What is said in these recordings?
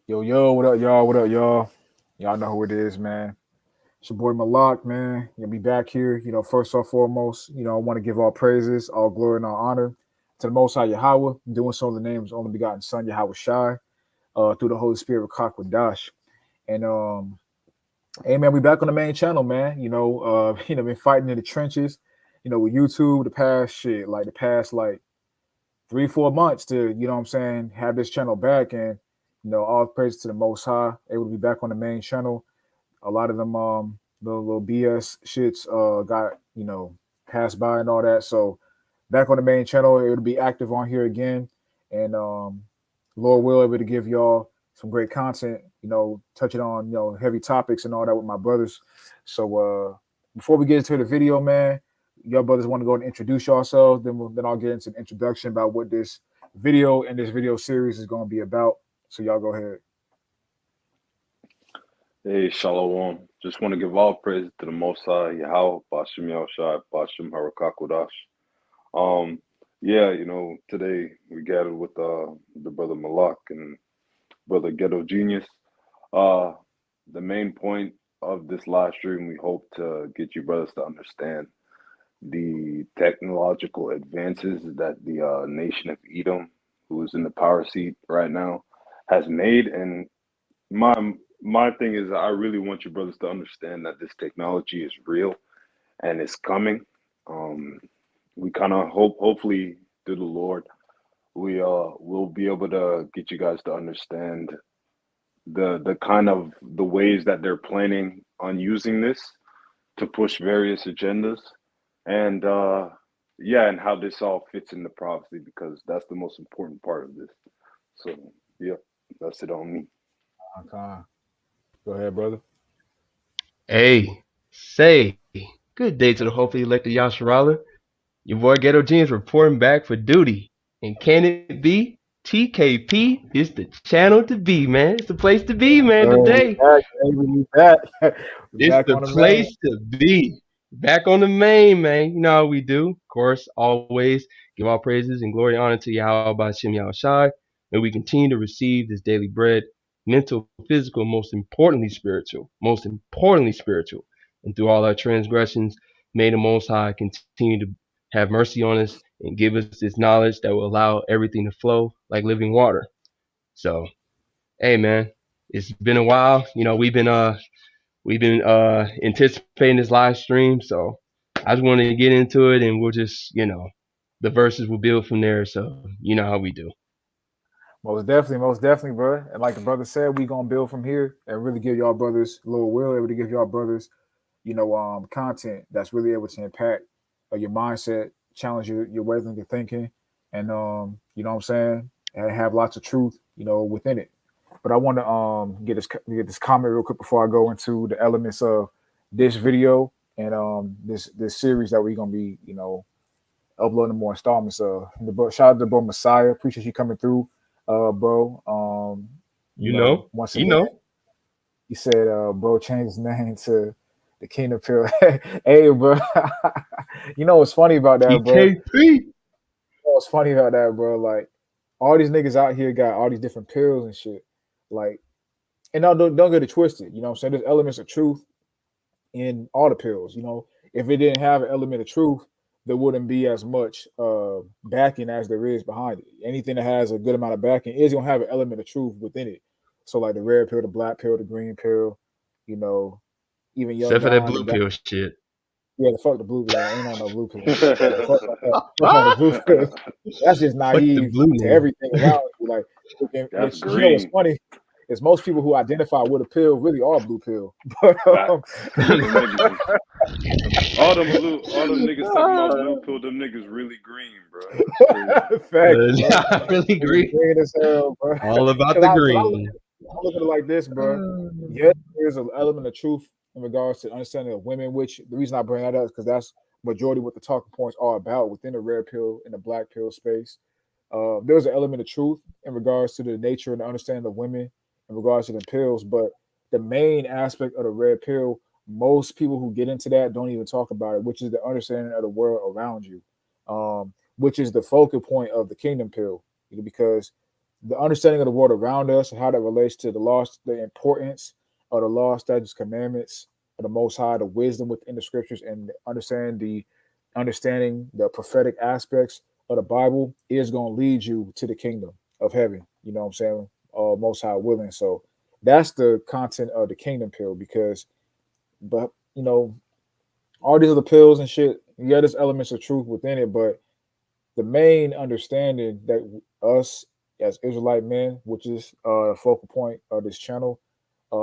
Yo, what up, y'all? What up, y'all? Y'all know who it is, man. It's your boy Malak, man. You'll be back here. First and foremost, I want to give all praises, all glory, and all honor to the Most High Yahweh, doing so in the name of His only begotten Son, Yahweh Shai, through the Holy Spirit, Dash. And hey, man, we back on the main channel, man. Been fighting in the trenches, with YouTube the past like 3, 4 months to, what I'm saying, have this channel back. And, all praise to the Most High, able to be back on the main channel. A lot of them, little BS shits, got, passed by and all that. So back on the main channel, it'll be active on here again. And, Lord will able to give y'all some great content, touching on, heavy topics and all that with my brothers. So, before we get into the video, man, y'all brothers want to go and introduce yourselves, then I'll get into an introduction about what this video and this video series is going to be about. So y'all go ahead. Hey, Shalom. Just want to give all praise to the Most High, Yahweh, Bashem Yahushai, Bashem Harakakodash. Today we gathered with the brother Malak and brother Ghetto Genius. The main point of this live stream, we hope to get you brothers to understand the technological advances that the nation of Edom, who is in the power seat right now, has made. And my thing is, I really want you brothers to understand that this technology is real and it's coming. We kind of hopefully through the Lord, we will be able to get you guys to understand the kind of the ways that they're planning on using this to push various agendas, and and how this all fits in the prophecy, because that's the most important part of this. So yeah, that's it on me. Okay. Go ahead, brother. Hey, say, good day to the hopefully elected Yasharala. Your boy Ghetto Jeans reporting back for duty. And can it be? TKP is the channel to be, man. It's the place to be, man, We today. back, baby. We back. We It's back the on the main. place to be. Back on the main, man. You know how we do. Of course, always give all praises and glory and honor to Yahweh by Shem Yahushai. May we continue to receive this daily bread, mental, physical, most importantly spiritual. Most importantly spiritual. And through all our transgressions, may the Most High continue to have mercy on us and give us this knowledge that will allow everything to flow like living water. So, hey, man, it's been a while. We've been anticipating this live stream, so I just want to get into it, and we'll just, the verses will build from there. So you know how we do. Most definitely, bro. And like the brother said, we gonna build from here and really give y'all brothers Lord will able to give y'all brothers, content that's really able to impact your mindset, challenge your ways of thinking, and you know what I'm saying, and have lots of truth, within it. But I want to get this comment real quick before I go into the elements of this video and this series that we're gonna be, uploading more installments of. Shout out to bro Messiah. Appreciate you coming through, bro. You know, Once you again, know, he said, bro, changed his name to the Kingdom Pill. Hey, bro. You know what's funny about that, bro? TKP. What's funny about that, bro? Like, all these niggas out here got all these different pills and shit. Like, and now don't get it twisted. You know what I'm saying? There's elements of truth in all the pills. If it didn't have an element of truth, there wouldn't be as much backing as there is behind it. Anything that has a good amount of backing is gonna have an element of truth within it. So like the red pill, the black pill, the green pill, you know, even Young Except for that Don, blue they got, pill shit. yeah, the fuck the blue pill. Ain't on no blue pill. Yeah, fuck all that. Fuck all the blue pill. That's just Fuck the naive blue to man. everything around you. Like, That's which you know what's green. funny is most people who identify with a pill really are blue pill. But Facts. Them niggas is all them niggas talking about blue pill. Them niggas really green, bro. That's crazy. facts, bro. I really Niggas agree. green as hell, bro. All about Because the I green. look at it like this, bro. Yes, there's an element of truth in regards to understanding of women, which the reason I bring that up is because that's majority what the talking points are about within the red pill and the black pill space. There's an element of truth in regards to the nature and the understanding of women in regards to the pills, but the main aspect of the red pill, most people who get into that don't even talk about it, which is the understanding of the world around you, which is the focal point of the kingdom pill, because the understanding of the world around us and how that relates to the laws, the importance of the law, statutes, commandments of the Most High, the wisdom within the scriptures, and understanding the prophetic aspects of the Bible is going to lead you to the kingdom of heaven. You know what I'm saying? Most High willing. So that's the content of the kingdom pill. Because, but all these other pills and shit, yeah, there's elements of truth within it, but the main understanding that us as Israelite men, which is a focal point of this channel,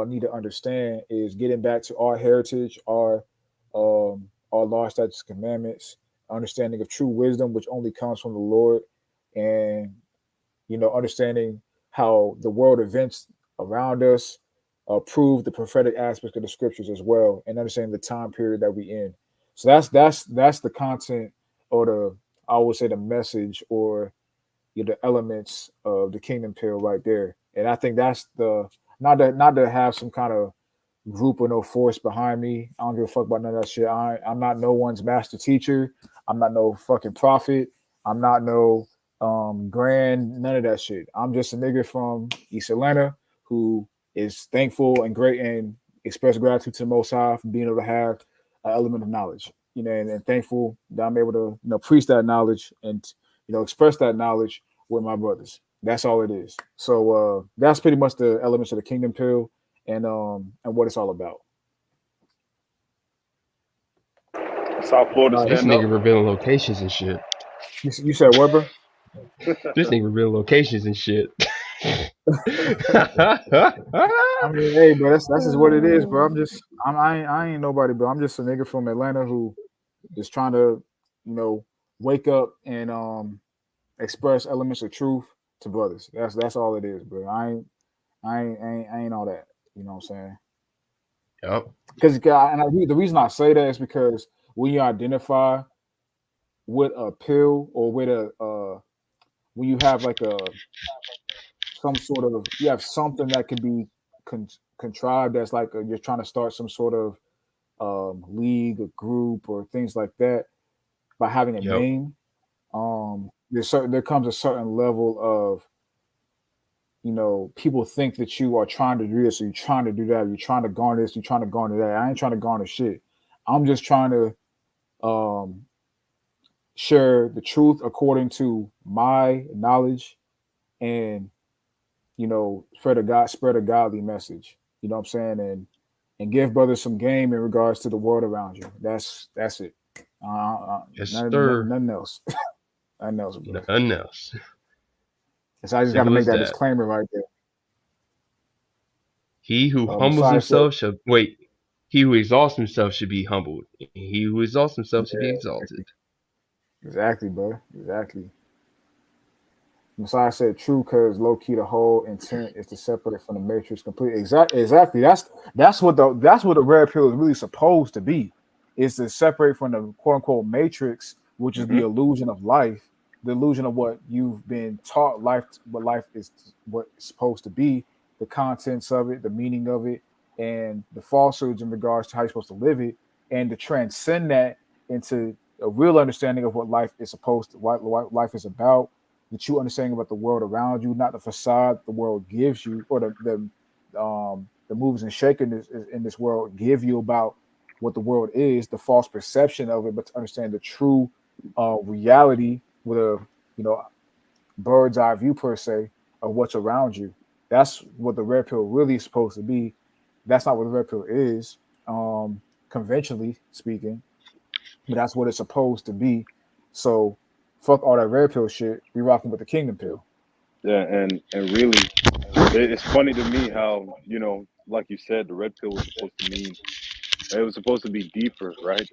need to understand is getting back to our heritage, our law, statutes, commandments, understanding of true wisdom, which only comes from the Lord, and understanding how the world events around us prove the prophetic aspects of the scriptures as well, and understanding the time period that we in. So that's the content, or the, I would say, the message, or the elements of the kingdom pill right there. And I think that's the, not to have some kind of group or no force behind me. I don't give a fuck about none of that shit. I'm not no one's master teacher. I'm not no fucking prophet. I'm not no grand, none of that shit. I'm just a nigga from East Atlanta who is thankful and great and express gratitude to the Most High for being able to have an element of knowledge. And thankful that I'm able to preach that knowledge and express that knowledge with my brothers. That's all it is. So that's pretty much the elements of the kingdom pill and what it's all about. South Florida, All right. This stand up. nigga revealing locations and shit. You said what, bro? This nigga revealing locations and shit. I mean, hey, bro, that's just what it is, bro. I ain't nobody, bro. I'm just a nigga from Atlanta who is trying to, wake up and express elements of truth to brothers. That's all it is, bro. I ain't all that. You know what I'm saying? Yep. Because the reason I say that is because when you identify with a pill, or with when you have like some sort of, you have something that can be contrived, that's like you're trying to start some sort of league or group or things like that by having a Yep. name. There comes a certain level of, people think that you are trying to do this, or you're trying to do that, you're trying to garner this, you're trying to garner that. I ain't trying to garner shit. I'm just trying to share the truth according to my knowledge, and spread a godly message. You know what I'm saying? And give brothers some game in regards to the world around you. That's it. Yes, sir. Nothing else. Nothing else, bro. Nothing else. So I just got to Simple make as that that. disclaimer right there. He who humbles Messiah said, himself shall wait. He who exalts himself should be humbled. He who exalts himself should be yeah, exalted. exactly, bro. Exactly. Messiah said, "True, because low key the whole intent is to separate from the matrix completely." Exactly. That's what the red pill is really supposed to be. Is to separate from the quote unquote matrix, which is the Hmm. illusion of life, the illusion of what you've been taught what life is, what it's supposed to be, the contents of it, the meaning of it, and the falsehoods in regards to how you're supposed to live it, and to transcend that into a real understanding of what life is what life is about, the true understanding about the world around you, not the facade the world gives you, or the moves and shakers in this world give you about what the world is, the false perception of it, but to understand the true reality with a bird's eye view per se of what's around you. That's what the red pill really is supposed to be. That's not what the red pill is, conventionally speaking, but that's what it's supposed to be. So fuck all that red pill shit. We rocking with the kingdom pill. Yeah, and really, it's funny to me how, like you said, the red pill was supposed to mean, it was supposed to be deeper, right?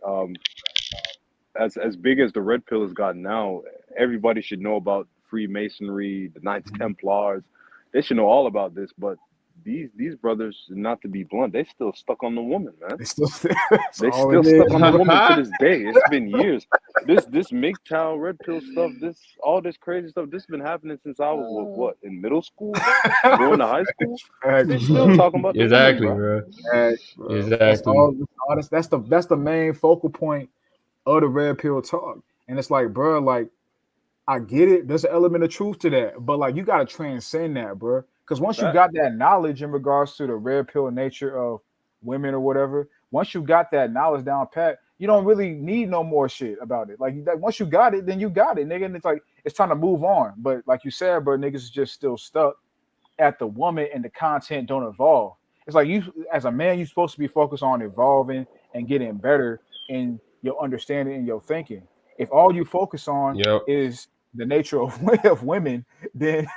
As big as the red pill has gotten now, everybody should know about Freemasonry, the Knights Mhm. Templars. They should know all about this, but these brothers, not to be blunt, they still stuck on the woman, man. It's still that's They all still it stuck is, on the bro. woman to this day. It's been years. This MGTOW red pill stuff, all this crazy stuff, this has been happening since I was what, in middle school, bro? Going to high school? Facts, They still bro. talking about the woman, Exactly, bro. bro. Facts, bro. That's Exactly. all. That's the main focal point of the red pill talk. And it's like, bro, like I get it. There's an element of truth to that, but like you got to transcend that, bro. Because once you Fact. got that knowledge in regards to the red pill nature of women or whatever, once you got that knowledge down pat, you don't really need no more shit about it. Like once you got it, then you got it, nigga. And it's like it's time to move on. But like you said, bro, niggas is just still stuck at the woman and the content don't evolve. It's like you, as a man, you're supposed to be focused on evolving and getting better in your understanding and your thinking. If all you focus on Yep. is the nature of, of women, then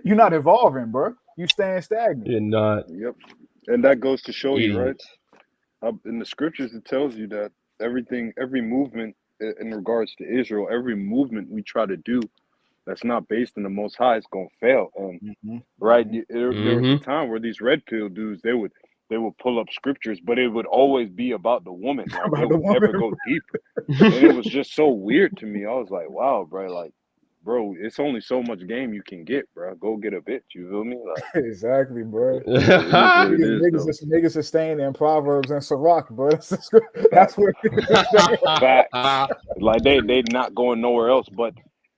you're not evolving, bro. You staying stagnant. You're not Yep. And that goes to show you, right? idiot. In the scriptures, it tells you that everything, every movement in regards to Israel, every movement we try to do that's not based in the Most High is gonna fail. And Mm-hmm. right, Mm-hmm. there was a Mm-hmm. time where these red pill dudes they would pull up scriptures, but it would always be about the woman. Like they About the would never woman. go deeper, and it was just so weird to me. I was like, wow, bro, like, bro, it's only so much game you can get, bro. Go get a bitch. You feel me? Like Exactly, bro. it is what it Niggas, is, though. niggas are staying in Proverbs and Sirach, bro. That's Fact, where niggas are staying. facts. Like they not going nowhere else. But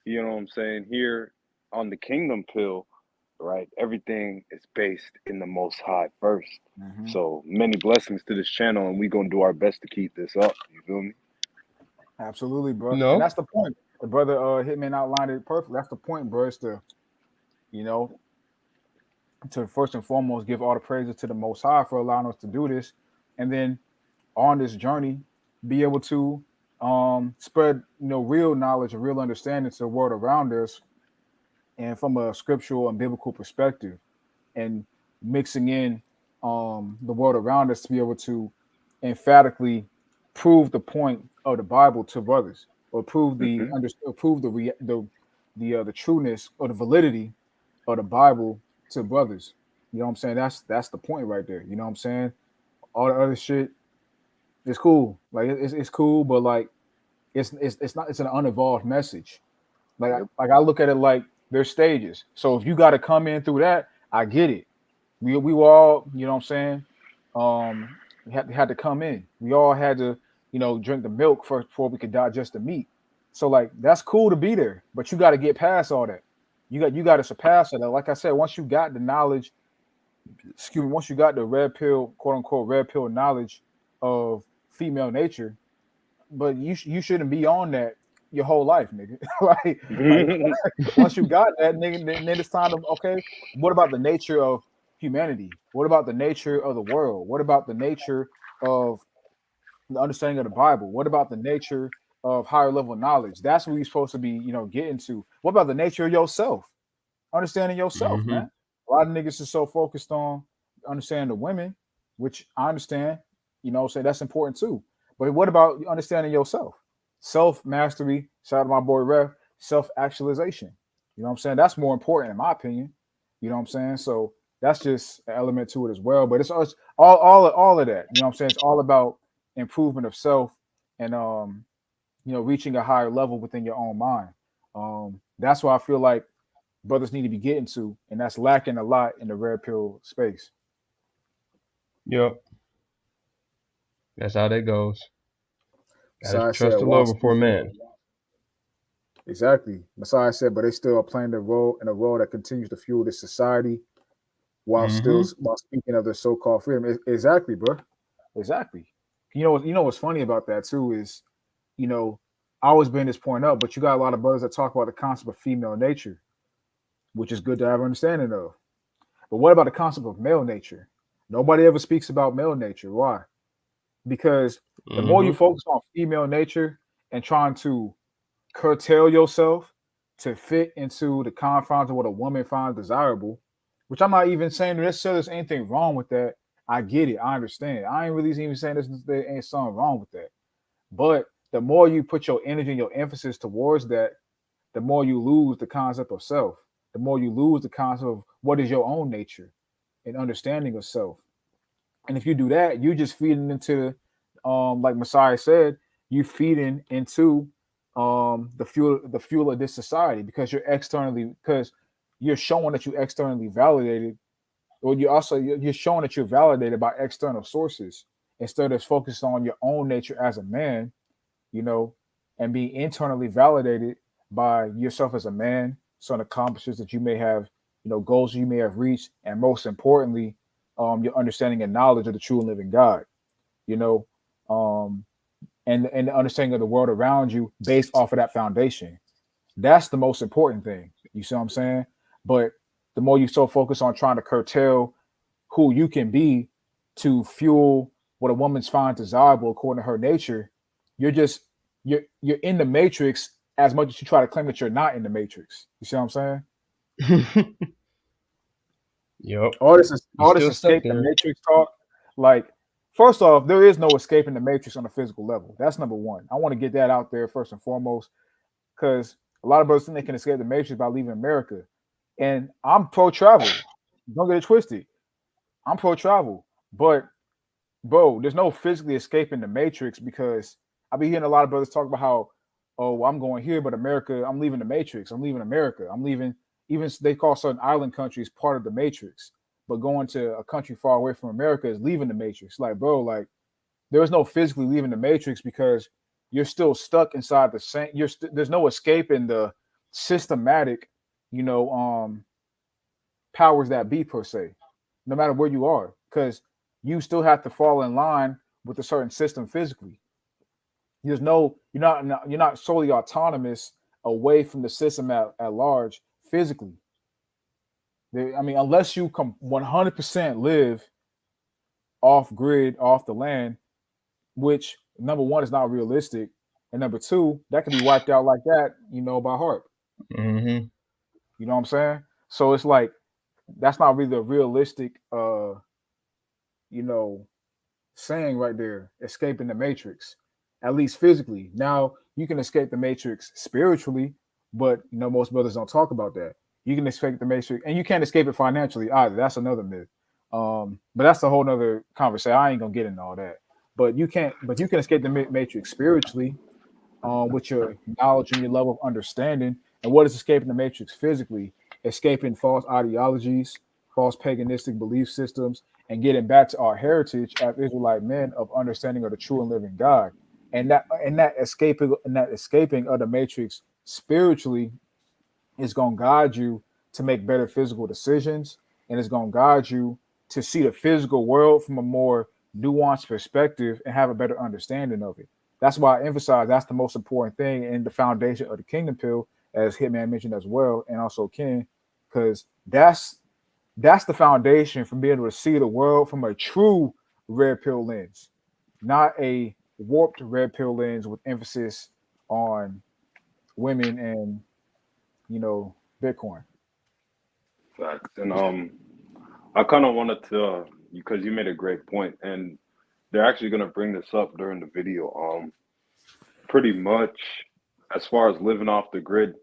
you know what I'm saying? Here on the Kingdom Pill, right? Everything is based in the Most High first. Mm-hmm. So many blessings to this channel, and we gonna do our best to keep this up. You feel me? Absolutely, bro. And No. that's the point. The brother Hitman outlined it perfectly. That's the point, bro. Is to, you know, to first and foremost give all the praises to the Most High for allowing us to do this, and then on this journey, be able to spread real knowledge and real understanding to the world around us, and from a scriptural and biblical perspective, and mixing in the world around us to be able to emphatically prove the point of the Bible to brothers, or prove the Hmm. under, or prove the trueness or the validity of the Bible to brothers. You know what I'm saying? That's the point right there. You know what I'm saying? All the other shit is cool. Like it's cool, but like it's not, it's an unevolved message. Yep. Like I look at it like there's stages. So if you got to come in through that, I get it. We were all, you know what I'm saying? We had to come in. We all had to, drink the milk first before we could digest the meat. So like that's cool to be there, but you got to get past all that. You got to surpass it. Like I said, once you got the knowledge, excuse me, once you got the red pill, quote unquote red pill knowledge of female nature, but you shouldn't be on that your whole life, nigga. like once you got that, nigga, then it's time to okay. What about the nature of humanity? What about the nature of the world? What about the nature of the understanding of the Bible? What about the nature of higher level knowledge? That's what you're supposed to be, getting to. What about the nature of yourself? Understanding yourself, Mm-hmm. man. A lot of niggas is so focused on understanding the women, which I understand, say that's important too. But what about understanding yourself? Self mastery, shout out to my boy Ref, self actualization. You know what I'm saying? That's more important in my opinion. You know what I'm saying? So that's just an element to it as well. But it's all of that. You know what I'm saying? It's all about improvement of self and reaching a higher level within your own mind. That's why I feel like brothers need to be getting to, and that's lacking a lot in the red pill space. Yep. That's how that goes. Gotta Messiah said, trust the "While Lord before speaking, man. exactly." Messiah said, but they still are playing the role in a role that continues to fuel this society Mm-hmm. while speaking of their so-called freedom. Exactly, bro. Exactly. You know what's funny about that too is, you know, I always bring this point up, but you got a lot of brothers that talk about the concept of female nature, which is good to have an understanding of. But what about the concept of male nature? Nobody ever speaks about male nature. Why? Because the more you Mm-hmm. focus on female nature and trying to curtail yourself to fit into the confines of what a woman finds desirable, which I'm not even saying necessarily there's anything wrong with that. I get it. I understand. I ain't really even saying there ain't something wrong with that. But the more you put your energy and your emphasis towards that, the more you lose the concept of self. The more you lose the concept of what is your own nature and understanding of self. And if you do that, you just feeding into, like Messiah said, you feeding into the fuel of this society because you're showing that you externally validated, or you're showing that you're validated by external sources instead of focused on your own nature as a man, you know, and being internally validated by yourself as a man, certain accomplishments that you may have, goals you may have reached, and most importantly, your understanding and knowledge of the true and living God. You know, um, and the understanding of the world around you based off of that foundation. That's the most important thing. You see what I'm saying? But the more you so focus on trying to curtail who you can be to fuel what a woman's finds desirable according to her nature, you're just you're in the matrix as much as you try to claim that you're not in the matrix. You see what I'm saying? Yep. You All this still stuck escape the there. matrix talk. Like, first off, there is no escaping the matrix on a physical level. That's number one. I want to get that out there first and foremost, because a lot of brothers think they can escape the matrix by leaving America. And I'm pro travel. Don't get it twisted. I'm pro travel. But bro, there's no physically escaping the matrix because I be hearing a lot of brothers talk about how, oh, well, I'm going here, but America, I'm leaving the matrix. I'm leaving America. I'm leaving. Even they call certain island countries part of the matrix, but going to a country far away from America is leaving the matrix. Like, bro, like there is no physically leaving the matrix because you're still stuck inside the same. There's no escaping the systematic, you know, powers that be per se, no matter where you are, because you still have to fall in line with a certain system physically. There's no, you're not solely autonomous away from the system at large physically. I mean, unless you come 100% live off grid, off the land, which number one is not realistic, and number two, that can be wiped out like that, by heart. Hmm. You know what I'm saying? So it's like that's not really a realistic, you know, saying right there, escaping the matrix, at least physically. Now you can escape the matrix spiritually, but most brothers don't talk about that. You can escape the matrix, and you can't escape it financially either. That's another myth. But that's a whole nother conversation. I ain't gonna get into all that. But you can't. But you can escape the matrix spiritually, with your knowledge and your level of understanding. And what is escaping the matrix physically? Escaping false ideologies, false paganistic belief systems, and getting back to our heritage as Israelite men of understanding of the true and living God. And that escaping of the matrix spiritually is going to guide you to make better physical decisions, and it's going to guide you to see the physical world from a more nuanced perspective and have a better understanding of it. That's why I emphasize that's the most important thing in the foundation of the kingdom pill, as Hitman mentioned as well, and also Ken, because that's the foundation from being able to see the world from a true red pill lens, not a warped red pill lens with emphasis on women and Bitcoin. Facts. And I kind of wanted to, because you made a great point, and they're actually going to bring this up during the video. Pretty much as far as living off the grid,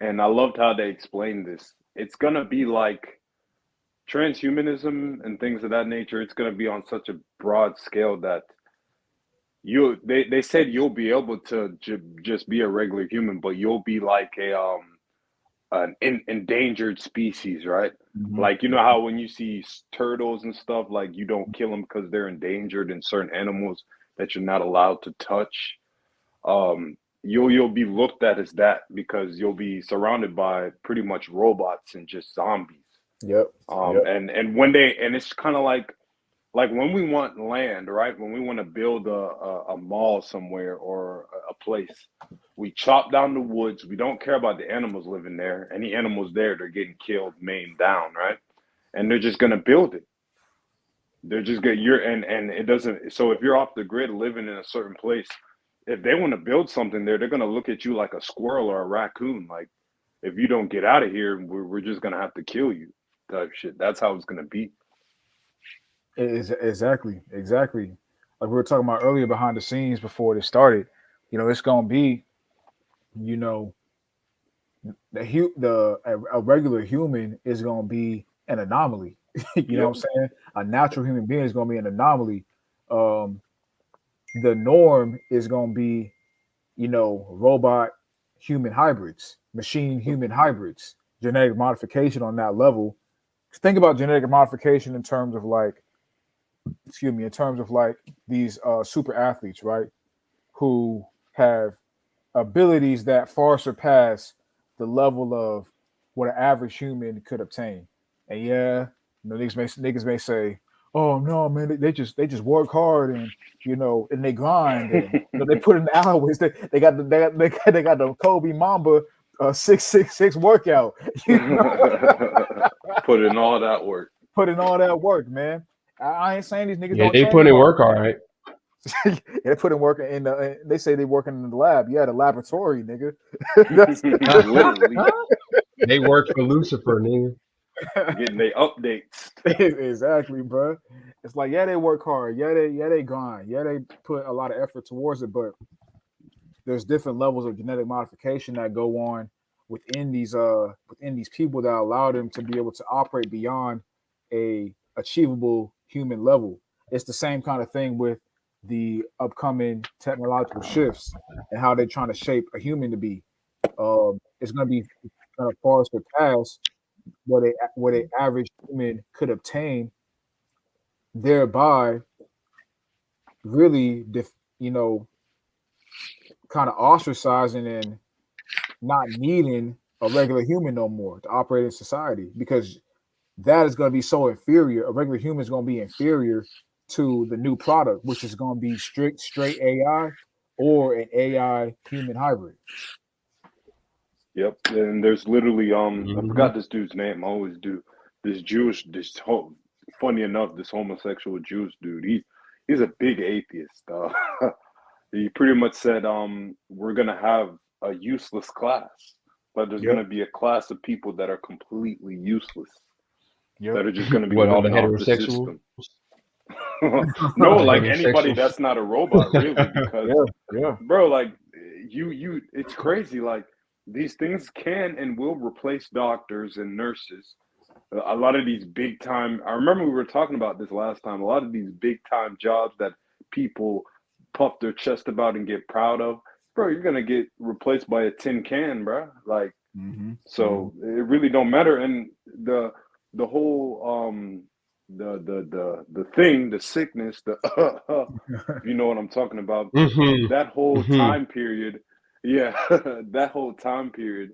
and I loved how they explained this. It's going to be like transhumanism and things of that nature. It's going to be on such a broad scale that they said you'll be able to just be a regular human, but you'll be like an endangered species, right? Mm-hmm. Like, you know how when you see turtles and stuff, like you don't kill them because they're endangered, and certain animals that you're not allowed to touch. You'll be looked at as that because you'll be surrounded by pretty much robots and just zombies. Yep. Yep. And when and it's kind of like when we want land, right? When we want to build a mall somewhere or a place, we chop down the woods. We don't care about the animals living there. Any animals there, they're getting killed, maimed down, right? And they're just gonna build it. They're just get you're and it doesn't. So if you're off the grid, living in a certain place, if they want to build something there, they're gonna look at you like a squirrel or a raccoon. Like, if you don't get out of here, we're just gonna have to kill you, type shit. That's how it's gonna be. It is exactly. Like we were talking about earlier behind the scenes before this started. It's gonna be, you know, a regular human is gonna be an anomaly. You know Yep. what I'm saying? A natural human being is gonna be an anomaly. Um, the norm is gonna be, robot human hybrids, machine human hybrids, genetic modification on that level. Think about genetic modification in terms of like, in terms of like these super athletes, right? Who have abilities that far surpass the level of what an average human could obtain. And yeah, niggas may say, "Oh no, man, they just work hard and and they grind and they put in the hours. They got the Kobe Mamba 666 workout. You know, Put in all that work. put in all that work, man. I ain't saying these niggas Yeah, don't they train put in hard. work all right. Yeah, they put in work in the. They say they working in the lab. Yeah, the laboratory, nigga. That's Literally They work for Lucifer, nigga. getting their updates. exactly, bro. It's like yeah, they work hard. Yeah, they grind. Yeah, they put a lot of effort towards it. But there's different levels of genetic modification that go on within these people that allow them to be able to operate beyond a achievable human level. It's the same kind of thing with the upcoming technological shifts and how they're trying to shape a human to be. It's going to be going to far surpass what a average human could obtain, thereby really, kind of ostracizing and not needing a regular human no more to operate in society because that is going to be so inferior. A regular human is going to be inferior to the new product, which is going to be straight AI or an AI human hybrid. Yep. And there's literally I Mm-hmm. forgot this dude's name. I always do. Funny enough, this homosexual Jewish dude, he's a big atheist. He pretty much said we're gonna have a useless class, but there's Yep. gonna be a class of people that are completely useless, Yep. that are just gonna be What, all the living off the heterosexual? system. No, All the like anybody heterosexuals? that's not a robot, really, because Yeah. Yeah. bro, like it's crazy. Like these things can and will replace doctors and nurses. A lot of these big time. I remember we were talking about this last time. A lot of these big time jobs that people puff their chest about and get proud of, bro. You're gonna get replaced by a tin can, bro. Like Mm-hmm. so, it really don't matter. And the whole the thing, the sickness, the if you know what I'm talking about, that whole Mm-hmm. time period, yeah, that whole time period,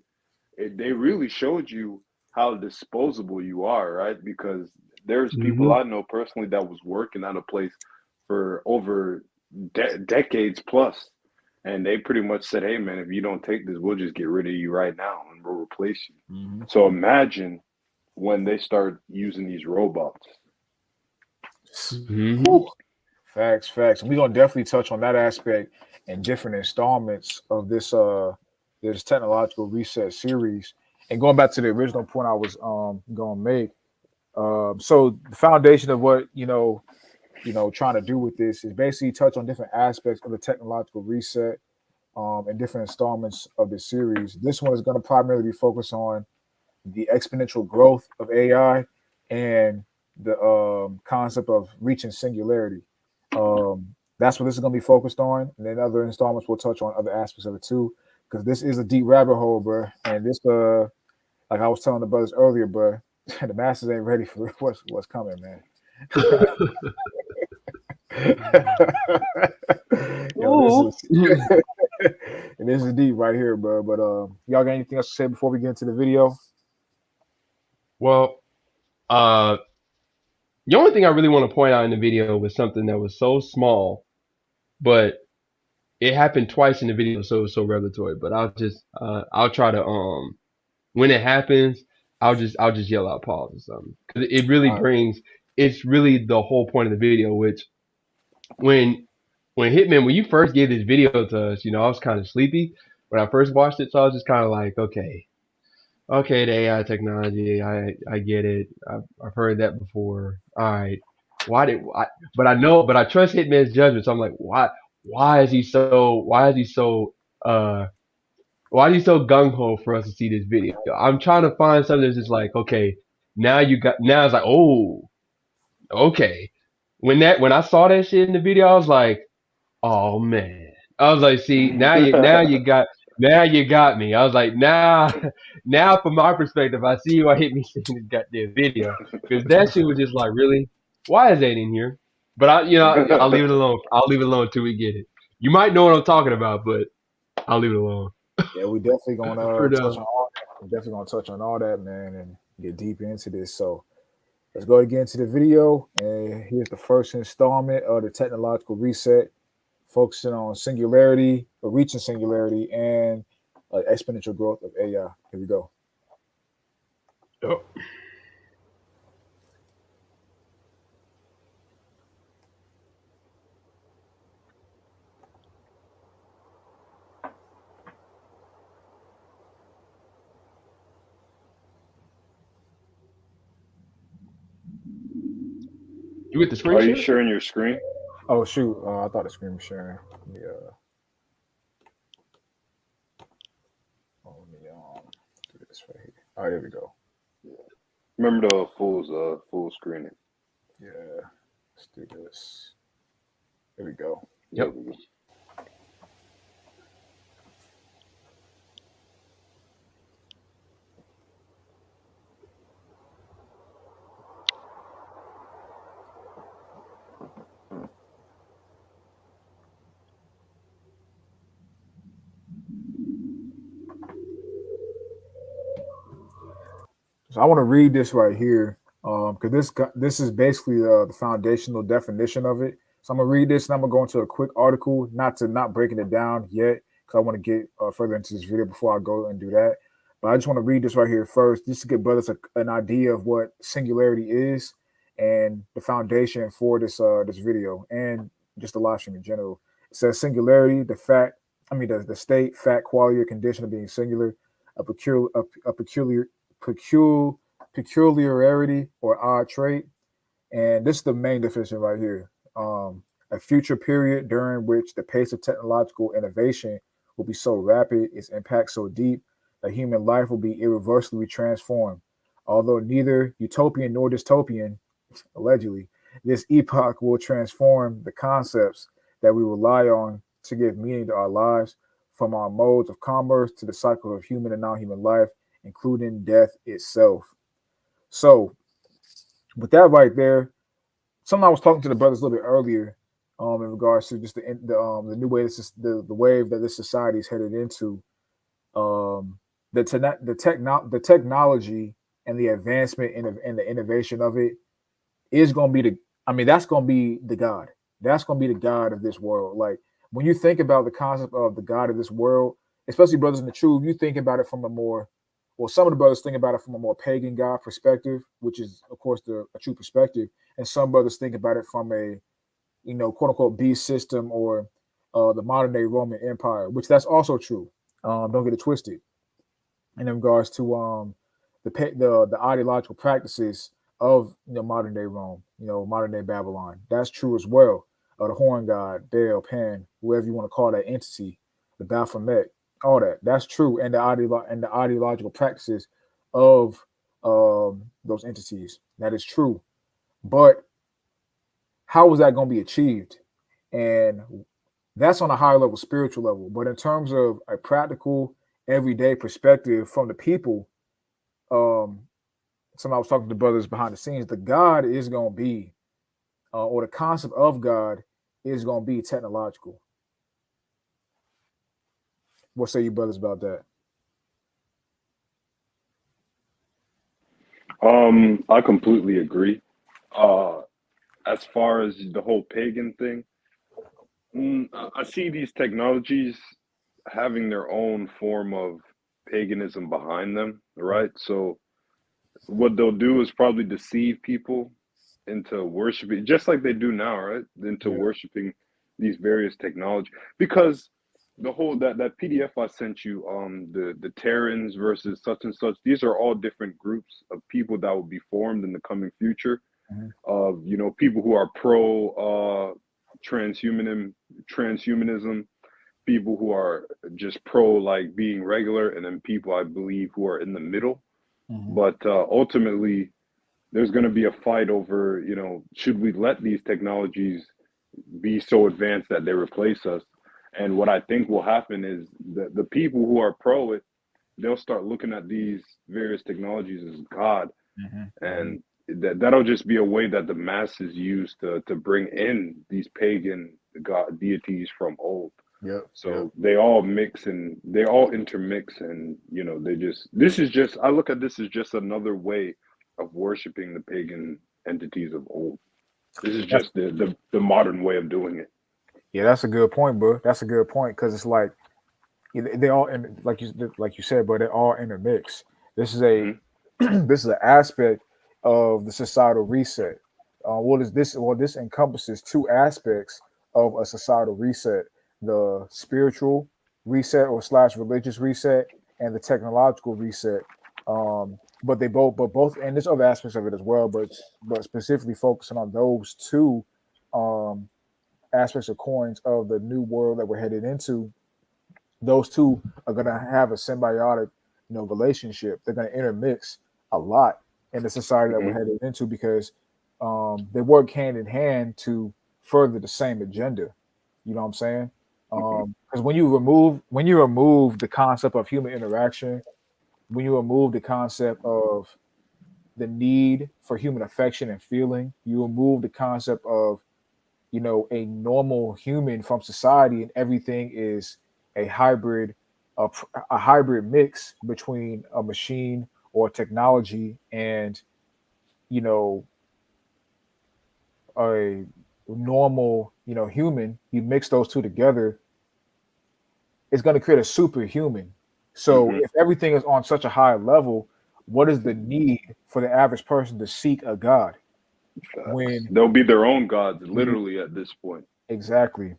they really showed you how disposable you are, right? Because there's people Mm-hmm. I know personally that was working at a place for over decades plus, and they pretty much said, "Hey, man, if you don't take this, we'll just get rid of you right now and we'll replace you." Mm-hmm. So imagine when they start using these robots. Mm-hmm. Facts, facts. And we're gonna definitely touch on that aspect in different installments of this technological reset series. And going back to the original point I was gonna make. So the foundation of what trying to do with this is basically touch on different aspects of the technological reset in different installments of the series. This one is going to primarily be focused on the exponential growth of AI and the concept of reaching singularity. That's what this is going to be focused on. And then other installments will touch on other aspects of it too, because this is a deep rabbit hole, bro. And this, like I was telling the brothers earlier, bro, the masses ain't ready for what's coming, man. Yo, this Ooh. is and this is deep right here, bro. But y'all got anything else to say before we get into the video? Well, uh, the only thing I really want to point out in the video was something that was so small, but it happened twice in the video, so it was so revelatory. But I'll try to when it happens, I'll just yell out pause or something because it really All right. brings it's really the whole point of the video. Which when when you first gave this video to us, I was kind of sleepy when I first watched it, so I was just kind of like, okay, the AI technology, I get it. I've heard that before. All right, but I trust Hitman's judgment. So I'm like, why is he so uh why is he so gung ho for us to see this video? I'm trying to find something that's just like, okay, now it's like, oh, okay. When I saw that shit in the video, I was like, oh man. I was like, see, now you got me. I was like, now from my perspective, I see why hit me seeing this goddamn video because that shit was just like, really, why is that in here? But I'll leave it alone. I'll leave it alone until we get it. You might know what I'm talking about, but I'll leave it alone Yeah, we definitely gonna for touch now. on all that. We're definitely gonna touch on all that, man, and get deep into this. So let's go again to the video. And here's the first installment of the technological reset, focusing on singularity or reaching singularity and exponential growth of AI. Here we go. Yep. You with the screen Are you share? sharing your screen? Oh shoot, I thought the screen was sharing. Yeah, let me do this right here. All right, here we go. Remember the full screening. Yeah, let's do this. Here we go. There Yep. we go. So I want to read this right here because this is basically the foundational definition of it. So I'm gonna read this and I'm gonna go into a quick article, not breaking it down yet because I want to get further into this video before I go and do that. But I just want to read this right here first, just to give brothers an idea of what singularity is and the foundation for this video and just the live stream in general. It says singularity, the state, fact, quality, or condition of being singular, a peculiar peculiarity or odd trait. And this is the main definition right here. A future period during which the pace of technological innovation will be so rapid, its impact so deep, that human life will be irreversibly transformed. Although neither utopian nor dystopian, allegedly, this epoch will transform the concepts that we rely on to give meaning to our lives, from our modes of commerce to the cycle of human and non-human life, including death itself. So, with that right there, something I was talking to the brothers a little bit earlier, in regards to just the new way the wave that this society is headed into, the technology and the advancement and the innovation of it is going to be that's going to be the God. That's going to be the God of this world. Like when you think about the concept of the God of this world, especially brothers in the truth, you think about it from a more, well, some of the brothers think about it from a more pagan God perspective, which is of course a true perspective, and some brothers think about it from a, quote unquote beast system or the modern day Roman Empire, which that's also true. Don't get it twisted in regards to the ideological practices of modern day Rome, modern day Babylon. That's true as well. The horn god, Baal, Pan, whoever you want to call that entity, the Baphomet, all that. That's true, and the ideological practices of those entities. That is true. But how is that going to be achieved? And that's on a higher level, spiritual level. But in terms of a practical, everyday perspective from the people, um, I was talking to brothers behind the scenes, the God is going to be, or the concept of God is going to be technological. What say you brothers about that? I completely agree. Uh, as far as the whole pagan thing, I see these technologies having their own form of paganism behind them, right? So what they'll do is probably deceive people into worshiping, just like they do now, right? Into Yeah. worshiping these various technology. Because the whole that PDF I sent you, the Terrans versus such and such, these are all different groups of people that will be formed in the coming future. Mhm. Of people who are pro transhumanism, transhumanism, people who are just pro like being regular, and then people I believe who are in the middle. Mhm. But ultimately, there's going to be a fight over, should we let these technologies be so advanced that they replace us? And what I think will happen is the people who are pro it, they'll start looking at these various technologies as God, Mhm. Mhm. and that'll just be a way that the masses use to bring in these pagan god deities from old. Yep. Yep. So they all mix and they all intermix, and they just this is just I look at this as just another way of worshiping the pagan entities of old. This is That's just the modern way of doing it. yeah. That's a good point, bro. That's a good point because it's like they all in like you said, but they all intermix. This is a Hmm. this is an aspect of the societal reset. What is this? Well, this encompasses two aspects of a societal reset: the spiritual reset or slash religious reset, and the technological reset. But both, and there's other aspects of it as well. But specifically focusing on those two um, aspects or coins of the new world that we're headed into, those two are going to have a symbiotic, relationship. They're going to intermix a lot in the society that we're Hmm. headed into because they work hand in hand to further the same agenda. You know what I'm saying? Hmm. Because when you remove the concept of human interaction, when you remove the concept of the need for human affection and feeling, you remove the concept of a normal human from society, and everything is a hybrid, a hybrid mix between a machine or technology and you know a normal human. You mix those two together, it's going to create a superhuman. So Hmm. if everything is on such a high level, what is the need for the average person to seek a god Facts. when They'll be their own gods, you literally, at this point. exactly.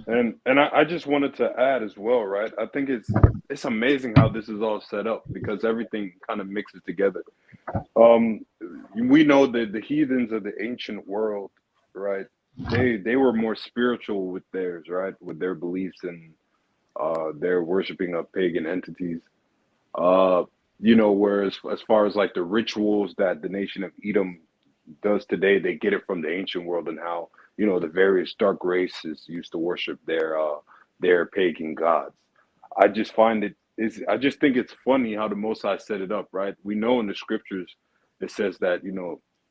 And I just wanted to add as well, right? I think it's amazing how this is all set up because everything kind of mixes together. Um, we know that the heathens of the ancient world, right? They were more spiritual with theirs, right? With their beliefs and their worshiping of pagan entities. Uh, whereas as far as like the rituals that the nation of Edom does today, they get it from the ancient world and how the various dark races used to worship their pagan gods. I just think it's funny how the Most High set it up, right? We know in the scriptures it says that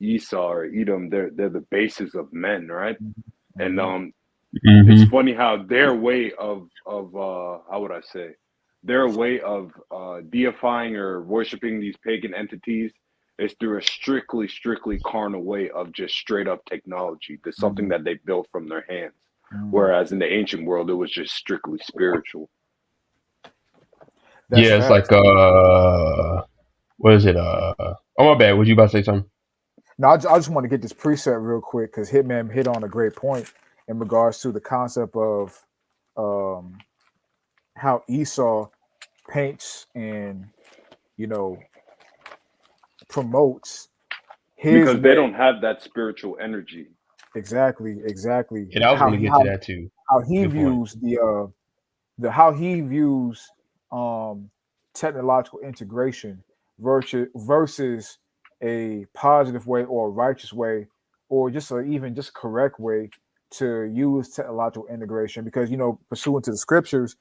Esau or Edom, they're the basis of men, right? And Hmm. it's funny how their way of how would I say, their way of deifying or worshiping these pagan entities is through a strictly carnal way of just straight up technology. There's something Hmm. that they built from their hands. Hmm. Whereas in the ancient world, it was just strictly spiritual. That's Yeah, it's facts. like what is it? Oh my bad. Was you about to say something? Now, I just want to get this preset real quick because Hitman hit on a great point in regards to the concept of um, how Esau paints and you know promotes his Because they way. don't have that spiritual energy. Exactly, Yeah, I was how going to he get to how that too. how he Good point. views the how he views um, technological integration versus a positive way or a righteous way or just a, even just correct way to use technological integration because pursuant to the scriptures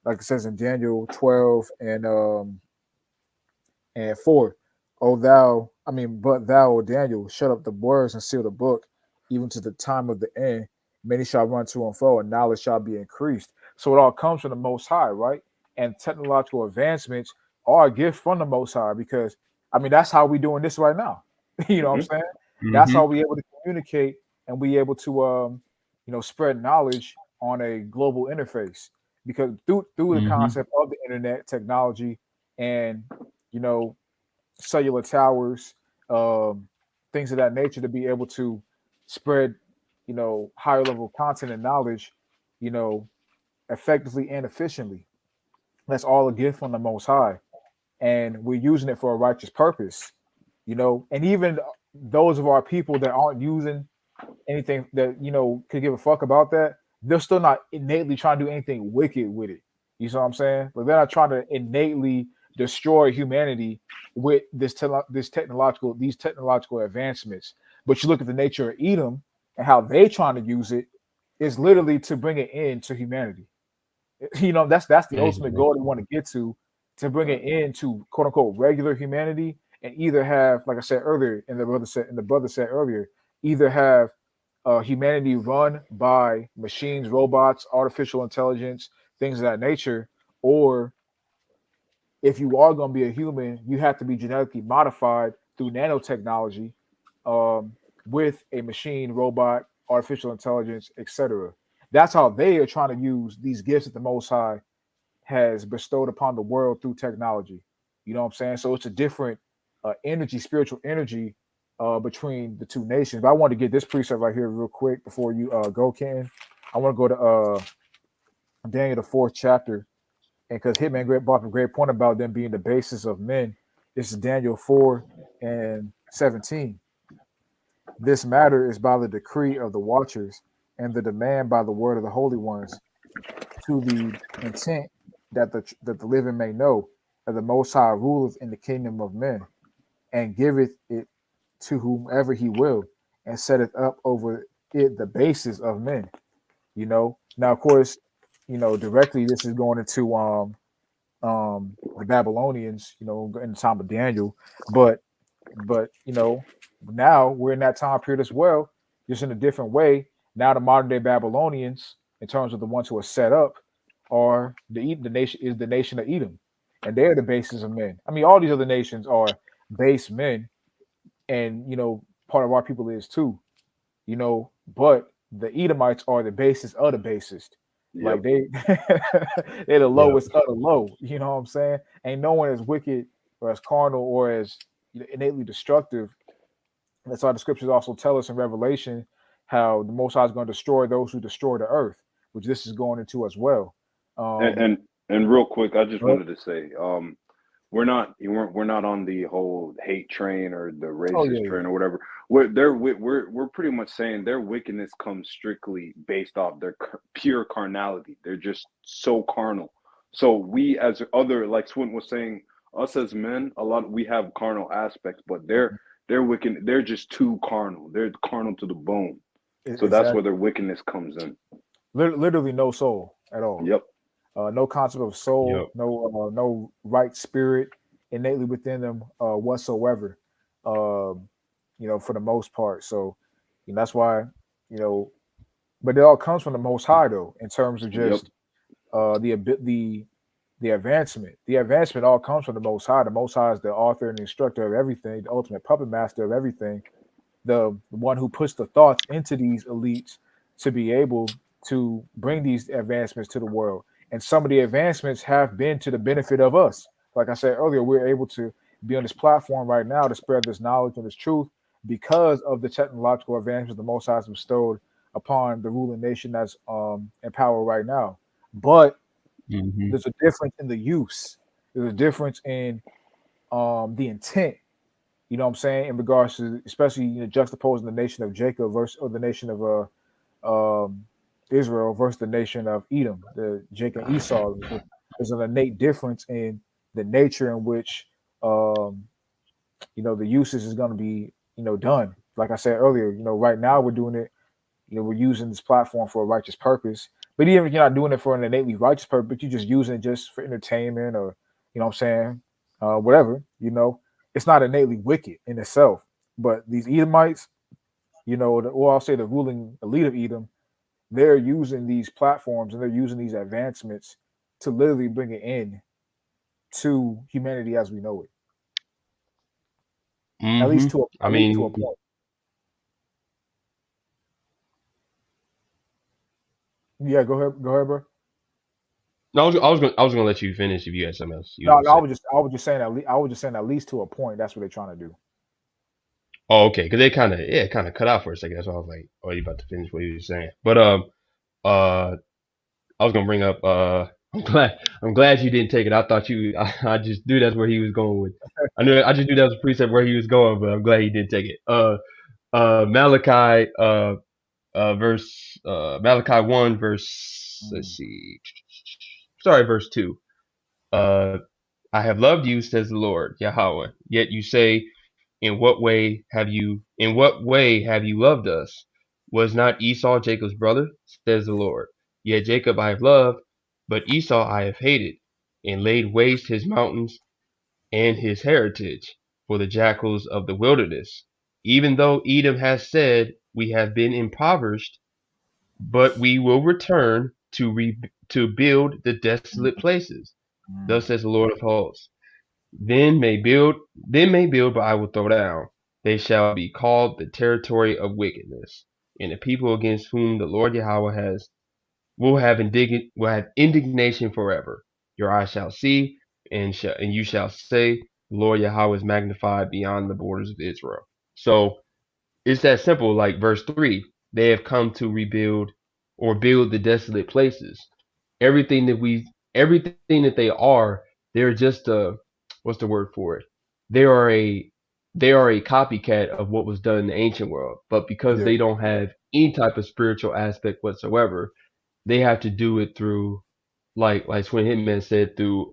like it says in Daniel 12 and 4. O thou, I mean, but thou, O Daniel, shut up the words and seal the book, even to the time of the end. Many shall run to and fro, and knowledge shall be increased. So it all comes from the Most High, right? And technological advancements are a gift from the Most High because, I mean, that's how we're doing this right now. You know what I'm Hmm. saying? That's Hmm. how we're able to communicate and we able to, spread knowledge on a global interface because through the Hmm. concept of the internet technology and you know cellular towers, things of that nature to be able to spread, higher level content and knowledge, you know, effectively and efficiently. That's all a gift from the Most High, and we're using it for a righteous purpose, And even those of our people that aren't using anything that could give a fuck about that, they're still not innately trying to do anything wicked with it. You see what I'm saying? But they're not trying to innately destroy humanity with these technological advancements. But you look at the nature of Edom and how they trying to use it is literally to bring an end to humanity. That's the ultimate Exactly. goal they want to get to bring an end to quote unquote regular humanity and either have, like I said earlier, and the brother said earlier, either have humanity run by machines, robots, artificial intelligence, things of that nature, or if you are going to be a human, you have to be genetically modified through nanotechnology, um, with a machine, robot, artificial intelligence, etc. That's how they are trying to use these gifts that the Most High has bestowed upon the world through technology. You know what I'm saying? So it's a different energy, spiritual energy, between the two nations. But I want to get this precept right here real quick before you go, Ken. I want to go to Daniel the fourth chapter, and because Hitman Great brought up a great point about them being the basis of men. This is Daniel 4:17. This matter is by the decree of the watchers, and the demand by the word of the holy ones, to the intent that the living may know that the Most High ruleth in the kingdom of men, and giveth it to whomever he will, and setteth up over it the basis of men. Now of course, directly this is going into the Babylonians, in the time of Daniel, but now we're in that time period as well, just in a different way. Now the modern day Babylonians, in terms of the ones who are set up, are the nation is the nation of Edom, and they're the basis of men. I mean, all these other nations are base men, and part of our people is too. But the Edomites are the basis of the basest. Like Yep. they're the Yeah. lowest of the low. You know what I'm saying? Ain't no one as wicked or as carnal or as innately destructive. That's why the scriptures also tell us in Revelation how the Most High is going to destroy those who destroy the earth, which this is going into as well. And Um, and, and real quick, I just but- wanted to say, we're not on the whole hate train or the oh racist yeah, train or whatever. We're pretty much saying their wickedness comes strictly based off their pure carnality. They're just so carnal. So we as other, like Swint was saying, us as men, a lot we have carnal aspects, but they're wicked. They're just too carnal. They're carnal to the bone. So that's where exactly. their wickedness comes in. Literally no soul at all. Yep. No concept of Yep. soul, no right spirit innately within them whatsoever. For the most part. So, that's why, you know, but it all comes from the Most High, though, in terms of Yep. just the advancement. The advancement all comes from the Most High. The Most High is the author and instructor of everything, the ultimate puppet master of everything, the one who puts the thoughts into these elites to be able to bring these advancements to the world. And some of the advancements have been to the benefit of us. Like I said earlier, we're able to be on this platform right now to spread this knowledge and this truth because of the technological advancements the Most High has bestowed upon the ruling nation that's in power right now. But Hmm. there's a difference in the use. There's a difference in the intent, what I'm saying, in regards to especially juxtaposing the nation of Jacob versus or the nation of Israel versus the nation of Edom, the Jacob and Esau. There's an innate difference in the nature in which the usage is going to be done. Like I said earlier, right now we're doing it. We're using this platform for a righteous purpose. But even if you're not doing it for an innately righteous purpose, you're just using it just for entertainment or what I'm saying, whatever. It's not innately wicked in itself. But these Edomites, or I'll say the ruling elite of Edom, they're using these platforms and they're using these advancements to literally bring it in to humanity as we know it. At Hmm. least to I a mean, point. Yeah, go ahead, bro. no, I was gonna let you finish if you had something else you was No, gonna no, say. I was just saying I was just saying at least to a point. That's what they're trying to do. Oh, okay, because they kind of cut out for a second. That's why I was like, oh, you about to finish what you were saying. But uh, I was gonna bring up I'm glad you didn't take it. I thought you I just knew that's where he was going with. I just knew that was a precept where he was going, but I'm glad he didn't take it. Malachi Malachi 1 verse, let's Mm. see, sorry, verse 2. Uh, I have loved you, says the Lord Yahweh. Yet you say, in what way have you loved us? Was not Esau Jacob's brother, says the Lord? Yet Jacob I have loved, but Esau I have hated, and laid waste his mountains and his heritage for the jackals of the wilderness. Even though Edom has said, we have been impoverished, but we will return to build the desolate places. Thus says the Lord of hosts. Then may build, but I will throw down. They shall be called the territory of wickedness, and the people against whom the Lord Yahweh will have indignation forever. Your eyes shall see, and you shall say, the Lord Yahweh is magnified beyond the borders of Israel. So it's that simple. Like verse 3, they have come to rebuild or build the desolate places. Everything that everything that they are, they're just what's the word for it? They are a copycat of what was done in the ancient world. But because Yeah. they don't have any type of spiritual aspect whatsoever, they have to do it through, like Twin Hitman said, through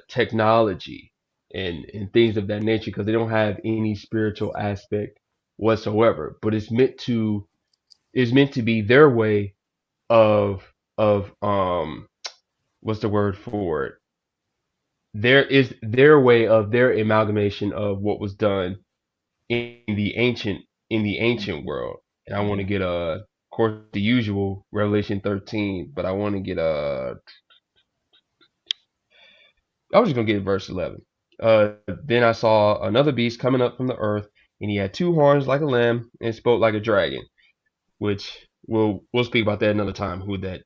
technology and things of that nature, because they don't have any spiritual aspect whatsoever. But it's meant to be their way of what's the word for it? There is their way of their amalgamation of what was done in the ancient world. And I want to get of course the usual Revelation 13, but I want to get I was just gonna get verse 11. Then I saw another beast coming up from the earth, and he had two horns like a lamb, and spoke like a dragon. Which we'll speak about that another time. Who that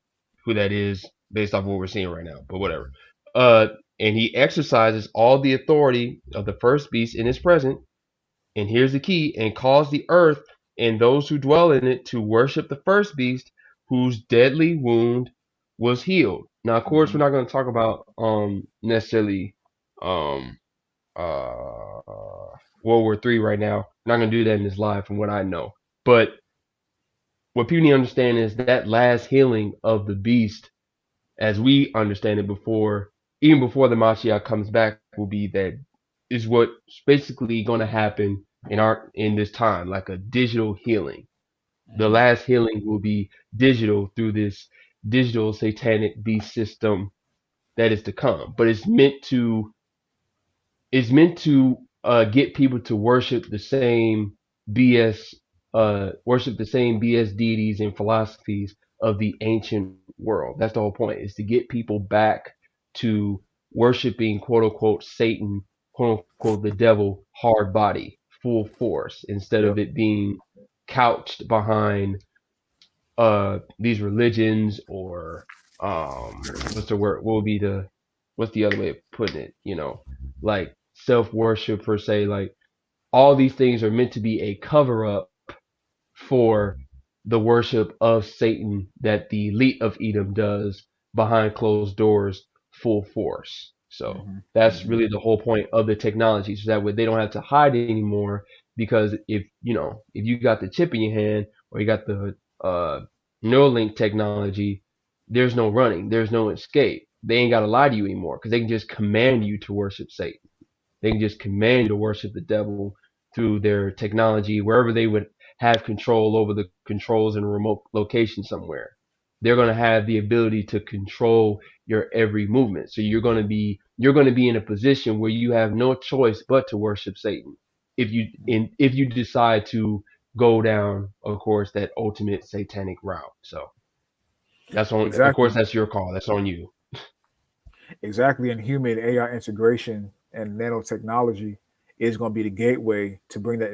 is based off what we're seeing right now. But whatever. Uh, and he exercises all the authority of the first beast in his presence. And here's the key: and caused the earth and those who dwell in it to worship the first beast, whose deadly wound was healed. Now, of course, we're not going to talk about necessarily um uh World War III right now. I'm not going to do that in this live, from what I know. But what people need to understand is that last healing of the beast, as we understand it even before the Mashiach comes back, will be that is what's basically going to happen in this time, like a digital healing. The last healing will be digital through this digital satanic beast system that is to come. But it's meant to get people to BS, worship the same BS deities and philosophies of the ancient world. That's the whole point: is to get people back to worshiping quote unquote Satan, quote unquote the devil, hard body, full force, instead of Yep. it being couched behind these religions, or what's the word? What's the other way of putting it? Like self worship per se. Like all these things are meant to be a cover up for the worship of Satan that the elite of Edom does behind closed doors, full force. So that's really the whole point of the technology, so that way they don't have to hide anymore. Because if you got the chip in your hand, or you got the Neuralink technology, there's no running, there's no escape. They ain't got to lie to you anymore, because they can just command you to worship Satan. They can just command you to worship the devil through their technology, wherever they would have control over the controls in a remote location somewhere. They're going to have the ability to control your every movement. So you're going to be in a position where you have no choice but to worship Satan if you decide to go down, of course, that ultimate satanic route. So of course, Exactly. that's your call. That's on you. Exactly. And human AI integration and nanotechnology is going to be the gateway to bring that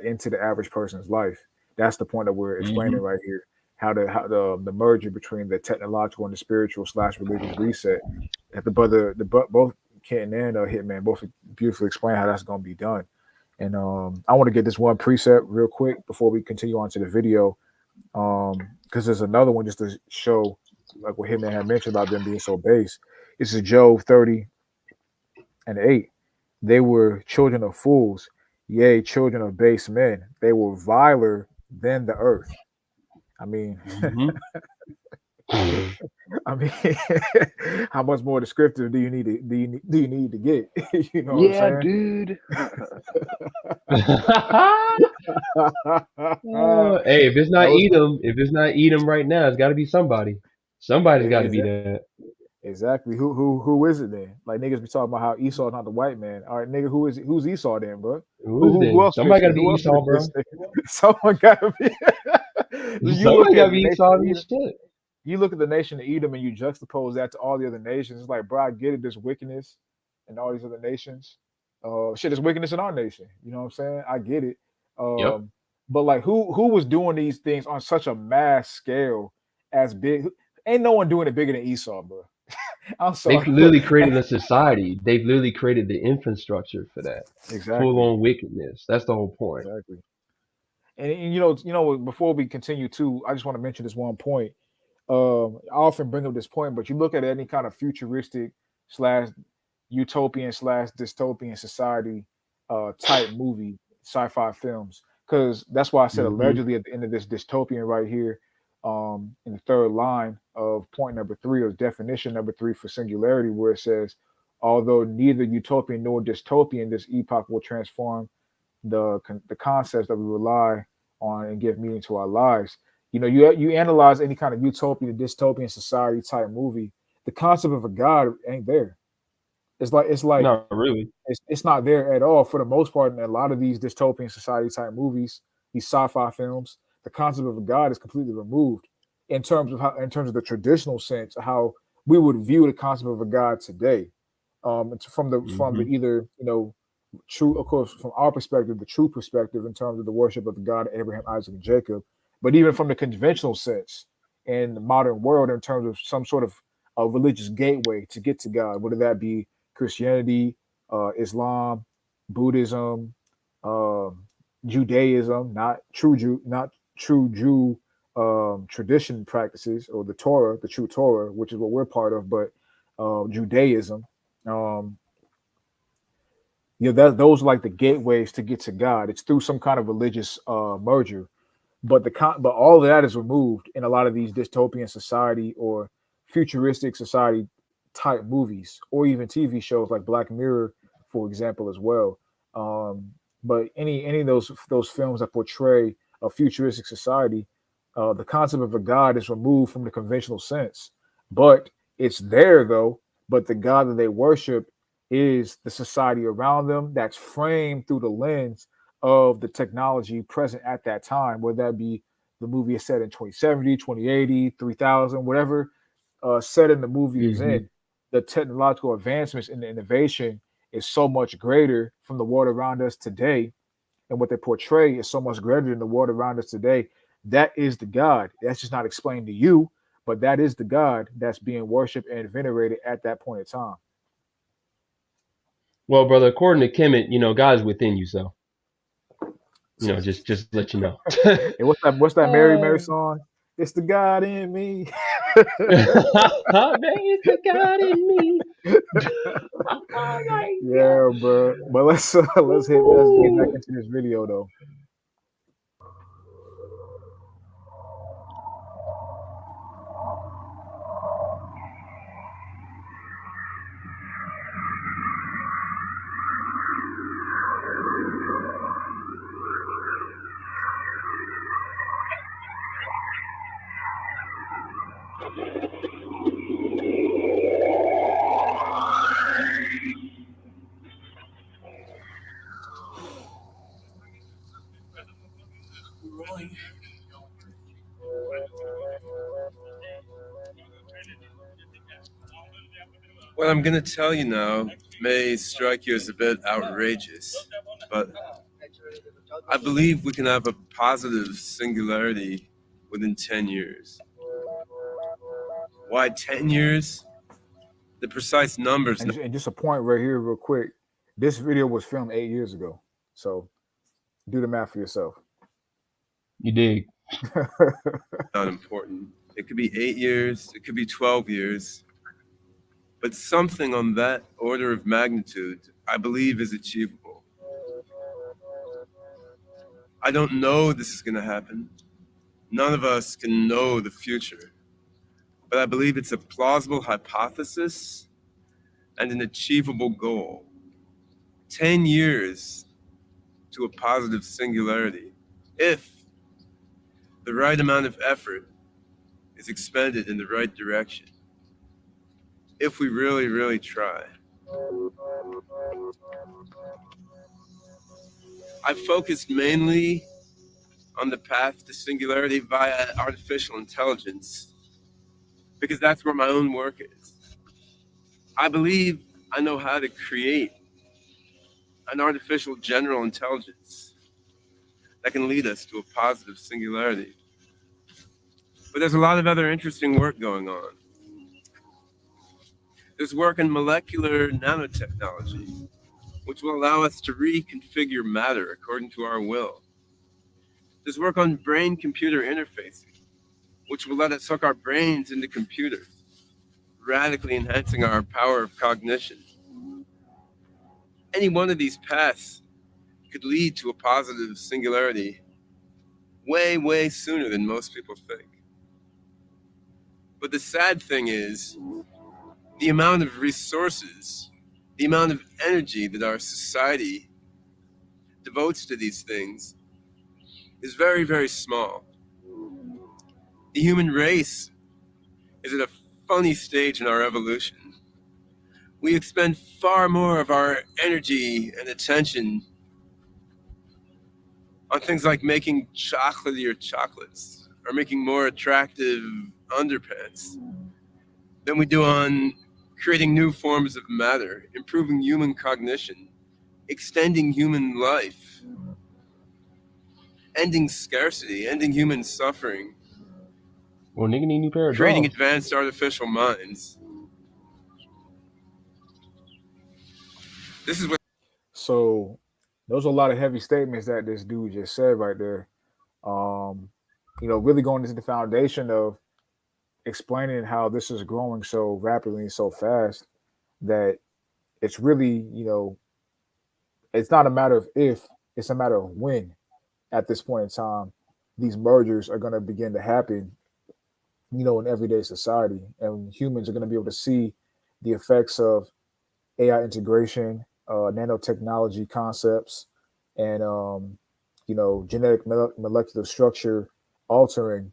into the average person's life. That's the point that we're explaining Hmm. right here. How the merger between the technological and the spiritual / religious reset. That both Ken and Hitman both beautifully explain how that's going to be done. And I want to get this one precept real quick before we continue on to the video, because there's another one just to show, like what Hitman had mentioned about them being so base. This is Job 30:8. They were children of fools, yea, children of base men. They were viler than the earth. I mean, Hmm. I mean, how much more descriptive do you need to get? You know what I'm Yeah, saying? dude. Hey, That was If it's not Edom right now, it's got to be somebody. Somebody's got to be exactly. that. Exactly. Who is it then? Like niggas be talking about how Esau's not the white man. All right, nigga, who is it? Who's Esau then, bro? Who is Who then? else Somebody fits got to it? be Who else Esau, fits bro. this thing? Someone gotta be. you look Somebody got at to the be nation Esau of to be Edom. shit. You look at the nation of Edom and you juxtapose that to all the other nations. It's like, bro, I get it. There's wickedness in all these other nations. Shit, there's wickedness in our nation. You know what I'm saying? I get it. Yep. But like, who was doing these things on such a mass scale as big? Ain't no one doing it bigger than Esau, bro. I'm They've sorry. literally created a society. They've literally created the infrastructure for that. Full Exactly. on wickedness. That's the whole point. Exactly. And before we continue too, I just want to mention this one point. I often bring up this point, but you look at any kind of futuristic slash utopian slash dystopian society type movie, sci-fi films, because that's why I said Hmm. allegedly at the end of this dystopian right here, in the third line of point number 3 or definition number 3 for singularity, where it says, although neither utopian nor dystopian, this epoch will transform the concepts that we rely on and give meaning to our lives. You analyze any kind of utopian, dystopian society type movie, the concept of a god ain't there. It's like Not really. it's not there at all for the most part. In a lot of these dystopian society type movies, these sci-fi films, the concept of a god is completely removed in terms of the traditional sense of how we would view the concept of a god today. It's from the Hmm. either true, of course, from our perspective, the true perspective in terms of the worship of the God of Abraham, Isaac, and Jacob, but even from the conventional sense in the modern world in terms of some sort of a religious gateway to get to God, whether that be Christianity, Islam, Buddhism, um, Judaism, not true Jew tradition practices, or the Torah, the true Torah, which is what we're part of, but Judaism. Um, those are like the gateways to get to God. It's through some kind of religious merger, but all of that is removed in a lot of these dystopian society or futuristic society type movies, or even TV shows like Black Mirror, for example, as well. But any of those films that portray a futuristic society, the concept of a god is removed from the conventional sense, but it's there though. But the God that they worship is the society around them that's framed through the lens of the technology present at that time, whether that be the movie is set in 2070, 2080, 3000, whatever setting the movie is Hmm. in. The technological advancements and the innovation is so much greater from the world around us today, and what they portray is so much greater than the world around us today. That is the God. That's just not explained to you, but that is the God that's being worshipped and venerated at that point in time. Well, brother, according to Kemet, God's within you. So, just let you know. And what's that Mary Mary Oh. song? It's the God in me. There is the God in me. Oh my God. Yeah, bro. But let's get back Ooh. into this video though. What I'm going to tell you now may strike you as a bit outrageous, but I believe we can have a positive singularity within 10 years. Why 10 years? The precise numbers. And just a point right here, real quick. This video was filmed 8 years ago, so do the math for yourself. You dig? Not important. It could be 8 years, it could be 12 years, but something on that order of magnitude, I believe, is achievable. I don't know this is going to happen. None of us can know the future, but I believe it's a plausible hypothesis and an achievable goal. 10 years to a positive singularity, if the right amount of effort is expended in the right direction. if we really, really try. I focused mainly on the path to singularity via artificial intelligence because that's where my own work is. I believe I know how to create an artificial general intelligence that can lead us to a positive singularity. But there's a lot of other interesting work going on. There's work in molecular nanotechnology, which will allow us to reconfigure matter according to our will. There's work on brain computer interfacing, which will let us hook our brains into computers, radically enhancing our power of cognition. Any one of these paths could lead to a positive singularity way, way sooner than most people think. But the sad thing is, the amount of resources, the amount of energy that our society devotes to these things is very, very small. The human race is at a funny stage in our evolution. We expend far more of our energy and attention on things like making chocolatier chocolates or making more attractive underpants than we do on creating new forms of matter, improving human cognition, extending human life, ending scarcity, ending human suffering, Well, nigga need a new pair of creating drawers. advanced artificial minds. This is what So those are a lot of heavy statements that this dude just said right there. Um, really going into the foundation of explaining how this is growing so rapidly and so fast that it's really, it's not a matter of if, it's a matter of when at this point in time these mergers are going to begin to happen, in everyday society. And humans are going to be able to see the effects of AI integration, nanotechnology concepts, and genetic molecular structure altering,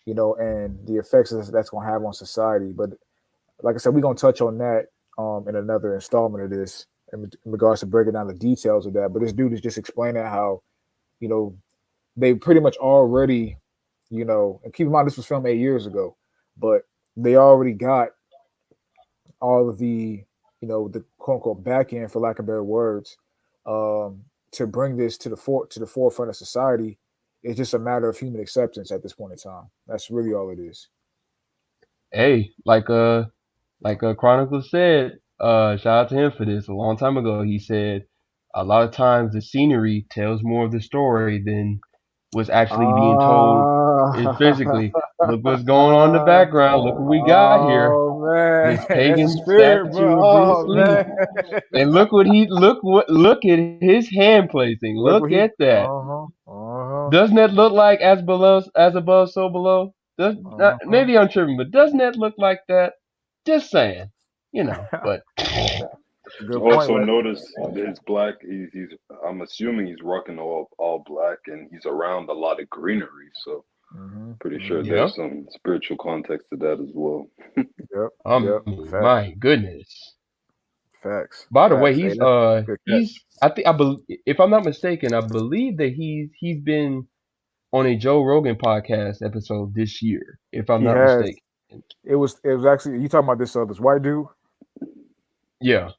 and the effects that's going to have on society. But like I said, we're going to touch on that in another installment of this in regards to breaking down the details of that. But this dude is just explaining how, you know, they pretty much already, and keep in mind this was filmed 8 years ago, but they already got all of the quote unquote back end, for lack of better words, to bring this to the forefront of society. It's just a matter of human acceptance at this point in time. That's really all it is. Hey, like Chronicles said, shout out to him for this a long time ago. He said a lot of times the scenery tells more of the story than what's actually being told physically. Look what's going on in the background. Look what we got here. Oh man, This that's the pagan spirit, bro. statue of Bruce Oh Lee. man, And look at his hand placing. look Look what he. at that. Uh huh. Doesn't that look like as above, so below? Uh huh. Maybe I'm tripping, but doesn't that look like that? Just saying, But That's a good point, Also man. notice his black. He's. I'm assuming he's rocking all black, and he's around a lot of greenery. So Hmm. pretty sure Hmm. yeah, there's some spiritual context to that as well. Yep. I Yep. mean, Facts. my goodness. Facts. By the way, Facts. Hey, that's good catch. if I'm not mistaken, I believe that he's been on a Joe Rogan podcast episode this year, if I'm He not has. mistaken. It was actually you talking about this white dude. Yeah,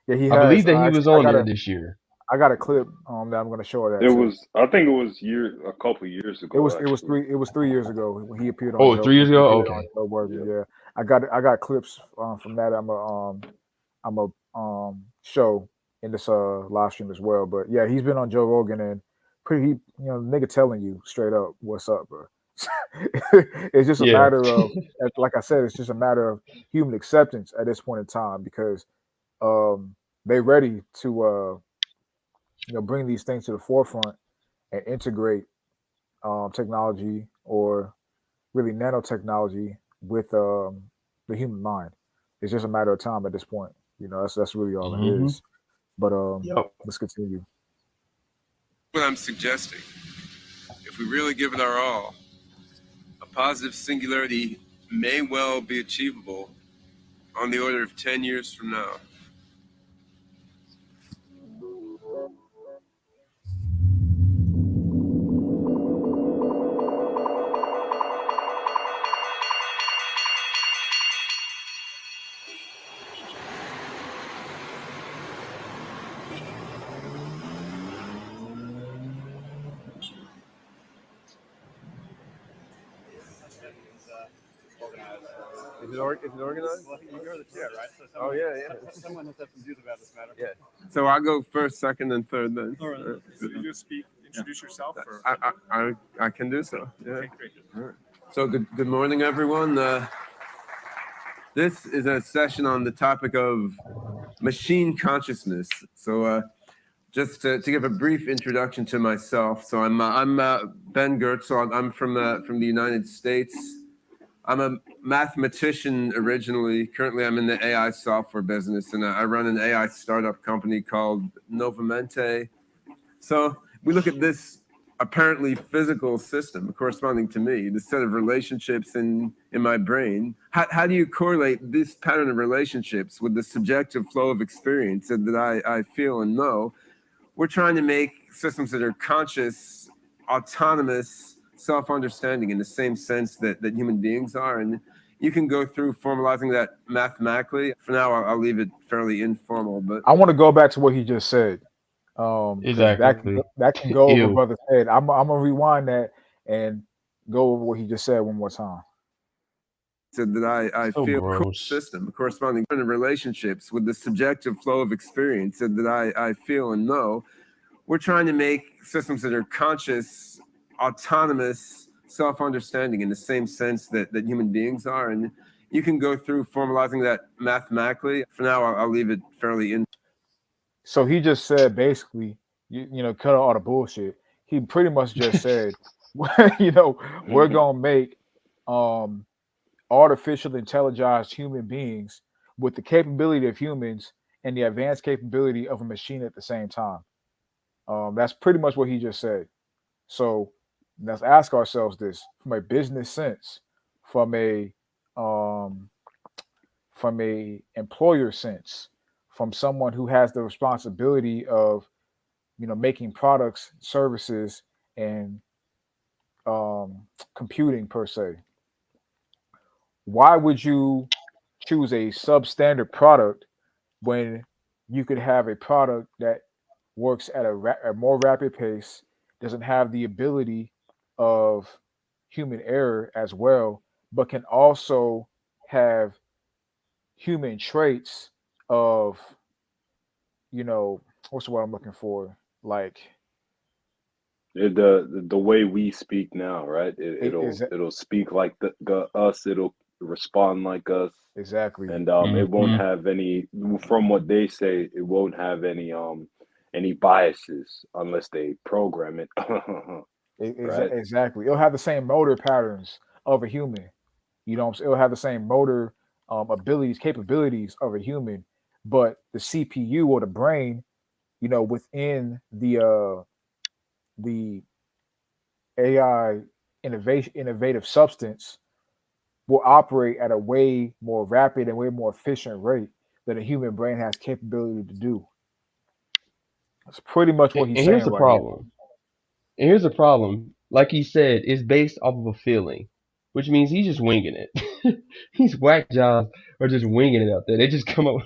Yeah, he I believe has. that he was I on got there a this year. I got a clip that I'm going to show her It that too. was. I think it was a couple years It ago was it was actually. three it was 3 years ago when he appeared on Oh, Joe. 3 years He ago. appeared on Okay. Joe Rogan. Yeah. Yeah, I got clips from that. I'm a show in this live stream as well. But yeah, he's been on Joe Rogan and nigga telling you straight up what's up, bro. It's just a Yeah. matter of, like I said, it's just a matter of human acceptance at this point in time because they ready to bring these things to the forefront and integrate technology or really nanotechnology with the human mind. It's just a matter of time at this point. That's really all it hmm is. But Yep. let's continue. what I'm suggesting. If we really give it our all, a positive singularity may well be achievable on the order of 10 years from now. Is it organized? Well, you're the chair, right? So Oh, yeah. someone has to have some views about this matter. Yeah. So I'll go first, second, and third then. All right. So you just introduce yourself? Or? I can do so. Yeah. Okay, great. All right. So good morning, everyone. This is a session on the topic of machine consciousness. So just to give a brief introduction to myself. So I'm Ben Gertz. So I'm from the United States. I'm a mathematician originally. Currently, I'm in the AI software business, and I run an AI startup company called Novamente. So we look at this apparently physical system corresponding to me, the set of relationships in my brain. How do you correlate this pattern of relationships with the subjective flow of experience that I feel and know? We're trying to make systems that are conscious, autonomous, self-understanding in the same sense that human beings are. And you can go through formalizing that mathematically. For now, I'll leave it fairly informal. But I want to go back to what he just said. 'Cause Exactly. that can go over Ew. brother's head. I'm gonna rewind that and go over what he just said one more time. said that I So feel gross. system corresponding to relationships with the subjective flow of experience that I feel and know. We're trying to make systems that are conscious, autonomous, self-understanding in the same sense that human beings are. And you can go through formalizing that mathematically. For now, I'll leave it fairly in. So he just said basically, you know, cut out all the bullshit. He pretty much just said, you know, we're gonna make artificial intelligence human beings with the capability of humans and the advanced capability of a machine at the same time. That's pretty much what he just said. So let's ask ourselves this from a business sense, from a um, from a employer sense, from someone who has the responsibility of, you know, making products, services, and computing per se. Why would you choose a substandard product when you could have a product that works at a more rapid pace, doesn't have the ability of human error as well, but can also have human traits of, you know, what's the word I'm looking for? Like, The way we speak now, right? is It'll speak like us. It'll respond like us, exactly. and it won't Mhm. have any. From what they say, it won't have any biases unless they program it. Right? Exactly. It'll have the same motor patterns of a human. You know what I'm saying? It'll have the same motor abilities, capabilities of a human, but the CPU or the brain, you know, within the AI innovative substance will operate at a way more rapid and way more efficient rate than a human brain has capability to do. That's pretty much what And he's here's saying the right here. problem. And here's the problem. Like he said, it's based off of a feeling, which means he's just winging it. These whack jobs are just winging it out there. They just come up,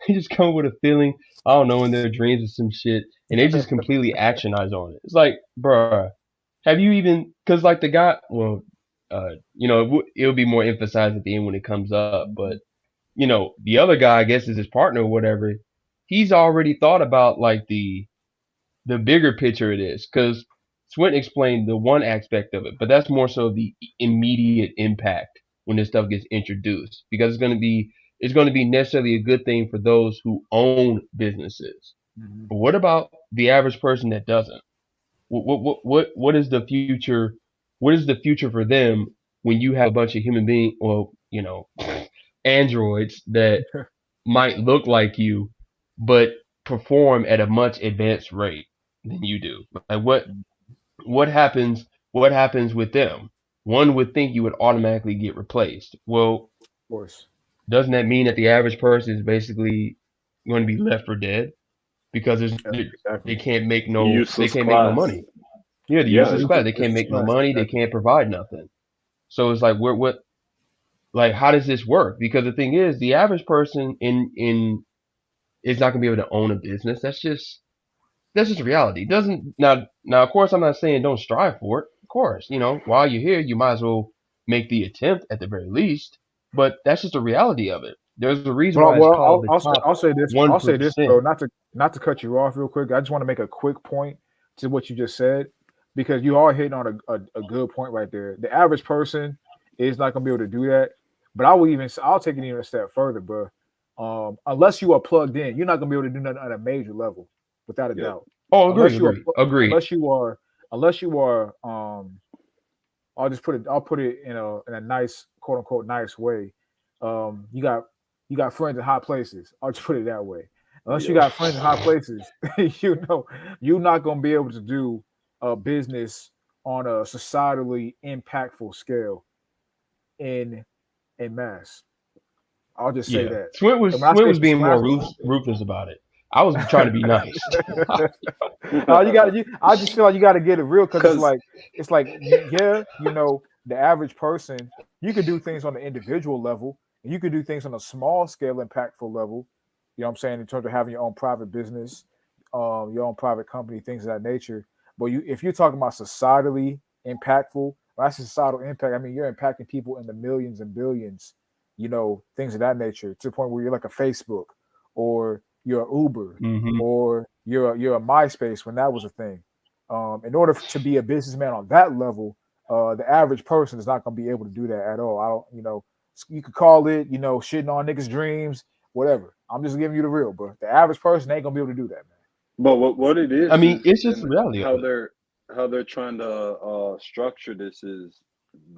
they just come up with a feeling. I don't know, in their dreams or some shit, and they just completely actionize on it. It's like, bruh, have you even? Because like the guy, well, you know, it'll be more emphasized at the end when it comes up. But you know, the other guy, I guess, is his partner or whatever. He's already thought about like the bigger picture it is, because Swint explained the one aspect of it, but that's more so the immediate impact when this stuff gets introduced, because it's going to be necessarily a good thing for those who own businesses. Mhm. But what about the average person that doesn't? What is the future? What is the future for them when you have a bunch of human being, or you know, androids that might look like you, but perform at a much advanced rate than you do. Like what happens? What happens with them? One would think you would automatically get replaced. Well, Of course. doesn't that mean that the average person is basically going to be left for dead because Yeah, they exactly. can't make The they useless can't make no class. money. Yeah, the Yeah, useless it's class. They can't It's make no class, money. They exactly. can't provide nothing. So it's like what like how does this work? Because the thing is, the average person in is not going to be able to own a business. That's just reality. It doesn't now. Of course, I'm not saying don't strive for it. Of course, while you're here, you might as well make the attempt at the very least. But that's just the reality of it. There's a reason Well, why it's well, called the top I'll say this. I'll say this, 1%. bro. Not to cut you off real quick. I just want to make a quick point to what you just said because you are hitting on a good point right there. The average person is not gonna be able to do that. But I'll take it even a step further, bro. Unless you are plugged in, you're not gonna be able to do nothing at a major level, without a yeah, doubt. Oh, agree, Unless you are, agree, agree. unless you are, unless you are. I'll just put it. I'll put it in a nice quote unquote nice way. You got friends in high places. I'll just put it that way. Unless you yeah. got friends in high places, you're not gonna be able to do a business on a societally impactful scale in mass. I'll just say Yeah, that. And when I Swint say was being when I more ruthless about it. I was trying to be nice. you got you. I just feel like you got to get it real because Because it's like yeah, the average person, you could do things on the individual level, and you could do things on a small scale, impactful level. You know what I'm saying in terms of having your own private business, your own private company, things of that nature. But if you're talking about societally impactful, when I say societal impact, I mean you're impacting people in the millions and billions. Things of that nature to the point where you're like a Facebook or you're a Uber hmm or you're a MySpace when that was a thing. In order to be a businessman on that level, the average person is not going to be able to do that at all. I don't, you could call it, shitting on niggas' dreams, whatever. I'm just giving you the real, but the average person ain't gonna be able to do that, man. But what it I mean, is it's just the and reality of it. how they're trying to structure this is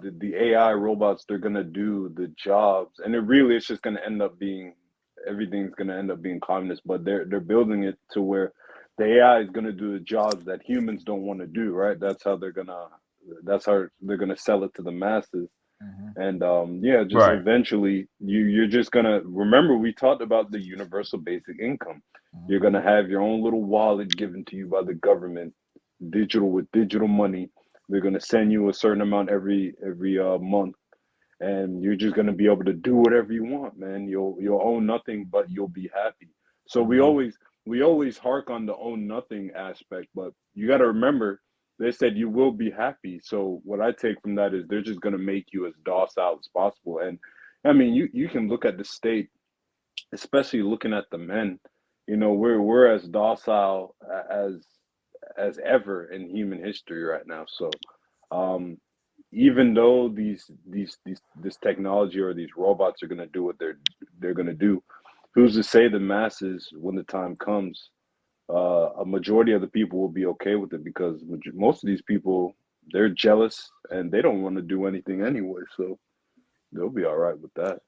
the AI robots, they're gonna do the jobs, and it really it's just gonna end up being everything's gonna end up being communist. But they're building it to where the AI is gonna do the jobs that humans don't want to do, right? That's how they're gonna sell it to the masses. Mm-hmm. And yeah, just Right. eventually you're just gonna remember we talked about the universal basic income. Mm-hmm. You're gonna have your own little wallet given to you by the government, digital with digital money. They're gonna send you a certain amount every month, and you're just gonna be able to do whatever you want, man. You'll own nothing, but you'll be happy. So Mm-hmm. we always hark on the own nothing aspect, but you got to remember they said you will be happy. So what I take from that is they're just gonna make you as docile as possible. And I mean, you can look at the state, especially looking at the men. We're as docile as ever in human history right now. So um, even though this technology or these robots are going to do what they're going to do, who's to say the masses when the time comes, a majority of the people will be okay with it because most of these people they're jealous and they don't want to do anything anyway, so they'll be all right with that.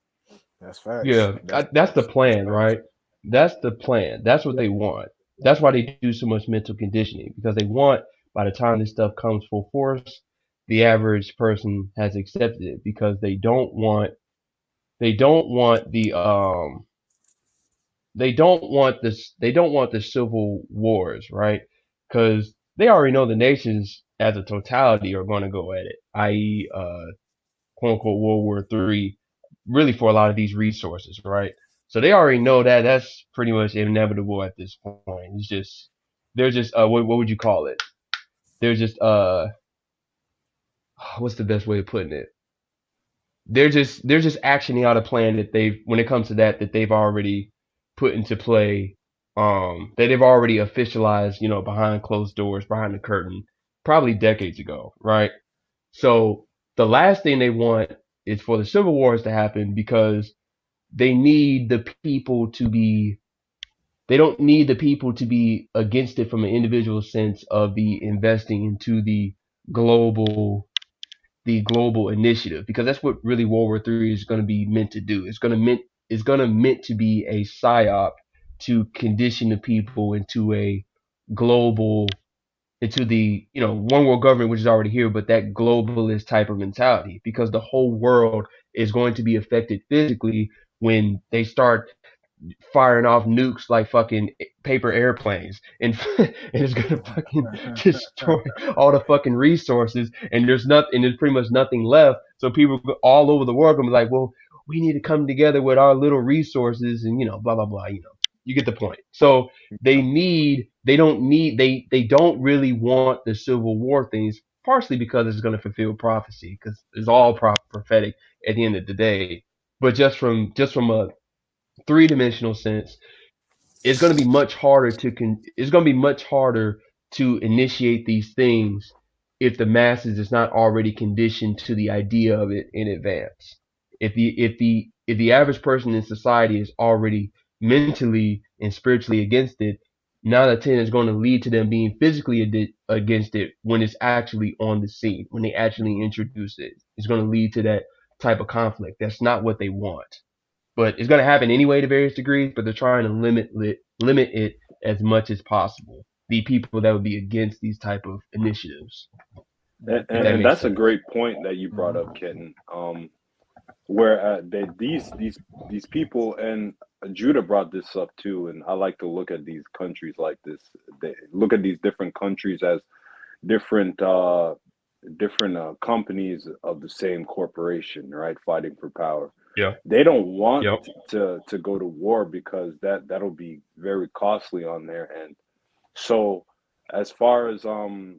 That's facts. Yeah, That's that's the facts. That's plan, facts. right? That's the plan. That's what Yep. they want. That's why they do so much mental conditioning because they want by the time this stuff comes full force, the average person has accepted it because they don't want they don't want the civil wars, right? Because they already know the nations as a totality are going to go at it, i.e., quote unquote World War III, really for a lot of these resources, right? So they already know that that's pretty much inevitable at this point. It's just they're just what would you call it? They're just what's the best way of putting it? They're just actioning out a plan that they've when it comes to that they've already put into play, that they've already officialized, behind closed doors, behind the curtain, probably decades ago, right? So the last thing they want is for the civil wars to happen because they need the people to be they don't need the people to be against it from an individual sense of the investing into global the global initiative because that's what really World War III is going to be meant to do. It's going to meant to be a psyop to condition the people into a global into the one world government which is already here, but that globalist type of mentality because the whole world is going to be affected physically when they start firing off nukes like fucking paper airplanes, and and it's gonna fucking destroy all the fucking resources, and there's pretty much nothing left. So people all over the world gonna be like, well, we need to come together with our little resources, and blah blah blah. You get the point. So they don't really want the Civil War things, partially because it's gonna fulfill prophecy, because it's all prophetic at the end of the day. But just from a three-dimensional sense, it's going to be much harder it's going to be much harder to initiate these things if the masses is not already conditioned to the idea of it in advance. If the average person in society is already mentally and spiritually against it, 9 out of 10 is going to lead to them being physically against it when it's actually on the scene, when they actually introduce it. It's going to lead to that type of conflict. That's not what they want, but it's going to happen anyway to various degrees. But they're trying to limit it as much as possible. The people that would be against these type of initiatives. And Makes that's a sense. great point that you brought up, Kitten. Where these people, and Judah brought this up too, and I like to look at these countries like this. They look at these different countries as different companies of the same corporation, right? Fighting for power. Yeah. They don't want Yep. to go to war because that'll be very costly on their end. So as far as I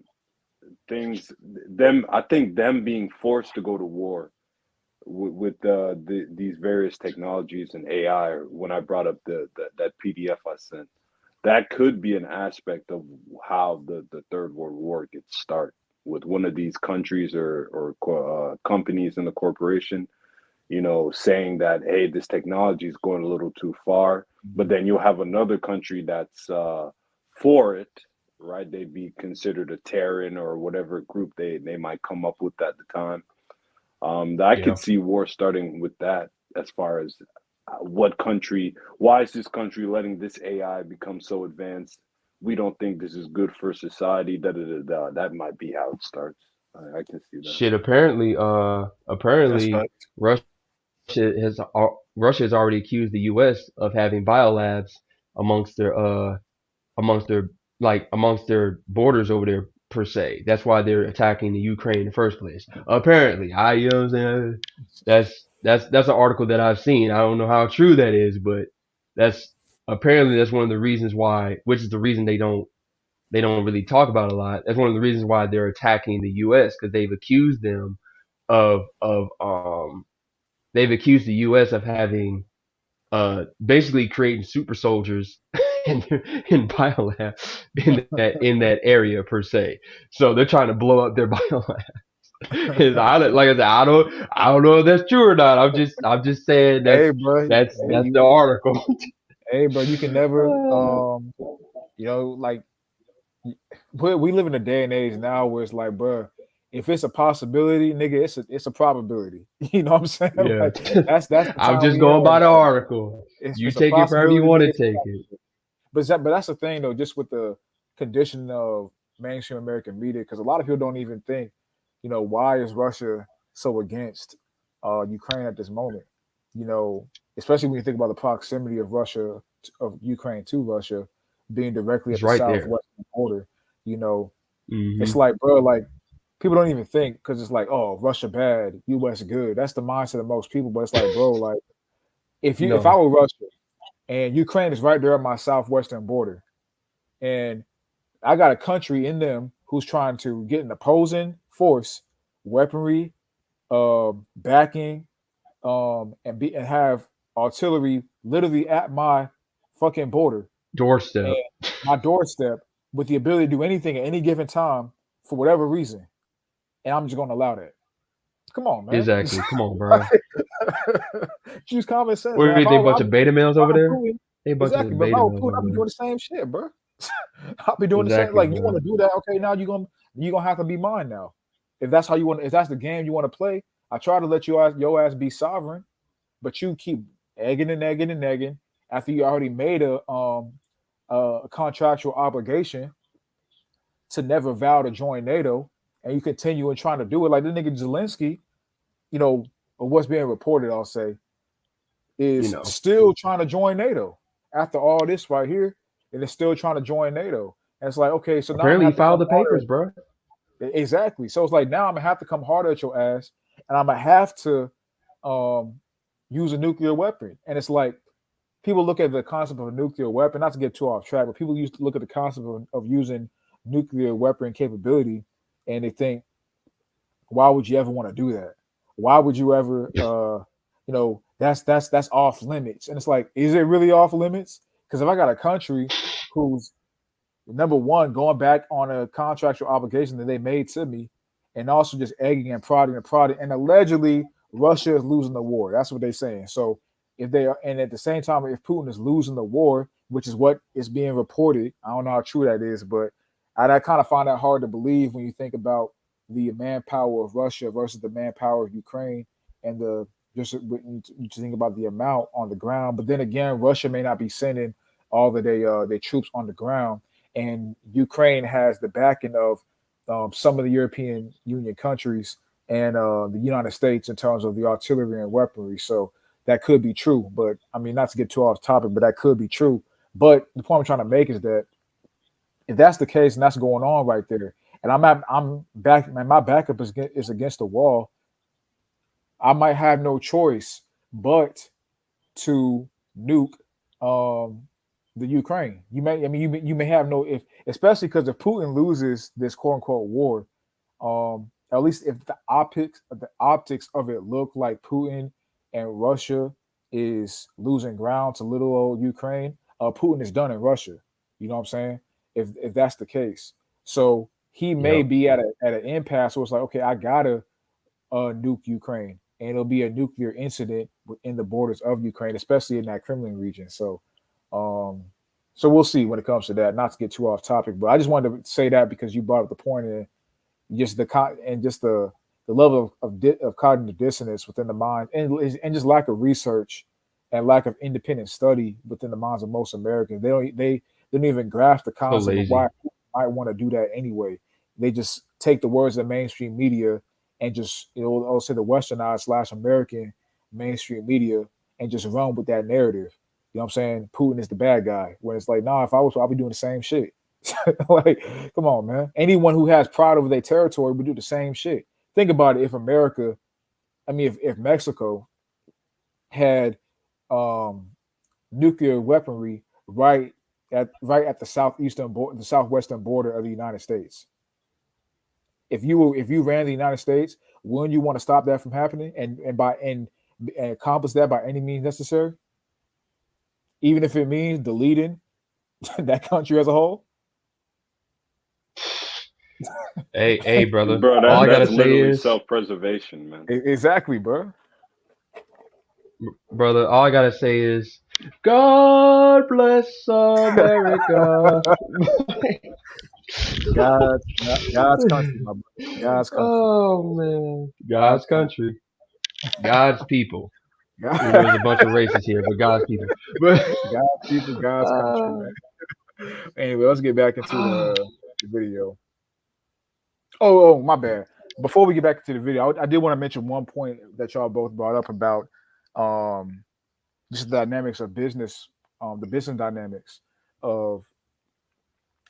think them being forced to go to war with these various technologies and AI, or when I brought up that PDF I sent, that could be an aspect of how the Third World War gets started, with one of these countries or companies in the corporation, saying that, hey, this technology is going a little too far, but then you'll have another country that's for it, right? They'd be considered a Terran or whatever group they might come up with at the time. I Yeah. could see war starting with that, as far as why is this country letting this AI become so advanced? We don't think this is good for society. Da, da, da, da. That might be how it starts. I can see that. Shit. Apparently, That's apparently, fact. Russia has Russia has already accused the U.S. of having biolabs amongst their amongst their borders over there, per se. That's why they're attacking the Ukraine in the first place. Apparently, you know what I'm saying? That's an article that I've seen. I don't know how true that is, but that's that's one of the reasons why, which is the reason they don't really talk about a lot. That's one of the reasons why they're attacking the U.S., because they've accused them of they've accused the U.S. of having basically creating super soldiers in biolab in that area, per se. So they're trying to blow up their biolab. Like I said, I don't know if that's true or not. I'm just saying Hey, that's bro. that's Hey, that's the article. hey, bro. You can never, like we live in a day and age now where it's like, bro, if it's a possibility, nigga, it's a probability. You know what I'm saying? Yeah. Like that's the I'm time just we in going right by the now. article. If You it's a take it for however you possibility, want nigga, to it's a take it. possibility. But that's the thing though, just with the condition of mainstream American media, because a lot of people don't even think, why is Russia so against Ukraine at this moment? You know, especially when you think about the proximity of Ukraine to Russia being directly at It's the right there. southwestern border. You know, it's Hmm. like, bro, like people don't even think, because it's like, oh, Russia bad, US good. That's the mindset of most people. But it's like, bro, like if I No, were Russia and Ukraine is right there at my southwestern border, and I got a country in them who's trying to get an opposing force, weaponry, backing, and have artillery literally at my fucking border and doorstep. my doorstep, with the ability to do anything at any given time for whatever reason, and I'm just going to allow that. Come on, man. Exactly. Come on, bro. Use common sense, What man. do you think? Bunch of beta males If I over were there? Putin, They a bunch of exactly. But if I beta were males Putin, over I'd be there. doing the same shit, bro. I'll be doing the same. Exactly, Like, you want bro. to do that? Okay, now you're gonna have to be mine now. If that's how you want, if that's the game you want to play, I try to let your ass be sovereign, but you keep egging and egging and egging after you already made a contractual obligation to never vow to join NATO, and you continue in trying to do it. Like the nigga Zelensky, or what's being reported, I'll say, is still trying to join NATO after all this right here, and it's still trying to join NATO. And it's like, okay, so now I'm Apparently, gonna he have to filed come the papers, harder. bro. Exactly. So it's like now I'm gonna have to come harder at your ass, and I'm gonna have to use a nuclear weapon. And it's like people look at the concept of a nuclear weapon, not to get too off track, but people used to look at the concept of using nuclear weapon capability, and they think, why would you ever want to do that? Why would you ever that's off limits? And it's like, is it really off limits? Because if I got a country who's number one going back on a contractual obligation that they made to me, and also just egging and prodding, and allegedly Russia is losing the war. That's what they're saying. So if they are, and at the same time, if Putin is losing the war, which is what is being reported, I don't know how true that is, but I kind of find that hard to believe when you think about the manpower of Russia versus the manpower of Ukraine, and the just when you think about the amount on the ground. But then again, Russia may not be sending all of their troops on the ground, and Ukraine has the backing of some of the European Union countries and the United States in terms of the artillery and weaponry. So that could be true. But I mean, not to get too off topic, but that could be true. But the point I'm trying to make is that if that's the case and that's going on right there, and I'm back, man, my backup is against the wall, I might have no choice but to nuke the Ukraine. You may have no, if especially because if Putin loses this quote unquote war, at least if the optics of it look like Putin and Russia is losing ground to little old Ukraine, Putin is done in Russia. You know what I'm saying? If that's the case, so he may Yep. be at an impasse. So it's like, okay, I gotta nuke Ukraine, and it'll be a nuclear incident within the borders of Ukraine, especially in that Kremlin region. So, so we'll see when it comes to that. Not to get too off topic, but I just wanted to say that because you brought up the point, and just the level of cognitive dissonance within the mind, and just lack of research and lack of independent study within the minds of most Americans. They don't even grasp the So concept of lazy. why people might want to do that anyway. They just take the words of the mainstream media and just, I'll say the westernized / American mainstream media, and just run with that narrative. You know what I'm saying? Putin is the bad guy. When it's like, nah, if I was, I'll be doing the same shit. Like, come on, man. Anyone who has pride over their territory would do the same shit. Think about it. If America, I mean, if Mexico had nuclear weaponry right at the southeastern border, the southwestern border of the United States, if you ran the United States, wouldn't you want to stop that from happening and accomplish that by any means necessary, even if it means deleting that country as a whole? Hey, brother. Bro, All I gotta that's say literally is, self-preservation, man. Exactly, bro. brother. All I gotta say is, God bless America. God's country, my brother. God's country. Oh man, God's God's country, God's people. You know, country. there's a bunch of races here, but God's people. But God's people, God's country, uh, man. Anyway, let's get back into the video. Oh, my bad. Before we get back to the video, I did want to mention one point that y'all both brought up about just the dynamics of business, the business dynamics of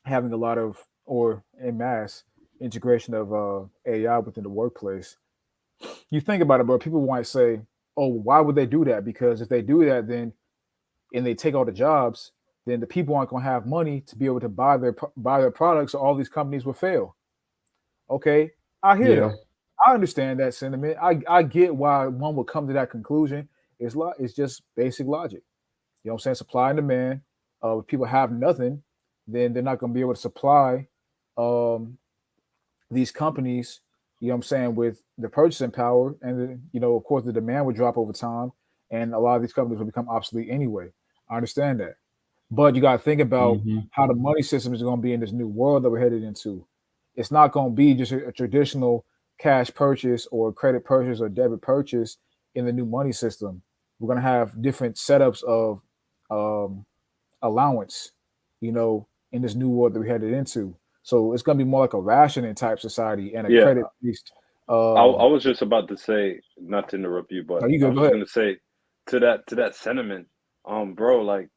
having a lot of, or en masse, integration of AI within the workplace. You think about it, but people might say, "Oh, why would they do that?" Because if they do that, then and they take all the jobs, then the people aren't going to have money to be able to buy their products, so all these companies will fail. Okay, I hear yeah, that. I understand that sentiment. I get why one would come to that conclusion. It's just basic logic. You know what I'm saying? Supply and demand. If people have nothing, then they're not going to be able to supply um, these companies. You know what I'm saying, with the purchasing power, and of course, the demand would drop over time, and a lot of these companies will become obsolete anyway. I understand that, but you got to think about hmm how the money system is going to be in this new world that we're headed into. It's not going to be just a traditional cash purchase or credit purchase or debit purchase in the new money system. We're going to have different setups of um, allowance, in this new world that we headed into. So it's going to be more like a rationing type society and a Yeah, credit based. I was just about to say, not to interrupt you, but No, you I go. was Go just ahead. gonna say to that sentiment, bro, like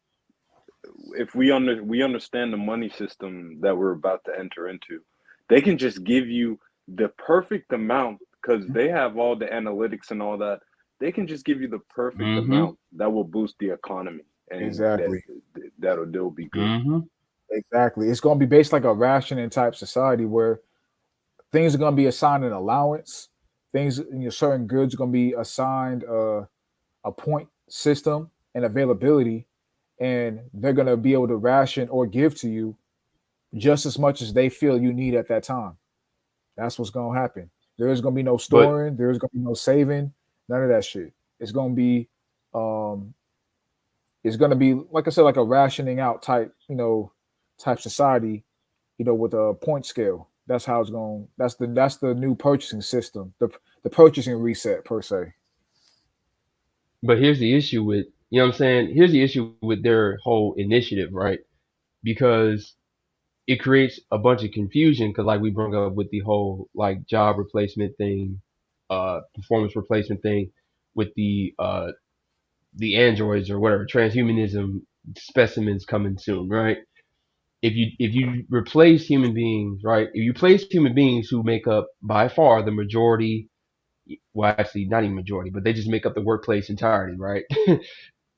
if we understand the money system that we're about to enter into, they can just give you the perfect amount because they have all the analytics and all that. They can just give you the perfect Mm-hmm. amount that will boost the economy, and Exactly. that'll be good. Mm-hmm. Exactly. It's going to be based like a rationing type society where things are going to be assigned an allowance. Things, certain goods are going to be assigned a point system and availability, and they're going to be able to ration or give to you just as much as they feel you need at that time. That's what's going to happen. There's going to be no But storing. There's going to be no saving. None of that shit. It's going to be, um, it's going to be like I said, like a rationing out type, type society, with a point scale. That's how it's going. That's the new purchasing system. The purchasing reset per se. but here's the issue with you know what I'm saying? Here's the issue with their whole initiative, right? Because it creates a bunch of confusion because like we brought up with the whole like job replacement thing, performance replacement thing with the androids or whatever, transhumanism specimens coming soon, right? If you replace human beings, right? If you place human beings who make up by far the majority, well, actually not even majority, but they just make up the workplace entirety, right?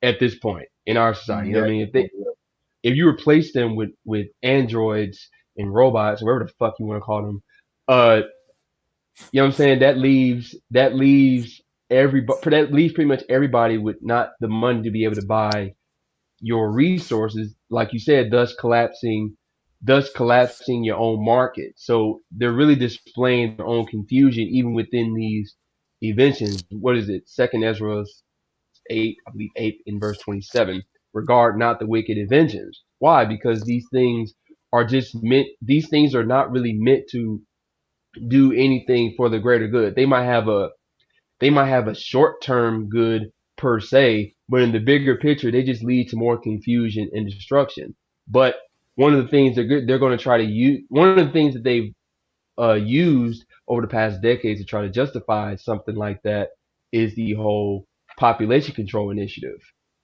At this point in our society, you know Yeah. what I mean? If you replace them with androids and robots, whatever the fuck you want to call them, uh, you know what I'm saying? That leaves everybody that leaves pretty much everybody with not the money to be able to buy your resources, like you said, thus collapsing your own market. So they're really displaying their own confusion even within these inventions. What is it? Second Ezra 8, I believe 8 in verse 27. Regard not the wicked inventions. Why? Because these things are not really meant to do anything for the greater good. They might have a short term good per se, but in the bigger picture, they just lead to more confusion and destruction. But one of the things they're going to try to use, one of the things that they've used over the past decades to try to justify something like that is the whole population control initiative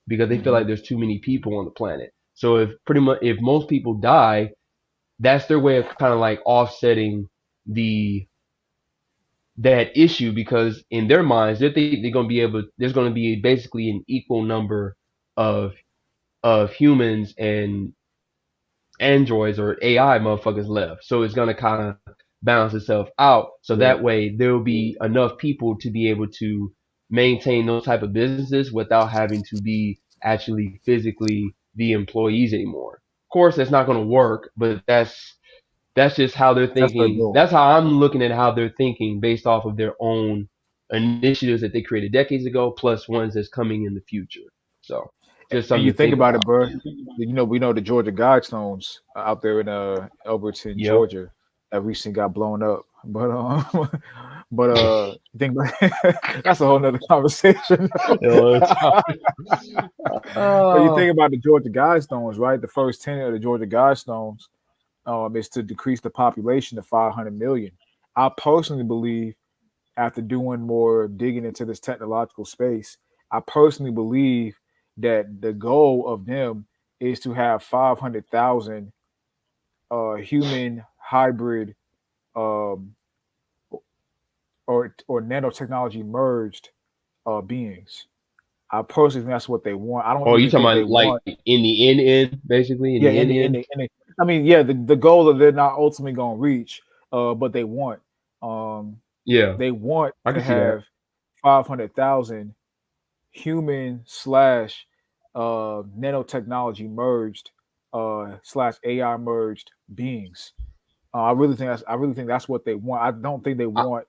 because they feel Hmm. like there's too many people on the planet. So if most people die, that's their way of kind of like offsetting the that issue because in their minds they think they're going to be able there's going to be basically an equal number of humans and androids or AI motherfuckers left. So it's going to kind of balance itself out. So Yeah. that way there will be enough people to be able to maintain those type of businesses without having to be actually physically the employees anymore. Of course, that's not going to work, but that's just how they're That's their thinking. goal. That's how I'm looking at how they're thinking based off of their own initiatives that they created decades ago, plus ones that's coming in the future. So just And something you to think think about it, about. bro. We know the Georgia Guidestones out there in Elberton, Yep. Georgia, that recently got blown up. But but you think that's a whole nother conversation. But you Oh, think about the Georgia Guidestones, right? The first tenet of the Georgia Guidestones is to decrease the population to 500 million. I personally believe, after doing more digging into this technological space, I personally believe that the goal of them is to have 500,000 human hybrid um, or nanotechnology merged beings. I personally think that's what they want. I don't oh, you even talking think they about like want. in the end, basically in Yeah, the end. in the I mean, yeah, the goal that they're not ultimately going to reach, but um, Yeah, they want I to can see that. have 500,000 human slash nanotechnology merged slash AI merged beings. I really think that's what they want. I don't think they I, want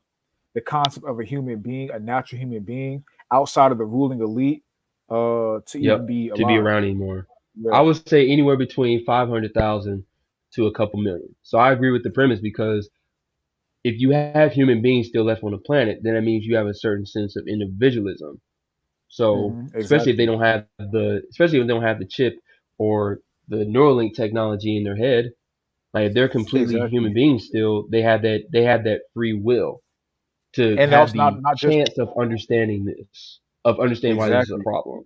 the concept of a human being, a natural human being, outside of the ruling elite, to even yep, be to be alive. around anymore. I Yeah. would say anywhere between 500,000 to a couple million. So I agree with the premise because if you have human beings still left on the planet, then that means you have a certain sense of individualism. So Exactly. especially if they don't have the chip or the Neuralink technology in their head, like if they're completely Exactly. human beings still, they have that free will to And have also the not just chance of understanding this. of understanding why this is a Exactly. problem.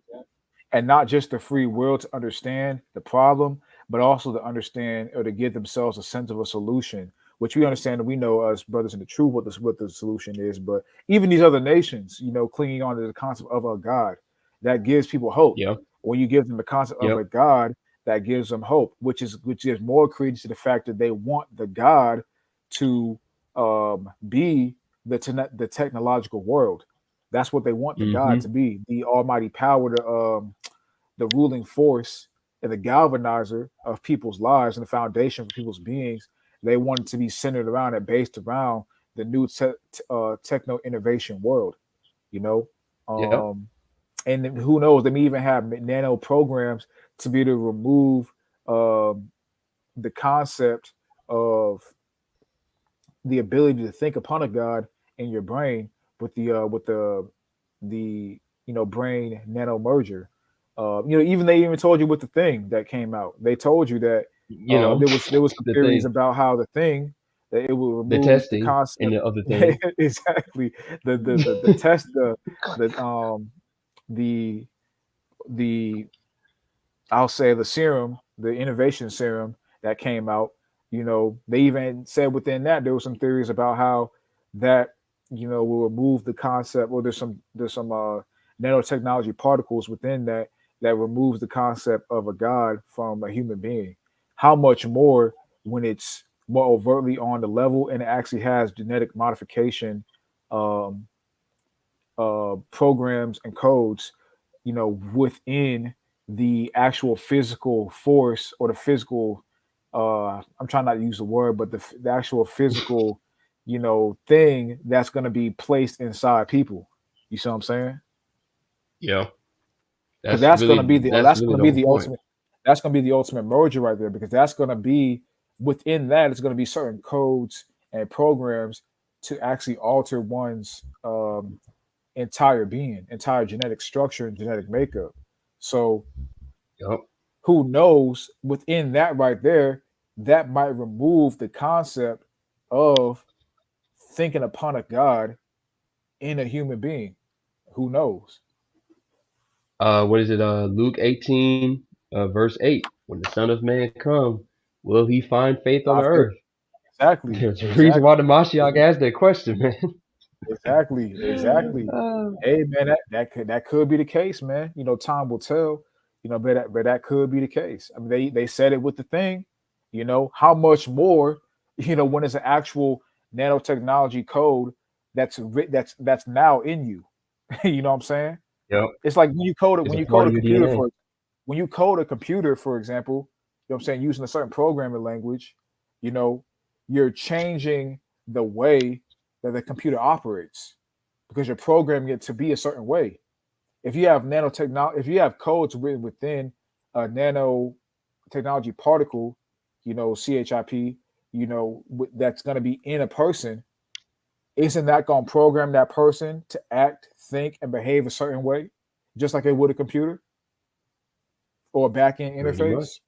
And not just the free will to understand the problem, but also to understand or to give themselves a sense of a solution, which we understand and we know as brothers in the truth what the solution is. But even these other nations, clinging on to the concept of a God, that gives people hope. Yeah. When you give them the concept of Yep. a God, that gives them hope, which gives more credence to the fact that they want the God to be the technological world. That's what they want the God Mm-hmm. to be, the almighty power, the ruling force and the galvanizer of people's lives and the foundation for people's beings. They want it to be centered around and based around the new techno innovation world, you know. Yep. And who knows? They may even have nano programs to be able to remove the concept of the ability to think upon a God in your brain with the brain nano merger. Even they even told you with the thing that came out. They told you that You know, there was some the theories thing, about how the thing that it will the remove the testing and concept. the other thing. Exactly, the test the the I'll say the serum, the innovation serum that came out, they even said within that there were some theories about how that, will remove the concept, or there's some nanotechnology particles within that removes the concept of a God from a human being. How much more when it's more overtly on the level and it actually has genetic modification um, programs and codes, within the actual physical force or the physical. I'm trying not to use the word, but the actual physical, thing that's going to be placed inside people. You see what I'm saying? Yeah. Because that's going to be That's really the whole the point. ultimate. That's going to be the ultimate merger right there. Because that's going to be within that. It's going to be certain codes and programs to actually alter one's entire being, entire genetic structure and genetic makeup. So Yep. who knows within that right there, that might remove the concept of thinking upon a God in a human being. Who knows? What is it? Luke 18, verse 8. When the Son of Man come, will he find faith on I the think earth? exactly, There's a reason why exactly, the Mashiach asked that question, man. exactly. Uh, Hey man, that could be the case, man. Time will tell. But that could be the case. I mean, they said it with the thing. How much more? When it's an actual nanotechnology code that's now in you. You know what I'm saying? yep. It's like when you code it It's when a you part code a of your computer DNA. for when you code a computer, for example. You know what I'm saying, using a certain programming language. You know, you're changing the way that the computer operates because you're programming it to be a certain way. If you have nanotechnology, if you have codes written within a nanotechnology particle, CHIP, that's going to be in a person, isn't that going to program that person to act, think, and behave a certain way, just like it would a computer or a back end Pretty much. interface?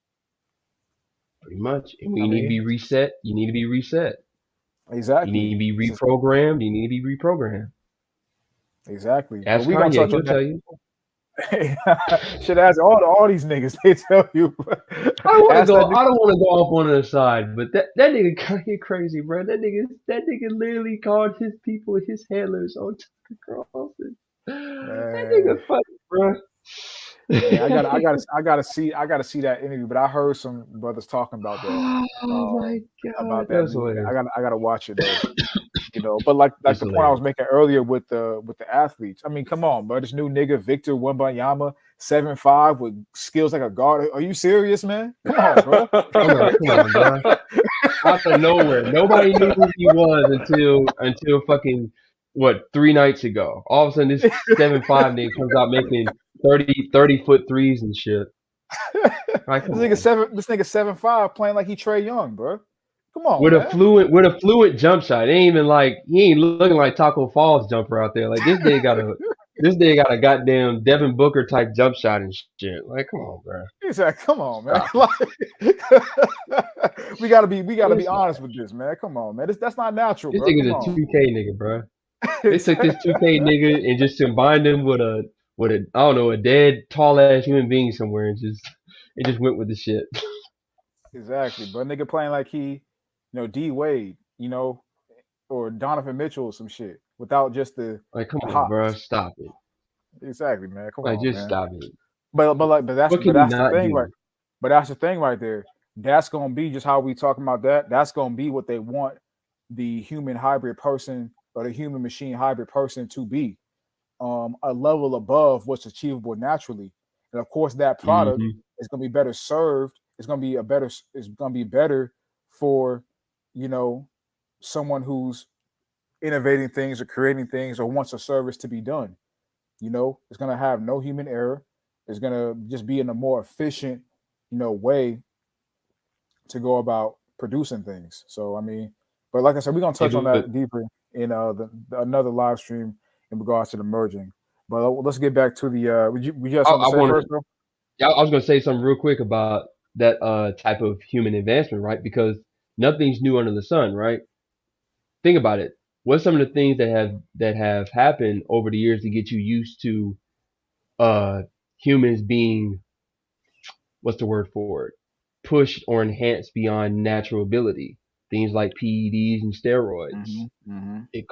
Pretty much. And when I you need to mean, be reset, you need to be reset. You need exactly. to be reprogrammed. You need to be reprogrammed. Exactly. But Ask we're going to Kanye. touch He'll on that. tell you. Should ask all these niggas. They tell you. I don't want to Ask go. that I don't want to go off on the side, but that nigga Kanye crazy, bro. That nigga literally called his people his handlers on Tucker Carlson. That man. nigga funny, bro. Man, I gotta see that interview. But I heard some brothers talking about that. Oh my god, About that that's movie. hilarious. I gotta watch it though. But like It's the point I was hilarious. making earlier with the athletes. I mean, come on, bro. This new nigga Victor Wembanyama, 7'5" with skills like a guard. Are you serious, man? Come on, bro. Come on, bro. Out of nowhere, nobody knew who he was until fucking what 3 nights ago. All of a sudden, this 7'5" nigga comes out making 30 foot threes and shit. Right, come on. This nigga 7'5" playing like he Trey Young, bro. Come on, With a man. fluent jump shot. It ain't even like he ain't looking like Taco Fall's jumper out there. Like this dude got a goddamn Devin Booker type jump shot and shit. Like, come on, bro. He's like, come on, man. Stop. Like, we gotta be Listen, honest with this, man. Come on, man. That's not natural, this bro. nigga's Come a on. 2K nigga, bro. They took this 2K nigga and just combined him with a with a dead tall ass human being somewhere and just went with the shit. Exactly. But nigga playing like D Wade, or Donovan Mitchell or some shit without just the Like, come the on, bro, hops. stop it. Exactly, man. Come Like, on, just man. stop it. But that's What can he the not thing, right? do? But that's the thing right there. That's gonna be just how we talking about that. That's gonna be what they want the human hybrid person or the human machine hybrid person to be. A level above what's achievable naturally. And of course, that product Hmm. is gonna be better served. It's gonna be better for, you know, someone who's innovating things or creating things or wants a service to be done. It's going to have no human error. It's going to just be in a more efficient, way to go about producing things. So, I mean, but like I said, we're going to Hey, touch on but that deeper in another live stream in regards to the merging. But let's get back to the. Would you have something I to say want first, to. bro? I was gonna say something real quick about that type of human advancement, right? Because nothing's new under the sun, right? Think about it. What's some of the things that have happened over the years to get you used to uh humans being, what's the word for it, pushed or enhanced beyond natural ability? Things like PEDs and steroids. Mm-hmm. Mm-hmm. It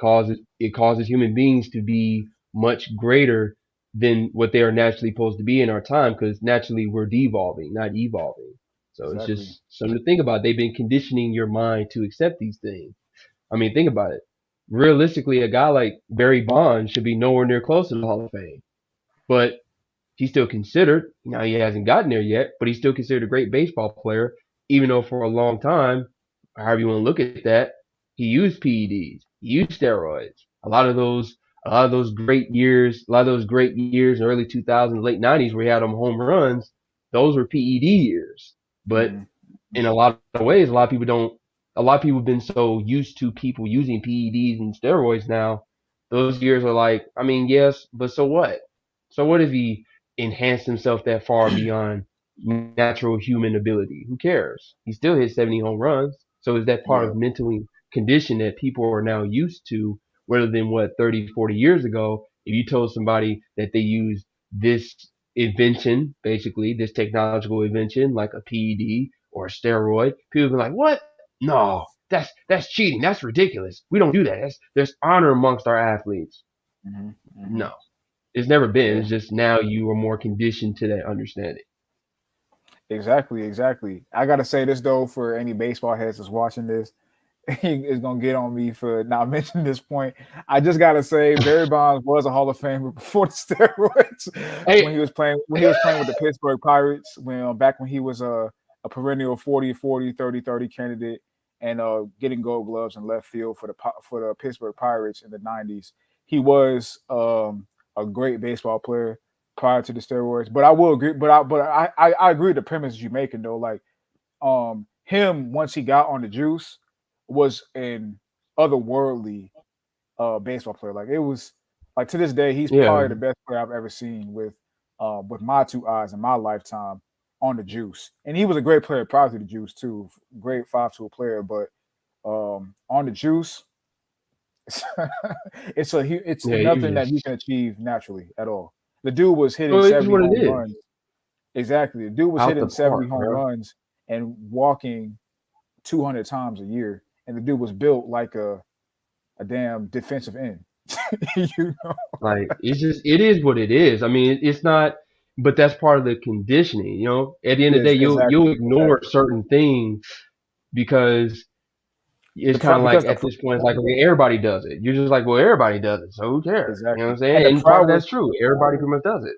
causes human beings to be much greater than what they are naturally supposed to be in our time, because naturally we're devolving, not evolving. So it's Exactly. just something to think about. They've been conditioning your mind to accept these things. I mean, think about it. Realistically, a guy like Barry Bonds should be nowhere near close to the Hall of Fame, but he's still considered. Now he hasn't gotten there yet, but he's still considered a great baseball player, even though for a long time, however you want to look at that, he used PEDs, he used steroids. A lot of those great years in the early 2000s, late 90s, where he had them home runs, those were PED years. But Mm-hmm. in a lot of ways, a lot of people have been so used to people using PEDs and steroids now. Those years are like, I mean, yes, but so what? So what if he enhanced himself that far beyond natural human ability? Who cares? He still hit 70 home runs. So is that part Yeah. of mentally condition that people are now used to, rather than what 30, 40 years ago, if you told somebody that they used this invention, basically this technological invention like a PED or a steroid, people be like, "What? No, that's cheating. That's ridiculous. We don't do that. There's honor amongst our athletes." Mm-hmm. Mm-hmm. No, it's never been. Yeah. It's just now you are more conditioned to that understanding. Exactly. Exactly. I gotta say this though, for any baseball heads that's watching this, he is gonna get on me for not mentioning this point. I just gotta say, Barry Bonds was a Hall of Famer before the steroids when Hey, he was playing with the Pittsburgh Pirates back when he was a perennial 40-40-30-30 candidate and getting Gold Gloves in left field for the Pittsburgh Pirates in the 90s. He was a great baseball player prior to the steroids. But I will agree. But I agree with the premise you're making though. Like him once he got on the juice was an otherworldly baseball player. Like it was like to this day, he's yeah, probably the best player I've ever seen with my two eyes in my lifetime on the juice. And he was a great player prior to the juice too. Great 5 tool player, but on the juice, it's yeah, he was nothing that you just. can achieve naturally at all. The dude was hitting Well, it is 70 what it home is. runs. Exactly. The dude was Out hitting the 70 park, home bro. runs and walking 200 times a year. And the dude was built like a damn defensive end. you know? Like, it is what it is. I mean, it's not, but that's part of the conditioning. At the end of the Yes, day, you'll exactly. ignore Exactly. certain things because it's kind of like Because the at this point, it's like, okay, everybody does it. You're just like, well, everybody does it, so who cares? You know what exactly. I'm saying? And part of that's true. Everybody pretty much does it.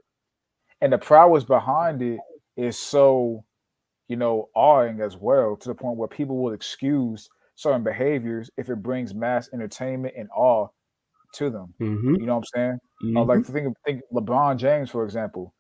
And the prowess behind it is so awing as well, to the point where people will excuse certain behaviors if it brings mass entertainment and awe to them. Hmm. You know what I'm saying? Hmm. Like think LeBron James, for example.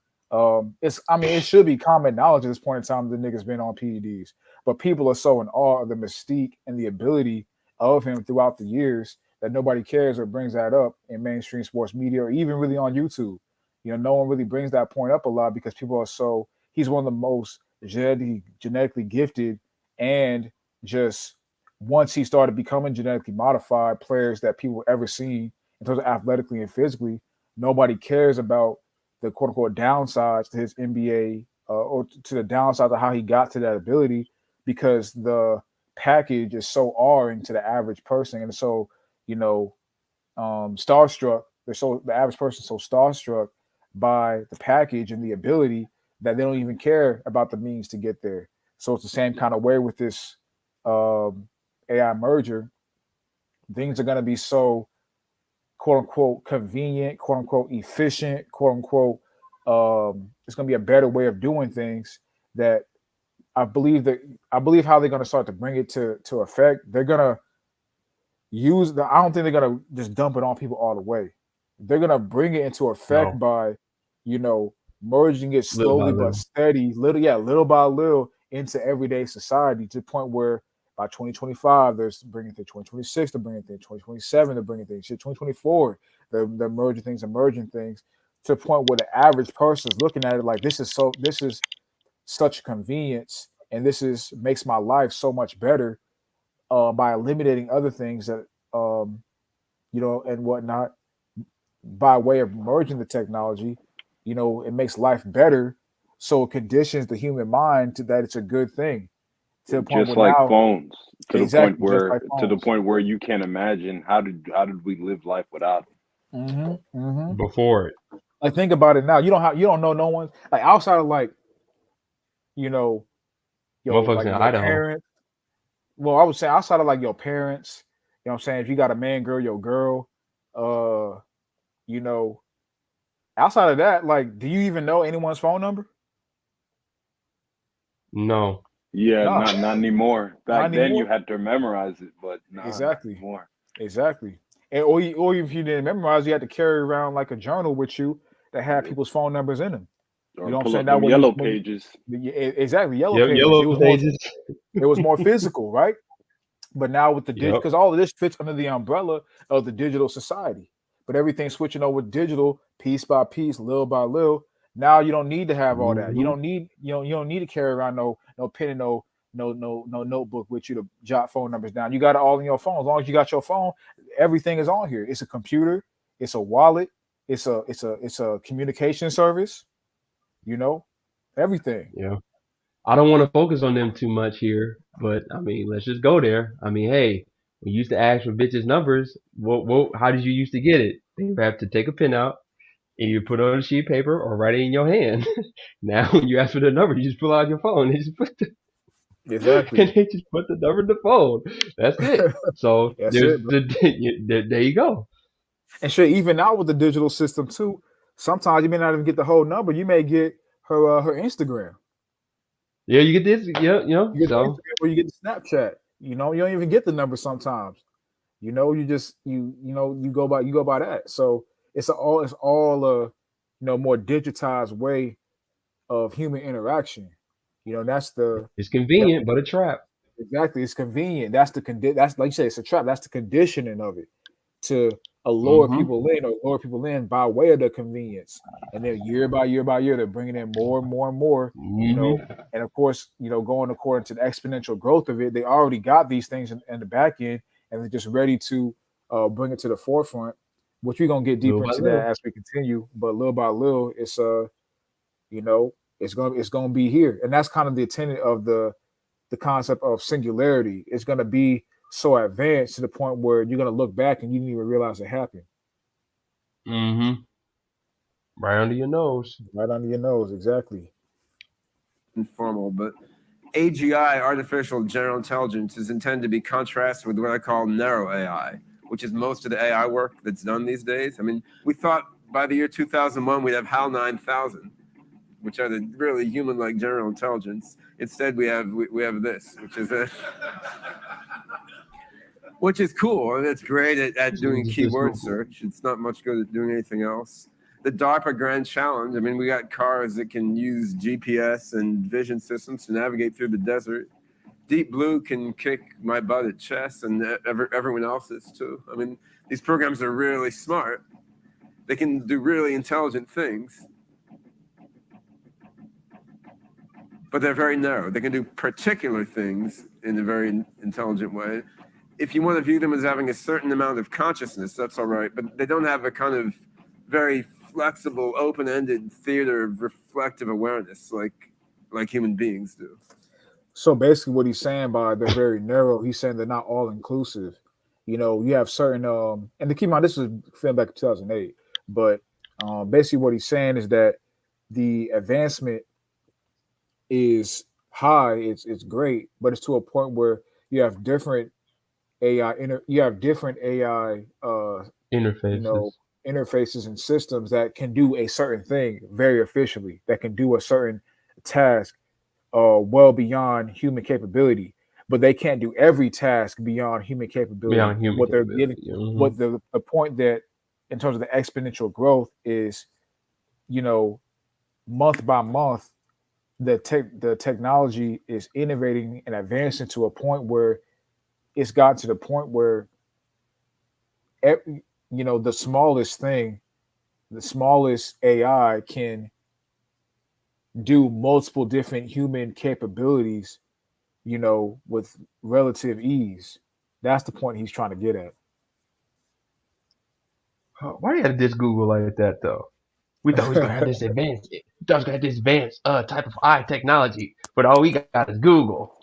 It should be common knowledge at this point in time the nigga's been on PEDs, but people are so in awe of the mystique and the ability of him throughout the years that nobody cares or brings that up in mainstream sports media or even really on YouTube. No one really brings that point up a lot because people are so. He's one of the most genetically gifted and just once he started becoming genetically modified players that people ever seen in terms of athletically and physically, nobody cares about the quote unquote downsides to his NBA or to the downside of how he got to that ability, because the package is so alluring to the average person, and so starstruck. The average person so starstruck by the package and the ability that they don't even care about the means to get there. So it's the same kind of way with this AI merger. Things are going to be so quote unquote convenient, quote unquote efficient, quote unquote. It's going to be a better way of doing things that I believe how they're going to start to bring it to effect. They're going to I don't think they're going to just dump it on people all the way. They're going to bring it into effect by, merging it slowly but steady, little by little into everyday society, to the point where by 2025, they're bringing it to 2026, they're bringing it to 2027, they're bringing it to 2024, they're merging things to the point where the average person is looking at it like this is such a convenience, and makes my life so much better by eliminating other things that and whatnot, by way of merging the technology. It makes life better, so it conditions the human mind to that it's a good thing, to the point Just where like now phones, to the point exactly just where like phones. you can't imagine how did we live life without it. Before it. Like, think about it now. You don't know no one, like, outside of, like, Motherfuckers in your Idaho. parents. Well, I would say outside of, like, your parents, you know what I'm saying? If you got a man, girl, your girl, you know, outside of that, like, do you even know anyone's phone number? No. Yeah, No. not anymore. Not Back then you anymore. had to memorize it, but not Exactly. anymore. Exactly. And or if you didn't memorize, you had to carry around like a journal with you that had people's phone numbers in them. You Or know what I'm pull saying? up That them way yellow pages. exactly, yellow Yep, pages. yellow pages. It was more physical, right? But now with the digital, Yep. because all of this fits under the umbrella of the digital society. But everything's switching over digital, piece by piece, little by little. Now you don't need to have all that. You don't need you don't need to carry around no pen and no notebook with you to jot phone numbers down. You got it all in your phone. As long as you got your phone, everything is on here. It's a computer, it's a wallet, it's a communication service, everything. Yeah. I don't want to focus on them too much here, but I mean, let's just go there. I mean, hey, we used to ask for bitches' numbers. How did you used to get it? You have to take a pen out and you put it on a sheet of paper or write it in your hand. Now, when you ask for the number, you just pull out your phone and just put Exactly. and they just put the number in the phone. That's it. So That's it, bro. there you go. And shit, even now with the digital system too, sometimes you may not even get the whole number. You may get her Instagram. Yeah, you get this. Yeah, You get the so Instagram or you get the Snapchat. You don't even get the number sometimes. You just you go by that. So it's all a more digitized way of human interaction. That's it's convenient, but a trap. exactly, it's convenient. That's like you say, it's a trap. That's the conditioning of it to allure Mm-hmm. people in by way of the convenience. And then year by year by year, they're bringing in more and more and more, Mm-hmm. and of course, going according to the exponential growth of it, they already got these things in the back end, and they're just ready to bring it to the forefront, which we're going to get Little deeper by into that little. as we continue. But little by little, it's going to be here. And that's kind of the tenet of the concept of singularity. It's going to be so advanced to the point where you're going to look back and you didn't even realize it happened. Mm-hmm. Right under your nose. Right under your nose, exactly. Informal, but AGI, artificial general intelligence, is intended to be contrasted with what I call narrow AI, which is most of the AI work that's done these days. I mean, we thought by the year 2001 we'd have HAL 9000, which are the really human-like general intelligence. Instead, we have this, which is cool, and it's great at doing keyword search. It's not much good at doing anything else. The DARPA Grand Challenge, I mean, we got cars that can use GPS and vision systems to navigate through the desert. Deep Blue can kick my butt at chess, and everyone else's too. I mean, these programs are really smart. They can do really intelligent things, but they're very narrow. They can do particular things in a very intelligent way. If you want to view them as having a certain amount of consciousness, that's all right, but they don't have a kind of very flexible, open-ended theater of reflective awareness, like human beings do. So basically, what he's saying by they're very narrow, he's saying they're not all inclusive. You have certain and to keep in mind, this was filmed back in 2008, but basically what he's saying is that the advancement is high, it's great, but it's to a point where you have different you have different AI Interfaces. interfaces and systems that can do a certain thing very efficiently, that can do a certain task well beyond human capability, but they can't do every task beyond human capability. Beyond And human what they're getting, capability. Mm-hmm. what the point that in terms of the exponential growth is, you know, month by month, the technology is innovating and advancing to a point where it's gotten to the point where the smallest thing, the smallest AI can do multiple different human capabilities, with relative ease. That's the point he's trying to get at. Why do you have to diss Google like that though? We thought we was gonna have this advanced. We thought we was gonna have this advanced type of eye technology, but all we got is Google.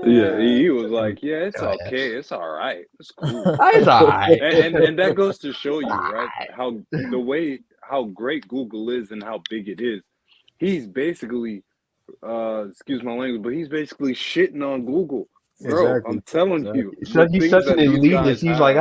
Yeah, he was like, yeah, it's okay, it's all right, it's cool. It's alright. And that goes to show you, right, how great Google is and how big it is. He's basically, excuse my language, but he's basically shitting on Google, bro. Exactly. I'm telling you, So the he's things such that an these elitist. guys He's have. like,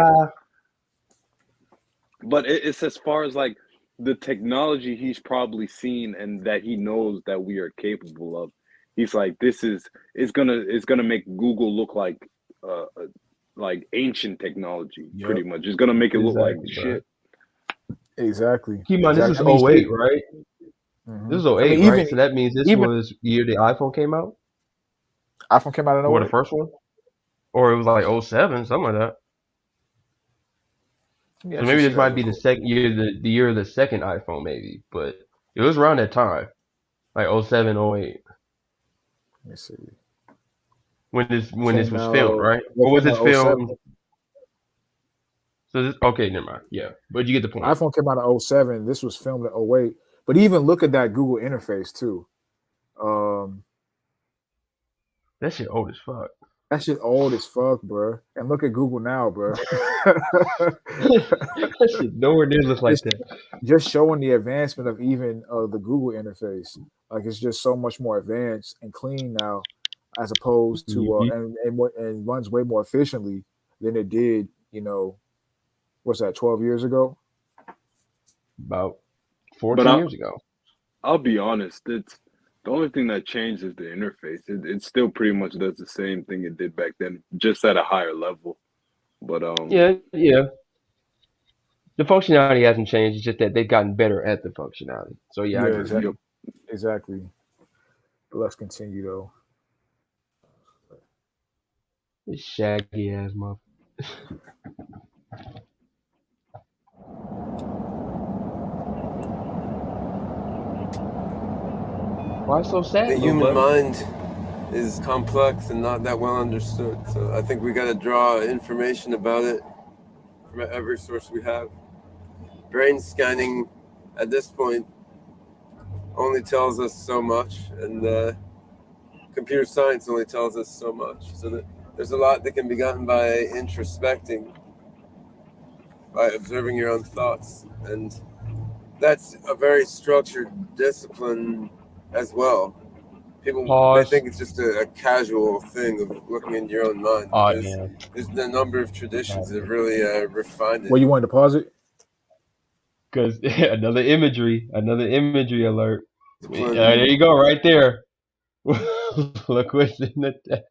But it's as far as like the technology he's probably seen and that he knows that we are capable of. He's like, it's gonna make Google look like ancient technology, Yep. pretty much. It's gonna make it look like Exactly, shit. Exactly. keep in mind, this is Exactly. 08, right? Mhm. This is I 08, mean, right? So that means this even was the year the iPhone came out, iPhone came out in or the 08. first one, or it was like 07, something like that. Let me So actually maybe see this that might real be the quick. second year, the year of the second iPhone, maybe. But it was around that time, like 07, 08, Let me see. when this Came was filmed, out. right? It Or was came this out 07. filmed? So this, okay, never mind. Yeah, but you get the point. iPhone came out in 07. This was filmed in 08. But even look at that Google interface too. That shit old as fuck. That shit old as fuck, bro. And look at Google now, bro. That shit nowhere near looks like just, that. just showing the advancement of even the Google interface. Like it's just so much more advanced and clean now, as opposed to and runs way more efficiently than it did. What's that? 12 years ago. About But 14 years ago. I'll be honest, it's the only thing that changed is the interface. It still pretty much does the same thing it did back then, just at a higher level. But Yeah. The functionality hasn't changed. It's just that they've gotten better at the functionality. So yeah, I Yeah, agree. exactly. yep. Exactly. But let's continue though. This shaggy ass motherfucker. Why so sad? The little human buddy? mind is complex and not that well understood. So I think we got to draw information about it from every source we have. Brain scanning at this point only tells us so much, and computer science only tells us so much. So that there's a lot that can be gotten by introspecting, by observing your own thoughts, and that's a very structured discipline as well. People they Pause. think it's just a casual thing of looking in your own mind. Oh There's damn. there's a number of traditions that have really refined it. Well, you wanted to pause it? Cause another imagery alert. Discipline. There you go, right there. Look what's in the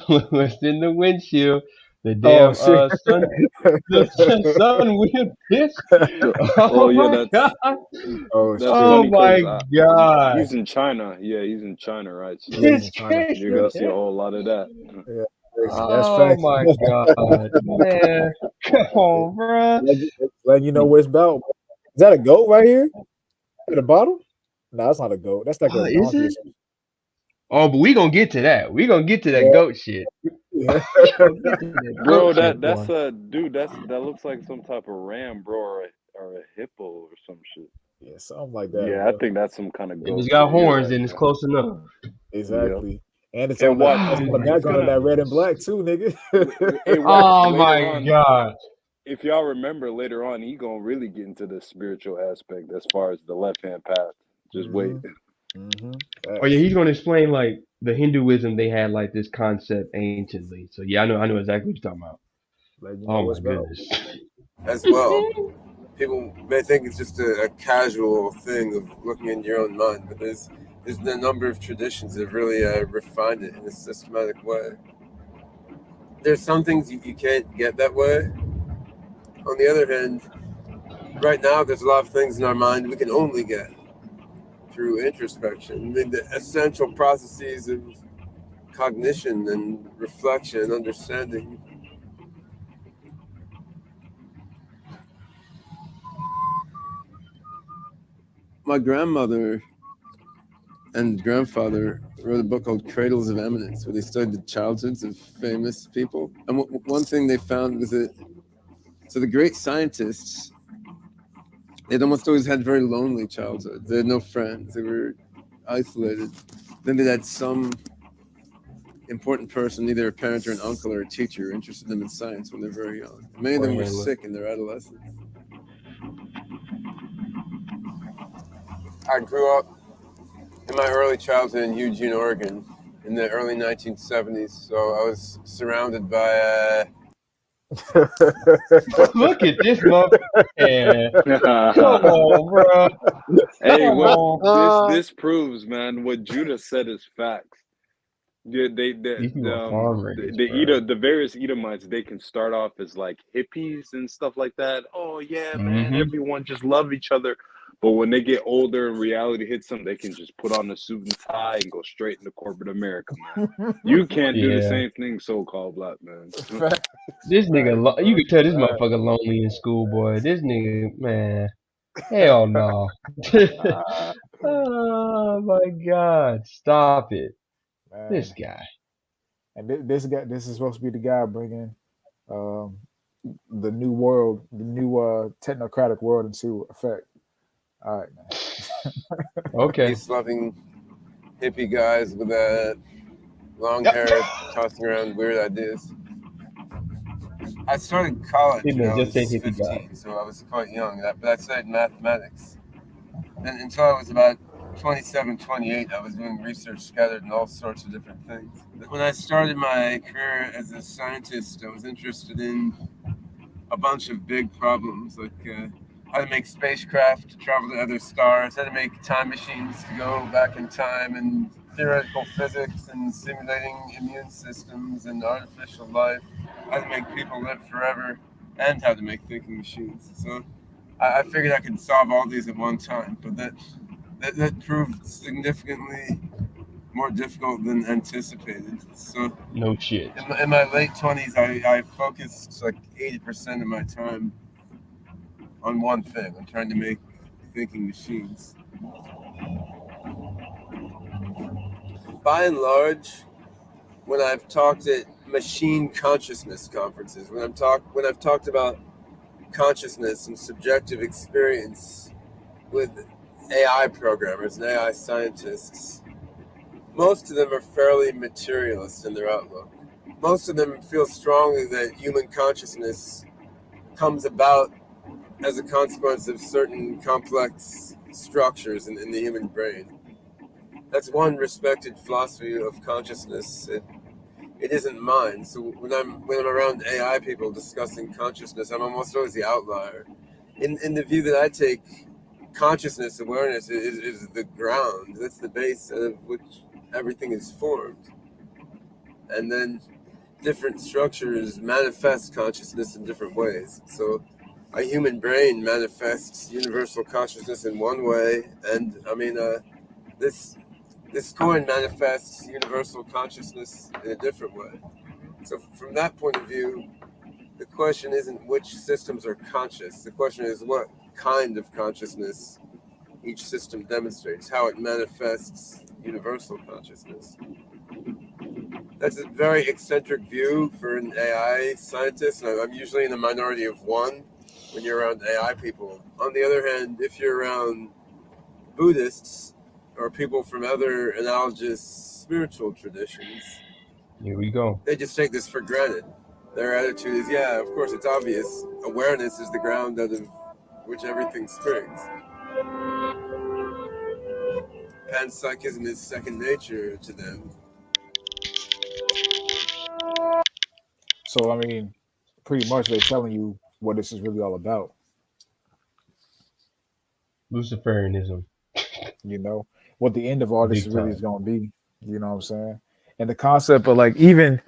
look what's in the windshield. The Oh damn shit! the sun wheel disc. Oh Oh yeah, my god. Oh that's shit! Oh funny because my god. he's in China. Yeah, he's in China, right? Yeah, So he's in This China. crazy. you're gonna see a whole lot of that. Yeah, crazy. That's Oh facts. my god, man. Come on, bruh. Letting you know what it's about. Is that a goat right here at the bottom? No, that's not a goat. That's like a Is donkey or it? something. Oh, but we gonna get to that. We gonna get to that goat shit. Yeah. We gonna get to that Bro, goat shit, that's boy. a dude. That looks like some type of ram, bro, or a hippo or some shit. Yeah, something like that, Yeah, I bro. think that's some kind of If it's ghost got shit. You're horns, right, then it's man. close enough. Yeah. Exactly. And it's And on the watch, that's on the he's background of gonna. that red and black too, nigga. Hey, watch Oh later my on. god. If y'all remember later on, he gonna really get into the spiritual aspect as far as the left hand path. Just wait. Mm-hmm. Mm-hmm. Oh yeah, Facts. he's gonna explain like the Hinduism. They had like this concept anciently. So yeah, I know exactly what you're talking about. Let you know Oh my what's about. goodness. as well. People may think it's just a casual thing of looking in your own mind, but there's a number of traditions that really refined it in a systematic way. There's some things you can't get that way. On the other hand, right now there's a lot of things in our mind we can only get through introspection. I mean, the essential processes of cognition and reflection and understanding. My grandmother and grandfather wrote a book called Cradles of Eminence, where they studied the childhoods of famous people. And one thing they found was that so the great scientists, they'd almost always had very lonely childhoods. They had no friends. They were isolated. Then they had some important person, either a parent or an uncle or a teacher, interested them in science when they're very young. Many of them were sick in their adolescence. I grew up in my early childhood in Eugene, Oregon, in the early 1970s. So I was surrounded by Look at this motherfucker. Come on, bro. Hey, Come what on. this proves, man, what Judah said is facts. Yeah, These people are farm raised, bro. the various Edomites, they can start off as like hippies and stuff like that. Oh yeah, man, Mm-hmm. everyone just love each other. But when they get older and reality hits them, they can just put on a suit and tie and go straight into corporate America, man. You can't do the Yeah. same thing, so-called black man. Facts. This nigga, Facts, you bro. can tell this Facts. motherfucker lonely in school, boy. This nigga, man. Hell no. Oh my god. Stop it. This Man. guy. And this guy, this is supposed to be the guy bringing um, the new world, the new technocratic world into effect. All right, man. Okay. peace-loving hippie guys with long Yep. hair, tossing around weird ideas. I started college He when man I just say was hippie guy. 15, so I was quite young. But I studied mathematics. And until I was about 27, 28, I was doing research scattered in all sorts of different things. When I started my career as a scientist, I was interested in a bunch of big problems, like how to make spacecraft to travel to other stars, how to make time machines to go back in time, and theoretical physics and simulating immune systems and artificial life, how to make people live forever, and how to make thinking machines. So I figured I could solve all these at one time, but that proved significantly more difficult than anticipated. So No shit. in my late 20s, I focused like 80% of my time on one thing. I'm trying to make thinking machines. By and large, when I've talked at machine consciousness conferences, when I've talked about consciousness and subjective experience with AI programmers and AI scientists, most of them are fairly materialist in their outlook. Most of them feel strongly that human consciousness comes about as a consequence of certain complex structures in the human brain. That's one respected philosophy of consciousness. It isn't mine. So when I'm around AI people discussing consciousness, I'm almost always the outlier. In the view that I take, consciousness awareness is the ground. That's the base of which everything is formed. And then different structures manifest consciousness in different ways. So a human brain manifests universal consciousness in one way, and this coin manifests universal consciousness in a different way. So from that point of view, the question isn't which systems are conscious. The question is what kind of consciousness each system demonstrates, how it manifests universal consciousness. That's a very eccentric view for an AI scientist. I'm usually in a minority of one when you're around AI people. On the other hand, if you're around Buddhists or people from other analogous spiritual traditions, Here we go. they just take this for granted. Their attitude is, yeah, of course, it's obvious. Awareness is the ground out of which everything springs. Panpsychism is second nature to them. So I mean, pretty much they're telling you what this is really all about. Luciferianism, You know what the end of all this big is really is time. going to be. You know what I'm saying? And the concept of like even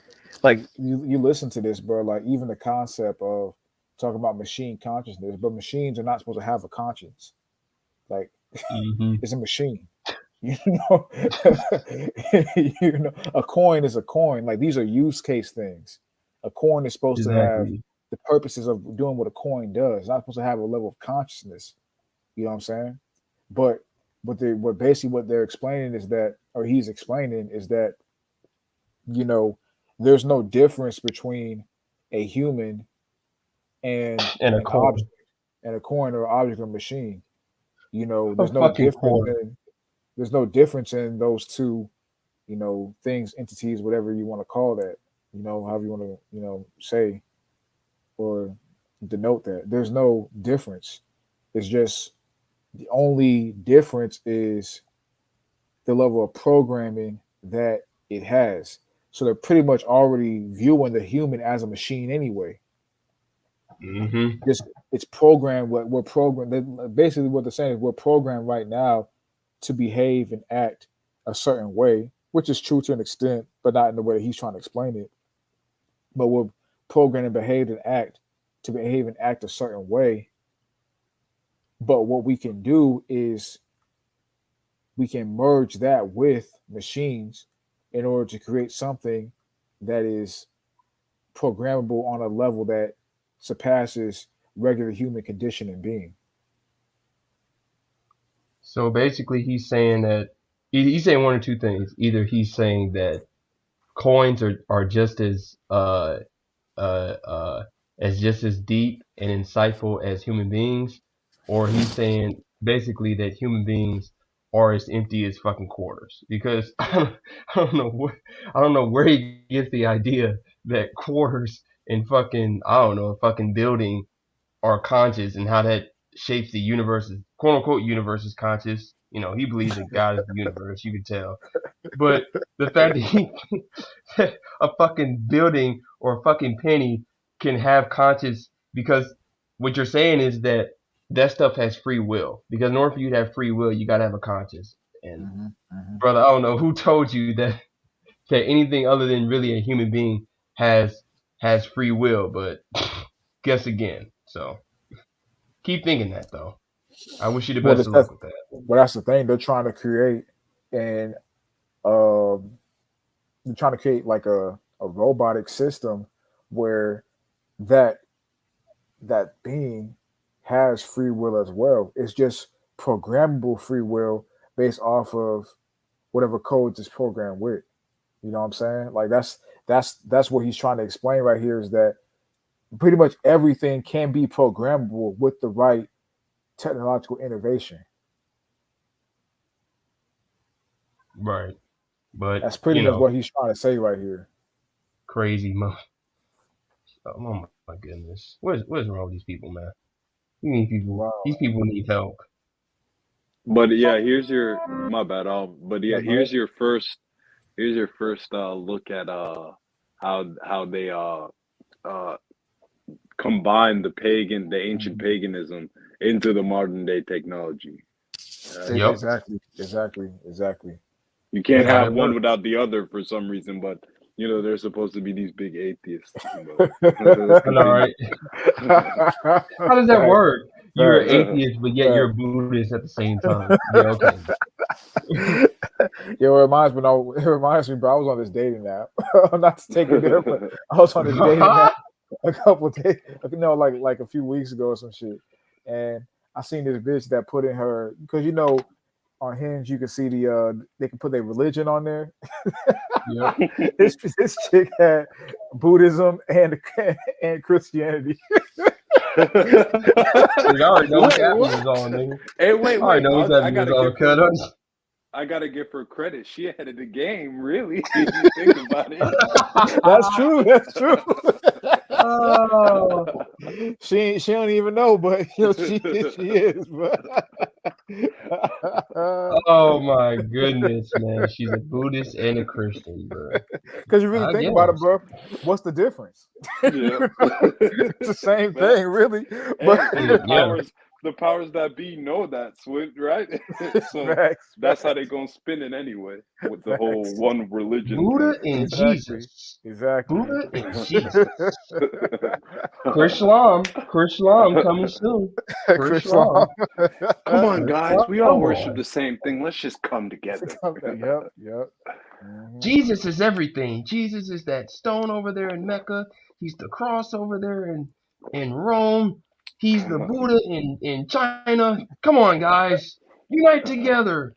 like you listen to this, bro. Like even the concept of talking about machine consciousness, but machines are not supposed to have a conscience. Like Hmm. it's a machine. You know, you know, a coin is a coin. Like these are use case things. A coin is supposed to have Exactly. the purposes of doing what a coin does. It's not supposed to have a level of consciousness. You know what I'm saying? But what basically what they're explaining is that, or he's explaining is that, you know, there's no difference between a human and And a an coin. object and a coin or object or machine. You know, A fucking coin. there's no difference in those two, you know, things, entities, whatever you want to call that, you know, however you want to, you know, say or denote that. There's no difference. It's just the only difference is the level of programming that it has. So they're pretty much already viewing the human as a machine anyway. Hmm. Just it's programmed. What we're programmed. Basically, what they're saying is we're programmed right now to behave and act a certain way, which is true to an extent, but not in the way that he's trying to explain it. But we're programmed to behave and act a certain way. But what we can do is we can merge that with machines in order to create something that is programmable on a level that surpasses regular human condition and being. So basically, he's saying that he's saying one or two things. Either he's saying that coins are just uh, uh, just as deep and insightful as human beings, or he's saying basically that human beings are as empty as fucking quarters. Because I don't know I don't know where he gets the idea that quarters in fucking I don't know a fucking building are conscious and how that shapes the universe, quote unquote universe is conscious. You know, he believes in God is the universe. You can tell, but the fact that he a fucking building or a fucking penny can have conscious because what you're saying is that that stuff has free will because in order for you to have free will you gotta have a conscience and Mm-hmm, mm-hmm. brother I don't know who told you that anything other than really a human being has has free will but guess again so keep thinking that though I wish you the Well, best that's, of that's luck with that. well, that's the thing. They're trying to create and um, they're trying to create like a robotic system where that that being has free will as well. It's just programmable free will based off of whatever codes it's programmed with. You know what I'm saying? Like that's what he's trying to explain right here is that pretty much everything can be programmable with the right technological innovation. Right, but That's pretty you much know what he's trying to say right here. crazy oh my goodness what is wrong with these people man. Wow. These people need help. But yeah, here's your my bad. But yeah, No, go ahead. here's your first look at how they uh combine the ancient Mhm. paganism into the modern day technology. Yep. Exactly. You They can't How have. have that one works. without the other for some reason, but you know they're supposed to be these big atheists. But let's I know, continue. right? How does that Facts, work? You're an facts, atheist, but yet you're a facts. Buddhist at the same time. Yeah, okay. Yo, it reminds me. No, it reminds me, bro. I was on this dating app. Not to take it there, but I was on this dating app a couple of days, no, like a few weeks ago or some shit, and I seen this bitch that put in her because you know on Hinge you can see they can put their religion on there. Yep. This chick had Buddhism and Christianity. Nigga, I already know what Wait, Captain what? was on, nigga. Hey, I wait, already wait. know what I Captain was gotta on. give Cut her. us. I gotta give her credit. She ahead of the game, really. If you think about it. That's true. That's true. Oh, she don't even know, but she is. But oh my goodness, man. She's a Buddhist and a Christian, bro. because you really I think about it, guess. bro, what's the difference? Yeah. It's the same thing, Facts. really. But Hey, but Yeah. the powers that be know that, Swint, right? So facts, that's how they facts, gonna spin it anyway with the whole facts. one religion Buddha thing. and Exactly, Jesus. exactly. Buddha and Jesus. Krislam coming soon. Chris Long. Krislam. Come on, guys, we all Come worship on. the same thing. Let's just come together. Yep, yep. Mhm. Jesus is everything. Jesus is that stone over there in Mecca. He's the cross over there in Rome. He's the Buddha in China. Come on, guys. Unite together.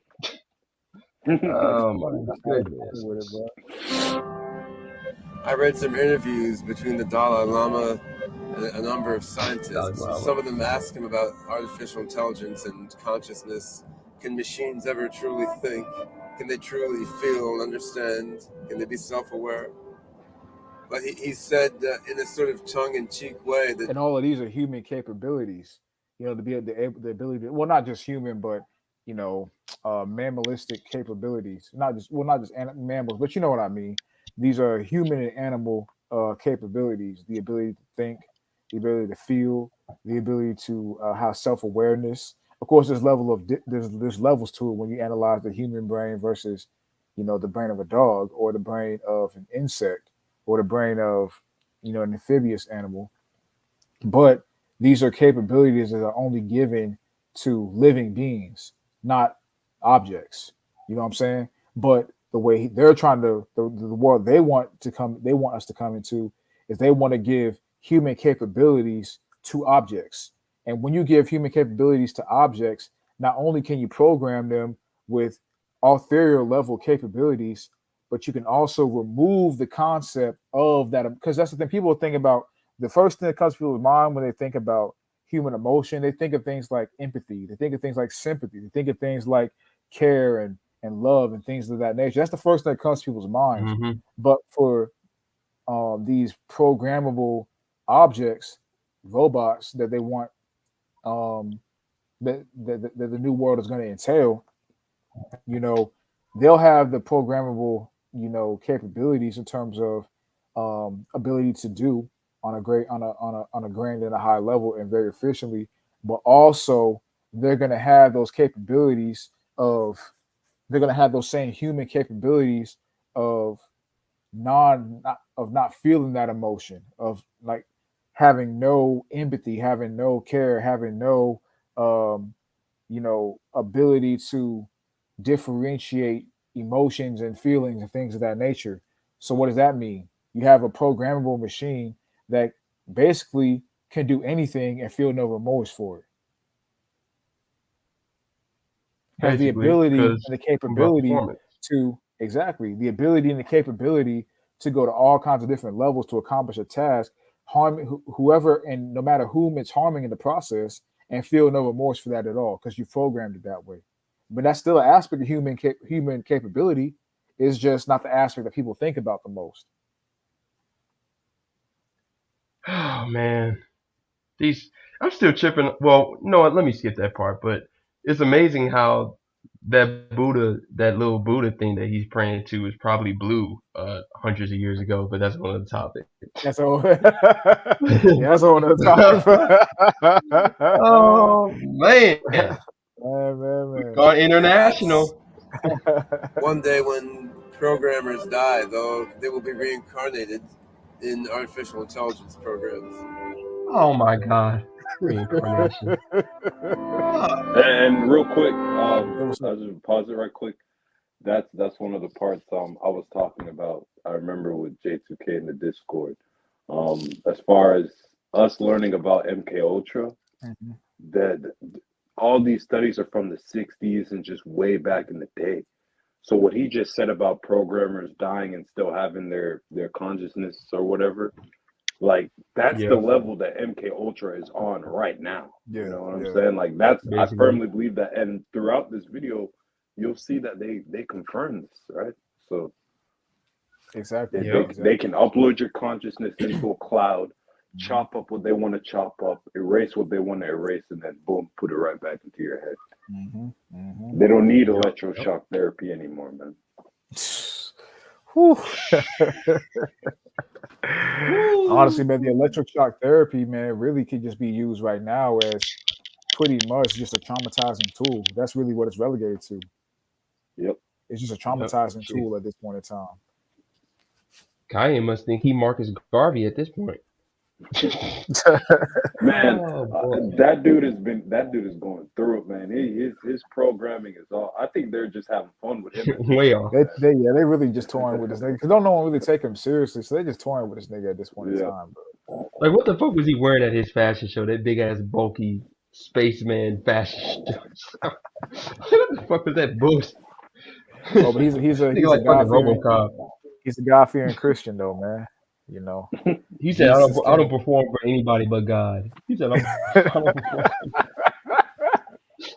Oh my goodness. With it, bro. I read some interviews between the Dalai Lama and a number of scientists. Some of them asked him about artificial intelligence and consciousness. Can machines ever truly think? Can they truly feel and understand? Can they be self-aware? But he said in a sort of tongue-in-cheek way that And all of these are human capabilities. To be the ability to, well, not just human, but mammalistic capabilities. Not just mammals, but you know what I mean. These are human and animal capabilities: the ability to think, the ability to feel, the ability to have self awareness. Of course, there's levels to it when you analyze the human brain versus, the brain of a dog or the brain of an insect or the brain of, an amphibious animal. But these are capabilities that are only given to living beings, not objects. You know what I'm saying? But the way they're trying to, the world they want us to come into is they want to give human capabilities to objects. And when you give human capabilities to objects, not only can you program them with authorial level capabilities, but you can also remove the concept of that. Because that's the thing people think about. The first thing that comes to people's mind when they think about human emotion, they think of things like empathy, they think of things like sympathy, they think of things like care and love and things of that nature. That's the first thing that comes to people's minds. Mm-hmm. But for these programmable objects, robots that they want, that the new world is going to entail, they'll have the programmable, capabilities in terms of ability to do on a grand and a high level and very efficiently, but also they're going to have those capabilities of they're going to have those same human capabilities of not feeling that emotion, of like having no empathy, having no care, having no ability to differentiate emotions and feelings and things of that nature. So what does that mean? You have a programmable machine that basically can do anything and feel no remorse for it. Has the Basically, ability because and the about capability performance. to exactly the ability and the capability to go to all kinds of different levels to accomplish a task, harm whoever and no matter whom it's harming in the process, and feel no remorse for that at all because you programmed it that way. But that's still an aspect of human capability. Is just not the aspect that people think about the most. Oh man. These I'm still tripping. Well, you know what? Let me skip that part. But it's amazing how that little Buddha thing that he's praying to is probably blue hundreds of years ago. But that's another topic. That's all. Yeah, that's all another topic. Oh man, we've Man. gone perhaps international. one day when programmers die, though, they will be reincarnated in artificial intelligence programs. Oh my God, reincarnation. And real quick, What's up? I'll just pause it right quick. That's one of the parts I was talking about. I remember with J2K in the Discord. As far as us learning about MK Ultra, Mhm. that all these studies are from the 60s and just way back in the day. So what he just said about programmers dying and still having their consciousness or whatever, Like that's Yeah, the level that MK Ultra is on right now. You Yeah, know what I'm yeah, saying? Like that's I basically. firmly believe that. And throughout this video, you'll see that they confirm this, right? So exactly, Yep. they exactly. can upload your consciousness into a cloud, Hmm. chop up what they want to chop up, erase what they want to erase, and then boom, put it right back into your head. Hmm. Hmm. They don't need Yep. electroshock therapy anymore, man. Whew. Honestly, Woo! man, the electric shock therapy, man, really could just be used right now as pretty much just a traumatizing tool. That's really what it's relegated to. Yep. It's just a Yep. traumatizing Shit. tool at this point in time. Kanye must think he Marcus Garvey at this point. Man, Oh boy. that dude is going through it, man. His programming is all. I think they're just having fun with him at this Way point, off. They really just touring with this nigga because don't no one really take him seriously, so they just touring with this nigga at this point in man. time, bro. Like, what the fuck was he wearing at his fashion show? That big ass bulky spaceman fashion show. What the fuck was that bullshit? Oh, but he's Nigga a like fucking God fearing RoboCop. Christian though, man. You know, He said, Jesus is I don't king. perform for anybody but God." He said, I don't perform.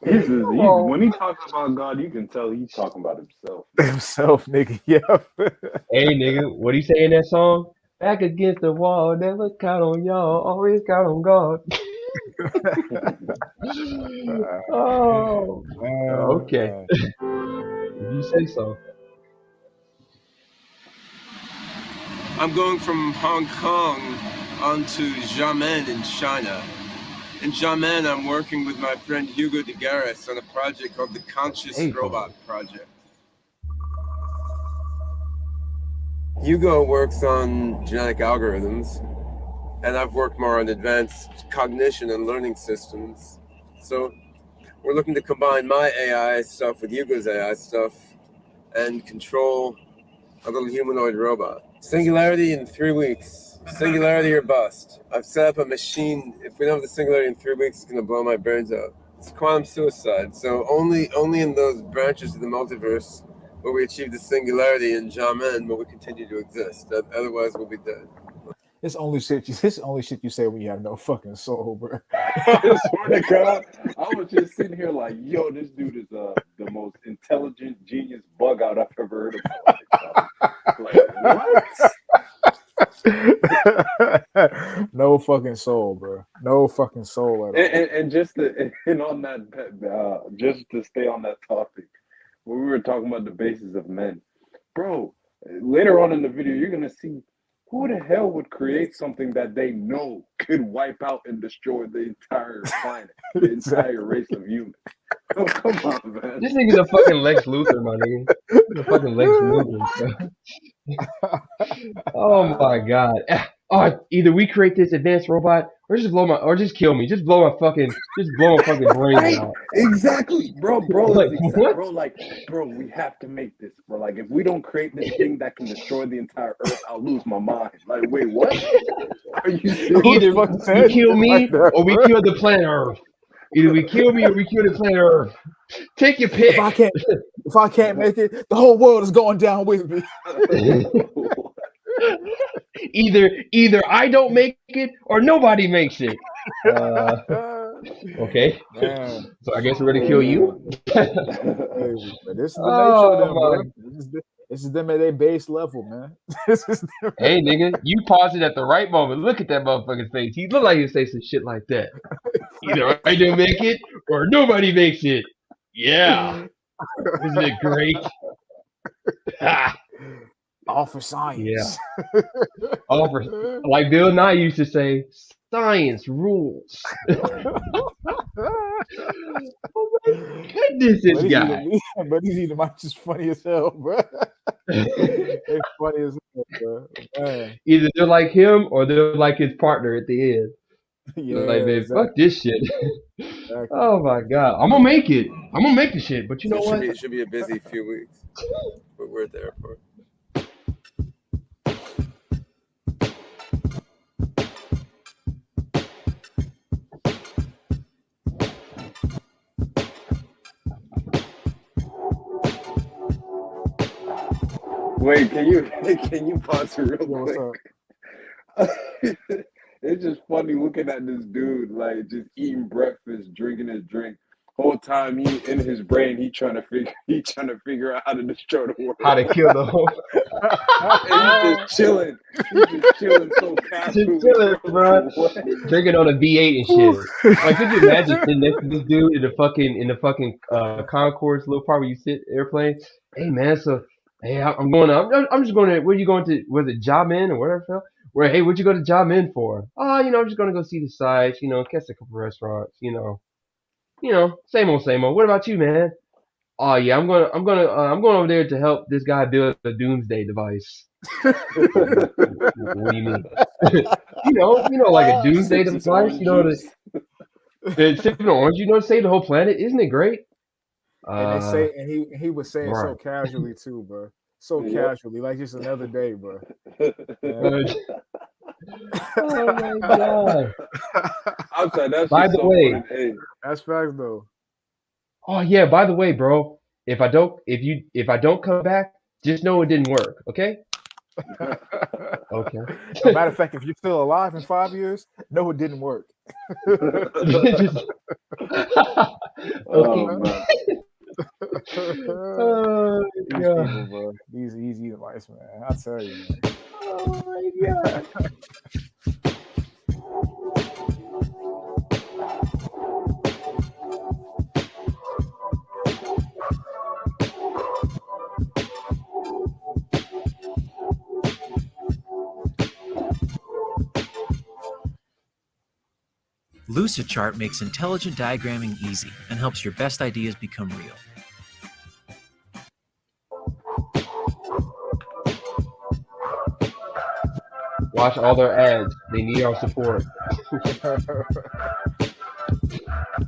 He's Oh, when he talks about God, you can tell he's talking about himself, man. Himself, nigga. Yeah. hey nigga, what he say in that song? Back against the wall, never count on y'all, always count on God. Oh, okay. Man. If you say so. I'm going from Hong Kong onto Xiamen in China. In Xiamen, I'm working with my friend Hugo de Garis on a project called the Conscious Hey, Robot Project. Hugo works on genetic algorithms, and I've worked more on advanced cognition and learning systems. So we're looking to combine my AI stuff with Hugo's AI stuff and control a little humanoid robot. Singularity in 3 weeks. Singularity or bust. I've set up a machine. If we don't have the singularity in 3 weeks, it's going to blow my brains out. It's quantum suicide. So only in those branches of the multiverse where we achieve the singularity in Xiamen will we continue to exist. Otherwise, we'll be dead. This only shit you say when you have no fucking soul, bro. I swear to God, I was just sitting here like, yo, this dude is the most intelligent genius bug out I've ever heard of my life. Like what? No fucking soul, bro. No fucking soul at all. And just to, and on that, just to stay on that topic, when we were talking about the basis of men, bro. Later on in the video, you're gonna see who the hell would create something that they know could wipe out and destroy the entire planet, the entire race of humans. Oh, come on, man. this nigga's a fucking Lex Luthor, my nigga. He's a fucking Lex Luthor. Oh my god. Oh, either we create this advanced robot or just kill me. Just blow my fucking brains Right? out. Exactly, bro. Like what? Bro, we have to make this, bro. Like, if we don't create this thing that can destroy the entire Earth, I'll lose my mind. Like, wait, what? Are you serious? Either Who the fuck you said kill shit me like that, or we bro? kill the planet Earth. Either we kill me or we kill the planet Earth. Take your pick. If I can't make it, the whole world is going down with me. Either I don't make it or nobody makes it. Okay. Man, So I guess we're gonna kill you. crazy. But this is the nature of Oh them, bro. my. This is them at their base level, man. This is them. Hey nigga, you paused it at the right moment. Look at that motherfucker's face. He look like he'd say some shit like that. Either I don't make it or nobody makes it. Yeah. Isn't it great? All for science. Yeah. All for, like Bill Nye used to say, science rules. Oh my goodness, this guy. But he's either much just funny as hell, bro. It's funny as hell, bro. Man. Either they're like him or they're like his partner at the end. Yeah, Like, man, exactly. fuck this shit. Exactly. Oh my god. I'm gonna make it. I'm gonna make the shit, but you know what? It should be a busy few weeks. But we're at the airport. Wait, can you pause it real Yo, what's quick? up? It's just funny looking at this dude, like just eating breakfast, drinking his drink. Whole time he in his brain, he trying to figure out how to destroy the How to world. kill the whole And he just chilling. He just chilling so just casually, chilling, bro. bro. Like, what? Drinking on a V8 and shit. Like, could you imagine sitting next to this dude in the fucking concourse little part where you sit airplane? Hey man, so hey, I'm going. I'm just going to. Where you going to? Was it Jamin or whatever? The hell? Where? Hey, what'd you go to Jamin for? Oh, I'm just gonna go see the sights. Catch a couple restaurants. Same old, same old. What about you, man? Oh yeah, I'm going over there to help this guy build a doomsday device. What do you mean? Like a doomsday Sips his device. orange juice. Sipping orange. Save the whole planet. Isn't it great? And they say, and he was saying so Right. casually too, bro. So Yep. casually, like just another day, bro. Oh my god. Outside, that's By just the so way, funny. Hey, That's facts though. oh yeah. By the way, bro, if I don't come back, just know it didn't work. Okay. Okay. No matter of fact, if you're still alive in 5 years, no, it didn't work. Just, okay. oh man. Oh These god. people, bro. These easy advice, man. I tell you, man. Oh my god. Lucidchart makes intelligent diagramming easy and helps your best ideas become real. Watch all their ads. They need our support.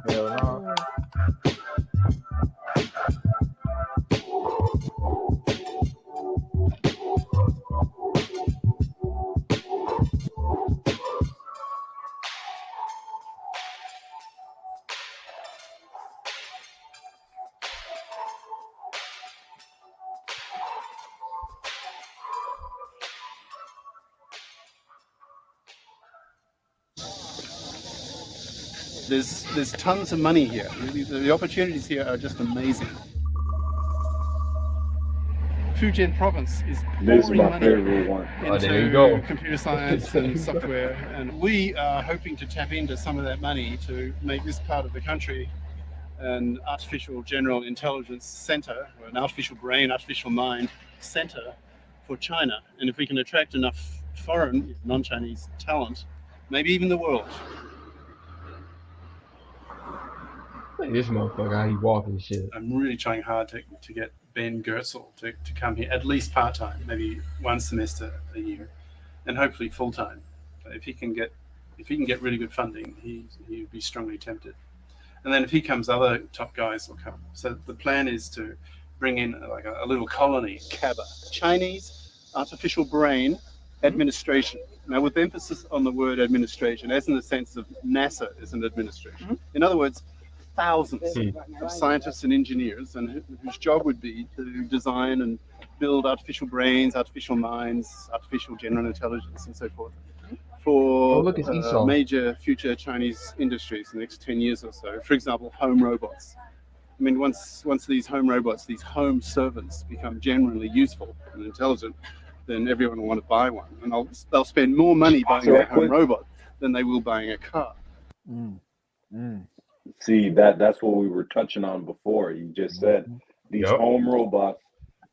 Hell no. There's tons of money here. The opportunities here are just amazing. Fujian province is This is pouring my money favorite one. Oh, there you into go. computer science and software, and we are hoping to tap into some of that money to make this part of the country an artificial general intelligence center, or an artificial brain, artificial mind center for China. And if we can attract enough foreign, non-Chinese talent, maybe even the world. Look at this motherfucker, how he walking and shit. I'm really trying hard to get Ben Goertzel to come here, at least part-time, maybe one semester a year, and hopefully full-time. But if he can get really good funding, he'd be strongly tempted. And then if he comes, other top guys will come. So the plan is to bring in like a little colony, CABA, Chinese Artificial Brain Administration. Now with emphasis on the word administration, as in the sense of NASA is an administration. In other words, thousands of scientists and engineers, and whose job would be to design and build artificial brains, artificial minds, artificial general intelligence, and so forth, for look, it's Esau. major future Chinese industries in the next 10 years or so. For example, home robots. I mean, once these home robots, these home servants become genuinely useful and intelligent, then everyone will want to buy one, and they'll spend more money buying a home robot than they will buying a car. See, that's what we were touching on before. You just said these home robots,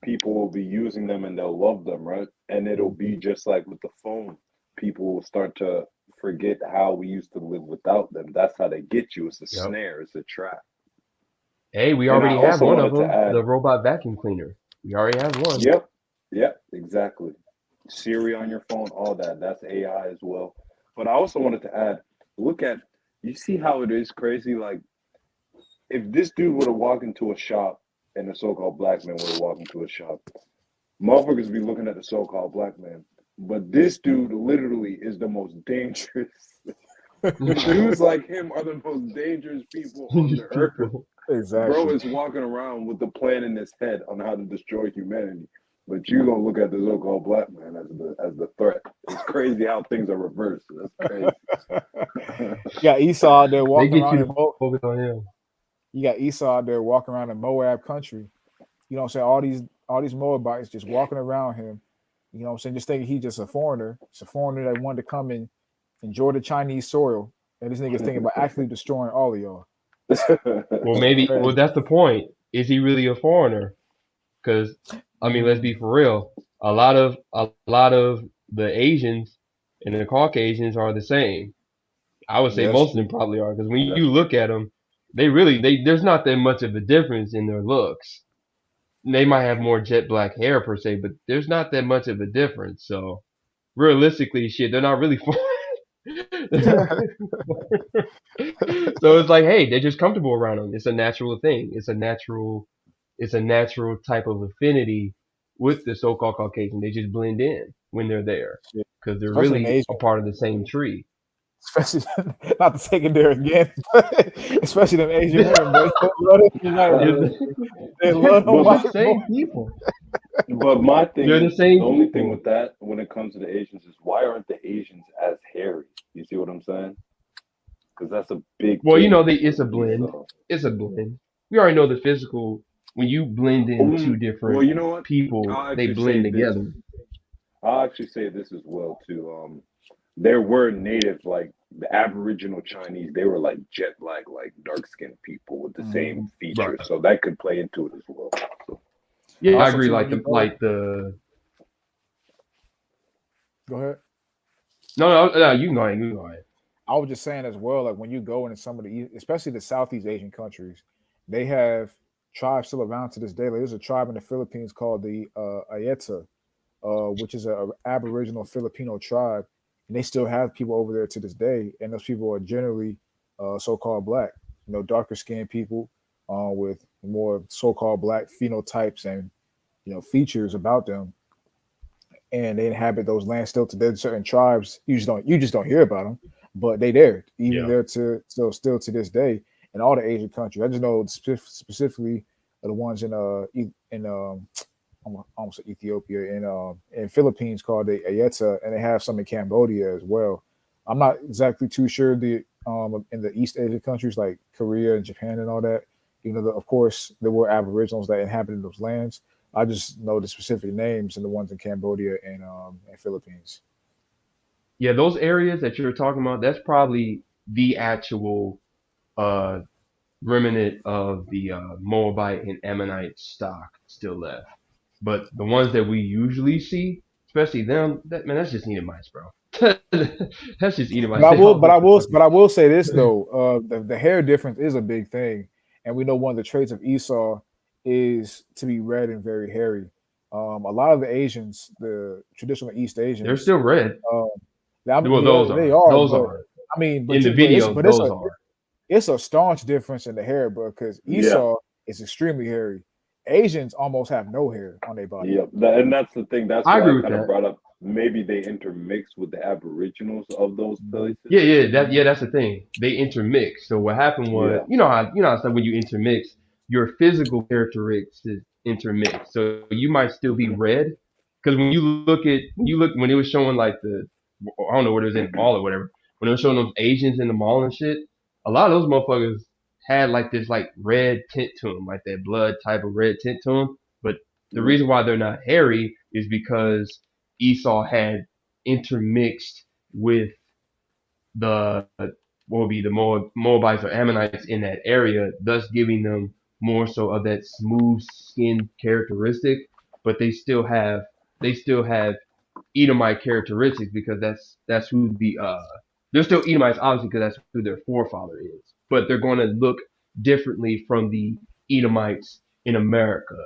people will be using them and they'll love them, right? And it'll be just like with the phone. People will start to forget how we used to live without them. That's how they get you. It's a snare, it's a trap. Hey, we And I already have also one of wanted them, to add- the robot vacuum cleaner. We already have one. Yep, exactly. Siri on your phone, all that. That's AI as well. But I also wanted to add, you see how it is crazy? Like, if this dude would have walked into a shop and the so-called black man would have walked into a shop, motherfuckers be looking at the so-called black man. But this dude literally is the most dangerous. Dudes like him are the most dangerous people on the earth. Exactly. Bro is walking around with the plan in his head on how to destroy humanity. But you gonna look at the so-called black man as the threat. It's crazy how things are reversed. That's crazy. You got Esau out there They walking get around you in to focus on him. You got Esau out there walking around in Moab country. You know what I'm saying? All these Moabites just walking around him. You know what I'm saying? Just thinking he's just a foreigner. It's a foreigner that wanted to come and enjoy the Chinese soil. And this nigga's thinking about actually destroying all of y'all. Well, maybe. Well, that's the point. Is he really a foreigner? Because I mean, let's be for real. A lot of the Asians and the Caucasians are the same. I would say Yes. most of them probably are, because when you look at them, there's not that much of a difference in their looks. They might have more jet black hair per se, but there's not that much of a difference. So realistically, shit, they're not really foreign. So it's like, hey, they're just comfortable around them. It's a natural thing. It's a natural type of affinity with the so-called Caucasian. They just blend in when they're there because they're Especially in really Asia. a part of the same tree. Especially not to take it there again, but especially them Asian women, bro. They love them They're white the same boys. people. But my thing They're the is, same the only thing people. with that when it comes to the Asians is why aren't the Asians as hairy? You see what I'm saying? Because that's a big Well, you thing know, for it's a blend. Esau. It's a blend. We already know the physical. When you blend in two Well, different you know what? people, I'll they actually blend say this. together. I'll actually say this as well too. There were native, like the Aboriginal Chinese, they were like jet black, like dark skinned people with the same features. Right. So that could play into it as well. So, Yeah, I Also, agree. too, when you go, go ahead. No, you can go ahead. You can go ahead. I was just saying as well, like when you go into some of the, especially the Southeast Asian countries, they have tribes still around to this day. Like, there's a tribe in the Philippines called the Ayeta, which is a Aboriginal Filipino tribe, and they still have people over there to this day. And those people are generally so-called black, you know, darker skinned people with more so-called black phenotypes and features about them, and they inhabit those lands still today. Certain tribes you just don't hear about them, but they there even Yeah. there to still to this day in all the Asian countries. I just know specifically the ones in almost Ethiopia and in Philippines called the Ayeta, and they have some in Cambodia as well. I'm not exactly too sure the in the East Asian countries like Korea and Japan and all that. Of course, there were Aboriginals that inhabited those lands. I just know the specific names and the ones in Cambodia and Philippines. Yeah, those areas that you're talking about, that's probably the actual uh, remnant of the Moabite and Ammonite stock still left. But the ones that we usually see, especially them, that's just Edomites, bro. That's just Edomites. But I will say this though, the hair difference is a big thing, and we know one of the traits of Esau is to be red and very hairy. A lot of the Asians, the traditional East Asians, They're still red. I mean, Well, they are. those But are. I mean, In the videos, those are. it's a staunch difference in the hair, bro. Because Esau is extremely hairy. Asians almost have no hair on their body. yeah, and that's the thing. That's I why agree I with kind of that. brought up maybe they intermix with the Aboriginals of those places. Yeah, that's the thing. They intermix. So what happened was, Yeah, you know how when you intermix, your physical characteristics intermix. So you might still be red, because when it was showing like I don't know what it was in the mall or whatever, when it was showing those Asians in the mall and shit, a lot of those motherfuckers had like this like red tint to them, like that blood type of red tint to them. But the reason why they're not hairy is because Esau had intermixed with the what would be the Moabites or Ammonites in that area, thus giving them more so of that smooth skin characteristic. But they still have Edomite characteristics, because that's who they're still Edomites obviously, because that's who their forefather is. But they're going to look differently from the Edomites in America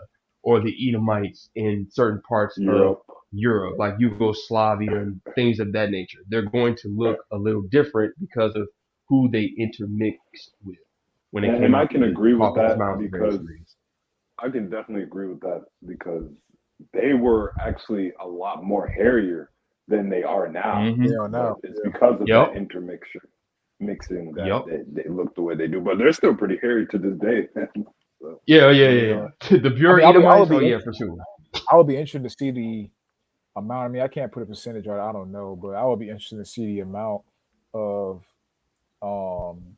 or the Edomites in certain parts of Europe. Europe, like Yugoslavia and things of that nature. They're going to look a little different because of who they intermixed with when they came And I out can to the agree with Caucasus that Mountains and various because areas. I can definitely agree with that because they were actually a lot more hairier than they are now. Mm-hmm. They are now. But it's because of Yep. that mixing that Yep. they look the way they do. But they're still pretty hairy to this day. So, Yeah. The pure I Edomites, would be oh yeah, for sure. I would be interested to see the amount. I mean, I can't put a percentage on it. I don't know, but I would be interested to see the amount of um,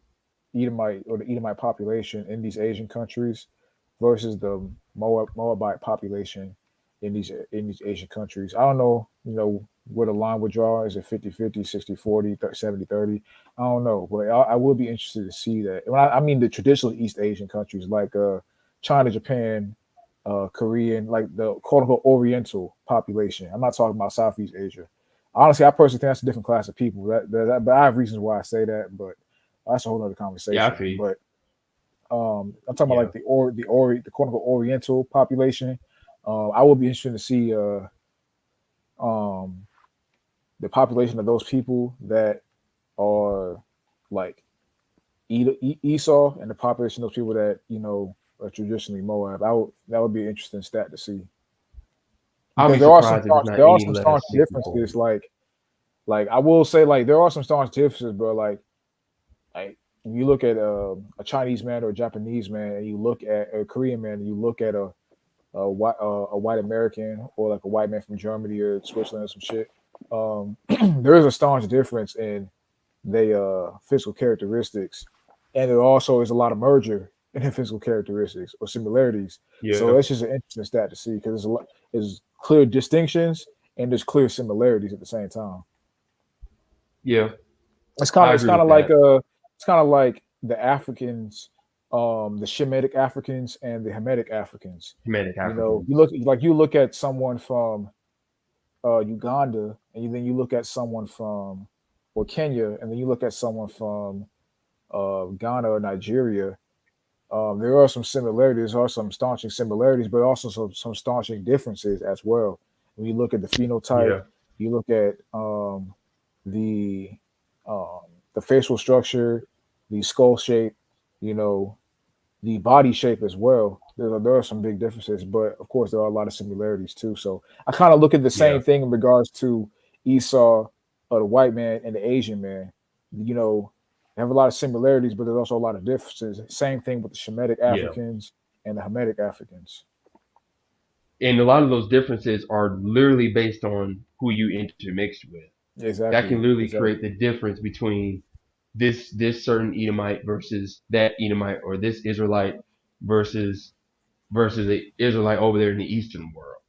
Edomite or the Edomite population in these Asian countries versus the Moabite population in these Asian countries. I don't know, where the line would draw. Is it 50-50, 60-40, 70-30? I don't know, but I will be interested to see that. When I mean the traditional East Asian countries like China, Japan, Korean, like the quote unquote Oriental population. I'm not talking about Southeast Asia. Honestly, I personally think that's a different class of people. But I have reasons why I say that, but that's a whole other Yeah, I conversation. feel you. But I'm talking about Yeah, like the quote unquote Oriental population. I would be interested to see um, the population of those people that are like Esau and the population of those people that are traditionally Moab. That would be an interesting stat to see I'll because be surprised if it's not there are any some staunch less 60-40. differences. Like I will say, like there are some staunch differences, bro. Like when you look at a Chinese man or a Japanese man, and you look at a Korean man, and you look at a white American or like a white man from Germany or Switzerland or some shit. There is a staunch difference in their physical characteristics, and there also is a lot of merger in their physical characteristics or similarities. So Yeah, it's just an interesting stat to see because there's clear distinctions and there's clear similarities at the same time. yeah, It's I it's agree kind with of like that. the Africans, the Shemitic Africans and the Hamitic Africans. Hamitic You Africans. look at someone from Uganda, and then you look at someone from or Kenya, and then you look at someone from Ghana or Nigeria. There are some similarities, there are some staunching similarities, but also some staunching differences as well. When you look at the phenotype, Yeah, you look at the um, the facial structure, the skull shape, you know, the body shape as well. There are some big differences, but of course there are a lot of similarities too. So I kind of look at the yeah, same thing in regards to Esau, the white man, and the Asian man. They have a lot of similarities, but there's also a lot of differences. Same thing with the Shemitic yeah. Africans and the Hamitic Africans. And a lot of those differences are literally based on who you intermixed with. That can Exactly, literally create exactly. the difference between this certain Edomite versus that Edomite, or this Israelite versus the Israelite over there in the Eastern world.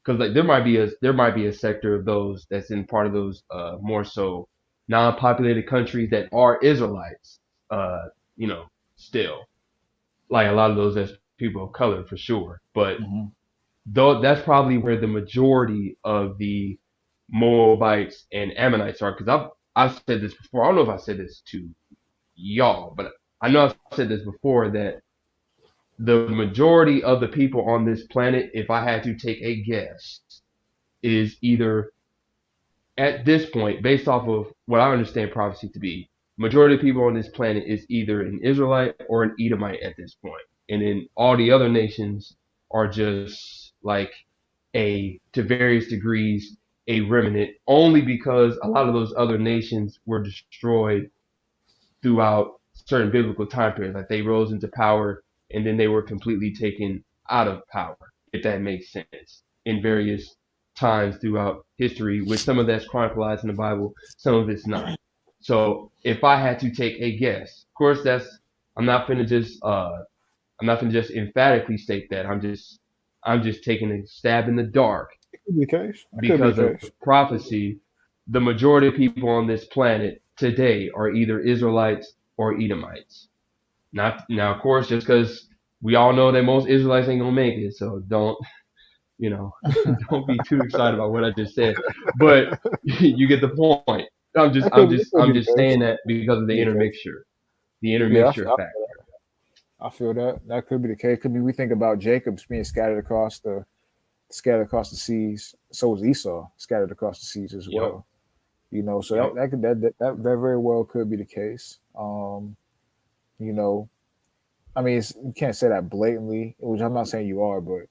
Because like there might be a sector of those that's in part of those more so non-populated countries that are Israelites, uh, you know, still like a lot of those that's people of color for sure. But Hmm. though that's probably where the majority of the Moabites and Ammonites are. Because I've said this before. I don't know if I said this to y'all, but I know I've said this before that the majority of the people on this planet, if I had to take a guess, is either at this point, based off of what I understand prophecy to be, majority of people on this planet is either an Israelite or an Edomite at this point, and then all the other nations are just like to various degrees, a remnant, only because a lot of those other nations were destroyed throughout certain biblical time periods. Like they rose into power and then they were completely taken out of power, if that makes sense, in various times throughout history, which some of that's chronicled in the Bible, some of it's not. So if I had to take a guess, of course I'm not gonna just I'm not gonna just emphatically state that. I'm just taking a stab in the dark It could be the case. That could be the because of case. prophecy. The majority of people on this planet today are either Israelites or Edomites. Not now, of course, just because we all know that most Israelites ain't gonna make it, so don't don't be too excited about what I just said. But you get the point. I'm just I'm That just could I'm be the just case. saying that because of Be the the case. Yeah, intermixture effect. I feel that. That could be the case. Could be we think about Jacob's being scattered across the seas. So was Esau scattered across the seas as Yep, well. So yep. that very well could be the case. You know, I mean, you can't say that blatantly, which I'm not saying you are, but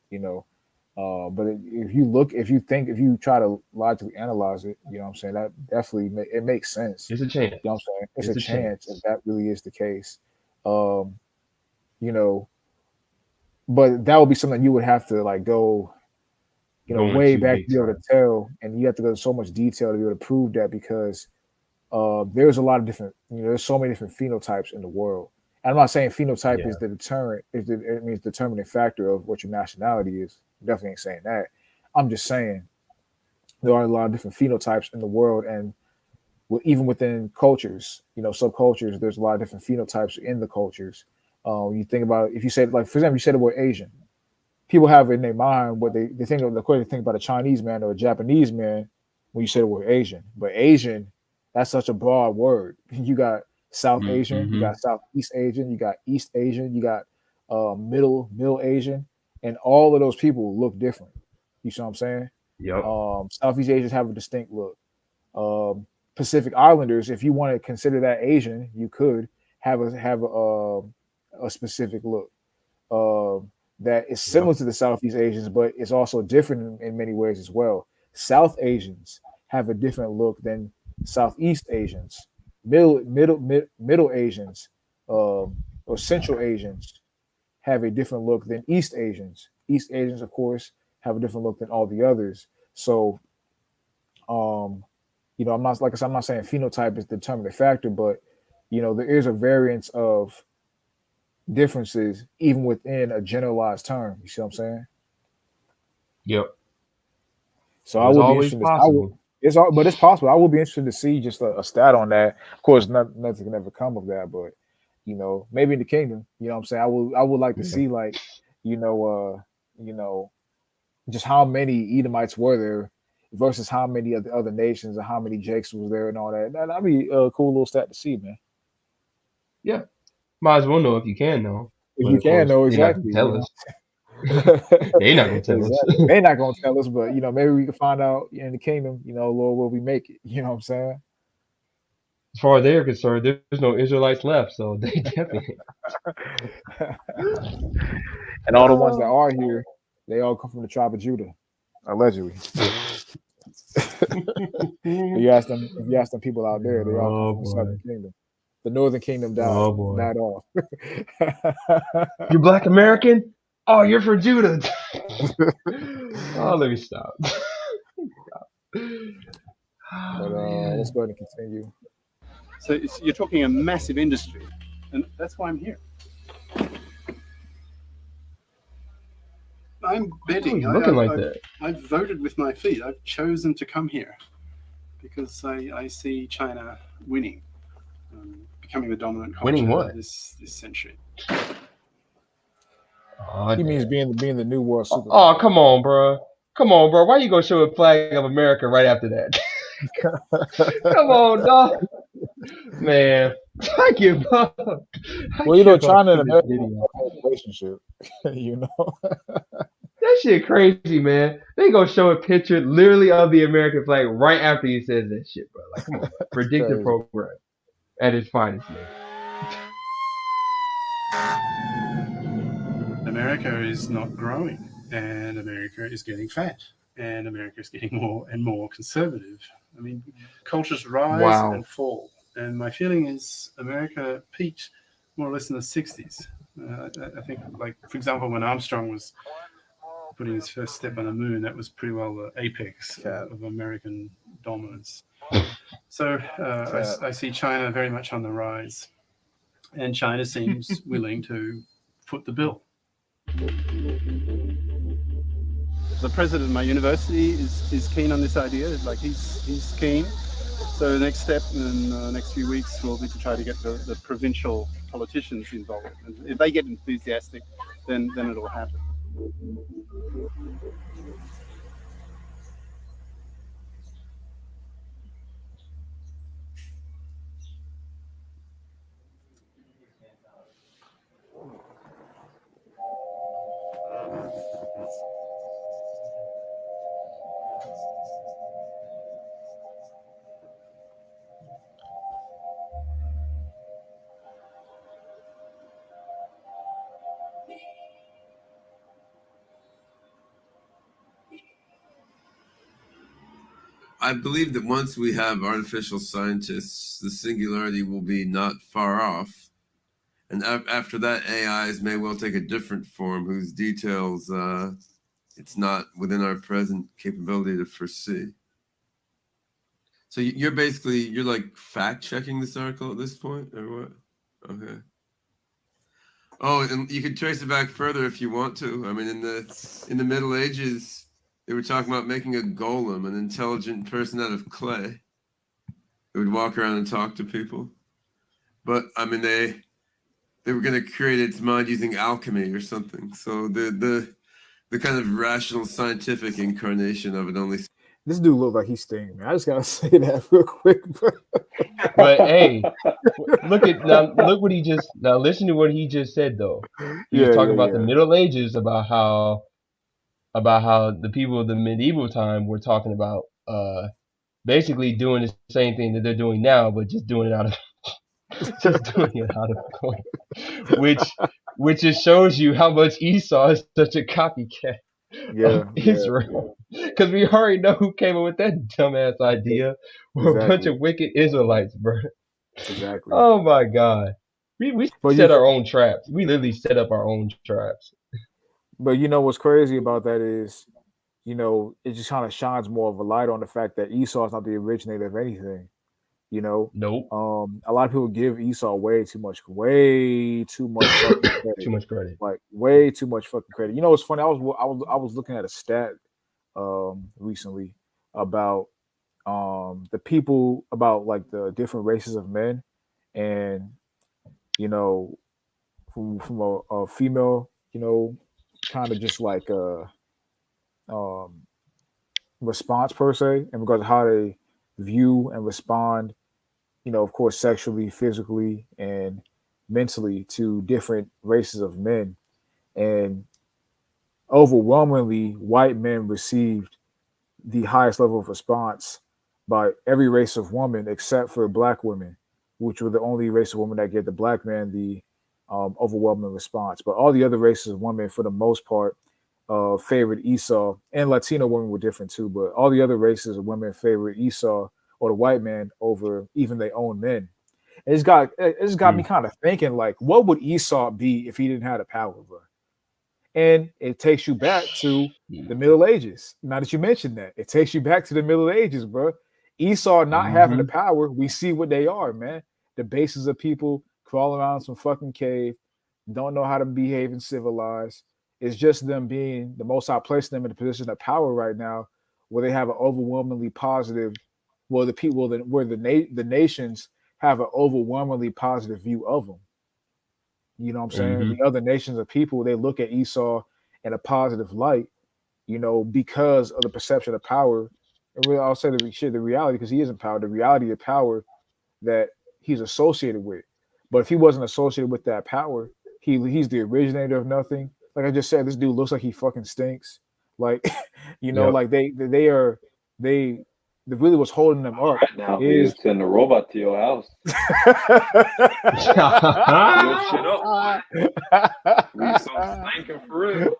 if you try to logically analyze it, what I'm saying, that definitely it makes sense. It's a chance. You know what I'm saying? It's a It's a chance if chance. that really is the case. Um, you know, but that would be something you would have to like go. Going way too back to big be able time. to tell, and you have to go to so much detail to be able to prove that because there's a lot of different, there's so many different phenotypes in the world. And I'm not saying phenotype is Yeah. the deterrent, it means determining factor of what your nationality is. Definitely ain't saying that. I'm just saying there are a lot of different phenotypes in the world, and even within cultures, subcultures, there's a lot of different phenotypes in the cultures. You think about if you say, like, for example, you said the word Asian, people have in their mind what they think of the way they think about a Chinese man or a Japanese man when you say the word Asian. But Asian, that's such a broad word. You got South Asian, you Mm-hmm. got Southeast Asian, you got East Asian, you got Middle Asian, and all of those people look different. You see what I'm saying? Yep. Southeast Asians have a distinct look. Pacific Islanders, if you want to consider that Asian, you could have a specific look. That is Yep. similar to the Southeast Asians, but it's also different in many ways as well. South Asians have a different look than Southeast Asians. Middle Asians, or Central Asians have a different look than East Asians. East Asians, of course, have a different look than all the others. So, um, I'm not, like I said, I'm not saying phenotype is the determining factor, but there is a variance of differences even within a generalized term. You see what I'm saying? Yep. So It I was would be always interested to. I would. possible. It's all, but it's possible. I would be interested to see just a stat on that. Of course, nothing can ever come of that, but maybe in the kingdom. You know what I'm saying? I would like to Yeah. see, like, you know, you know, just how many Edomites were there versus how many of the other nations and how many Jakes was there and all that. That'd be a cool little stat to see, man. Yeah. Might as well know if you can know. If But you of can course, know they're not gonna exactly, tell us. They're not gonna tell us. exactly. They're not gonna tell us, but maybe we can find out in the kingdom. Lord, will we make it? You know what I'm saying? As far as they're concerned, there's no Israelites left, so they definitely. And all the ones that are here, they all come from the tribe of Judah, allegedly. If you ask them people out there, they all come Oh from the boy. southern kingdom. The northern kingdom Oh boy. died off. You're Black American? Oh, you're from Judah. Oh, let me stop. But Oh let's man. go ahead and continue. So you're talking a massive industry, and that's why I'm here. I'm Oh, betting. you looking like that? I've voted with my feet. I've chosen to come here because I see China winning, becoming the dominant Winning culture what? this century. Oh He means damn. being the new world Oh, superpower. come on, bro. Come on, bro. Why you gonna show a flag of America right after that? Come on, dog. Man, I give up. I Well, give up China and for this America video. have a relationship. you know, That shit crazy, man. They gonna show a picture literally of the American flag right after he says that shit, bro. Like, come on, bro. it's Predictive crazy. program at its finest, man. America is not growing, and America is getting fat, and America is getting more and more conservative. I mean, cultures rise Wow. and fall, and my feeling is America peaked more or less in the 60s. I think, like, for example, when Armstrong was putting his first step on the moon, that was pretty well the apex Cap, of American dominance. So cap. I see China very much on the rise, and China seems willing to foot the bill. The president of my university is keen on this idea. Like, he's keen. So the next step in the next few weeks will be to try to get the provincial politicians involved. And if they get enthusiastic, then it'll happen. I believe that once we have artificial scientists, the singularity will be not far off. And after that, AIs may well take a different form whose details it's not within our present capability to foresee. So you're like fact checking this article at this point, or what? Okay. Oh, and you can trace it back further if you want to. I mean, in the Middle Ages, they were talking about making a golem, an intelligent person out of clay. They would walk around and talk to people. But I mean, they were going to create its mind using alchemy or something. So the kind of rational scientific incarnation of it only. This dude looks like he's Sting, man. I just gotta say that real quick, bro. But hey, look what he just now listen to what he just said though. He was Yeah, talking yeah, about the yeah. Middle Ages, about how the people of the medieval time were talking about basically doing the same thing that they're doing now, but just doing it out of coin. Which just shows you how much Esau is such a copycat Yeah, of yeah, Israel. Because we already know who came up with that dumbass idea. We're a bunch exactly, of wicked Israelites, bro. exactly. Oh my God. We But set our own traps. We literally set up our own traps. you know what's crazy about that is, it just kind of shines more of a light on the fact that Esau is not the originator of anything. You know, Nope. a lot of people give Esau way too much fucking Too credit, much credit. like way too much fucking credit. You know, what's funny? I was looking at a stat recently about the people, about like the different races of men, and you know from a female, kind of just like um response per se, in regards to how they view and respond, of course, sexually, physically, and mentally to different races of men. And overwhelmingly, white men received the highest level of response by every race of woman except for black women, which were the only race of women that gave the black man the overwhelming response. But all the other races of women, for the most part, favored Esau, and Latino women were different too. But all the other races of women favored Esau or the white man over even their own men. And it's got me Mm. kind of thinking, like, what would Esau be if he didn't have the power, bro? And it takes you back to the Middle Ages. Now that you mentioned that, it takes you back to the Middle Ages, bro. Esau not having the Mm-hmm. power, we see what they are, man. The bases of people crawling around some fucking cave, don't know how to behave and civilize. It's just them being the most I place them in a position of power right now, where they have an overwhelmingly positive. Well, the people, where the nations have an overwhelmingly positive view of them. You know what I'm saying? Mm-hmm. The other nations of people, they look at Esau in a positive light, because of the perception of power. And really, I'll say the reality, because he isn't power, the reality of power that he's associated with. But if he wasn't associated with that power, he's the originator of nothing. Like I just said, this dude looks like he fucking stinks. Like, Yep. like they really what's holding them up Right now, he'll is send a robot to your house, your shit up. Leave some stinking for real.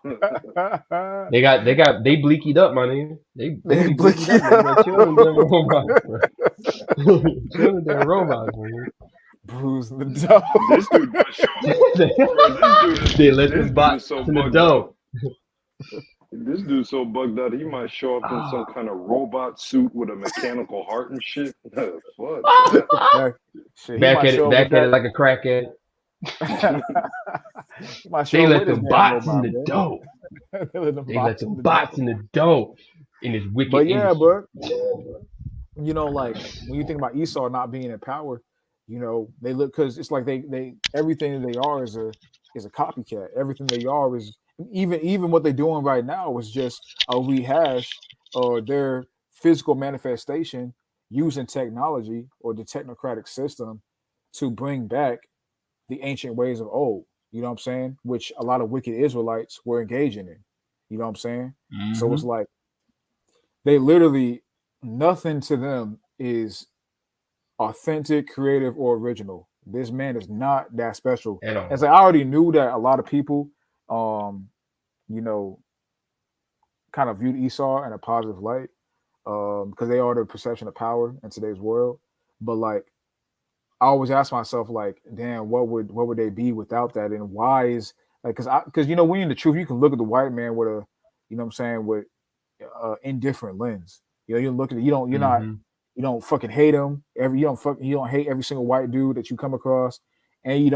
they bleakied up, my nigga. They they be blick bleakied up, it man. You better chill them damn up. robots, bro. Chill them damn robots, man. Bruise the dough. This dude might show up. They let This them dude bots is so in the bugged out. dough. This dude's so bugged out. He might show up in some kind of robot suit with a mechanical heart and shit. Fuck that. Shit, he might show up with Backhanded that. like a crackhead. He might They show up let with his them damn bots in robot, the man. dough. They let them They let bots in them the bots dough. in the dough in this wicked But yeah, industry. bro, like when you think about Esau not being in power, they look, because it's like they everything that they are is a copycat. Everything they are is, even what they're doing right now is just a rehash or their physical manifestation using technology or the technocratic system to bring back the ancient ways of old. You know what I'm saying? Which a lot of wicked Israelites were engaging in. You know what I'm saying? So Mm-hmm. it's like they literally, nothing to them is authentic, creative, or original. This man is not that special. At As all. I already knew that a lot of people, um, you know, kind of viewed Esau in a positive light, because they are the perception of power in today's world. But like, I always ask myself, like, damn, what would they be without that, and why is, like, because when you're in the truth, you can look at the white man with a you know what I'm saying, with indifferent lens. You look at it, you're not, Mm-hmm. you don't fucking hate him. You don't hate every single white dude that you come across, and you're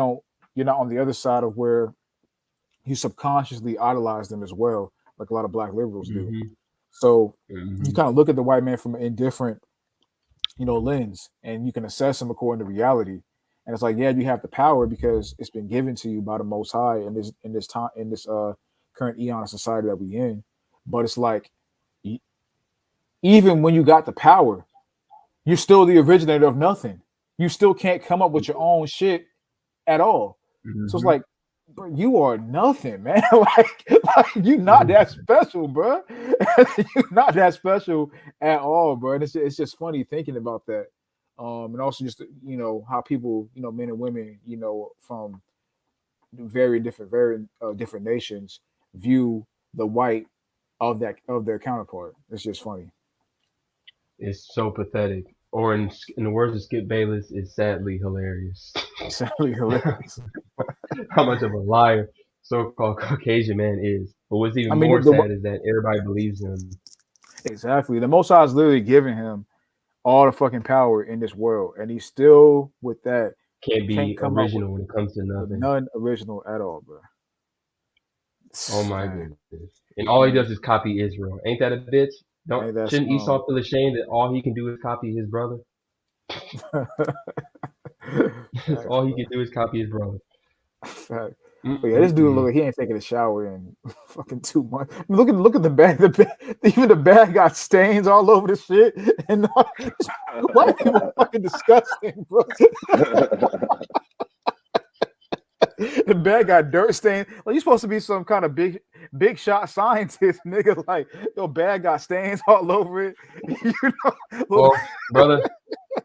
not on the other side of where you subconsciously idolize them as well, like a lot of black liberals do. Mm-hmm. So you Mm-hmm. kind of look at the white man from an indifferent, lens, and you can assess him according to reality. And it's like, yeah, you have the power because it's been given to you by the Most High in this current eon of society that we in. But it's like, even when you got the power, you're still the originator of nothing. You still can't come up with your own shit at all. So it's Mm-hmm. like, bro, you are nothing, man. like you're not that special, bro. You're not that special at all, bro. And it's just funny thinking about that. And also just how people, men and women, from very different nations view the white of their counterpart. It's just funny. It's so pathetic. Or in the words of Skip Bayless, it's sadly hilarious. It's really hilarious. How much of a liar so-called Caucasian man is. But what's I even mean, more sad is that everybody believes him. exactly. The Most High is literally giving him all the fucking power in this world, and he's still with that Can't can't be come up original when it comes to with nothing. none original at all, bro. Oh my Man, goodness. And all he man, does is copy Israel. Ain't that a bitch? ain't that Shouldn't some? Esau feel ashamed that all he can do is copy his brother? That's Facts, all he bro. can do is copy his brother. Fact. But yeah, this dude look Mm-mm-mm. like he ain't taking a shower in fucking 2 months. I mean, look at the bag. Even the bag got stains all over the shit. And white people are fucking disgusting, bro. The bag got dirt stains. Like you supposed to be some kind of big shot scientist, nigga. Like your bag got stains all over it. Look,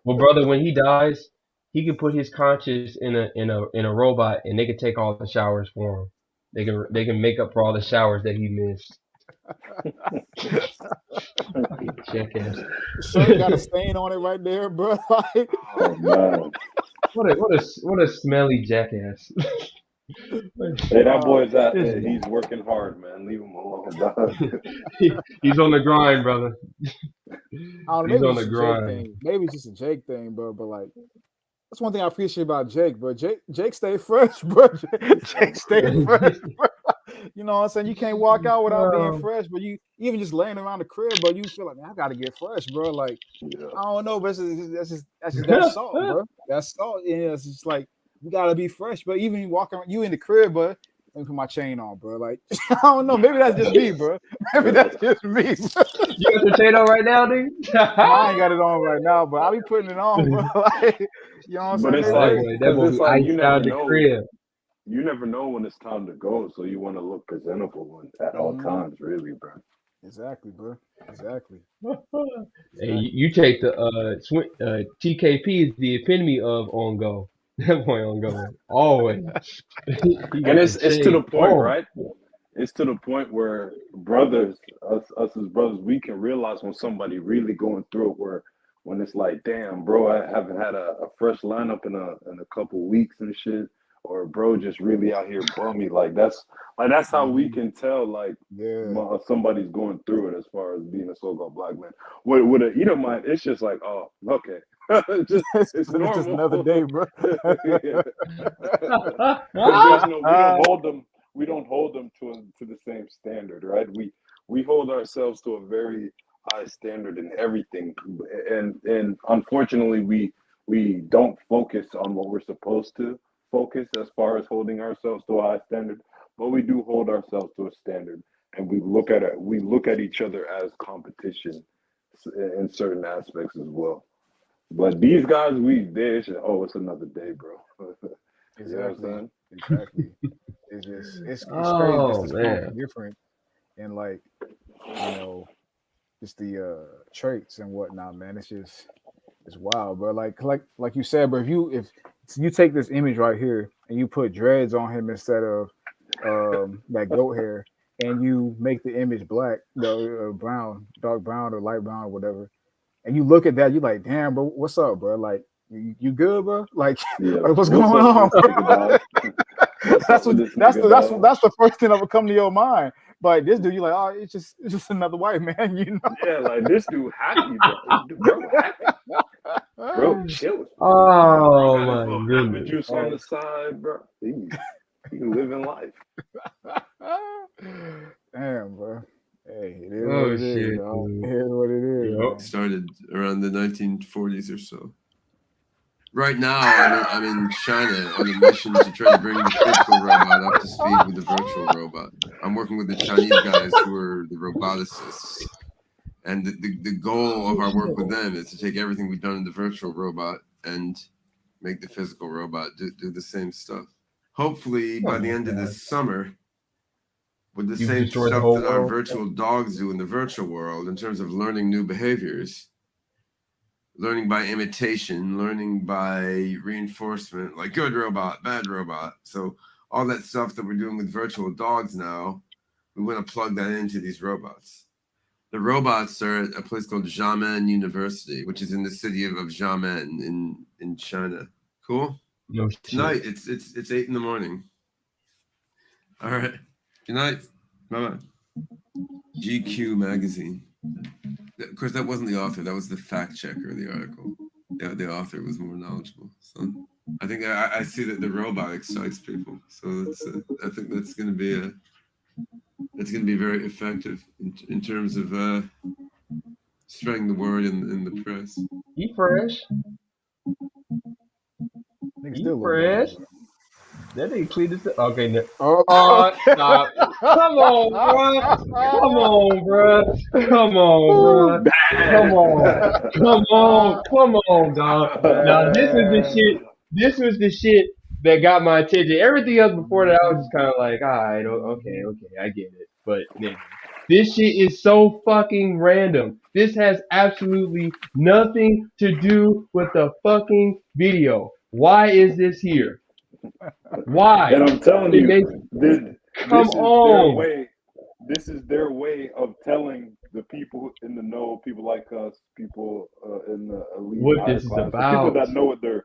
Well, brother, when he dies, he can put his conscience in a robot, and they can take all the showers for him. They can make up for all the showers that he missed. Fucking jackass. shirt got a stain on it right there, bro. Like, Oh man. What a smelly jackass. Hey, that boy's at This he's working hard, man. Leave him alone, dog. he's on the grind, brother. I don't know, He's maybe on it's the just a Jake grind. thing. Maybe it's just a Jake thing, bro. But like, that's one thing I appreciate about Jake, bro. Jake stay fresh, bro. Jake stay fresh, bro. You know what I'm saying? You can't walk out without being Um, fresh, but you even just laying around the crib, bro. You feel like, man, I gotta get fresh, bro. Like, Yeah. I don't know, but that's salt, bro. That's salt. Yeah, it's just like you gotta be fresh, but even you walk around, you in the crib, but let me put my chain on, bro. Like, I don't know. Maybe that's just me, bro. Maybe that's just me. Bro. you got your chain on right now, dude? No, I ain't got it on right now, but I'll be putting it on, bro. Like, you know what I'm But saying? it's Oh, like, that cause boy it's be like iced out the crib. you never know when it's time to go, so you want to look presentable at all Mhm. times, really, bro. Exactly, bro. Exactly. Hey, Exactly. you take the TKP is the epitome of on go. That boy on go always. He And got the it's to the chain point, on. right? It's to the point where brothers, us as brothers, we can realize when somebody really going through it. Where when it's like, damn, bro, I haven't had a fresh lineup in a couple weeks and shit, or bro, just really out here bummy. That's how we Mhm. can tell Yeah. somebody's going through it as far as being a so-called black man. With a Edomite, it's just like, oh, okay, it's It's just normal. another day, bro. Yeah. Because there's no, we don't hold them to the same standard, right? We hold ourselves to a very high standard in everything, and unfortunately, we don't focus on what we're supposed to focus as far as holding ourselves to a high standard, but we do hold ourselves to a standard, and we look at each other as competition in certain aspects as well. But these guys, it's another day, bro. You know what I'm Exactly. saying? Exactly. It's crazy just Oh to see the man. difference in like, you know, just the traits and whatnot, man. It's wild, bro. Like you said, bro, if you take this image right here and you put dreads on him instead of that goat hair, and you make the image black, the brown, dark brown or light brown or whatever, and you look at that, you're like, damn, bro, what's up, bro? Like, you good, bro? Like, Yeah. like what's What's going up with on, this bro? nigga, dog? What's up that's with what this nigga, that's dog? the first thing that would come to your mind. But this dude, you're like, oh, it's just another white man, you know. Yeah, like this dude happy, bro. Bro happy. Bro chilling. Oh Got his my little apple goodness. juice on the side, bro. He living life. Damn, bro. Hey, it is what Oh it is, shit, dog. dude. It is what it is, Yup. man. Started around the 1940s or so. Right now, I'm in China on a mission to try to bring the physical robot up to speed with the virtual robot. I'm working with the Chinese guys who are the roboticists. And the goal of our work with them is to take everything we've done in the virtual robot and make the physical robot do the same stuff. Hopefully, by the end of this summer, with the You've same destroyed the stuff whole that our world. virtual dogs do in the virtual world in terms of learning new behaviors, learning by imitation, learning by reinforcement, like good robot, bad robot. So all that stuff that we're doing with virtual dogs now, we want to plug that into these robots. The robots are at a place called Xiamen University, which is in the city of Xiamen in China. Cool? No shit. Tonight, it's 8 in the morning. All right. Good night. Bye-bye. GQ magazine. Of course, that wasn't the author. That was the fact checker of the article. Yeah, the author was more knowledgeable. So I think I see that the robot excites people. So I think that's going to be very effective in terms of spreading the word in the press. He fresh. Nigga He still look fresh. bad. That nigga cleaned his. Okay, no. Oh, Stop. Come on, bro. Come on, bro. Come on, bro. Come on. Come on, dog. Now this is the shit. This was the shit that got my attention. Everything else before that, I was just kind of like, all right, okay, I get it. But nigga, this shit is so fucking random. This has absolutely nothing to do with the fucking video. Why is this here? Why? And I'm telling It you, makes come this is their on. way. This is their way of telling the people in the know, people like us, people in the elite What higher this is class, the people about. that know what they're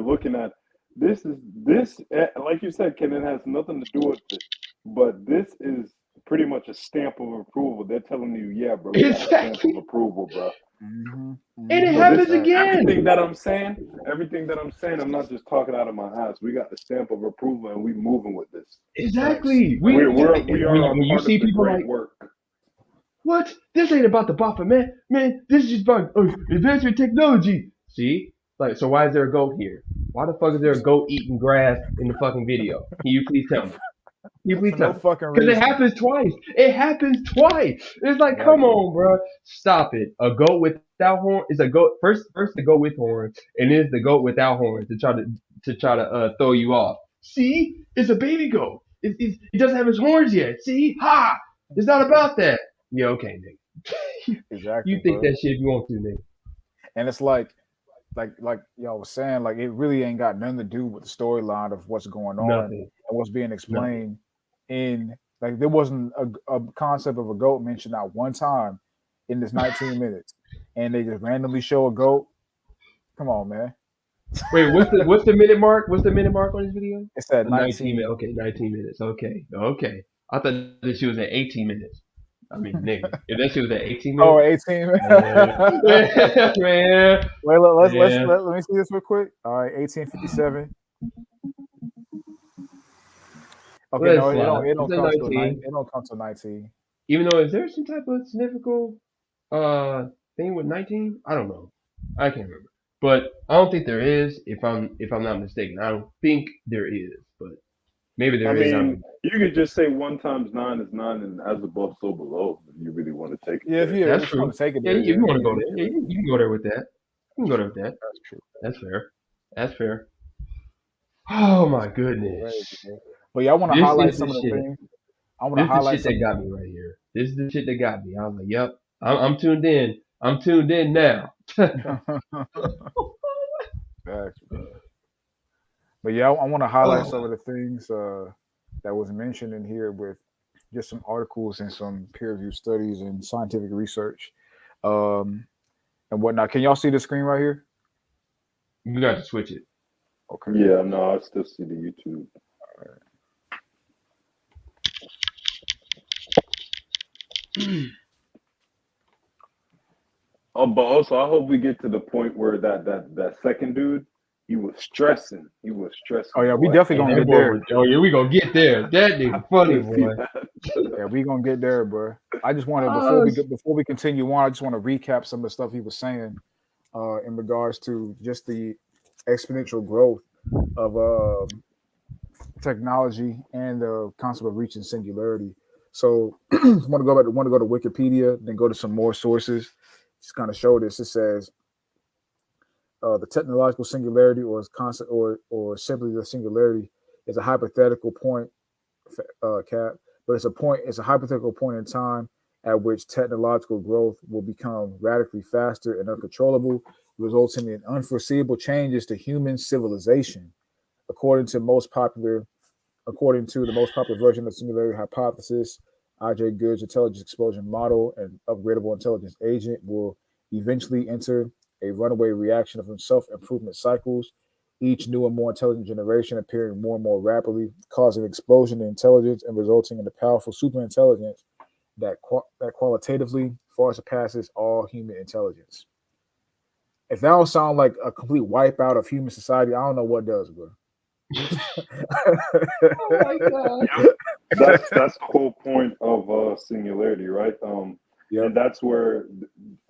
looking at. This, like you said, Ken, it has nothing to do with it, but this is pretty much a stamp of approval. They're telling you, yeah, bro, we got a stamp Exactly. of approval, bro. And it So happens this, again. everything that I'm saying, I'm not just talking out of my ass. We got the stamp of approval, and we moving with this. Exactly. We are when you part see of the people great like, work. what? This ain't about the buffer, man. Man, this is just about advancement technology. See? Like, so why is there a goat here? Why the fuck is there a goat eating grass in the fucking video? Can you please tell me? You please for tell no me. fucking Because reason. it happens twice. It happens twice. It's like, come Exactly. on, bro. Stop it. A goat without horn is a goat. First the goat with horns, and then it's the goat without horns to try to throw you off. See, it's a baby goat. It doesn't have his horns yet. See, ha! It's not about that. Yeah, okay, nigga. Exactly, You think bro. that shit if you want to, nigga. And it's like y'all was saying, like it really ain't got nothing to do with the storyline of what's going on Nothing. and what's being explained in like there wasn't a concept of a goat mentioned not one time in this 19 minutes. And they just randomly show a goat. Come on, man. Wait, what's the minute mark? What's the minute mark on this video? It's at 19 19. minutes. Okay, 19 minutes. Okay. I thought that she was at 18 minutes. I mean, nigga, if that shit was at 18 Oh, minutes, 18. man. Wait, Man. let me see this real quick. All right, 1857. Okay, Let's no, slide. it don't It's at come to 19. it don't come to 19. Even though, is there some type of significant thing with 19? I don't know. I can't remember. But I don't think there is. If I'm not mistaken, I don't think there is. But maybe there I is. mean, you could just say 1 times 9 is 9, and as above, so below. If you really want to take it. Yeah, if you That's just want true. to take it Yeah, there, if you want to yeah, go there, yeah, you can go there with that. You can go there with that. that's true. That's fair. That's fair. Oh my Crazy, goodness. man. But yeah, I want to This highlight is some the of the shit. things. I want to This is the highlight shit that some. got me right here. This is the shit that got me. I was like, yep, I'm tuned in. I'm tuned in now. Facts, bro. But yeah, I want to highlight some of the things that was mentioned in here with just some articles and some peer-reviewed studies and scientific research and whatnot. Can y'all see the screen right here? You got to switch it. Okay. Yeah, no, I still see the YouTube. Oh, but also I hope we get to the point where that second dude, he was stressing. He was Oh stressing, yeah, we boy. definitely And gonna that get boy there. was, oh yeah, we gonna get there. That I nigga funny, want to see boy. that. Yeah, we gonna get there, bro. I just wanted Oh, before we continue on, I just want to recap some of the stuff he was saying in regards to just the exponential growth of technology and the concept of reaching singularity. So want to go to Wikipedia, then go to some more sources. Just kind of show this. It says the technological singularity, or concept, or simply the singularity, is a hypothetical point, cap, but it's a hypothetical point in time at which technological growth will become radically faster and uncontrollable, resulting in unforeseeable changes to human civilization. According to most popular According to the most popular version of the singularity hypothesis, I.J. Good's intelligence explosion model and upgradable intelligence agent will eventually enter a runaway reaction of self-improvement cycles, each new and more intelligent generation appearing more and more rapidly, causing an explosion in intelligence and resulting in a powerful superintelligence that qualitatively far surpasses all human intelligence. If that don't sound like a complete wipeout of human society, I don't know what does, bro. oh my god. Yep. That's the whole point of singularity, right? Yep. And that's where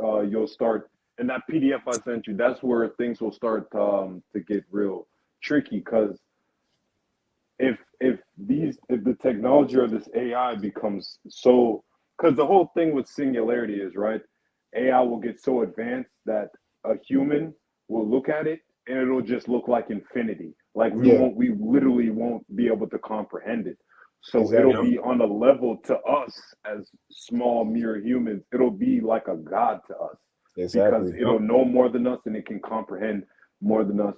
you'll start. In that PDF I sent you, that's where things will start to get real tricky. Because if the technology or this AI becomes so, because the whole thing with singularity is, right, AI will get so advanced that a human will look at it and it'll just look like infinity. Like Yeah. we literally won't be able to comprehend it. So it'll Yep. Exactly. be on a level to us as small mere humans. It'll be like a god to us because Exactly. it'll know more than us and it can comprehend more than us.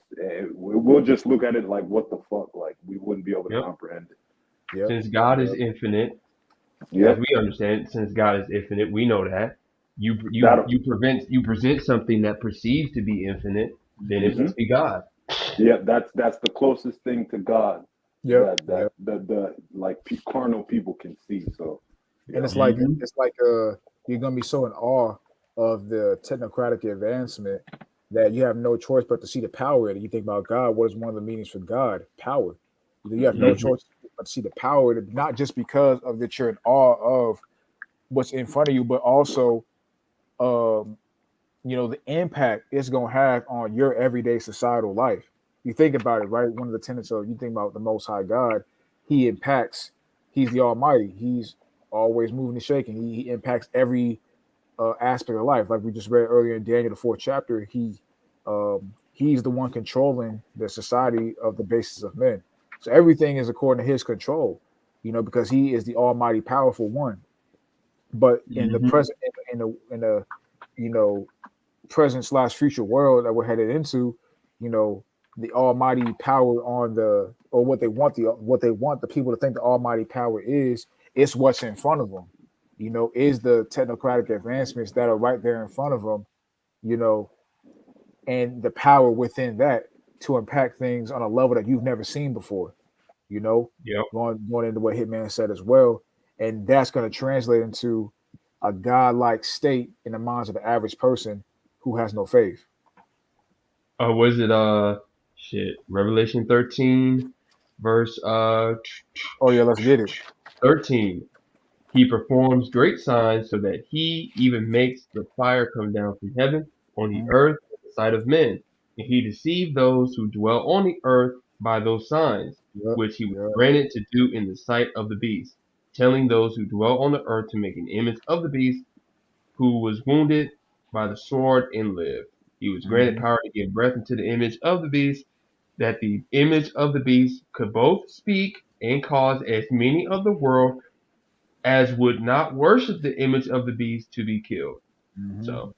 We'll just look at it like, what the fuck? Like we wouldn't be able to Yep. comprehend it. Yep. Since God is Yep. infinite, as Yep. we understand it, since God is infinite, we know that. That'll. You present something that perceives to be infinite, then it Hmm. must be God. Yeah, that's the closest thing to God Yep. that Yep. the like carnal people can see. So And yeah. Hmm. it's like you're gonna be so in awe of the technocratic advancement that you have no choice but to see the power in it. You think about God, what is one of the meanings for God? Power. You have no Hmm. Hmm. choice but to see the power in it, not just because of that you're in awe of what's in front of you, but also um, the impact it's gonna have on your everyday societal life. You think about it, right? One of the tenets of you think about the Most High God, He impacts. He's the Almighty. He's always moving and shaking. He impacts every aspect of life. Like we just read earlier in Daniel, the fourth chapter, he's the one controlling the society of the basis of men. So everything is according to His control, because He is the Almighty, powerful one. But in the Hmm. present, in the you know present slash future world that we're headed into, you know, the almighty power on the or what they want the people to think the almighty power is, it's what's in front of them. Is the technocratic advancements that are right there in front of them, you know, and the power within that to impact things on a level that you've never seen before, you know, Yep. going into what Hitman said as well. And that's going to translate into a godlike state in the minds of the average person who has no faith. Was it shit? Revelation 13, verse Oh yeah, let's get it. 13. He performs great signs so that he even makes the fire come down from heaven on the Mhm. earth in the sight of men. And he deceived those who dwell on the earth by those signs, Yep, which he was yep. granted to do in the sight of the beast, telling those who dwell on the earth to make an image of the beast who was wounded by the sword and lived. He was granted Hmm. power to give breath into the image of the beast, that the image of the beast could both speak and cause as many of the world as would not worship the image of the beast to be killed. Hmm. So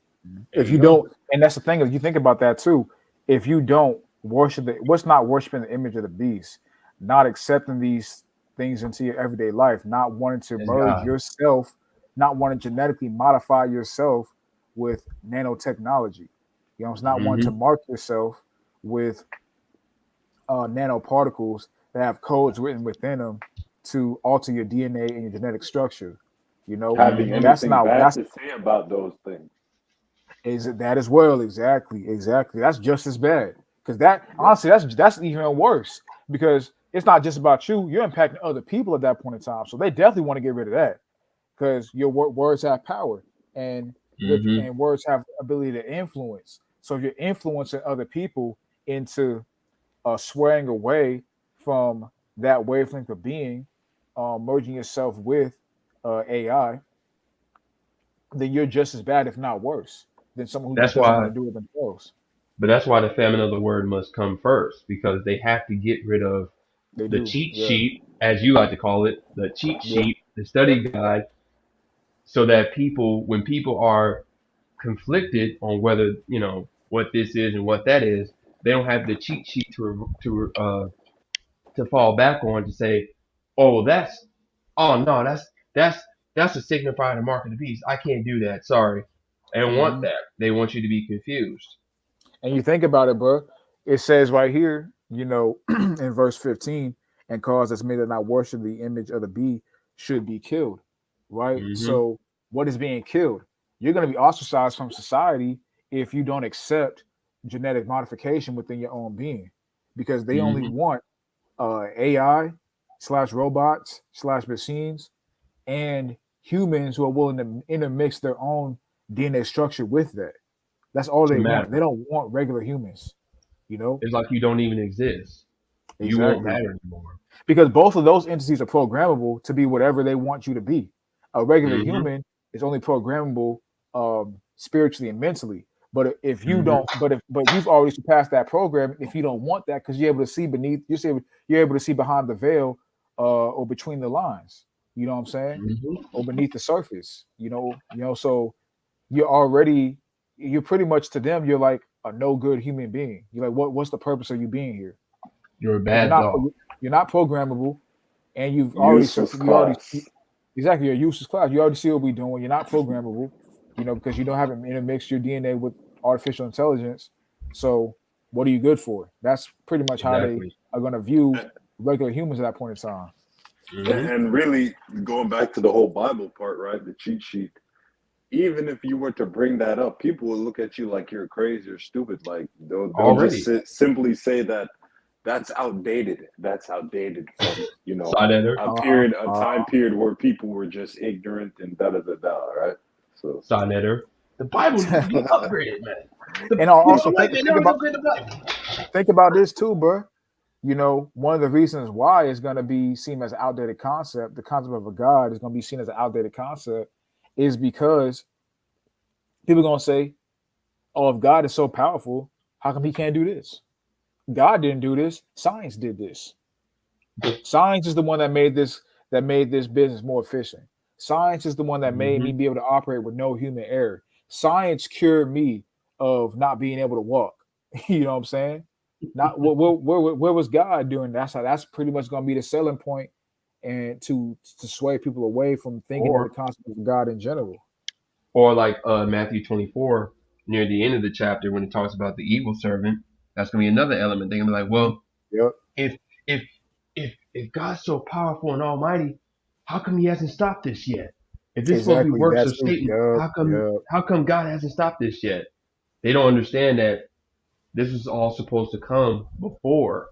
there If you you go. don't, and that's the thing, is you think about that too. If you don't worship what's not worshiping the image of the beast, not accepting these things into your everyday life, not wanting to That's merge God. yourself, not wanting to genetically modify yourself with nanotechnology. It's not wanting to Hmm. mark yourself with nanoparticles that have codes written within them to alter your DNA and your genetic structure. You know, Having Mm-hmm. that's anything not bad that's to say about those things. is that as well. Exactly. That's just as bad because that Yep. honestly that's even worse because it's not just about you. You're impacting other people at that point in time. So they definitely want to get rid of that because your words have power and Mm-hmm. and words have ability to influence. So if you're influencing other people into swaying away from that wavelength of being, merging yourself with AI, then you're just as bad, if not worse, than someone who just That's doesn't want why, to do it themselves. but that's why the famine of the word must come first because they have to get rid of They the do. cheat Yeah. sheet, as you like to call it, the cheat Yep. sheet, the Yep. study guide, so that people, when people are conflicted on whether what this is and what that is, they don't have the cheat sheet to fall back on to say, oh, oh no, that's that's a signifier to mark of the beast. I can't do that. Sorry, they don't want Hmm. that. They want you to be confused. And you think about it, bro. It says right here, in verse 15, and cause as many that not worship the image of the beast should be killed. Right? Hmm. So what is being killed? You're gonna be ostracized from society if you don't accept genetic modification within your own being. Because they only Hmm. want AI slash robots slash machines and humans who are willing to intermix their own DNA structure with that. That's all To they want. They matter. don't want regular humans, you know? It's like you don't even exist. You won't Exactly. matter anymore. Because both of those entities are programmable to be whatever they want you to be. A regular Hmm. human is only programmable spiritually and mentally. But if you Hmm. don't, but you've already surpassed that program. If you don't want that, because you're able to see beneath, you're able to see behind the veil, or between the lines. You know what I'm saying? Hmm. Or beneath the surface. So you're pretty much to them. You're like a no good human being. You're like, what's the purpose of you being here? You're a Because bad dog. you're not programmable, and Useless class. exactly, you're a useless class. You already see what we're doing. You're not programmable, because you don't have intermixed your DNA with artificial intelligence. So what are you good for? That's pretty much how they Exactly. are going to view regular humans at that point in time. Hmm. And really, going back to the whole Bible part, right? The cheat sheet. Even if you were to bring that up, people will look at you like you're crazy or stupid. Like they'll just Already. simply say that that's outdated. That's outdated from Side editor. a time period where people were just ignorant and da da da da. Right. So Sign editor. The Bible needs to be upgraded, man. And also White man never upgrade the Bible. think about this too, bro. One of the reasons why it's going to be seen as an outdated concept, the concept of a God is going to be seen as an outdated concept, is because people are going to say, oh, if God is so powerful, how come he can't do this? God didn't do this. Science did this. Science is the one that made this business more efficient. Science is the one that made me Hmm. be able to operate with no human error. Science cured me of not being able to walk. You know what I'm saying? Not where was God doing? That's pretty much going to be the selling point, and to sway people away from thinking in the Or concept of God in general. like Matthew 24 near the end of the chapter when it talks about the evil servant. That's gonna be another element. They're gonna be like, Mhm. well, Yep. if if if God's so powerful and almighty, how come he hasn't stopped this yet? If this is supposed to be Exactly. works That's of true. Satan, Yep. Yep. how come God hasn't stopped this yet? They don't understand that this is all supposed to come before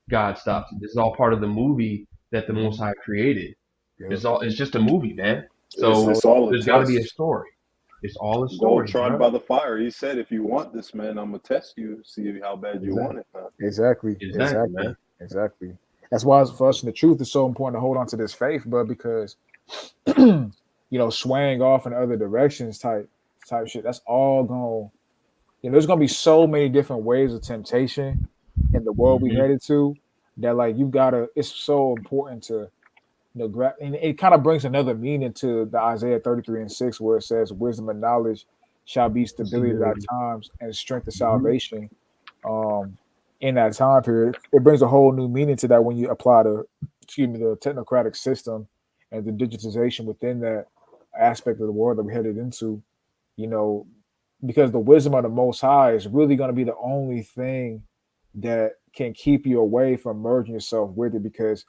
God stops it. This is all part of the movie that the Most Hmm. High created. Yep. It's just a movie, man. All So it's all a there's got to be a test. story. It's all a Gold story, tried bro. by the fire. He said, "If you want this, man, I'm gonna test you. See how bad you exactly. want it, man." Exactly. Exactly, man. Exactly. Exactly. That's why for us, the truth is so important to hold on to this faith, but because swaying off in other directions type shit, that's all going. There's gonna be so many different ways of temptation in the world we Hmm. headed to that like you gotta. It's so important to grab, and it kind of brings another meaning to the Isaiah 33:6 where it says, "Wisdom and knowledge shall be stability at our Stability. times and strength of Hmm. salvation." Um, in that time period, it brings a whole new meaning to that when you apply the technocratic system and the digitization within that aspect of the world that we headed into. You know, because the wisdom of the Most High is really going to be the only thing that can keep you away from merging yourself with it. Because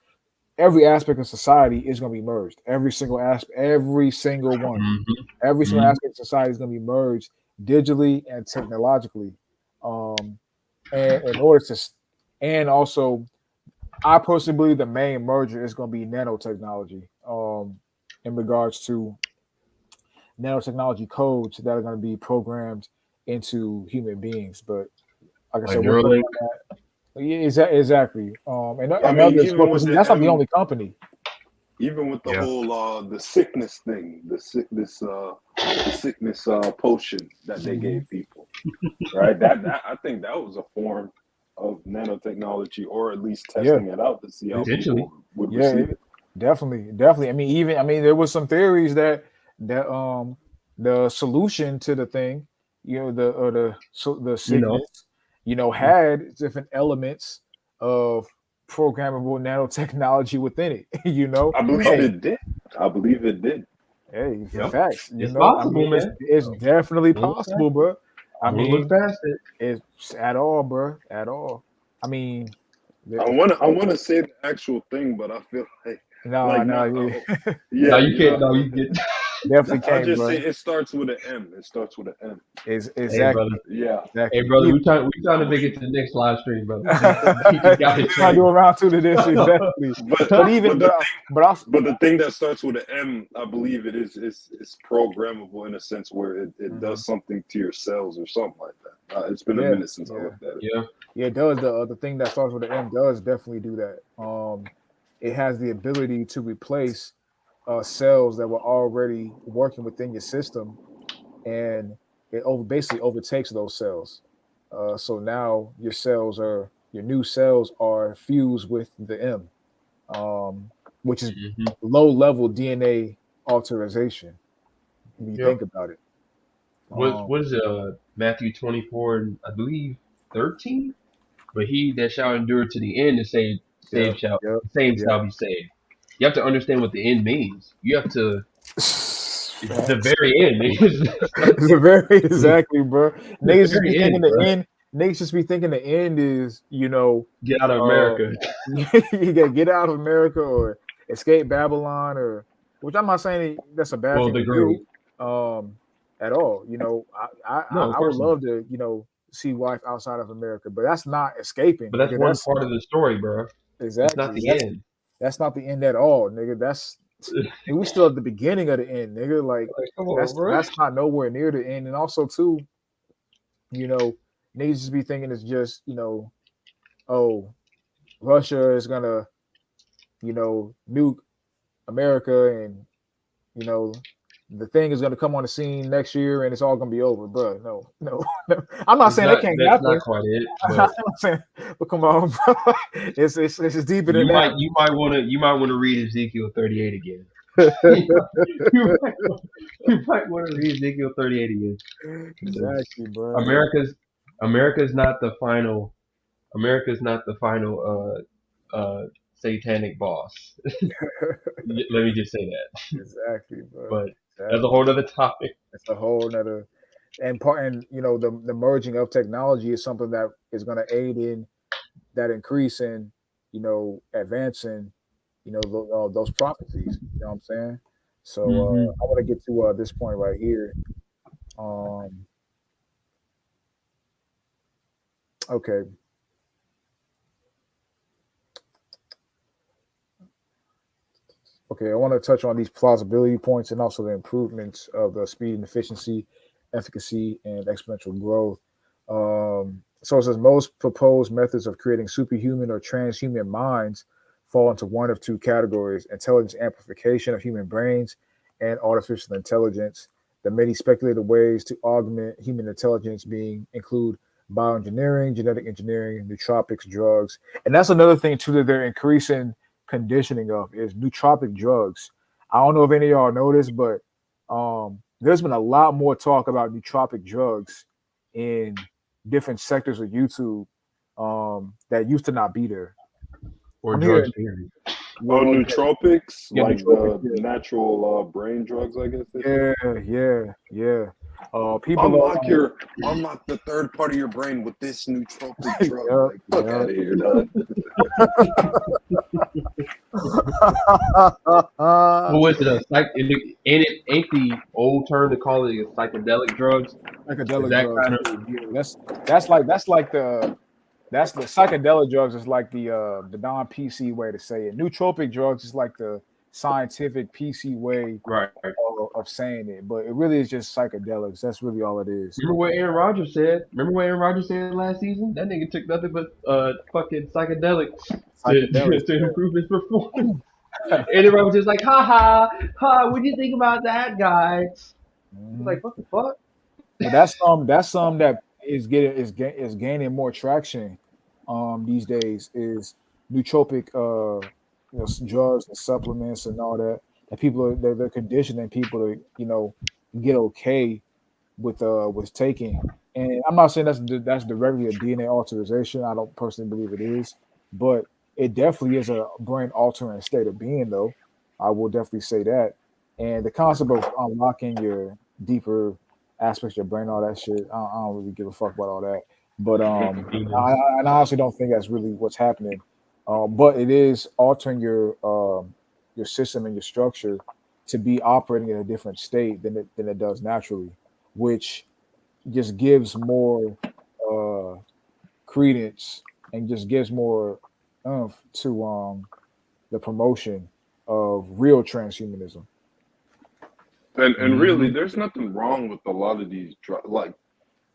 every aspect of society is going to be merged. Every single aspect, every single one, every single aspect of society is going to be merged digitally and technologically. Um, and in order to, and also, I personally believe the main merger is going to be nanotechnology. In regards to nanotechnology codes that are going to be programmed into human beings. But like I Like said, we'll touch Neuralink. on that. Yeah, exactly. And I mean, another, even because with the that's not the only company. even with the Yeah. whole the sickness thing, the sickness potion that they Mhm. gave people, right? That I think that was a form of nanotechnology, or at least Yeah, testing it out to see how Potentially. people would yeah, receive it. definitely. I mean, there was some theories that the solution to the thing, the You know. sickness, had different elements of programmable nanotechnology within it. I believe Hey, it did. I believe it did. hey, Yep. facts. It's I mean, possible, it's man. it's definitely Don't look past possible, it. bro. I Don't look mean, past it. it's at all, bro, at all. I mean, I the, wanna say the actual thing, but I feel nah, like nah, not. yeah, No, Yeah, you you can't. know. No, you get. definitely I'll can't, just say bro. it starts with an M. It starts with an M. Is Hey, brother. exactly, Yeah. Hey, exactly. brother. We trying to make it to the next live stream, brother. You got it Trying to straight. do around two to this exactly. But But even but the but also But the thing that starts with an M, I believe it is programmable in a sense where it mhm. does something to your cells or something like that. It's been a Yeah, minute since I yeah, looked at it. Yeah. yeah. It does the thing that starts with an M does definitely do that. It has the ability to replace cells that were already working within your system, and basically overtakes those cells. So now your new cells are fused with the M, which is hmm low level DNA alteration. When you Yep. think about it, What is Matthew 24 and I believe 13? But he that shall endure to the end, yep, yep, the same yep. shall be saved. You have to understand what the end means. You have to the Facts. very end. It's like It's a very exactly, bro. the Niggas just be very thinking end, the bro. end. Niggas just be thinking the end is, Get out of uh, America. you gotta get out of America or escape Babylon, or which I'm not saying that's a bad Well, thing the to do, grave. at all. I No, of I would course not. love to, see life outside of America, but that's not escaping, But that's nigga. one That's part of the story, bro. That's not exactly the end. that's not the end at all, nigga. And we still at the beginning of the end, nigga. Like Like, come on, that's bro. that's not nowhere near the end. And also too, you know, niggas just be thinking it's just, oh, Russia is gonna, nuke America, and you know, the thing is gonna come on the scene next year and it's all gonna be over, bro. No, no, no. I'm not It's saying that not. can't That's not happen. quite it. I'm But not saying, but come on, bro. It's deeper than that. you might want to read Ezekiel 38 again. you might you might want to read Ezekiel 38 again. Because Exactly, bro. America's America's not the final America's not the final satanic boss. Let me just say that. Exactly, bro. But that's a Exactly. whole other topic. It's a whole nother and the merging of technology is something that is going to aid in that increase in advancing those prophecies. You know what I'm saying? So hmm I want to get to this point right here. Um, okay, okay. I want to touch on these plausibility points and also the improvements of the speed and efficiency, efficacy, and exponential growth. So it says most proposed methods of creating superhuman or transhuman minds fall into one of two categories: intelligence amplification of human brains and artificial intelligence. The many speculated ways to augment human intelligence being include bioengineering, genetic engineering, nootropics, drugs, and that's another thing too that they're increasing conditioning of is nootropic drugs. I don't know if any of y'all know this, but there's been a lot more talk about nootropic drugs in different sectors of YouTube that used to not be there. Or I'm drugs hearing, period. Oh, well, nootropics, yeah, like nootropics, the natural brain drugs, I guess they say. yeah, yeah, yeah. People are unlock the third part of your brain with this nootropic drug. yeah, Like, fuck out of here, dog. What was it? Ain't the old term to call it psychedelic drugs? Is psychedelic that drugs. kind of Too. Yeah, that's the psychedelic drugs is like the non PC way to say it. Nootropic drugs is like the scientific PC way right? of saying it, but it really is just psychedelics. That's really all it is. Remember what Aaron Rodgers said? Remember what Aaron Rodgers said last season? That nigga took nothing but fucking psychedelics to Psychedelics. to improve his performance. And everyone was just like, ha ha, ha, what do you think about that guy? Mhm. Like, what the fuck? But that's some that is gaining more traction these days is nootropic drugs and supplements and all that. And people they're conditioning people to get okay with taking. And I'm not saying that's directly a DNA alteration. I don't personally believe it is, but it definitely is a brain altering state of being, though. I will definitely say that. And the concept of unlocking your deeper aspects of your brain, all that shit, I don't really give a fuck about all that. But I honestly don't think that's really what's happening. But it is altering your system and your structure to be operating in a different state than it does naturally, which just gives more uh, credence and just gives more oomph to the promotion of real transhumanism. And really, Mm-hmm. there's nothing wrong with a lot of these drugs. Like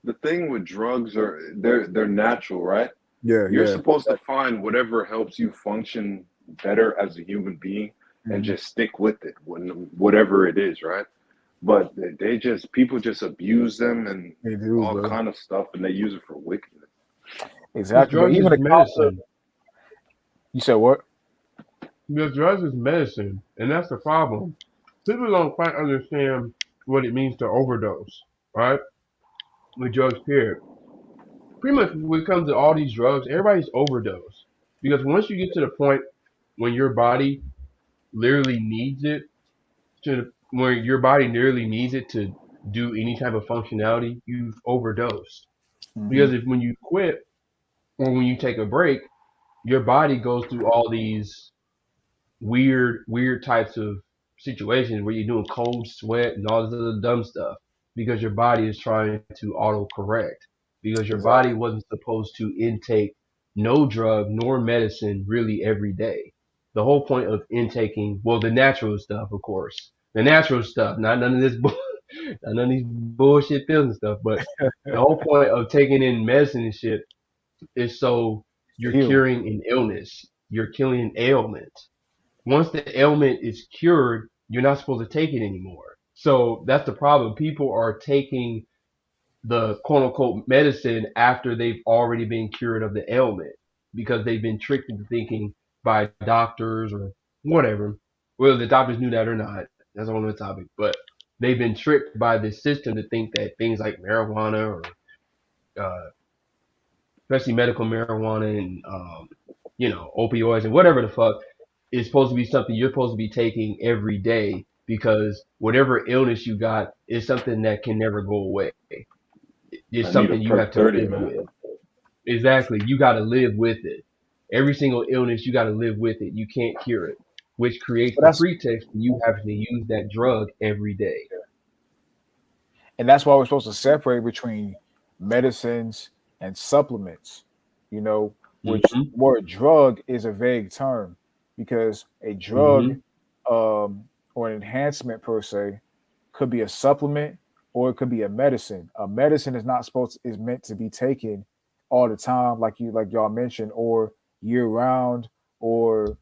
the thing with drugs are they're natural, right? Yeah, You're yeah. supposed to find whatever helps you function better as a human being and Mhm. just stick with it when whatever it is, right? But they just people just abuse them and They do, all bro. kind of stuff, and they use it for wickedness. Because Exactly. But drugs even is the concept, medicine. you said what? Because drugs is medicine, and that's the problem. People don't quite understand what it means to overdose, right? With drugs, period. Pretty much when it comes to all these drugs, everybody's overdose. Because once you get to the point when your body literally needs it where your body literally needs it to do any type of functionality, you've overdosed. Hmm. Because if when you quit or when you take a break, your body goes through all these weird types of situations where you're doing cold sweat and all this other dumb stuff because your body is trying to auto correct because your body Exactly. wasn't supposed to intake no drug nor medicine really every day. The whole point of intaking, well, the natural stuff, of course, the natural stuff, not none of this, not none of these bullshit pills and stuff, but the whole point of taking in medicine and shit is so To you're heal. curing an illness, you're killing an ailment. Once the ailment is cured, you're not supposed to take it anymore. So that's the problem. People are taking the quote unquote medicine after they've already been cured of the ailment because they've been tricked into thinking by doctors or whatever. Whether the doctors knew that or not, that's a whole other topic. But they've been tricked by the system to think that things like marijuana or uh, especially medical marijuana and opioids and whatever the fuck is supposed to be something you're supposed to be taking every day because whatever illness you got is something that can never go away. It's I need a something you have perk to 30, live man. with. Exactly. You got to live with it. Every single illness, you got to live with it. You can't cure it, which creates But the that's pretext for you having to use that drug every day. and that's why we're supposed to separate between medicines and supplements. You know, which Mm-hmm. word drug is a vague term because a drug Mm-hmm. or an enhancement per se could be a supplement or it could be a medicine. A medicine is not supposed is meant to be taken all the time, like y'all mentioned, or year round, or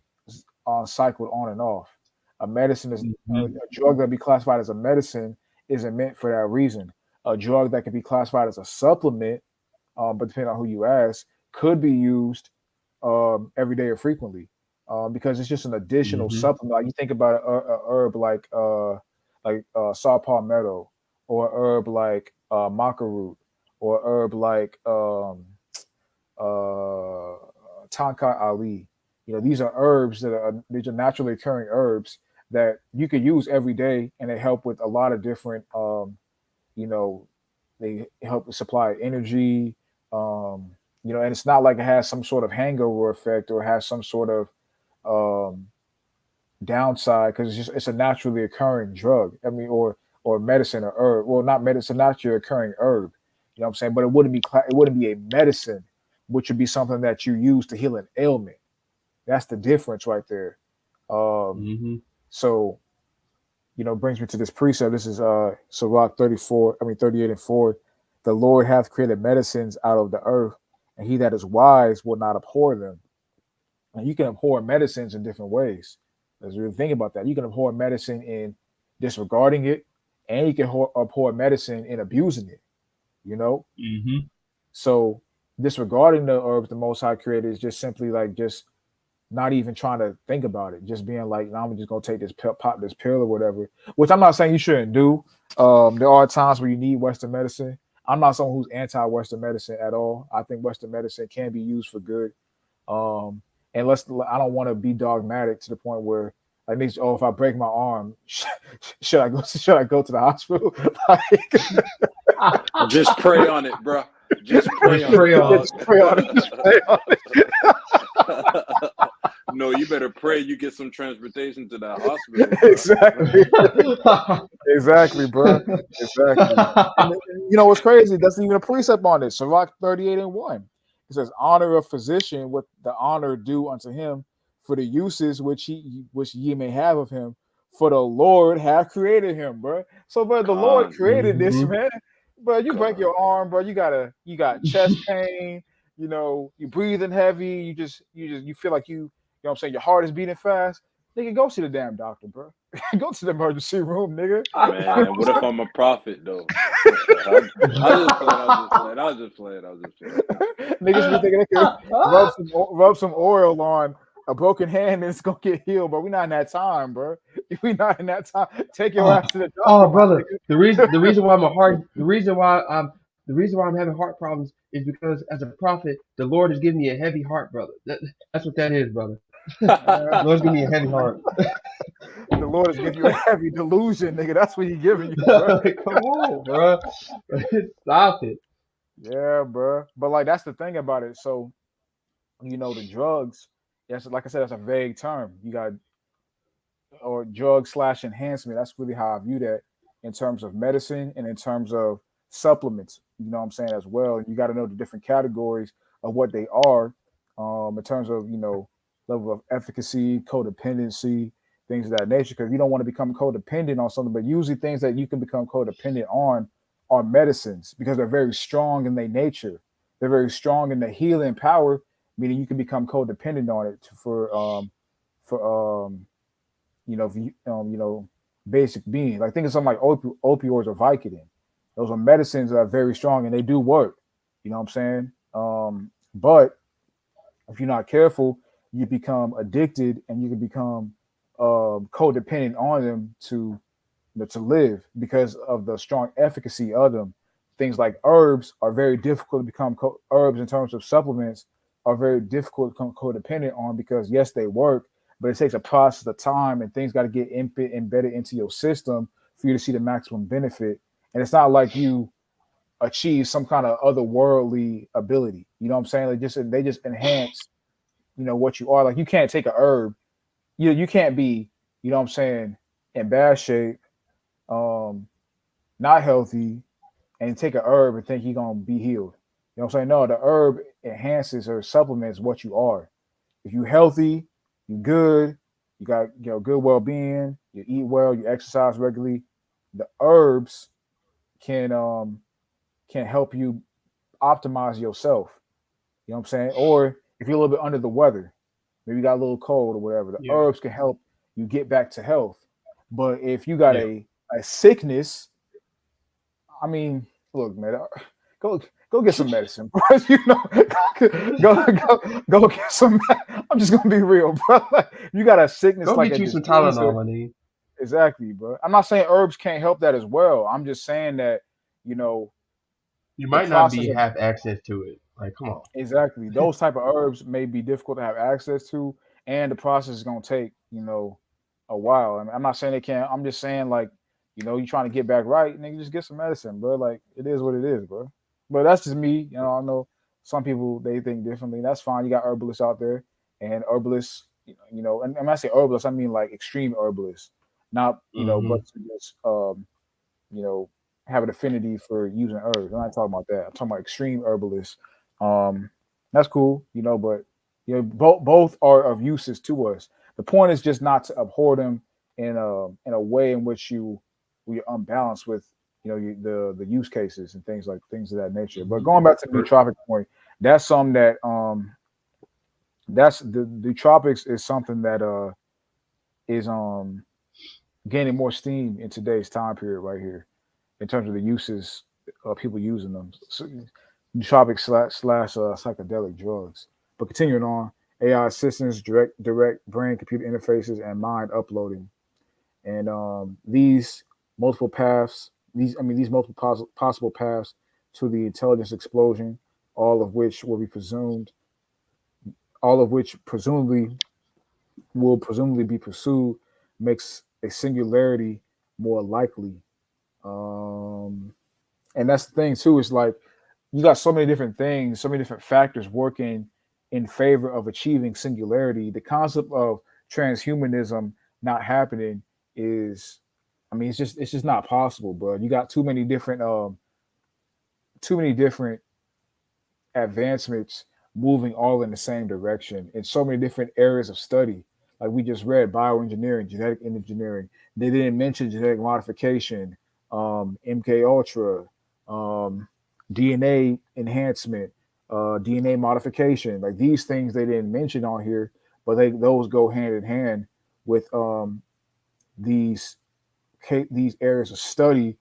cycled on and off. A medicine is a Mm-hmm. drug that be classified as a medicine isn't meant for that reason. A drug that can be classified as a supplement, but depending on who you ask, could be used every day or frequently because it's just an additional Mm-hmm. supplement. Like you think about a herb like saw palmetto, or a herb like maca root, or a herb like uh, tonka ali. You know, these are herbs these are naturally occurring herbs that you could use every day, and they help with a lot of different you know, they help supply energy. And it's not like it has some sort of hangover effect or has some sort of um, downside because it's a naturally occurring drug. I mean, or medicine or herb. Well, not medicine, naturally occurring herb. You know what I'm saying? But it wouldn't be a medicine, which would be something that you use to heal an ailment. That's the difference right there. Um, Mm-hmm. so brings me to this precept. This is Sirach 38 and 4. The Lord hath created medicines out of the earth, and he that is wise will not abhor them. And you can abhor medicines in different ways. As we think about that, you can abhor medicine in disregarding it, and you can abhor medicine in abusing it. You know, Mm-hmm. so disregarding the herbs the Most High created is just simply like just not even trying to think about it, just being like, no, I'm just gonna take this pill, pop this pill or whatever. Which I'm not saying you shouldn't do. There are times where you need Western medicine. I'm not someone who's anti-Western medicine at all. I think Western medicine can be used for good. Um, and I don't want to be dogmatic to the point where like, if I break my arm, should I go to the hospital? Like, Just pray on it, bro. Just pray Just on pray it, on dog. just pray on it. Just pray on it. No, you better pray you get some transportation to that hospital, bro. Exactly, bro. Exactly. And you know what's crazy? That's even a precept on it. Sirach 38 and 1. It says, honor a physician with the honor due unto him for the uses which ye may have of him. For the Lord hath created him, bro. So, bro, the Lord Con, created this, Mm-hmm. man. But you break con. your arm, bro. You got chest pain. You breathing heavy. You feel like what I'm saying, your heart is beating fast. Nigga, go see the damn doctor, bro. Go to the emergency room, nigga. Man, what if I'm a prophet though? I was just playing. I was just playing. Niggas be thinking they could rub some oil on a broken hand and it's gonna get healed, but we're not in that time, bro. We not in that time. Take your Oh, ass to the oh, doctor, my brother. nigga. The reason why I'm having heart problems is because as a prophet, the Lord has given me a heavy heart, brother. That's what that is, brother. The Lord's giving me a heavy heart. The Lord is giving you a heavy delusion, nigga. That's what He's giving you, bro. Come on, bro. Stop it. Yeah, bro. But like that's the thing about it. So the drugs. Yes, like I said, that's a vague term. You got or drug/enhancement. That's really how I view that in terms of medicine and in terms of supplements. You know what I'm saying as well. You got to know the different categories of what they are in terms of level of efficacy, codependency, things of that nature. Because you don't want to become codependent on something, but usually things that you can become codependent on are medicines because they're very strong in their nature. They're very strong in the healing power, meaning you can become codependent on it for basic being. Like think of something like opioids or Vicodin. Those are medicines that are very strong and they do work. You know what I'm saying? But if you're not careful, you become addicted and you can become codependent on them to live because of the strong efficacy of them. Things like herbs are very difficult to become herbs in terms of supplements are very difficult to become codependent on because yes, they work, but it takes a process of time and things got to get embedded into your system for you to see the maximum benefit. And it's not like you achieve some kind of otherworldly ability. You know what I'm saying? Like they just enhance, what you are. Like you can't take a herb. You can't be, you know what I'm saying, in bad shape, not healthy, and take a herb and think you're gonna be healed. You know what I'm saying? No, the herb enhances or supplements what you are. If you're healthy, you're good, you got good well-being, you eat well, you exercise regularly, the herbs can help you optimize yourself. You know what I'm saying? Or if you're a little bit under the weather, maybe you got a little cold or whatever, the Yeah. herbs can help you get back to health. But if you got Yeah. a sickness, I mean, look, man, go get some medicine, bro. Go get some. I'm just gonna be real, bro. Like, you got a sickness Go like get a you some disease, Tylenol, my nigga. exactly, bro. I'm not saying herbs can't help that as well. I'm just saying that you know You the might not process be of have access to it. Like, come on. exactly those type of herbs may be difficult to have access to, and the process is gonna take a while. I mean, I'm not saying they can't. I'm just saying like You know, you trying to get back right, nigga, just get some medicine, bro. Like it is what it is, bro. But that's just me. You know, I know some people they think differently. That's fine. You got herbalists out there, and herbalists, and when I say herbalists, I mean like extreme herbalists, not Hmm. but to just you know, have an affinity for using herbs. I'm not talking about that. I'm talking about extreme herbalists. Um, that's cool, but both are of uses to us. The point is just not to abhor them in a way in which you're unbalanced with the use cases and things of that nature. But Hmm. going back to the nootropic point, that's something that that's the nootropics is something that is gaining more steam in today's time period right here in terms of the uses of people using them. So, nootropic slash psychedelic drugs. But continuing on, AI assistants, direct brain computer interfaces, and mind uploading, and these multiple paths, these multiple possible paths to the intelligence explosion, all of which will be presumed, all of which presumably be pursued, makes a singularity more likely. Um, and that's the thing too. Is like you got so many different things, so many different factors working in favor of achieving singularity. The concept of transhumanism not happening is, it's just not possible, bro. You got too many different advancements moving all in the same direction in so many different areas of study. Like we just read, bioengineering, genetic engineering. They didn't mention genetic modification, MK Ultra, um, DNA enhancement, DNA modification. Like these things they didn't mention on here, but those go hand in hand with these these areas of study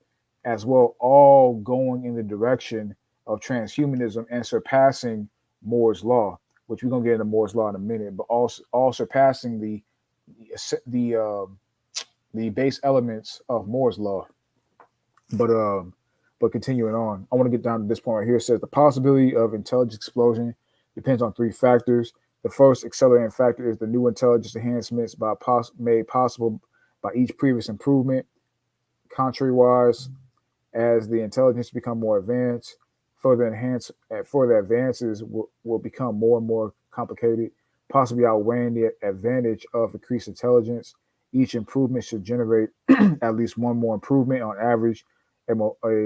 as well, all going in the direction of transhumanism and surpassing Moore's law, which we're gonna get into Moore's law in a minute, but also all surpassing the the base elements of Moore's law. But continuing on, I want to get down to this point right here. It says the possibility of intelligence explosion depends on three factors. The first accelerating factor is the new intelligence enhancements made possible by each previous improvement. Contrary-wise, as the intelligence become more advanced, further advances will become more and more complicated, possibly outweighing the advantage of increased intelligence. Each improvement should generate at least one more improvement on average, a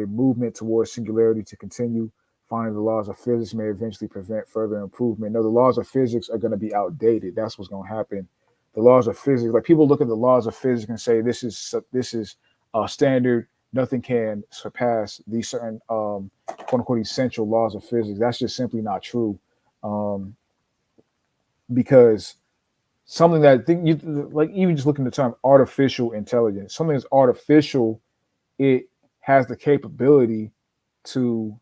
movement towards singularity to continue. Finding the laws of physics may eventually prevent further improvement. No, the laws of physics are going to be outdated. That's what's going to happen. The laws of physics, like people look at the laws of physics and say this is standard. Nothing can surpass these certain quote unquote essential laws of physics. That's just simply not true. Um, because something that I think you like, even just looking at the term artificial intelligence, something that's artificial, it has the capability to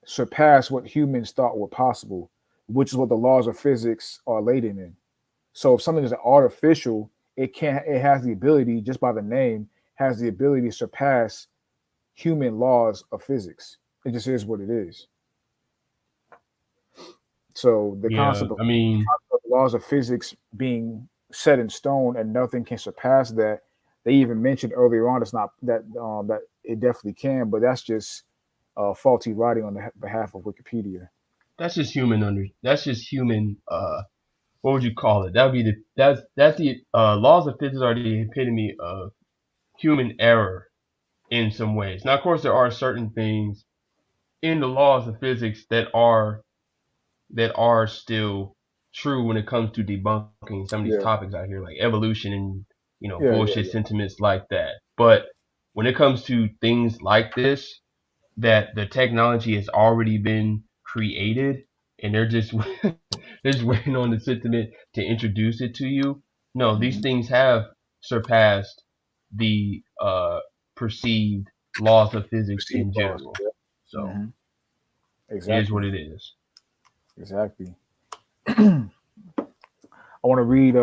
surpass what humans thought were possible, which is what the laws of physics are laden in. So if something is artificial, it has the ability, just by the name, has the ability to surpass human laws of physics. It just is what it is. So the Yeah, concept of I mean, laws of physics being set in stone and nothing can surpass that. They even mentioned earlier on it's not that it definitely can, but that's just faulty writing on the behalf of Wikipedia. that's just human that's just human what would you call it? That would be that's the laws of physics are the epitome of human error in some ways. Now, of course, there are certain things in the laws of physics that are still true when it comes to debunking some of these Yeah, topics out here, like evolution and yeah, yeah, bullshit sentiments like that. But when it comes to things like this, that the technology has already been created and they're just they're just waiting on the sentiment to introduce it to you. No, these hmm things have surpassed the perceived laws of physics perceived in laws. general. Yeah. So it is Exactly, what it is. exactly. I want to read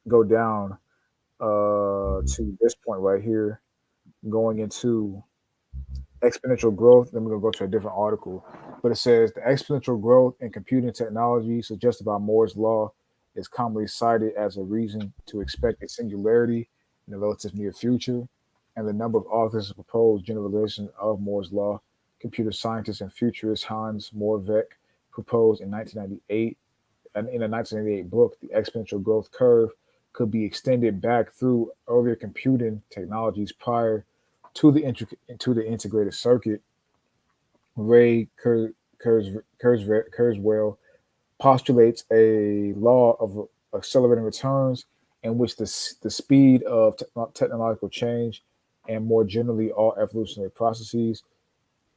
go down to this point right here, going into exponential growth. Then we're gonna go to a different article, but it says the exponential growth in computing technology suggested by Moore's law is commonly cited as a reason to expect a singularity. in the relative near future, and the number of authors of proposed generalization of Moore's law. Computer scientist and futurist Hans Moravec proposed in 1998, and in a 1998 book, the exponential growth curve could be extended back through earlier computing technologies prior to the integrated circuit. Ray Kurzweil postulates a law of accelerating returns in which the speed of technological change and more generally all evolutionary processes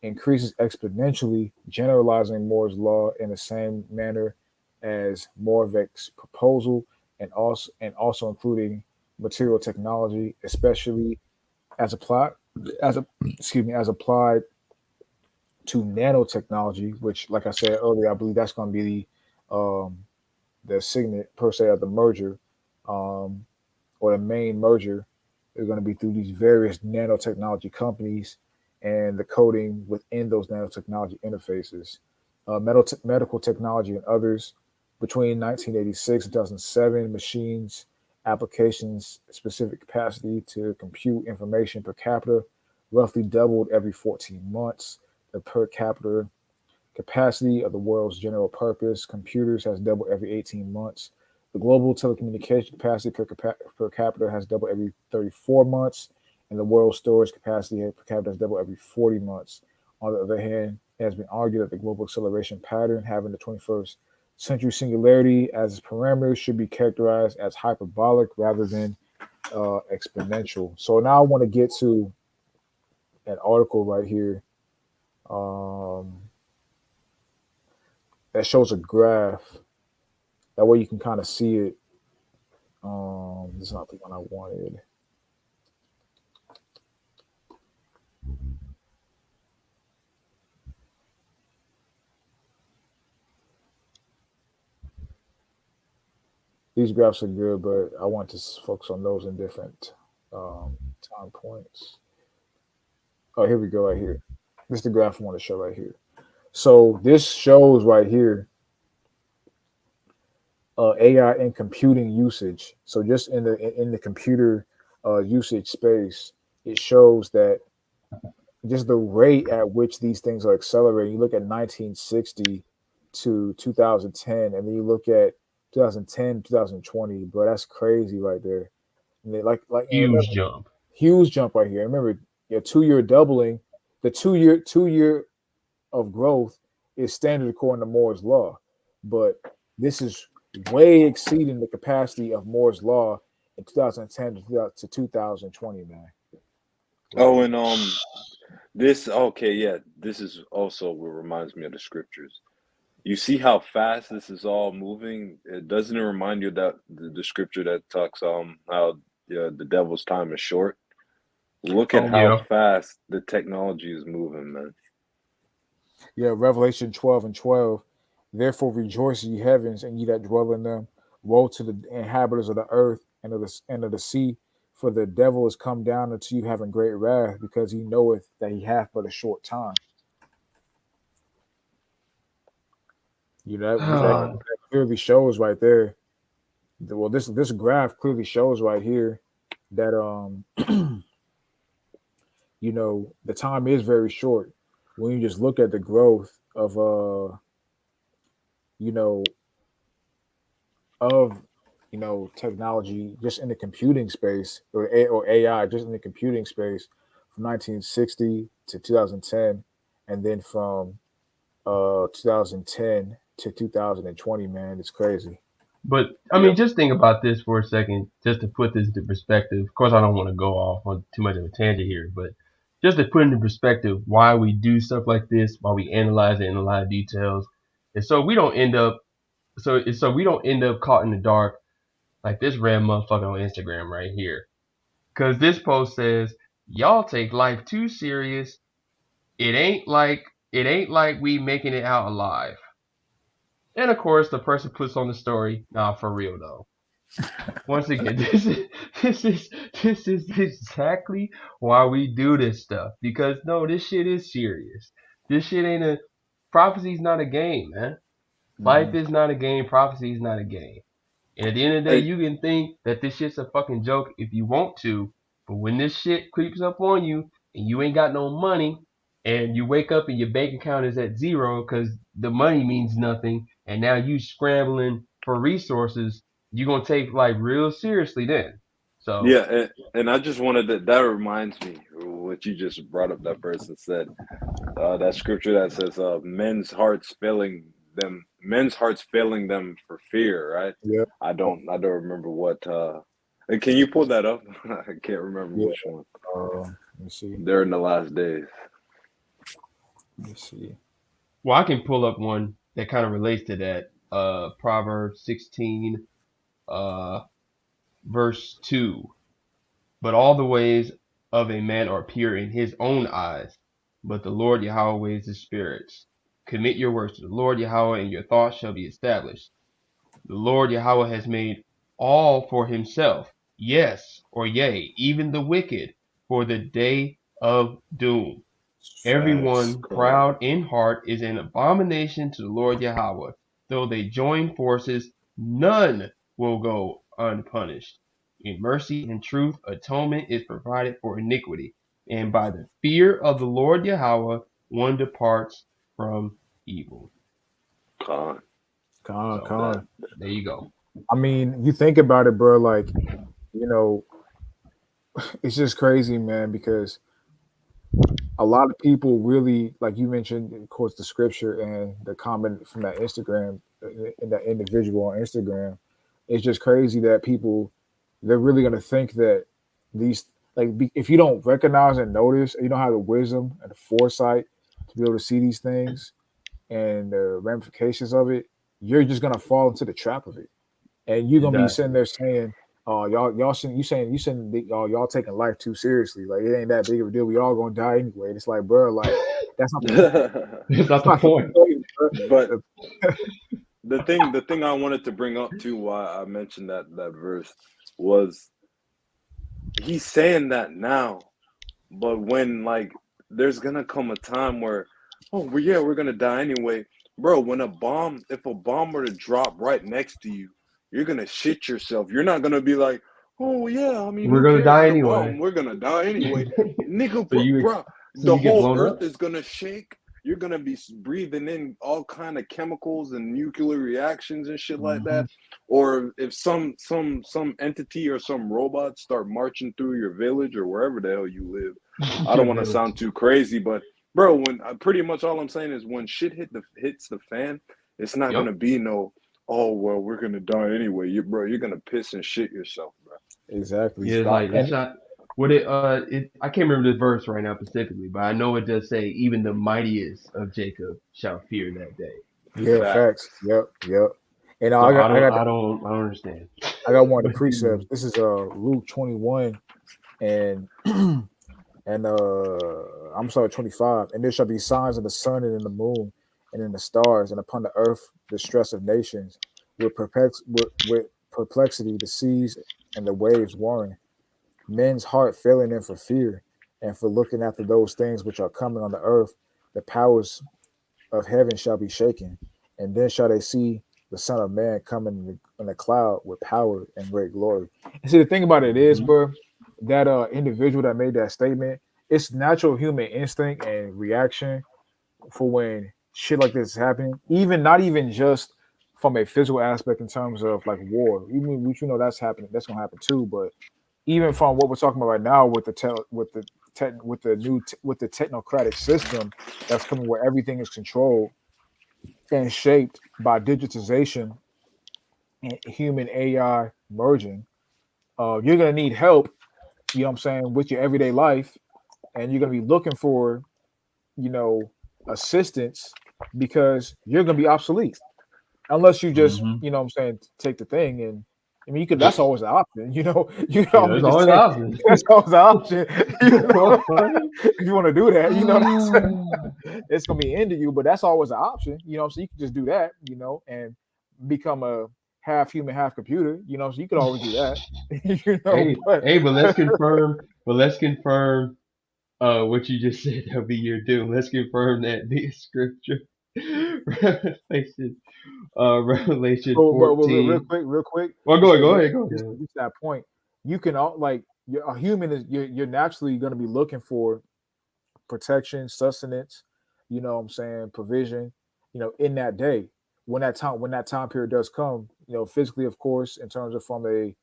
increases exponentially, generalizing Moore's law in the same manner as Moravec's proposal, and also including material technology, especially as applied as a as applied to nanotechnology, which, like I said earlier, I believe that's going to be the signet per se of the merger, um, or the main merger is going to be through these various nanotechnology companies and the coding within those nanotechnology interfaces, medical technology and others. Between 1986 and 2007, machines applications specific capacity to compute information per capita roughly doubled every 14 months. The per capita capacity of the world's general purpose computers has doubled every 18 months. The global telecommunication capacity per capita has doubled every 34 months, and the world's storage capacity per capita has doubled every 40 months. On the other hand, it has been argued that the global acceleration pattern having the 21st century singularity as its parameters should be characterized as hyperbolic rather than exponential. So now I want to get to an article right here, um, that shows a graph. That way you can kind of see it. This is not the one I wanted. These graphs are good, but I want to focus on those in different time points. Oh, here we go, right here. This is the graph I want to show right here. So this shows right here AI and computing usage. So just in the computer usage space, it shows that just the rate at which these things are accelerating. You look at 1960 to 2010, and then you look at 2010, 2020, bro. That's crazy right there. And and Huge remember, jump. huge jump right here. And remember, your 2 year doubling, the two year of growth is standard according to Moore's law, but this is way exceeding the capacity of Moore's law in 2010 to 2020, man. Oh, Like, and this okay, yeah, this is also what reminds me of the scriptures. You see how fast this is all moving? It doesn't it remind you that the scripture that talks how the devil's time is short? Look at Oh how yeah. fast the technology is moving, man. yeah, Revelation 12 and 12. Therefore rejoice, ye heavens, and ye that dwell in them. Woe to the inhabitants of the earth and of the sea, for the devil is come down unto you having great wrath, because he knoweth that he hath but a short time. You know Con. that clearly shows right there. Well, this graph clearly shows right here that the time is very short when you just look at the growth of you know of technology just in the computing space, or AI just in the computing space from 1960 to 2010, and then from 2010 to 2020. Man, it's crazy. But I mean, Yep. just think about this for a second, just to put this into perspective. Of course, I don't want to go off on too much of a tangent here, but just to put into perspective why we do stuff like this, why we analyze it in a lot of details, and so we don't end up so we don't end up caught in the dark like this red motherfucker on Instagram right here. Cause this post says, y'all take life too serious. It ain't like we making it out alive. And of course the person puts on the story, nah, for real though. Once again, this is this is exactly why we do this stuff. Because no, this shit is serious. This shit ain't a prophecy's not a game, man. Life Hmm. is not a game, prophecy is not a game. And at the end of the day, Hey, you can think that this shit's a fucking joke if you want to, but when this shit creeps up on you and you ain't got no money, and you wake up and your bank account is at zero because the money means nothing, and now you scrambling for resources, you're gonna take life real seriously then. So yeah, and I just wanted to, that reminds me what you just brought up. That person said that scripture that says, men's hearts failing them for fear." Right? Yeah, I don't remember what. Can you pull that up? I can't remember yeah. which one. Let me see. They're in the last days. Let me see. well, I can pull up one that kind of relates to that. Proverbs 16, uh, verse 2. But all the ways of a man are pure in his own eyes, but the Lord Yahweh weighs the spirits. Commit your works to the Lord Yahweh, and your thoughts shall be established. The Lord Yahweh has made all for himself, yes, or yea, even the wicked, for the day of doom. Facts. Everyone proud in heart is an abomination to the Lord Yahweh. Though they join forces, none will go unpunished. In mercy and truth, atonement is provided for iniquity, and by the fear of the Lord Yahweh, one departs from evil. Con. So That. Con. there you go. I mean, you think about it, bro. Like, you know, it's just crazy, man, because a lot of people really, like you mentioned, of course, the scripture and the comment from that Instagram, in that individual on Instagram. It's just crazy that people, they're really going to think that these, like, if you don't recognize and notice, you don't have the wisdom and the foresight to be able to see these things and the ramifications of it, you're just going to fall into the trap of it. And you're gonna be Exactly. sitting there saying, "Oh, y'all saying y'all taking life too seriously. Like it ain't that big of a deal. We all gonna die anyway." It's like, bro, like that's not the point. That's not That's the not the point. point, bro. But the thing I wanted to bring up too, why I mentioned that verse, was he's saying that now, but when, like, there's gonna come a time where, oh, yeah, we're gonna die anyway, bro. If a bomb were to drop right next to you, you're gonna shit yourself. You're not gonna be like, oh yeah, I mean, We're who gonna cares? die It's a anyway. bomb. We're gonna die anyway, nigga, so you bro. so The you get whole blown earth up. is gonna shake. You're gonna be breathing in all kind of chemicals and nuclear reactions and shit like Hmm. that. Or if some entity or some robots start marching through your village or wherever the hell you live, I Your don't want to village. sound too crazy, but bro, when pretty much all I'm saying is when shit hits the fan, it's not Yep. gonna be no, oh well, we're gonna die anyway. You're gonna piss and shit yourself, bro. Exactly. Yeah, it's Stop like that. it's not what I can't remember the verse right now specifically, but I know it does say even the mightiest of Jacob shall fear that day. Yeah, facts. Facts. Yep. And So I don't understand. I got one of But the precepts. This is Luke 21 and and I'm sorry, 25. And there shall be signs in the sun and in the moon and in the stars, and upon the earth the stress of nations, with perplexity the seas and the waves warring, men's heart failing them for fear, and for looking after those things which are coming on the earth. The powers of heaven shall be shaken, and then shall they see the Son of Man coming in a cloud with power and great glory. And see, the thing about it is, hmm bro, that individual that made that statement, it's natural human instinct and reaction for when shit like this is happening. Even not even just from a physical aspect in terms of like war, even which you know that's happening, that's gonna happen too. But even from what we're talking about right now with with the technocratic system that's coming where everything is controlled and shaped by digitization and human AI merging, you're gonna need help, you know what I'm saying, with your everyday life, and you're gonna be looking for, you know, assistance because you're gonna be obsolete unless you just, hmm you know what I'm saying, take the thing. And I mean you could, that's always an option, you know, you can Yeah, always there's just always take, options. that's always an option, you know, Well, funny. if you want to do that, you know, that's it's gonna be into you, but that's always an option, you know. So you can just do that, you know, and become a half human, half computer, you know. So you could always do that, you know. hey, But hey, but let's confirm. But let's confirm what you just said. That'll be your doom. Let's confirm that via scripture. Revelation, Revelation But real 14. quick, real quick, Well, just go to ahead, go just, ahead. just that point, you can all like a human is you're naturally going to be looking for protection, sustenance, what I'm saying, provision, in that day when that time period does come, physically, of course, in terms of from the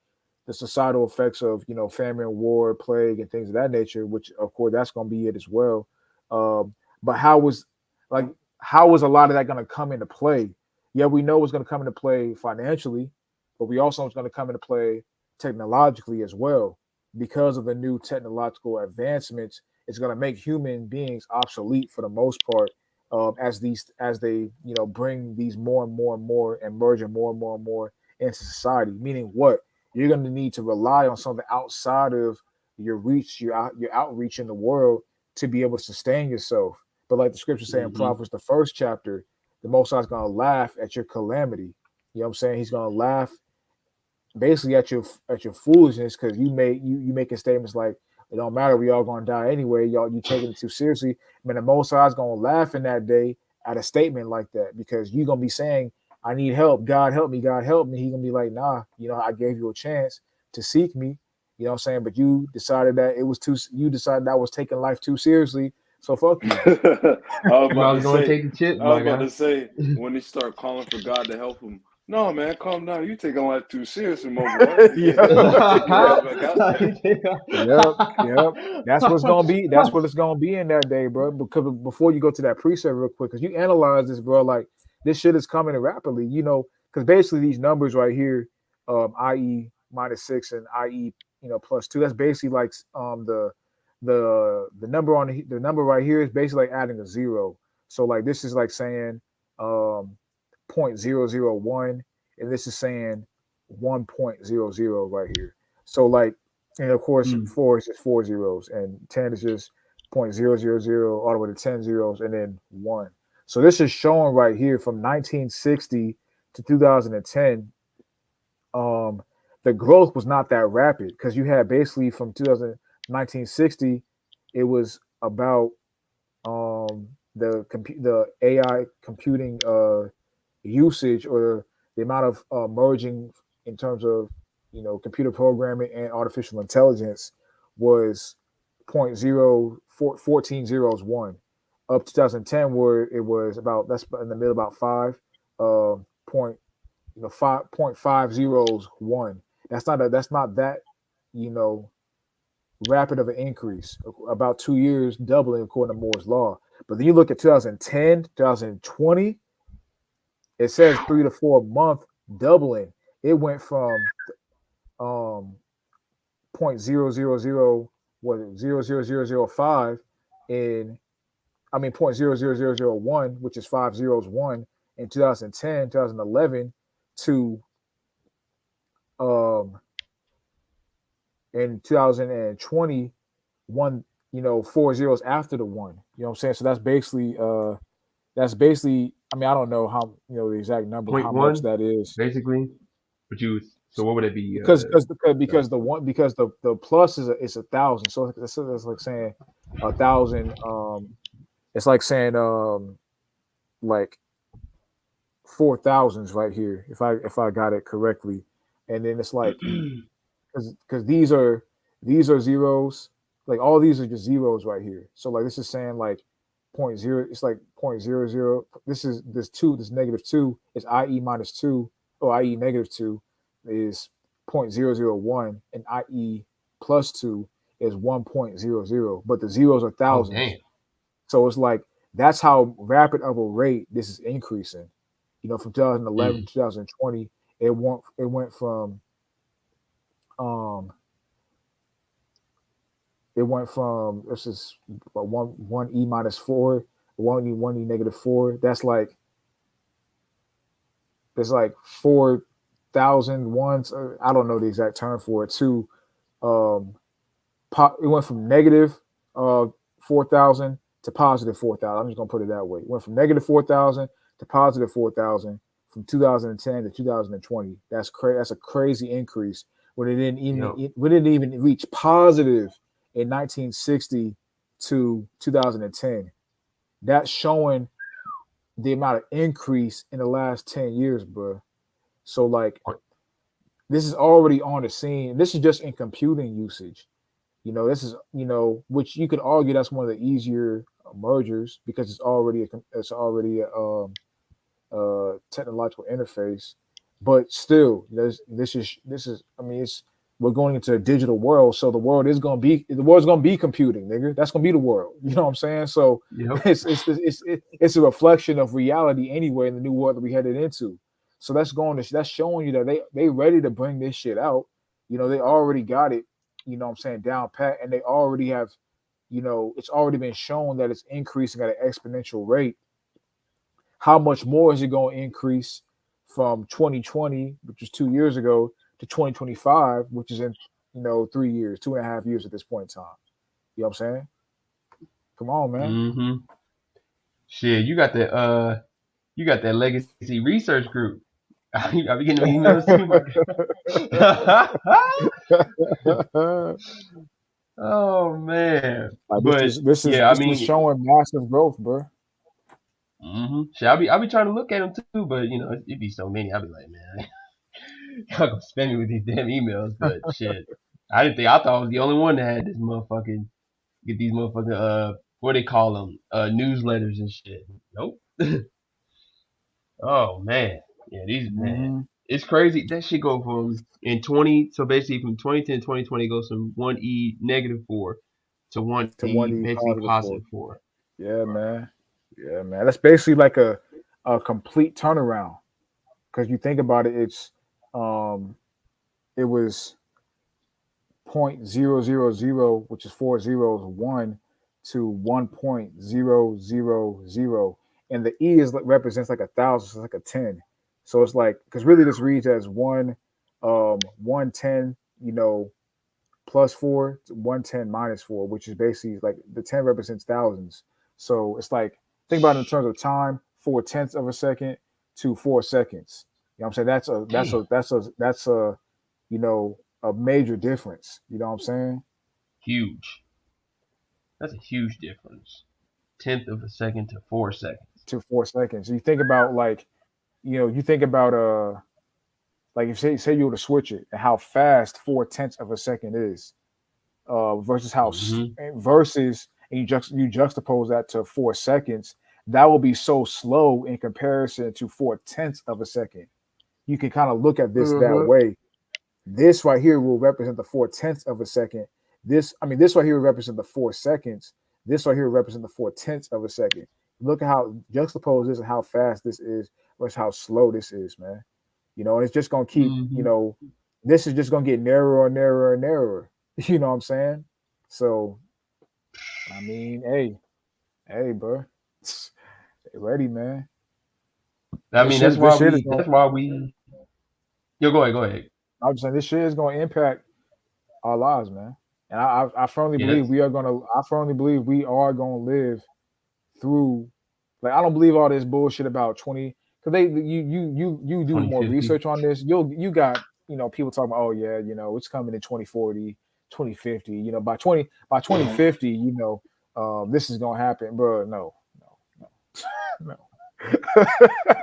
societal effects of famine, war, plague, and things of that nature, which of course that's going to be it as well. But like how was a lot of that going to come into play? Yeah, we know it's going to come into play financially, but we also know it's going to come into play technologically as well because of the new technological advancements. It's going to make human beings obsolete for the most part, as they bring these more and more and more and merging more and more and more into society. Meaning what? You're going to need to rely on something outside of your reach, your outreach in the world to be able to sustain yourself. But like the scripture saying in Hmm. Proverbs, the first chapter, the Most High is going to laugh at your calamity. You know what I'm saying? He's going to laugh basically at your foolishness because you making statements like it don't matter, we all gonna die anyway. Y'all, you taking it too seriously. I mean, the Most High is gonna laugh in that day at a statement like that because you're gonna be saying, "I need help, God help me, God help me." He gonna be like, "Nah, I gave you a chance to seek me." You know what I'm saying? But you decided that it was too. You decided that was taking life too seriously. So fuck you. I was You about might to as well say, take the chips, I was my about guy. to say, when he start calling for God to help him, no man, calm down. You taking life too seriously, my boy. Yeah, Let me take your yeah. ass back out there. Yep, yep. That's what's gonna be. That's what it's gonna be in that day, bro. Because before you go to that precept real quick, because you analyze this, bro, like this shit is coming rapidly. Because basically these numbers right here, i.e. -6 and i.e. +2, that's basically like the number the number right here is basically like adding a zero. So like this is like saying 0.001, and this is saying 1.00 right here. So like, and of course, Mm. 4 is just 4 zeros, and 10 is just 0.000 all the way to 10 zeros, and then 1. So this is showing right here from 1960 to 2010. The growth was not that rapid because you had basically from 1960, it was about the AI computing usage or the amount of merging in terms of computer programming and artificial intelligence was 0.04 zeros one up 2010 where it was about that's in the middle about 5 point 5.5 zeros one. That's not that you know rapid of an increase, about 2 years doubling according to Moore's law. But then you look at 2010, 2020, it says 3 to 4 month doubling. It went from um 0.000 what 0.00005 in I mean 0.00001, which is 5 zeros one in 2010, 2011 to um in 2020 one, 4 zeros after the one. You know what I'm saying? So that's basically I mean, I don't know how the exact number of Point how much one, that is. basically. But so what would it be? Because the one because the plus is 1,000. So it's like saying 1,000 it's like saying like 4,000s right here if I got it correctly. And then it's like because these are zeros, like all these are just zeros right here. So like this is saying like point zero, it's like 0.00. This two, this -2 is IE -2 or IE -2 is 0.001 and IE +2 is 1.00, but the zeros are Oh thousands. damn. So it's like that's how rapid of a rate this is increasing. From 2011 Mm. to 2020, it went from um this is one E -4, one E -4. That's like 4,000 ones. I don't know the exact term for it. To um, it went from negative 4,000 to positive 4,000. I'm just gonna put it that way. It went from negative 4,000 to positive 4,000 from 2010 to 2020. That's a crazy increase. Yo. When it didn't even reach positive in 1960 to 2010. That's showing the amount of increase in the last 10 years, bro. So like this is already on the scene. This is just in computing usage. This is which you could argue that's one of the easier mergers because it's already a technological interface. But still, this is. I mean, we're going into a digital world, so the world's gonna be computing, nigga. That's gonna be the world. You know what I'm saying? So Yep. it's a reflection of reality anyway in the new world that we headed into. So that's showing you that they ready to bring this shit out. They already got it. I'm saying down pat, and they already have. It's already been shown that it's increasing at an exponential rate. How much more is it going to increase from 2020, which was 2 years ago, to 2025, which is in 3 years, 2.5 years at this point in time? You know what I'm saying? Come on, man. Mm-hmm. Shit, you got that legacy research group. I be getting them emails too, my Oh man. Like this But is this is yeah, I this is mean, showing massive growth, bro. shit, I be trying to look at them too, but it'd be so many. I'd be like, man, y'all gonna spam me with these damn emails. But shit, I thought I was the only one that had this motherfucking get these motherfucking what they call them newsletters and shit. Nope. Oh man, yeah, these man, Mm-hmm. it's crazy. That shit go from in 20, so basically from 2010 2020 goes from 1e -4 to To 1e one E basically positive for. +4. Yeah, man. Yeah, man. That's basically like a complete turnaround. Because you think about it, um it was 0.000, which is 4 zeros, 1 to 1.000, and the E represents like 1,000, so it's like a 10. So it's like because really this reads as 110, +4 to 110 -4, which is basically like the 10 represents thousands. So it's like think about it in terms of time, 4/10 of a second to 4 seconds. You know what I'm saying? Damn, A major difference. You know what I'm saying? huge. That's a huge difference. Tenth of a second to 4 seconds. To 4 seconds. So you think about you think about like if say you were to switch it and how fast 4/10 of a second is, versus Hmm. and you juxtapose that to 4 seconds, that will be so slow in comparison to 4/10 of a second. You can kind of look at this that Uh-huh. way. This right here will represent the 4/10 of a second. This right here will represent the 4 seconds. This right here will represent the 4/10 of a second. Look at how juxtapose this and how fast this is versus how slow this is, man. And it's just gonna keep, Hmm. this is just gonna get narrower and narrower and narrower. You know what I'm saying? So, I mean, hey, bro, ready, man. I This mean, that's shit, why this shit is we. going. That's why we. Yo, go ahead. Go ahead. I'm just saying this shit is going to impact our lives, man. And I firmly Yeah, believe that's we are gonna. I firmly believe we are gonna live through. Like I don't believe all this bullshit about 20. Because you do more 2050. research on this. You got people talking about, oh yeah, it's coming in 2040, 2050. By 2050, this is gonna happen, bro. No, no, no.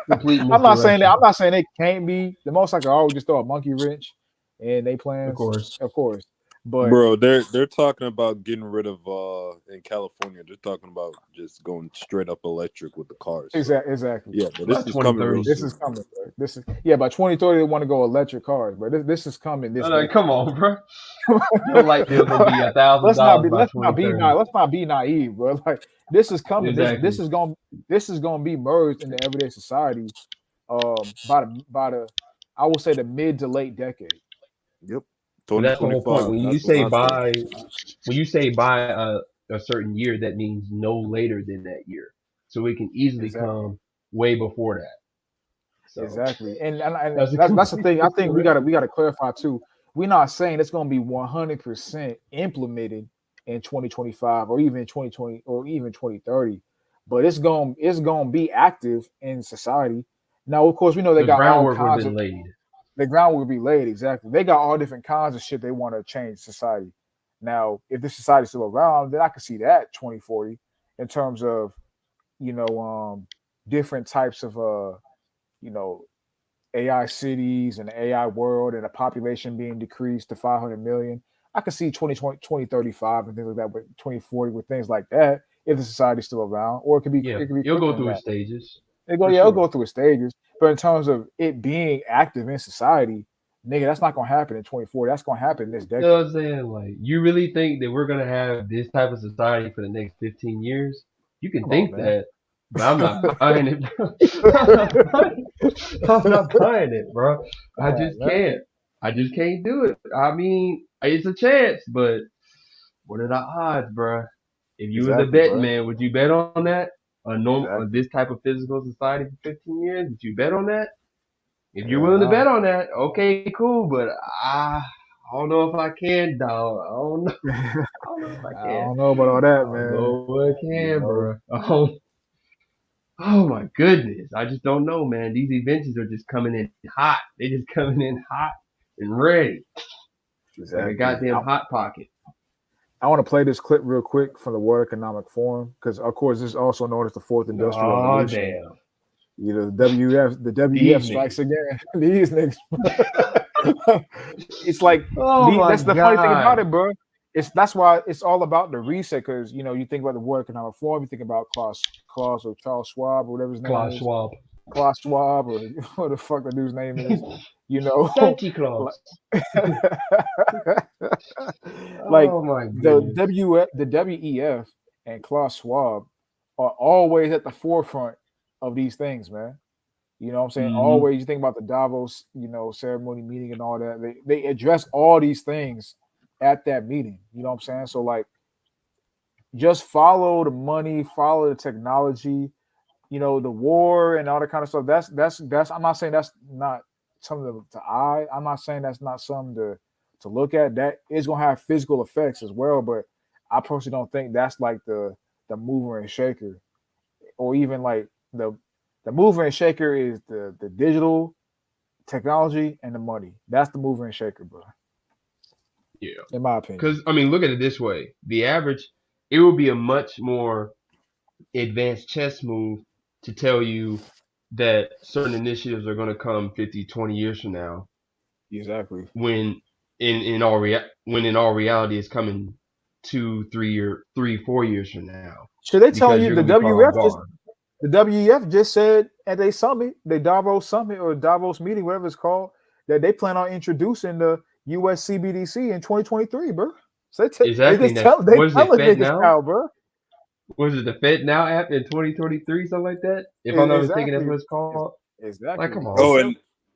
Complete I'm not saying that. I'm misdirection. not saying they can't be. The most I could always just throw a monkey wrench in they Of plans, course. of course. But Bro, they're talking about getting rid of in California. They're talking about just going straight up electric with the cars. So exactly. yeah, but By this is coming real 2030. This is soon. coming, bro. This is by 2030 they want to go electric cars, bro. This is coming this I'm like, come decade. on, bro. Your light bill gonna be let's not $1,000 be by let's not be not 2030. let's not be naive, bro. Like this is coming. Exactly. This is gonna be merged into everyday society by the I will say the mid to late decade. Yep, But that's the whole point. 2025. That's when I say. When you say by a certain year, that means no later than that year. So it can easily Exactly. come way before that. So Exactly. And that's a that's the complete thing. I think we misdirection. gotta clarify too. We're not saying it's gonna be 100% implemented in 2025 or even 2020 or even 2030, but it's gonna be active in society. Now, of course, we know they The got all groundwork would have kinds been of laid. the ground will be laid. Exactly. They got all different kinds of shit they want to change society. Now, if this society's still around, then I can see that 2040 in terms of, you know, different types of you know, AI cities and the AI world and the population being decreased to 500 million. I could see 2035 and things like that, but 2040 with things like that, if the society's still around, or Yeah, it could be it'll quicker go than through that. its stages Yeah, for it'll sure. go through its stages. But in terms of it being active in society, nigga, that's not gonna happen in 2040. That's gonna happen in this You know what decade. I'm saying? Like, you really think that we're gonna have this type of society for the next 15 years? You can Come on, think man. that, but I'm not buying it, bro. I'm not buying it, bro. Come I on, just man. can't. I just can't do it. I mean, it's a chance, but what are the odds, bro? If you was a Exactly, betting bro. man, would you bet on that? Exactly. This type of physical society for 15 years? Would you bet on that? If you're Hell willing to nah. bet on that, okay, cool. But I don't know if I can, dog. I don't know if I I can. don't know about all I that, don't man. know if I You can, know, bro. Oh my goodness. I just don't know, man. These inventions are just coming in hot. They just coming in hot and ready, like a exactly. goddamn hot pocket. I want to play this clip real quick from the World Economic Forum because, of course, this is also known as the Fourth Industrial Oh Revolution. damn. You know, the WEF These strikes niggas. again. These niggas. It's like Oh my that's the funny thing about god. it, bro. That's why it's all about the reset. Because you think about the World Economic Forum, you think about Klaus or Charles Schwab or whatever his name Klaus is, Schwab. Klaus Schwab or what the fuck the dude's name is. You know, Santa Claus. like Oh my goodness. the WEF and Klaus Schwab are always at the forefront of these things, man. You know what I'm saying? Mm-hmm. Always you think about the Davos, ceremony meeting and all that. They address all these things at that meeting. You know what I'm saying? So like just follow the money, follow the technology, the war and all that kind of stuff. That's I'm not saying that's not something to eye. I'm not saying that's not something to look at. That is gonna have physical effects as well, but I personally don't think that's like the mover and shaker, or even like the mover and shaker is the digital technology and the money. That's the mover and shaker, bro. Yeah. In my opinion. Because, I mean, look at it this way. It will be a much more advanced chess move to tell you that certain initiatives are going to come 50, 20 years from now Exactly. when in all reality it's coming 4 years from now Should they telling because you you're the going to be caught off WF just guard. the WEF just said at a summit, the Davos summit or Davos meeting, whatever it's called, that they plan on introducing the US CBDC in 2023, bro. So they Exactly. just And that's, tell they what is it, telling Fed niggas Now? now, bro. Was it the Fed Now app in 2023, something like that? If I'm not mistaken, that's Exactly. what it's called. Like, Exactly. come They on. Oh, tell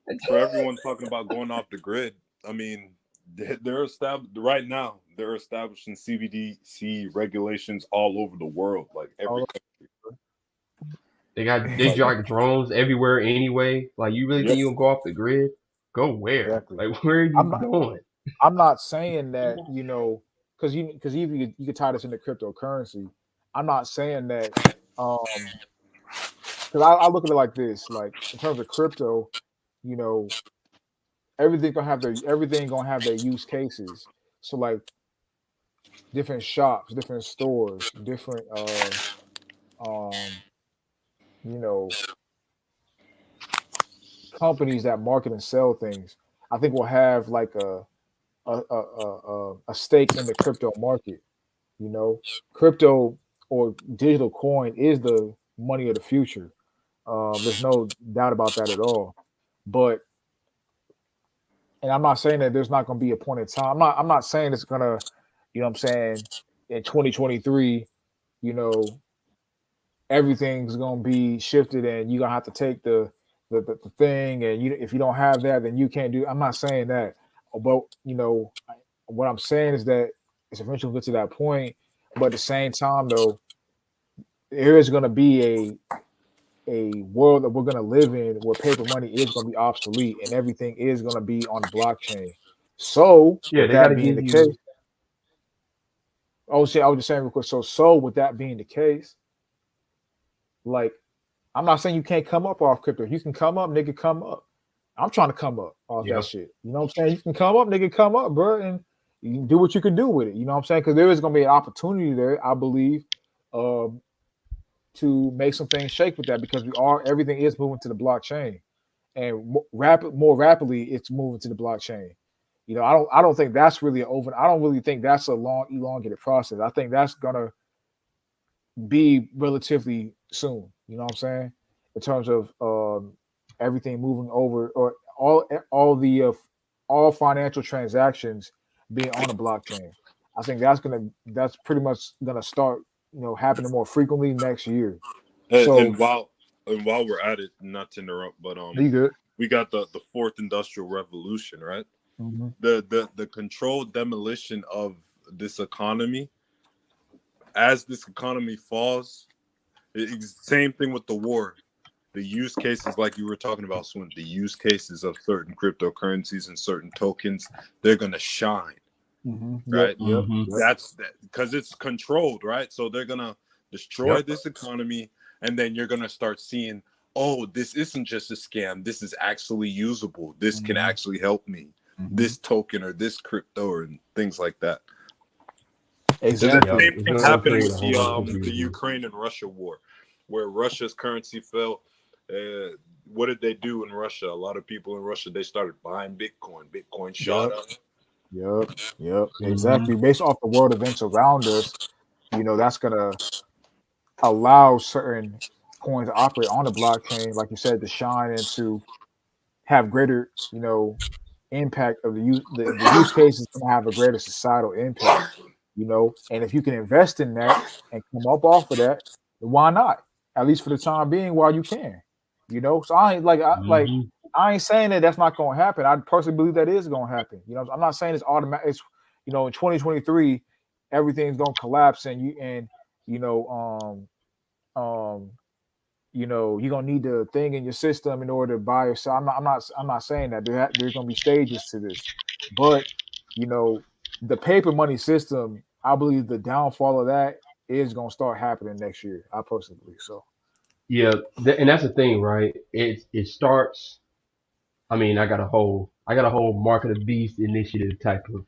and for everyone talking about going off the grid, I mean, they're established right now. They're establishing CBDC regulations all over the world, like every all country. They Like, drop drones everywhere anyway. Like, you really think yep. you gonna go off the grid? Go where? exactly. Like, where are you I'm not going? I'm not saying that, because you could tie this into cryptocurrency. I'm not saying that because I look at it like this, like in terms of crypto, you know, everything gonna have their use cases. So like different shops, different stores, different um, you know, companies that market and sell things. I think will have like a stake in the crypto market. Crypto or digital coin is the money of the future. There's no doubt about that at all. But and I'm not saying that there's not going to be a point in time. I'm not saying it's gonna, what I'm saying, in 2023, you know, everything's gonna be shifted and you're gonna have to take the thing, and if you don't have that, then you can't do. I'm not saying that, but what I'm saying is that it's eventually get to that point. But at the same time, though, there is gonna be a world that we're going to live in where paper money is going to be obsolete and everything is going to be on the blockchain. So, Yeah, with they got that to being give the you. case, I was just saying real quick. So with that being the case, like I'm not saying you can't come up off crypto. You can come up, nigga, come up. I'm trying to come up off that Yep. shit. You know what I'm saying? You can come up, nigga, come up, bro, and you can do what you can do with it. You know what I'm saying? Because there is going to be an opportunity there, I believe, to make some things shake with that because everything is moving to the blockchain, and more rapidly it's moving to the blockchain. I don't think that's really I don't really think that's a long elongated process. I think that's gonna be relatively soon. You know what I'm saying? In terms of everything moving over, or all financial transactions being on the blockchain. I think that's pretty much gonna start happening more frequently next year. And, So and while and while we're at it, not to interrupt, but you good? we got the fourth industrial revolution, right? Mm-hmm. The controlled demolition of this economy. As this economy falls, same thing with the war. The use cases, like you were talking about, Swin, the use cases of certain cryptocurrencies and certain tokens, they're gonna shine, Mm-hmm. right? Yep. That's because it's controlled, right? So they're gonna destroy this economy, and then you're gonna start seeing, oh, this isn't just a scam. This is actually usable. This can actually help me. This token or this crypto or things like that. Exactly. The same thing happened with the Ukraine and Russia war, where Russia's currency fell. What did they do in Russia? A lot of people in Russia, they started buying Bitcoin. Bitcoin shot up. Yep. Exactly. Based off the world events around us, that's gonna allow certain coins to operate on the blockchain, like you said, to shine and to have greater, impact of the use case is going to have a greater societal impact, and if you can invest in that and come up off of that, why not? At least for the time being, while you can, So I ain't I ain't saying that that's not going to happen. I personally believe that is going to happen. I'm not saying it's automatic. It's in 2023, everything's going to collapse, and you're gonna need the thing in your system in order to buy or sell. I'm not saying that there's gonna be stages to this, but the paper money system, I believe the downfall of that is gonna start happening next year. I personally believe so. Yeah, and that's the thing, right? It starts. I mean, I got a whole Mark of the Beast initiative type of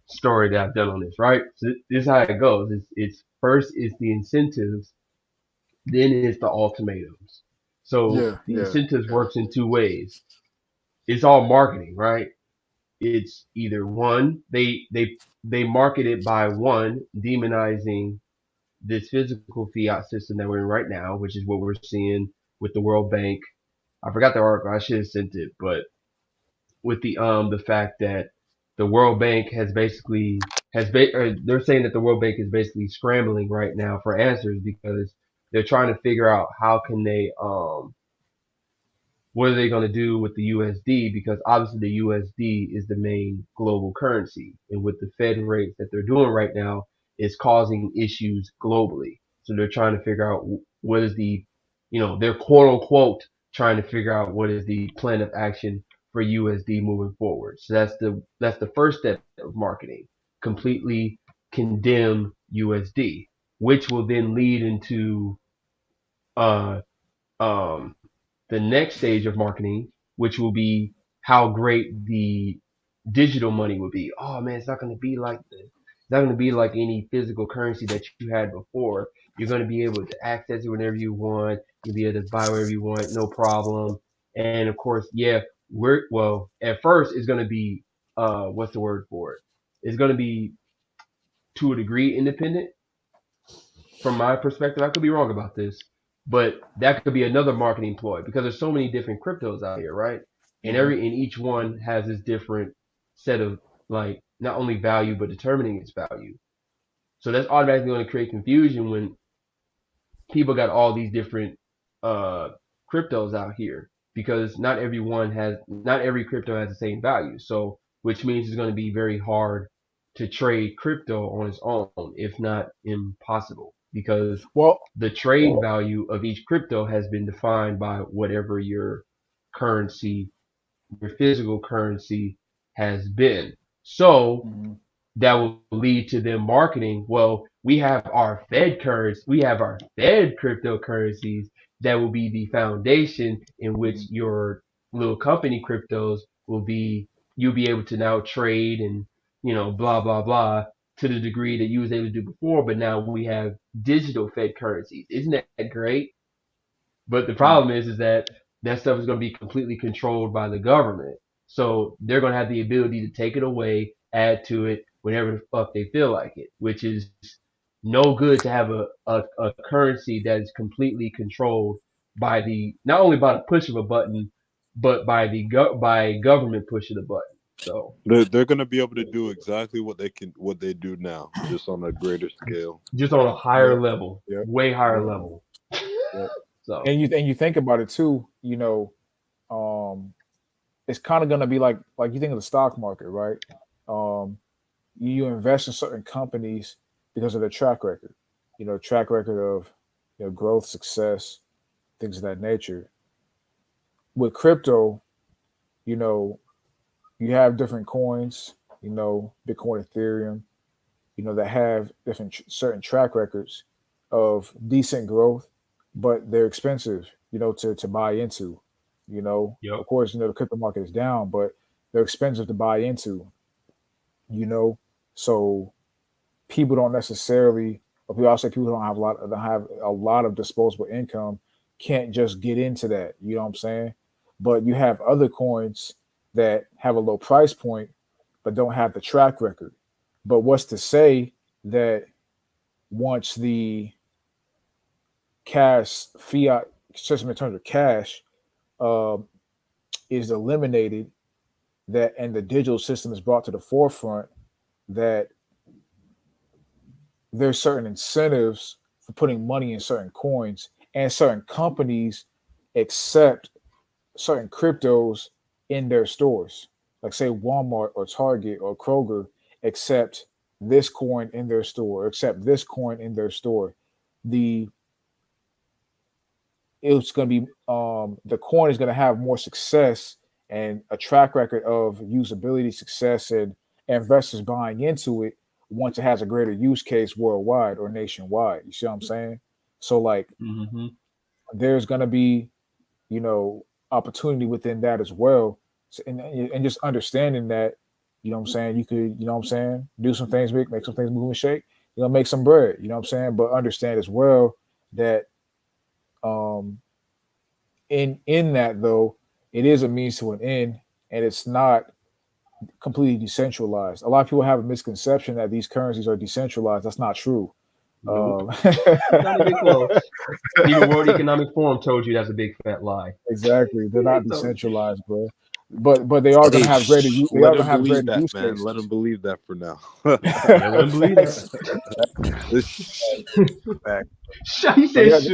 story that I've done on this, right? So this is how it goes. It's first is the incentives, then it's the ultimatums. So the incentives works in two ways. It's all marketing, right? It's either one, they market it by one, demonizing this physical fiat system that we're in right now, which is what we're seeing with the World Bank. I forgot the article, I should have sent it, but with the fact that the World Bank they're saying that the World Bank is basically scrambling right now for answers because they're trying to figure out how can they what are they going to do with the USD? Because obviously the USD is the main global currency, and with the Fed rates that they're doing right now, it's causing issues globally. So they're trying to figure out what is they're quote unquote trying to figure out what is the plan of action for USD moving forward. So that's the first step of marketing. Completely condemn USD, which will then lead into uh um the next stage of marketing, which will be how great the digital money will be. Oh man, it's not going to be like this. It's not going to be like any physical currency that you had before. You're going to be able to access it whenever you want. You'll be able to buy wherever you want, no problem. And of course, at first it's going to be, what's the word for it? It's going to be to a degree independent from my perspective. I could be wrong about this, but that could be another marketing ploy because there's so many different cryptos out here, right? And each one has this different set of like not only value but determining its value. So that's automatically going to create confusion when people got all these different cryptos out here because not every crypto has the same value. So which means it's going to be very hard to trade crypto on its own, if not impossible, because the trade value of each crypto has been defined by whatever your physical currency has been. So that will lead to them marketing. Well, we have our Fed cryptocurrencies that will be the foundation in which your little company cryptos will be. You'll be able to now trade and blah blah blah. to the degree that you was able to do before, but now we have digital Fed currencies. Isn't that great? But the problem is that that stuff is going to be completely controlled by the government. So they're going to have the ability to take it away, add to it whenever the fuck they feel like it, which is no good to have a currency that is completely controlled by the, not only by the push of a button, but by by government pushing a button. So They're gonna be able to do exactly what they do now, just on a greater scale. just on a higher Yep. level, Yep. way higher Yep. level. Yep. So And you think about it too, it's kind of gonna be like you think of the stock market, right? Um, you invest in certain companies because of their track record, track record of growth, success, things of that nature. With crypto, you know, you have different coins, Bitcoin, Ethereum, that have different certain track records of decent growth, but they're expensive, to buy into. yep. Of course, the crypto market is down, but they're expensive to buy into. You know, so people don't necessarily, or people, I'll say people don't have a lot of disposable income, can't just get into that. You know what I'm saying? But you have other coins that have a low price point, but don't have the track record. But what's to say that once the cash fiat system in terms of cash uh, is eliminated, that and the digital system is brought to the forefront, that there's certain incentives for putting money in certain coins, and certain companies accept certain cryptos in their stores. Like say Walmart or Target or Kroger accept this coin in their store, or accept this coin in their store. The it's going to be the coin is going to have more success and a track record of usability, success, and investors buying into it once it has a greater use case worldwide or nationwide. You see what I'm saying? So like Mm-hmm. there's going to be opportunity within that as well. So, and just understanding that, what I'm saying, you could, what I'm saying, do some things, make some things move and shake, make some bread, what I'm saying, but understand as well that um in that though, it is a means to an end, and it's not completely decentralized. A lot of people have a misconception that these currencies are decentralized. That's not true. Nope. Um, Not even close. Even World Economic Forum told you that's a big fat lie. exactly, they're not So, decentralized, bro. But they are going Hey, to have greater. They let are going him to have believe greater that, use man. Let him cases. believe that for now. yeah, let him believe that. Fact. He But said shush.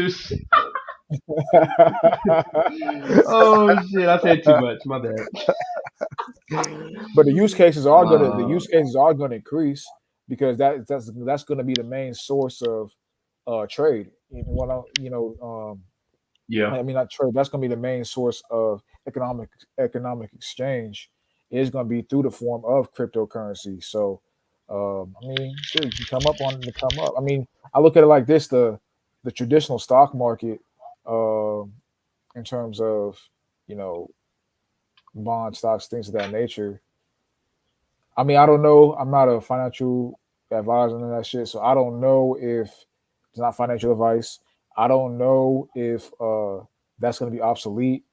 Oh shit, I said too much. My bad. but the use cases are Uh, going to increase, because that's going to be the main source of trade. yeah. I mean, not trade. That's going to be the main source of economic exchange. Is going to be through the form of cryptocurrency. So, I mean, sure, you can come up on to come up. I mean, I look at it like this: the traditional stock market, in terms of you know bond stocks, things of that nature. I mean, I don't know. I'm not a financial advisor and that shit, so I don't know if it's not financial advice. I don't know if that's going to be obsolete,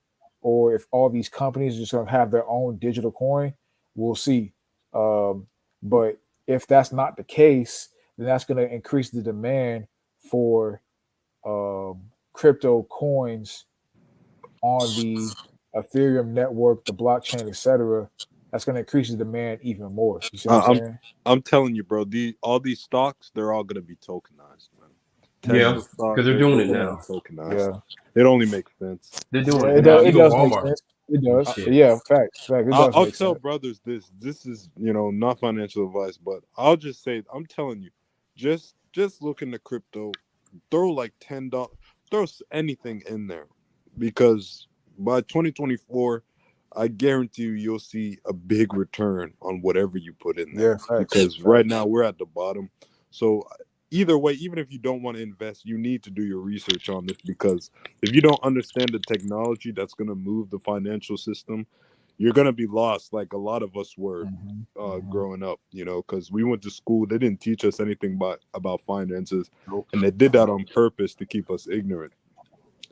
or if all these companies are just going to have their own digital coin. We'll see. Um, but if that's not the case, then that's going to increase the demand for crypto coins on the Ethereum network, the blockchain, etc. That's going to increase the demand even more. You see what I'm I- I'm saying? I'm telling you, bro. All these stocks, they're all gonna be tokenized, man. Yeah. Tesla stock, Because they're they're doing still it gonna be now. tokenized. Yeah, It only makes sense. They're doing yeah. it now. It Even does make Walmart. sense. It does. Shit. Yeah, facts. It does I'll make tell sense. brothers this. This is not financial advice, but I'll just say I'm telling you, just look into crypto. Throw like $10. Throw anything in there, because by 2024, I guarantee you'll see a big return on whatever you put in Yeah, there. facts. Because right now we're at the bottom. So either way, even if you don't want to invest, you need to do your research on this, because if you don't understand the technology that's going to move the financial system, you're gonna be lost, like a lot of us were Mm-hmm. growing up, you know, because we went to school. They didn't teach us anything about finances, Nope. and they did that on purpose to keep us ignorant.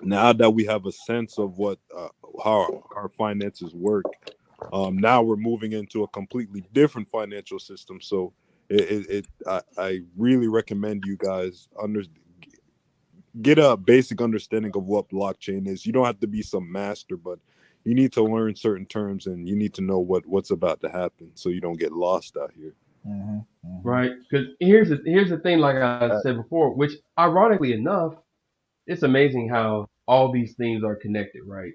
Now that we have a sense of what how our finances work, now we're moving into a completely different financial system. So I really recommend you guys get a basic understanding of what blockchain is. You don't have to be some master, but you need to learn certain terms, and you need to know what's about to happen so you don't get lost out here. Mm-hmm. Mm-hmm. right? Because here's the thing, like I Uh, said before, which ironically enough, it's amazing how all these things are connected, right?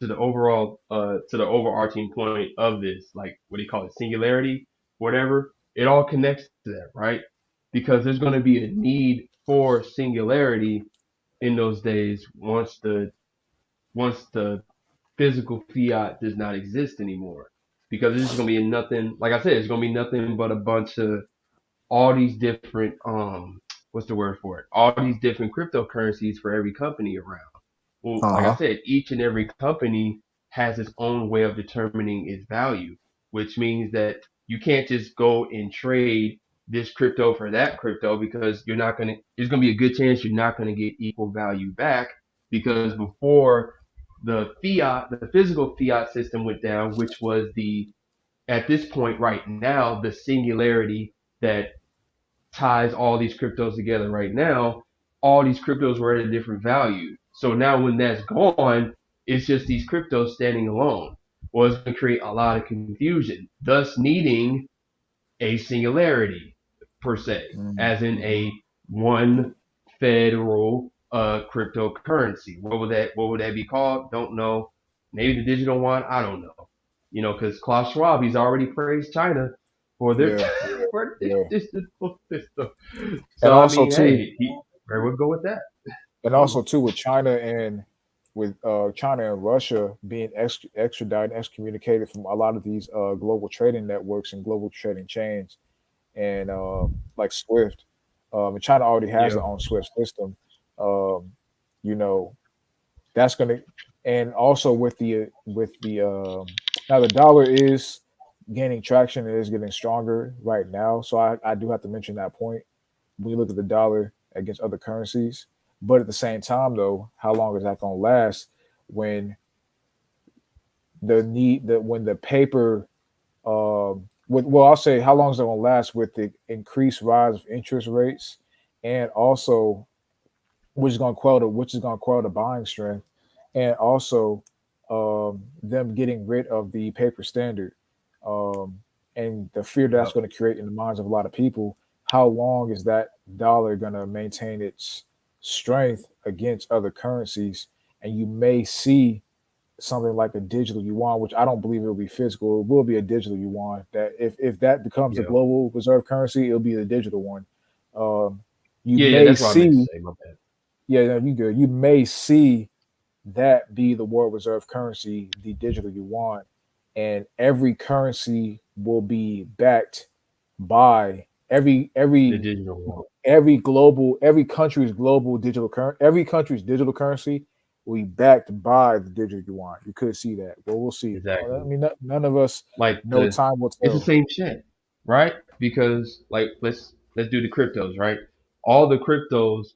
To the overarching point of this, like what do you call it, singularity, whatever. It all connects to that, right? Because there's going to be a need for singularity in those days once the physical fiat does not exist anymore. Because it's just going to be nothing. Like I said, it's going to be nothing but a bunch of all these different what's the word for it? All these different cryptocurrencies for every company around. Well, like I uh-huh. said, each and every company has its own way of determining its value, which means that you can't just go and trade this crypto for that crypto because you're not gonna. There's gonna be a good chance you're not gonna get equal value back because before the physical fiat system went down, which was the at this point right now the singularity that ties all these cryptos together right now, all these cryptos were at a different value. So now when that's gone, it's just these cryptos standing alone. Well, it's going to create a lot of confusion, thus needing a singularity per se, as in Mm-hmm. a one federal cryptocurrency. What would that be called? Don't know. Maybe the digital one. I don't know. Because Klaus Schwab, he's already praised China for their Yeah. for Yeah. this stuff. And So I also mean, too, hey, where would go with that? with China and with China and Russia being extradited, excommunicated from a lot of these global trading networks and global trading chains, and like Swift, and China already has Yeah, their own Swift system. Um, you know, that's gonna, and also with the now the dollar is gaining traction. It is getting stronger right now. So I do have to mention that point when you look at the dollar against other currencies. But at the same time, though, how long is that going to last when when the paper, well, I'll say how long is it going to last with the increased rise of interest rates, and also which is going to quell the buying strength, and also them getting rid of the paper standard, um, and the fear that's yep, going to create in the minds of a lot of people. How long is that dollar going to maintain its strength against other currencies? And you may see something like a digital yuan, which I don't believe it will be physical. It will be a digital yuan. That if that becomes a yeah, global reserve currency, it'll be the digital one. Um, you yeah, yeah. may That's what I meant to see, say. My bad. yeah, no, you good. You may see that be the world reserve currency, the digital yuan, and every currency will be backed by The digital one. every country's global every country's digital currency will be backed by the digital yuan. You could see that. Well, we'll see. I Exactly. mean, none of us Like know. Time will it's the tell. same shit, right? Because like let's do the cryptos, right? All the cryptos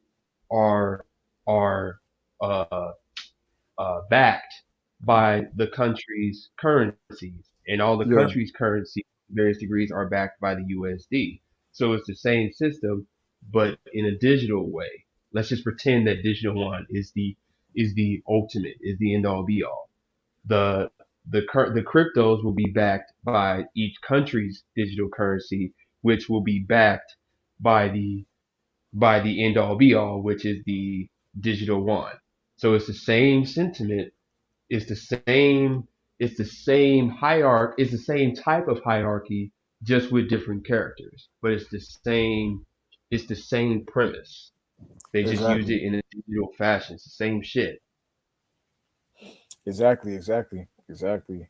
are are uh backed by the country's currencies, and all the Yeah, country's currency, various degrees, are backed by the USD. So it's the same system, but in a digital way. Let's just pretend that digital one is the ultimate, is the end all be all. The cryptos will be backed by each country's digital currency, which will be backed by the end all be all, which is the digital one. So it's the same sentiment, it's the same hierarchy, it's the same type of hierarchy, just with different characters. But it's the same premise. They just use exactly, it in a digital fashion. It's the same shit. exactly.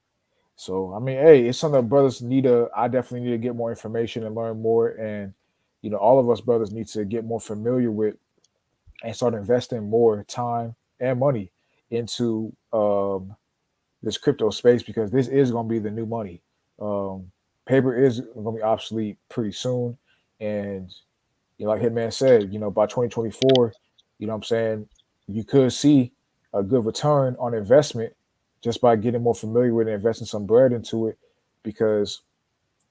So I mean, hey, it's something that brothers need to. I definitely need to get more information and learn more, and all of us brothers need to get more familiar with and start investing more time and money into this crypto space because this is going to be the new money. Um, Paper is going to be obsolete pretty soon, and like Hitman said, by 2024, you know what I'm saying, you could see a good return on investment just by getting more familiar with it, investing some bread into it, because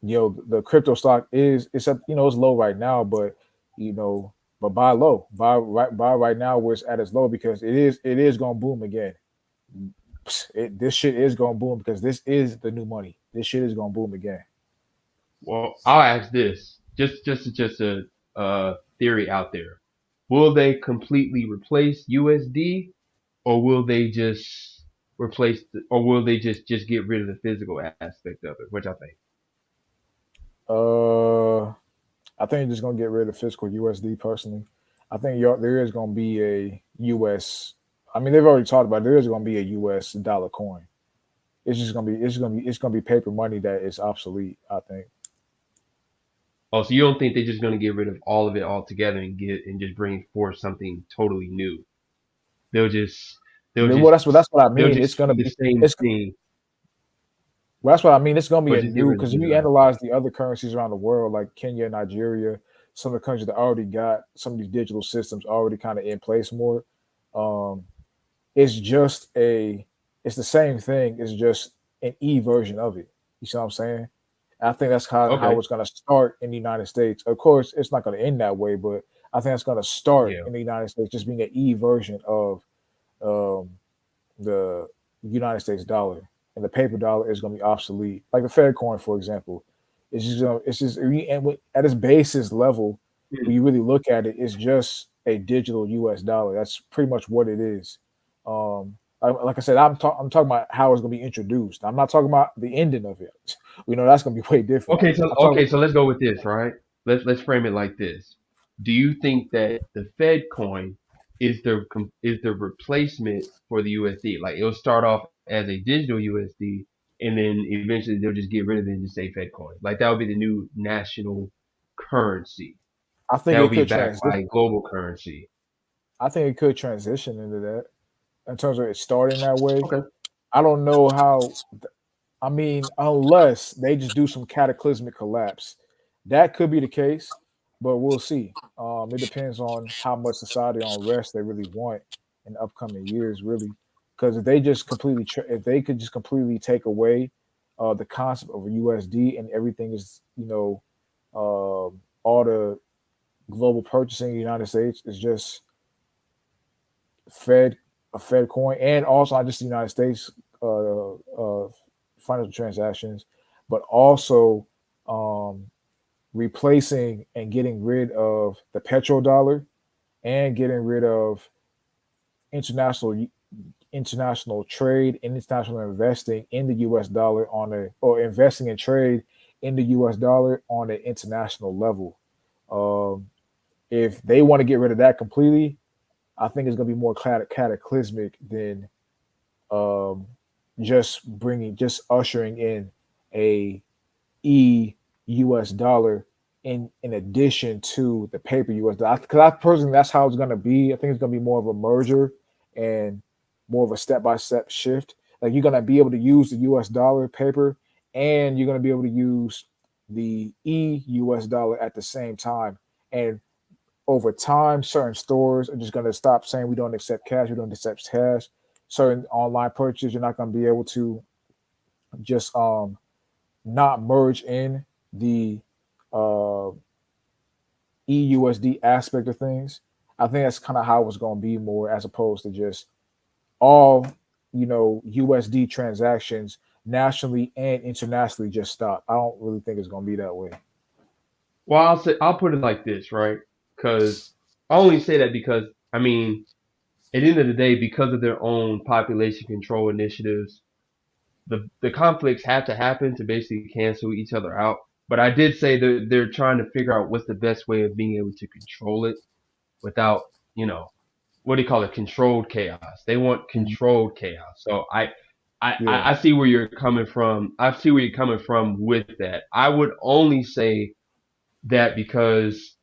the crypto stock it's at it's low right now, but you know but buy low, buy right now where it's at its low, because it is gonna boom again. This shit is gonna boom because this is the new money. This shit is gonna boom again. Well, I'll ask this, just a theory out there. Will they completely replace USD, or will they just or will they just get rid of the physical aspect of it? Which I think. Uh, I think you're just gonna get rid of physical USD personally. I think there is gonna be a US. I mean, they've already talked about there is gonna be a US dollar coin. It's gonna be paper money that is obsolete, I think. Oh, so you don't think they're just going to get rid of all of it altogether and just bring forth something totally new? They'll just they'll Well, just that's what I they'll mean. It's just gonna keep the be same it's thing, well, that's what I mean. It's gonna be but a just get new, rid of because the if you physical analyze aspect. the other currencies around the world, like Kenya, Nigeria, some of the countries that already got some of these digital systems already kind of in place more. Um, it's just it's the same thing. It's just an e version of it. You see what I'm saying? I think that's how Okay, it's gonna start in the United States. Of course, it's not gonna end that way, but I think it's gonna start yeah, in the United States, just being an e version of um, the United States dollar, and the paper dollar is going to be obsolete. Like the Fed coin, for example, at its basis level, mm, when you really look at it, it's just a digital U.S. dollar. That's pretty much what it is. Like I said, I'm talking about how it's going to be introduced. I'm not talking about the ending of it. We know that's going to be way different. I'm talking. okay, so let's go with this, right? Let's frame it like this. Do you think that the Fed coin is the replacement for the USD? Like it'll start off as a digital USD, and then eventually they'll just get rid of it and just say Fed coin. Like that would be the new national currency. I think That would it be could backed transition. by global currency. I think it could transition into that in terms of it starting that way. Okay. I don't know how. I mean, unless they just do some cataclysmic collapse, that could be the case, but we'll see. It depends on how much society unrest they really want in the upcoming years, really. Because if they could just completely take away the concept of a USD, and everything is, all the global purchasing in the United States is just Fed a Fed coin, and also not just the United States financial transactions, but also um, replacing and getting rid of the petrodollar, and getting rid of international international trade and international investing in the U.S. dollar or investing in trade in the U.S. dollar on an international level. Um, if they want to get rid of that completely, I think it's going to be more cataclysmic than um, just ushering in a US dollar in addition to the paper US dollar. Because I personally, that's how it's going to be. I think it's going to be more of a merger and more of a step by step shift. Like you're going to be able to use the US dollar paper, and you're going to be able to use the US dollar at the same time. And over time, certain stores are just going to stop saying we don't accept cash, we don't accept cash. Certain online purchases, you're not going to be able to just not merge in the uh, EUSD aspect of things. I think that's kind of how it's going to be more, as opposed to just all USD transactions nationally and internationally just stop. I don't really think it's going to be that way. Well, I'll put it like this, right? Because I only say that because I mean, at the end of the day, because of their own population control initiatives, the conflicts have to happen to basically cancel each other out. But I did say that they're trying to figure out what's the best way of being able to control it without, you know, what do you call it? Controlled chaos. They want Mhm. controlled chaos. So Yeah, I see where you're coming from. I see where you're coming from with that. I would only say that because,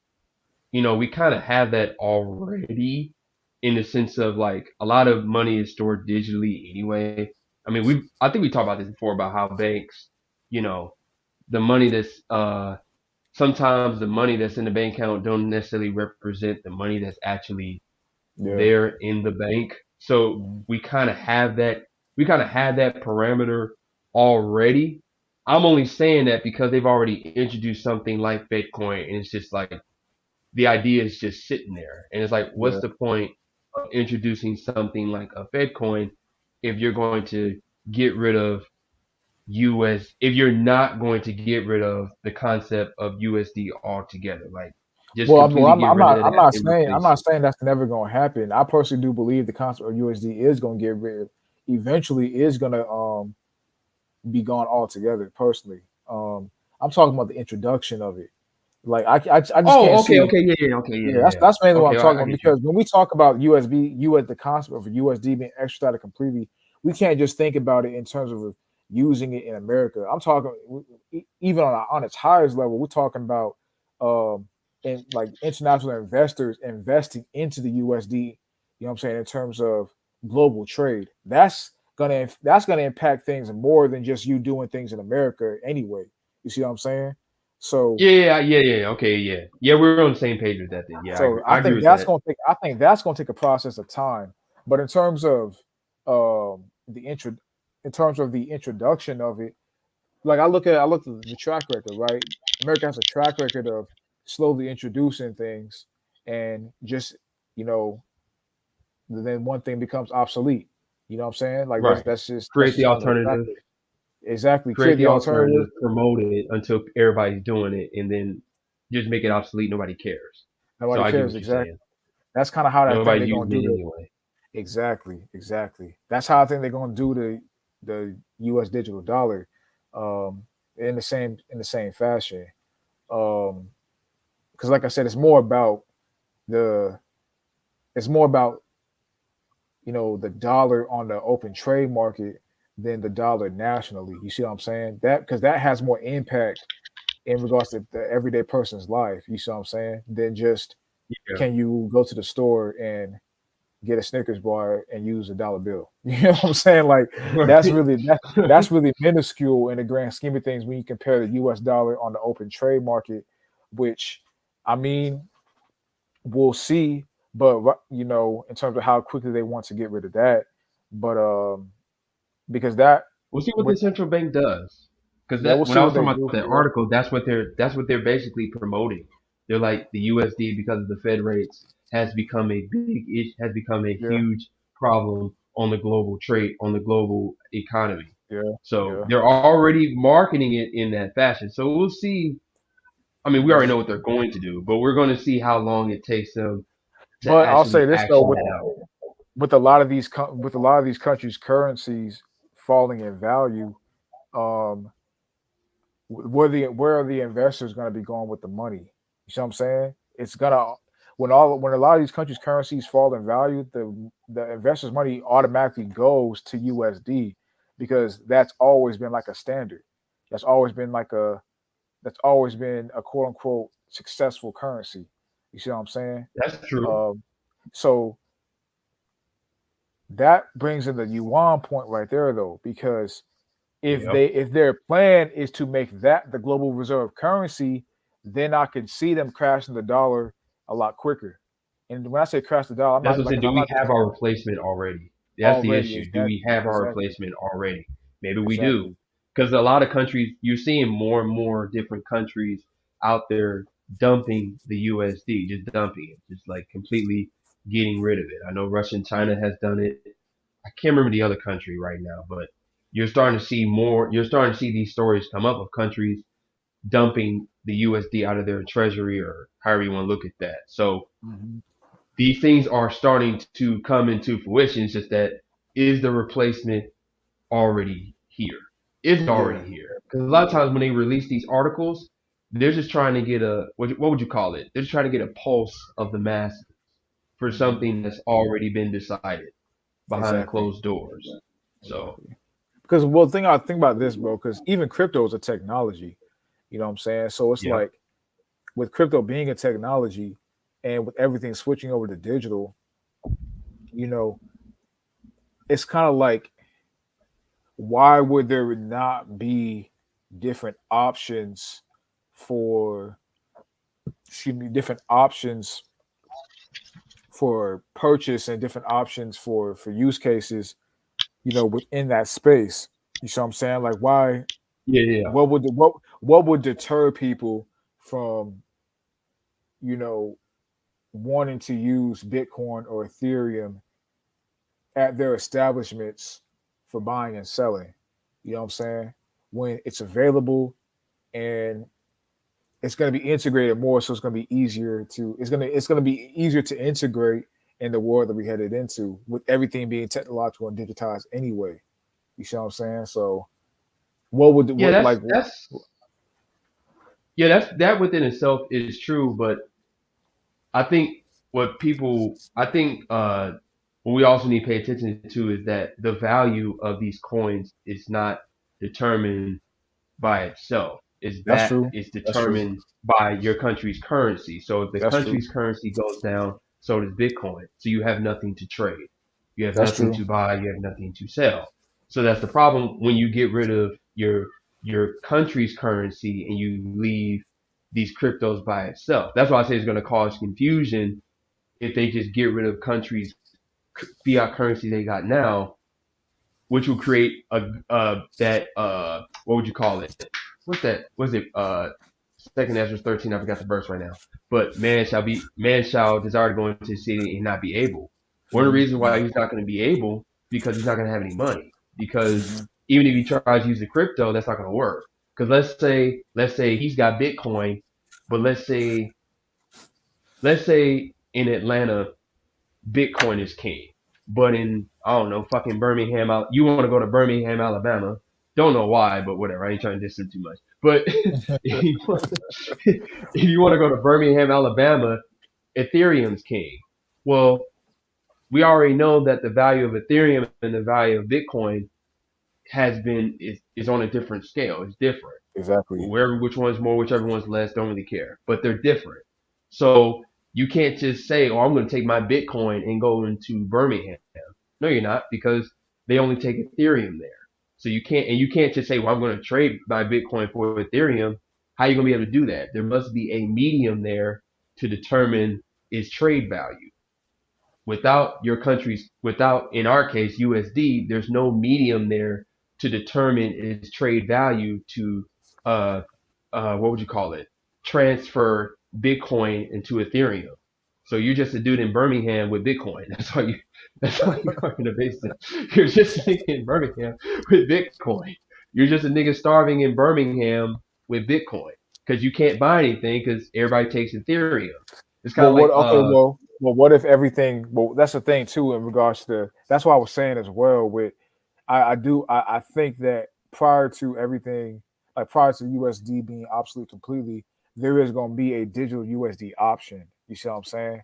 we kind of have that already in the sense of like a lot of money is stored digitally anyway. I mean, I think we talked about this before about how banks, you know, the money that's sometimes the money that's in the bank account don't necessarily represent the money that's actually Yeah. there in the bank. So Mhm. we kind of have that parameter already. I'm only saying that because they've already introduced something like Bitcoin, and it's just like the idea is just sitting there. And it's like, what's Yeah. the point of introducing something like a Bitcoin if you're going to get rid of if you're not going to get rid of the concept of USD altogether, like just Well, completely get I'm rid not. of I'm that not and saying. I'm replace not it. saying that's never going to happen. I personally do believe the concept of USD is going to get rid. Eventually, is going to be gone altogether. Personally, I'm talking about the introduction of it. Like I just can't Oh, okay, see. okay, yeah, yeah, okay, yeah, Yeah, yeah, yeah. that's mainly what I'm Okay, talking I about get you. because when we talk about USB, the concept of USD being extradited completely, we can't just think about it in terms of using it in America. I'm talking even on its highest level. We're talking about in like international investors investing into the USD. You know what I'm saying in terms of global trade. That's gonna impact things more than just you doing things in America anyway. You see what I'm saying? So Yeah, yeah, yeah, yeah. Okay, yeah, yeah. We're on the same page with that. Then, yeah, I agree. so I agree with that. I think that's gonna take a process of time. But in terms of the intro in terms of the introduction of it, like I look at the track record, right? America has a track record of slowly introducing things and just, you know, then one thing becomes obsolete. You know what I'm saying? Like Right. that's Create the just one of the track alternative. record. Exactly. Create Create the the alternative. alternative. Promote it until everybody's doing it, and then just make it obsolete. Nobody cares. So Nobody I get cares. what you're Exactly. saying. That's kind of how I think Nobody they're gonna using do it the anyway. exactly, exactly. That's how I think they're gonna do the US digital dollar, um, in the same fashion. Um, because like I said, the it's more about the dollar on the open trade market than the dollar nationally. You see what I'm saying? That because that has more impact in regards to the everyday person's life. You see what I'm saying? Than just Yeah. can you go to the store and get a Snickers bar and use a dollar bill. You know what I'm saying? Like that's really minuscule in the grand scheme of things when you compare the US dollar on the open trade market, which I mean, we'll see, but in terms of how quickly they want to get rid of that. But because that We'll see what the with central bank does. Because yeah, we'll that when see I what was they talking about do. that Yeah. article, that's what they're basically promoting. They're like the USD because of the Fed rates has become a Yeah. huge problem on the global trade on the global economy. Yeah. So Yeah. they're already marketing it in that fashion. So we'll see. I mean, we already Mhm. know what they're going to do, but we're going to see how long it takes them to But I'll say actually this though, action that out. with a lot of with a lot of these countries' currencies falling in value, um, where are the investors going to be going with the money? You see what I'm saying? It's gonna when a lot of these countries' currencies fall in value, the investors' money automatically goes to USD because that's always been like a standard. That's always been like a that's always been a quote unquote successful currency. You see what I'm saying? That's true. Um, so that brings in the yuan point right there, though, because Yep. if their plan is to make that the global reserve currency, then I could see them crashing the dollar a lot quicker. And when I say crash the dollar, That's what I'm saying. Do I'm we not just have our replacement already? That's the already issue. Do we have our exactly, replacement already? Maybe we do. exactly. Because a lot of countries, you're seeing more and more different countries out there dumping the USD, just dumping it, just like completely getting rid of it. I know Russia and China has done it. I can't remember the other country right now, but you're starting to see these stories come up of countries dumping the USD out of their treasury or however you want to look at that. So Hmm. these things are starting to come into fruition. It's just that is the replacement already here? Is it Yeah, already here? Because a lot of times when they release these articles, they're just trying to get a what would you call it? They're just trying to get a pulse of the masses for hmm, something that's already been decided behind exactly, closed doors. So exactly. Because well, thing I think about this, bro, because even crypto is a technology. You know what I'm saying? So it's yep, like with crypto being a technology, and with everything switching over to digital, you know, it's kind of like why would there not be different options for, excuse me, different options for purchase and different options for use cases, within that space? You see what I'm saying? Like, why? Yeah. What would deter people from, you know wanting to use Bitcoin or Ethereum at their establishments for buying and selling? You know what I'm saying? When it's available and it's going to be integrated more, so it's going to be easier to integrate in the world that we headed into, with everything being technological and digitized anyway. You see what I'm saying? So what would Yeah, what like that within itself is true, but I think I think what we also need to pay attention to is that the value of these coins is not determined by itself. Is That's that true. is That's true. determined by your country's currency. So if the That's true. country's currency goes down, so does Bitcoin. So you have nothing to trade. You have That's nothing true. to buy, you have nothing to sell. So that's the problem when you get rid of your country's currency and you leave these cryptos by itself. That's why I say it's going to cause confusion if they just get rid of countries' fiat currency they got now, which will create that what would you call it? What's that? Was it Second Ezra 13? I forgot the verse right now. But man shall desire to go into the city and not be able. One of the reasons why he's not going to be able, because he's not going to have any money. Because even if he tries to use the crypto, that's not going to work. Because let's say he's got Bitcoin, but let's say in Atlanta Bitcoin is king. But in, I don't know, fucking Birmingham, you want to go to Birmingham, Alabama. Don't know why, but whatever. I ain't trying to diss him too much. But if you want to go to Birmingham, Alabama, Ethereum's king. Well, we already know that the value of Ethereum and the value of Bitcoin is on a different scale. It's different. Exactly. Wherever which one's more, whichever one's less, don't really care. But they're different. So you can't just say, "Oh, I'm going to take my Bitcoin and go into Birmingham." No, you're not, because they only take Ethereum there. So you can't just say, "Well, I'm going to trade my Bitcoin for Ethereum." How are you going to be able to do that? There must be a medium there to determine its trade value. Without, in our case, USD, there's no medium there to determine its trade value to uh what would you call it, transfer Bitcoin into Ethereum. So you're just a dude in Birmingham with Bitcoin. That's all you are in a basic. You're just a nigga in Birmingham with Bitcoin. You're just a nigga starving in Birmingham with Bitcoin because you can't buy anything because everybody takes Ethereum. It's kind Well, of what? like Okay, what if everything? Well, that's the thing too. In regards to, that's what I was saying as well. With, I think that prior to everything, like prior to USD being obsolete completely, there is going to be a digital USD option. You see what I'm saying?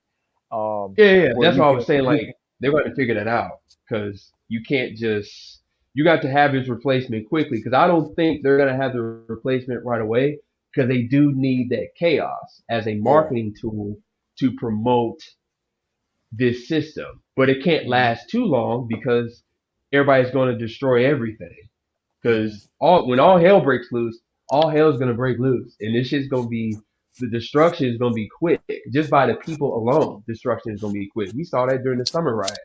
yeah. Where That's you why I can, was saying like they're going to figure that out because you can't just you got to have his replacement quickly because I don't think they're going to have the replacement right away because they do need that chaos as a yeah. marketing tool to promote this system, but it can't Hmm. last too long because everybody's going to destroy everything. Hmm. Because when all hell breaks loose, all hell is going to break loose, and this shit's going to be the destruction is going to be quick. Just by the people alone, destruction is going to be quick. We saw that during the summer riot.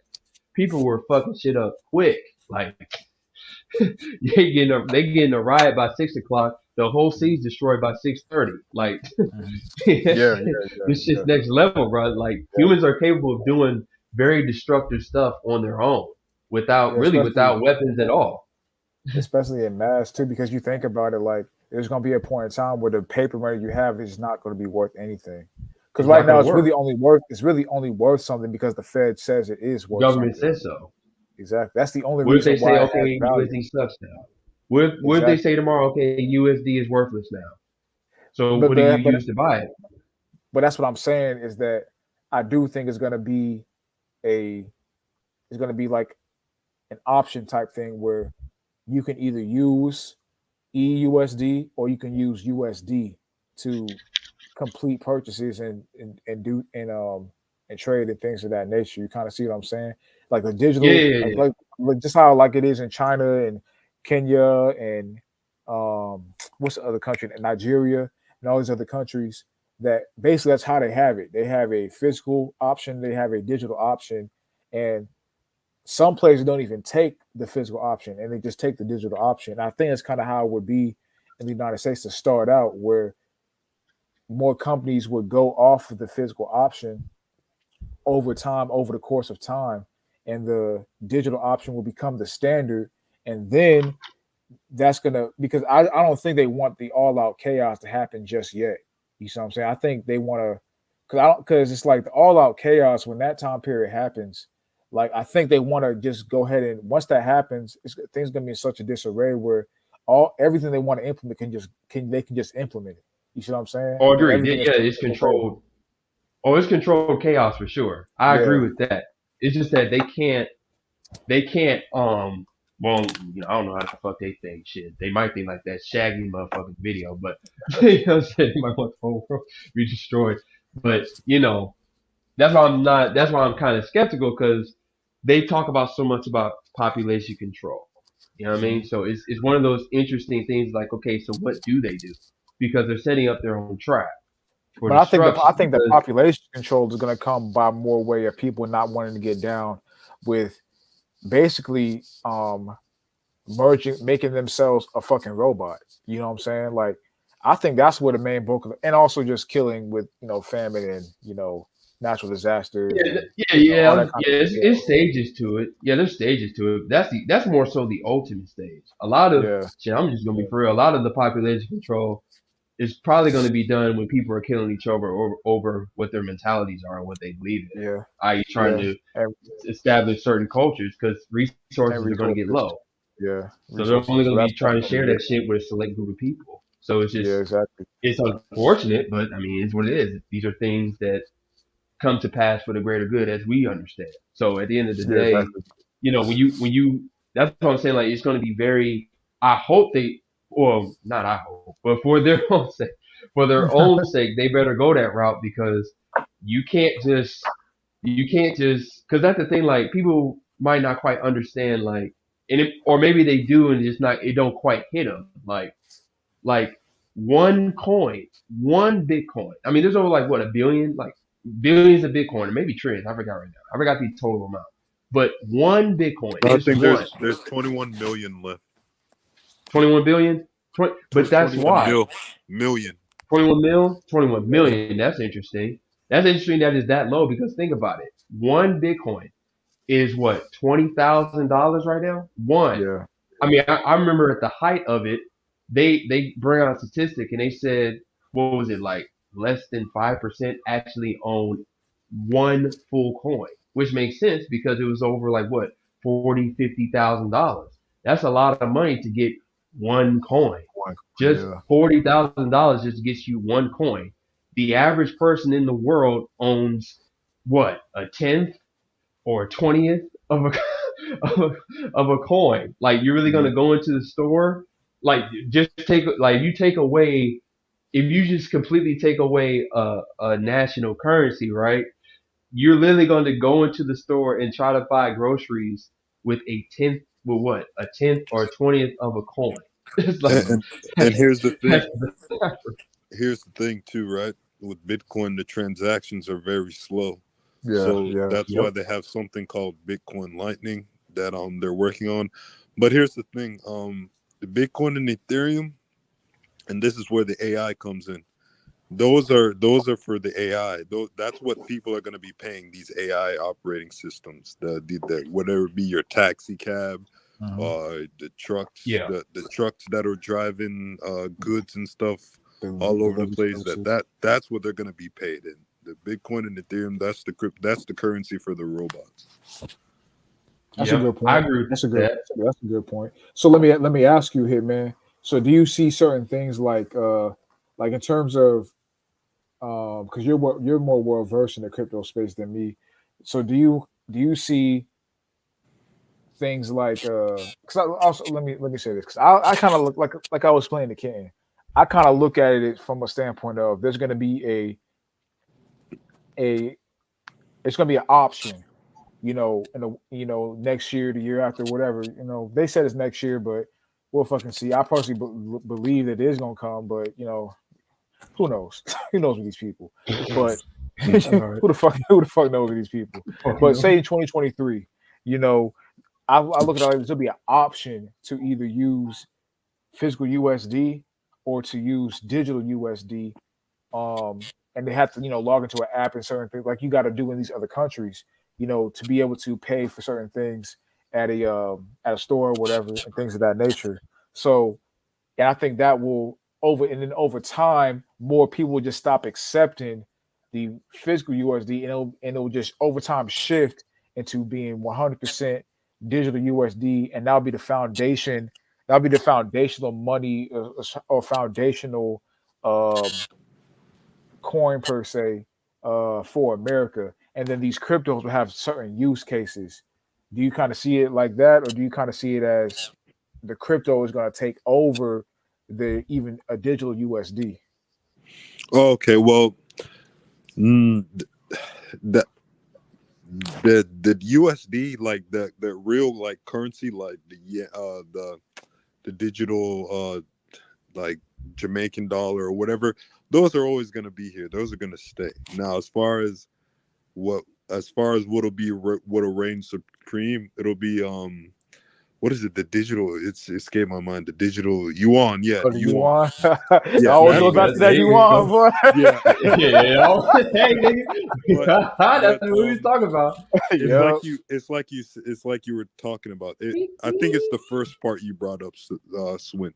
People were fucking shit up quick. Like they getting a riot by 6 o'clock. The whole city's destroyed by 6:30. Like Hmm. Yeah, this yeah, yeah, shit's yeah, next level, bro. Like yeah, humans are capable of doing very destructive stuff on their own yeah. without weapons at all. Especially in mass too, because you think about it, like there's going to be a point in time where the paper money you have is not going to be worth anything. Because It's right not now gonna work. it's really only worth something because the Fed says it is The worth government something. says so. Exactly. That's the only What if they reason say, why it has okay, value. USD sucks now? What if they Exactly. say tomorrow, okay, USD is worthless now? So But what do you but but use to buy it? but that's what I'm saying is that I do think a it's going to be like an option type thing where you can either use EUSD or you can use USD to complete purchases and trade and things of that nature. You kind of see what I'm saying? Like the Yeah, digital, yeah, yeah. like just how like it is in China Kenya and what's the other country? Nigeria and all these other countries. That basically that's how they have it. They have a physical option, they have a digital option, and some places don't even take the physical option and they just take the digital option. I think that's kind of how it would be in the United States to start out, where more companies would go off of the physical option over time, over the course of time, and the digital option will become the standard. And then that's gonna, because I don't think they want the all out chaos to happen just yet. You see what I'm saying? I think they want to, because it's like the all out chaos when that time period happens. Like I think they want to just go ahead and once that happens, things gonna be in such a disarray where everything they want to implement they can just implement it. You see what I'm saying? Oh, And agreed. everything is Yeah, it's controlled. Oh, it's controlled chaos for sure. I agree yeah, with that. It's just that they can't well, I don't know how the fuck they think shit. They might think like that Shaggy motherfucking video, but you know what I'm saying? They might want the whole world be destroyed. But that's why I'm kind of skeptical, because they talk about so much about population control. You know what I mean? mhm. So it's one of those interesting things like, okay, so what do they do? Because they're setting up their own trap for But I destruction. think the Because population control is going to come by more way of people not wanting to get down with basically merging, making themselves a fucking robot. You know what I'm saying? Like, I think that's where the main bulk of it, and also just killing with famine and natural disasters yeah, and all that kind of yeah, it's stages to it. Yeah, there's stages to it. That's more so the ultimate stage. A lot of yeah, shit. I'm just gonna yeah, be for real. A lot of the population control is probably going to be done when people are killing each other over what their mentalities are and what they believe in, yeah, i.e., trying yeah, to and, establish certain cultures because and resources are going to get resources. low. Yeah, So they're resources. only So going to that's be trying to gonna share be it. that shit with a select group of people. So Yeah, exactly. it's unfortunate, but I mean, it's what it is. These are things that come to pass for the greater good as we understand. So at the end of the Yeah, day, exactly. when you that's what I'm saying. Like it's going to be very. I hope they, well, not I hope, but for their own sake, they better go that route, because you can't just because that's the thing. Like people might not quite understand, like, or maybe they do and just not, it don't quite hit them. Like one coin, one Bitcoin. I mean, there's over like what, a billion, like billions of Bitcoin, or maybe trillions. I forgot right now. I forgot the total amount. But one Bitcoin, I just think one, there's 21 million left. 21 billion. But that's 21 why million. 21 mil, 21 Yeah, million. That's interesting. That's interesting that it's that low, because think about it. One Bitcoin is what, $20,000 right now. One. yeah, I mean, I remember at the height of it, they bring out a statistic and they said, what was it, like less than 5% actually own one full coin, which makes sense because it was over like what, 40, $50,000. That's a lot of money to get one coin. one. Just Yeah, $40,000 just gets you one coin. The average person in the world owns what, a tenth or a 20th of a of a coin. Like you're really yeah. gonna go into the store, like just take, like you take away, if you just completely take away a national currency, right? You're literally going to go into the store and try to buy groceries with with what, a tenth or a 20th of a coin. It's like And, and and that's here's the thing. that's Here's the thing too, right? With Bitcoin, the transactions are very slow. Yeah, So yeah, that's yep. why they have something called Bitcoin Lightning that they're working on. But here's the thing, the Bitcoin and Ethereum, and this is where the AI comes in. Those are for the AI. That's what people are going to be paying these AI operating systems. The whatever it be, your taxi cab, Mhm. the trucks, yeah. the trucks that are driving goods and stuff The all over the delivery place. services. That's what they're going to be paid in. The Bitcoin and Ethereum, that's the currency for the robots. That's a Yep, good I point. agree with That's a good. that. That's a good point. So let me ask you here, man. So do you see certain things like in terms of because you're more well versed in the crypto space than me. So do you see things like because also let me say this because I kind of look like I was playing the kitten. I kind of look at it from a standpoint of there's going to be a it's going to be an option, in the next year, the year after, whatever. They said it's next year, but we'll fucking see. I personally believe that it is gonna come, but who knows? Who knows with these people? But All right. who the fuck knows with these people? But say in 2023, you know, I look at it like this will be an option to either use physical USD or to use digital USD. And they have to, log into an app and certain things like you got to do in these other countries, to be able to pay for certain things at a store or whatever and things of that nature. So, and I think that will over time, more people will just stop accepting the physical USD, and it'll just over time shift into being 100% digital USD, and that'll be the foundation. That'll be the foundational money or foundational um, coin per se for America. And then these cryptos will have certain use cases. Do you kind of see it like that, or do you kind of see it as the crypto is going to take over the even a digital USD? Okay, well, the the USD, like the real like currency, like the digital like Jamaican dollar or whatever, those are always going to be here. Those are going to stay. Now, what'll be what'll reign supreme, it'll be what is it? The digital, it's escaped my mind. The digital yuan, yeah, Oh, the the yuan. yuan. I Yeah, always that's goes back to gonna that There stay. you yuan, go. boy. Yeah, Yeah. Hey, nigga. but That's but what we was talking about. it's Yep. like you were talking about it. I think it's the first part you brought up, Swin.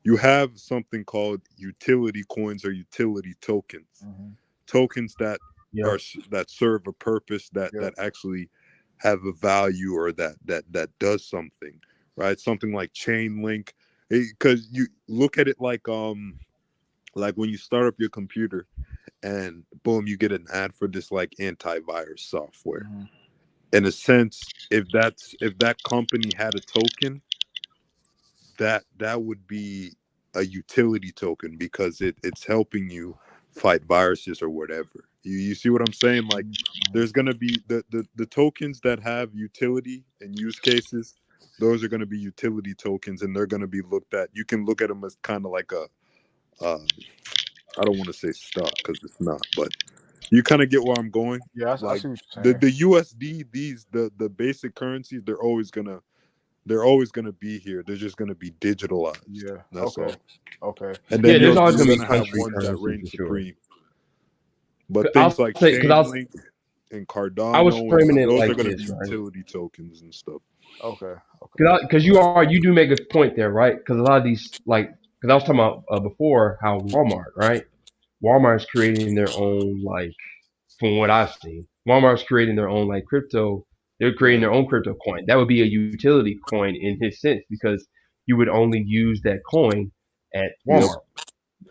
You have something called utility coins or utility tokens. Tokens that Yep. that serve a purpose, that Yep. that actually have a value, or that does something, right? Something like chain link, because you look at it like when you start up your computer and boom, you get an ad for this like antivirus software. In a sense, if that company had a token, that would be a utility token, because it's helping you fight viruses or whatever. You see what I'm saying? Like, there's gonna be the tokens that have utility and use cases. Those are gonna be utility tokens, and they're gonna be looked at. You can look at them as kind of like a I don't want to say stock because it's not, but you kind of get where I'm going. Yeah, I Like see what you're the saying. the USD, the basic currencies, they're always gonna be here. They're just gonna be digitalized. Yeah. That's Okay. all. Okay. And Yeah, then there's always you're gonna be gonna have country ones that currency reign for sure. supreme. But things I'll like say because Chainlink and I was Cardano, framing and it those are like gonna be this, right? utility tokens and stuff. Okay. Okay. Because you do make a point there, right? Because a lot of these because I was talking about before how Walmart, right? Walmart's creating their own from what I've seen, Walmart's creating their own crypto. They're creating Yeah. their own crypto coin. That would be a utility coin in his sense because you would only use that coin at Yep. Walmart.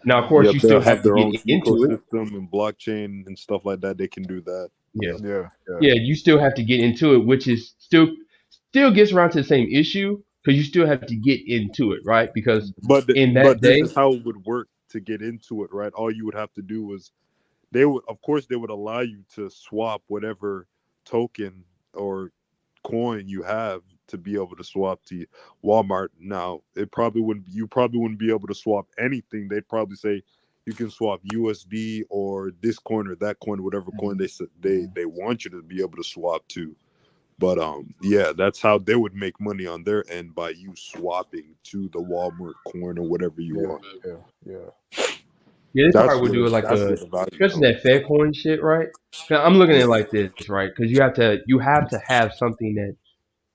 Now, of course, Yep. you They'll still have have to their get own into it. ecosystem and blockchain and stuff like that. They can do that. Yeah. Yep. Yeah. Yeah. Yeah, you still have to get into it, which is still gets around to the same issue because you still have to get into it, right? Because in that But this day, is how it would work to get into it, right? All you would have to do was they would allow you to swap whatever token or coin you have to be able to swap to Walmart. Now, you probably wouldn't be able to swap anything. They'd probably say you can swap USD or this coin or that coin, whatever coin they want you to be able to swap to. But yeah, that's how they would make money on their end, by you swapping to the Walmart coin or whatever you Yeah. want. Yeah. Yeah. yeah, they That's probably would where do it that's where the value especially comes. that Fed coin shit, right? Now, I'm looking at it like this, right? Because you have to have something that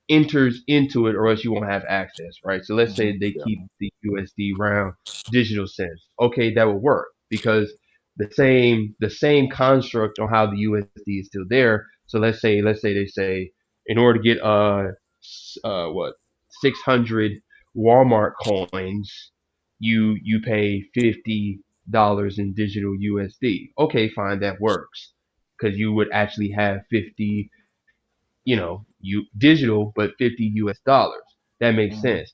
enters into it or else you won't have access, right? So let's say they Yeah. keep the USD round digital sense. Okay, that will work because the same construct on how the USD is still there. So let's say they say in order to get what 600 Walmart coins, you pay $50 in digital USD. Okay, fine, that works because you would actually have 50 you digital, but 50 US dollars. That makes sense.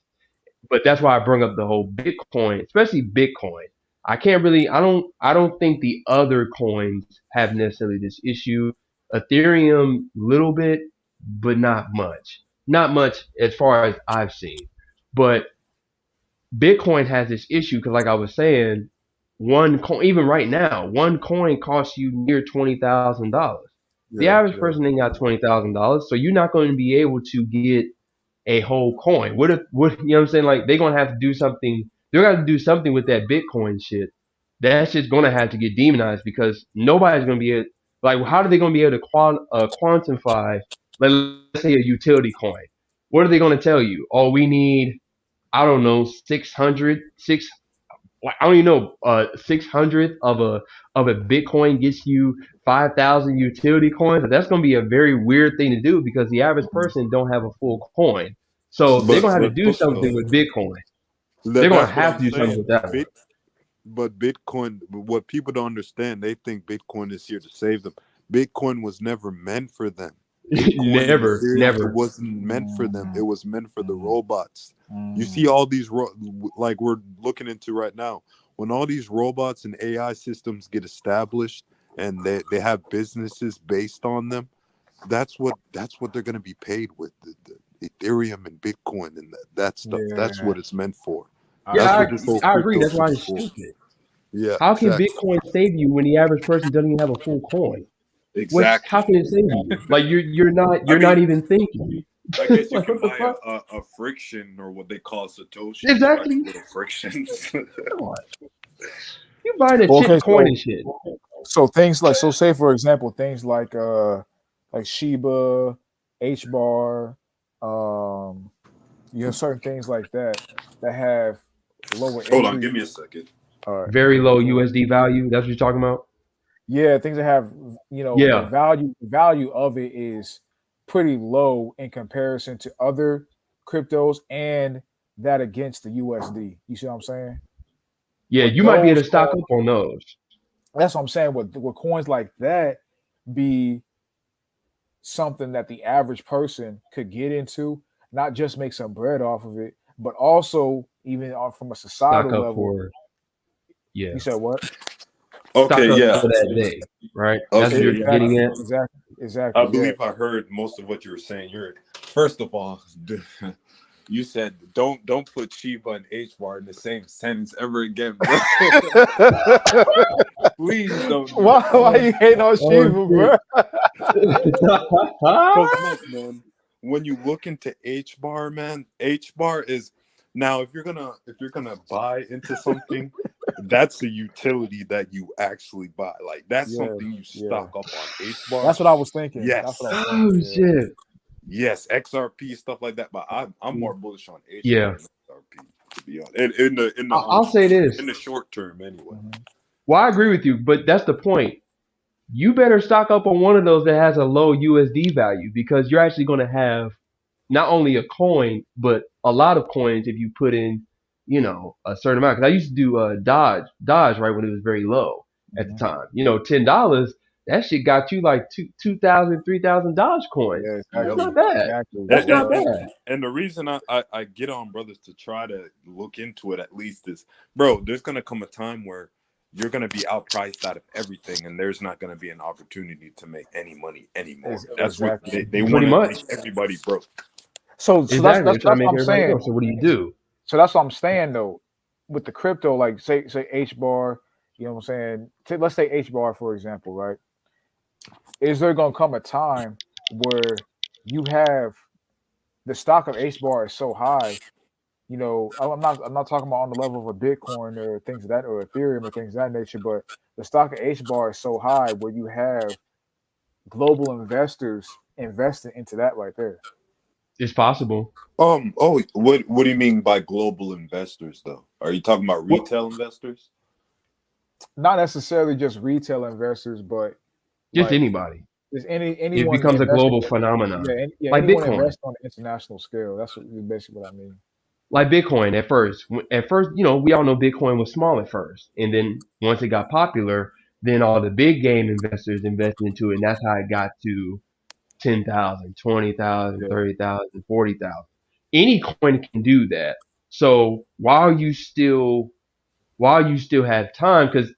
But that's why I bring up the whole Bitcoin, especially Bitcoin. I don't think the other coins have necessarily this issue. Ethereum, little bit, but not much. Not much as far as I've seen. But Bitcoin has this issue because, like I was saying, one coin, even right now, one coin costs you near $20,000. The Yeah, average yeah. person ain't got $20,000, so you're not going to be able to get a whole coin. What you know what I'm saying? Like they're gonna have to do something. They're gonna have to do something with that Bitcoin shit. That shit's gonna have to get demonized because nobody's gonna be able. Like, how are they gonna be able to quantify? Like, let's say a utility coin. What are they gonna tell you? Oh, we need, I don't know, 600, like, I don't even know, 600 of a Bitcoin gets you 5,000 utility coins. That's going to be a very weird thing to do because the average person don't have a full coin. So they're going to have to But do look though, something with Bitcoin. They're going to that's what have I'm to do something saying. with that one. But Bitcoin, what people don't understand, they think Bitcoin is here to save them. Bitcoin was never meant for them. Bitcoin and Never, Ethereum, it never. wasn't meant for them. It was meant for the robots. You see Mm. all these, like we're looking into right now, when all these robots and AI systems get established and they have businesses based on them, that's what they're going to be paid with, the Ethereum and Bitcoin and that stuff. That's Yeah, what it's meant for. Yeah, That's I what this whole I agree. crypto That's shit why is it's for. stupid. Yeah, How can exactly. Bitcoin save you when the average person doesn't even have a full coin? How Exactly. can it save you? Like I you're not mean, even thinking. I guess you Like, can what the buy fuck? a friction or what they call Satoshis, right? Exactly. Little frictions. Come on. You buying a well, okay. chip coin and shit. So things like, so say for example, things like Shiba, H bar, you have certain things like that have lower Hold on, entry. give me a second. All right, Very cool, low cool. USD value. That's what you're talking about. Yeah, things that have, the Yeah. value of it is pretty low in comparison to other cryptos and that against the USD. You see what I'm saying? Yeah, With you might be able those, to stock up on those. that's what I'm saying. With coins like that, be something that the average person could get into, not just make some bread off of it, but also even from a Stock societal up level. for, yeah. You said what? Stock Okay, up yeah. for that day, right? That's what Okay, you're yeah. getting at. I Exactly. Yeah. believe I heard most of what you were saying. You're first of all, you said don't put Shiba and H bar in the same sentence ever again, bro. Please don't do that. Why you hating on Oh Shiva, shit. bro? Because look, man, when you look into H bar, man, H bar is now if you're gonna buy into something, that's a utility that you actually buy. Like that's Yeah, something you yeah. stock up on. H bar, That's what I was thinking. That's what I was yes, Oh thinking. Yeah. shit. yes, XRP stuff like that. But I'm more bullish on H bar Yeah. than XRP, to be honest. In the I'll say this. in the short term, anyway. Mhm. Well, I agree with you, but that's the point. You better stock up on one of those that has a low USD value because you're actually going to have not only a coin, but a lot of coins if you put in, a certain amount. Because I used to do Dodge right when it was very low at the Mhm. time. $10. That shit got you like 2,000, 3,000 Dodge coins. Yeah, That's Yep. exactly. not bad. Exactly. That's And, not and, Yeah. and, bad. and the reason I get on brothers to try to look into it at least is, bro, there's gonna come a time where you're gonna be outpriced out of everything, and there's not gonna be an opportunity to make any money anymore. That's what Exactly. they Pretty want to much. make everybody broke. So that's Exactly. that's They're trying that's to what make I'm everybody saying. go. So what do you do? So that's what I'm saying though. With the crypto, like say H bar, you know what I'm saying? Let's say H bar for example, right? Is there gonna come a time where you have the stock of H bar is so high? I'm not talking about on the level of a Bitcoin or things of that or Ethereum or things of that nature, but the stock of H bar is so high where you have global investors investing into that right there. It's possible. Oh, what do you mean by global investors though? Are you talking about Well, retail investors? Not necessarily just retail investors, but just like anybody. is It anyone becomes a investing? global phenomenon. Yeah, Like anyone Bitcoin. investing on an international scale. That's basically what I mean. Like Bitcoin at first. At first, we all know Bitcoin was small at first. And then once it got popular, then all the big game investors invested into it. And that's how it got to 10,000, 20,000, Yeah, 30,000, 40,000. Any coin can do that. So while you still have time, because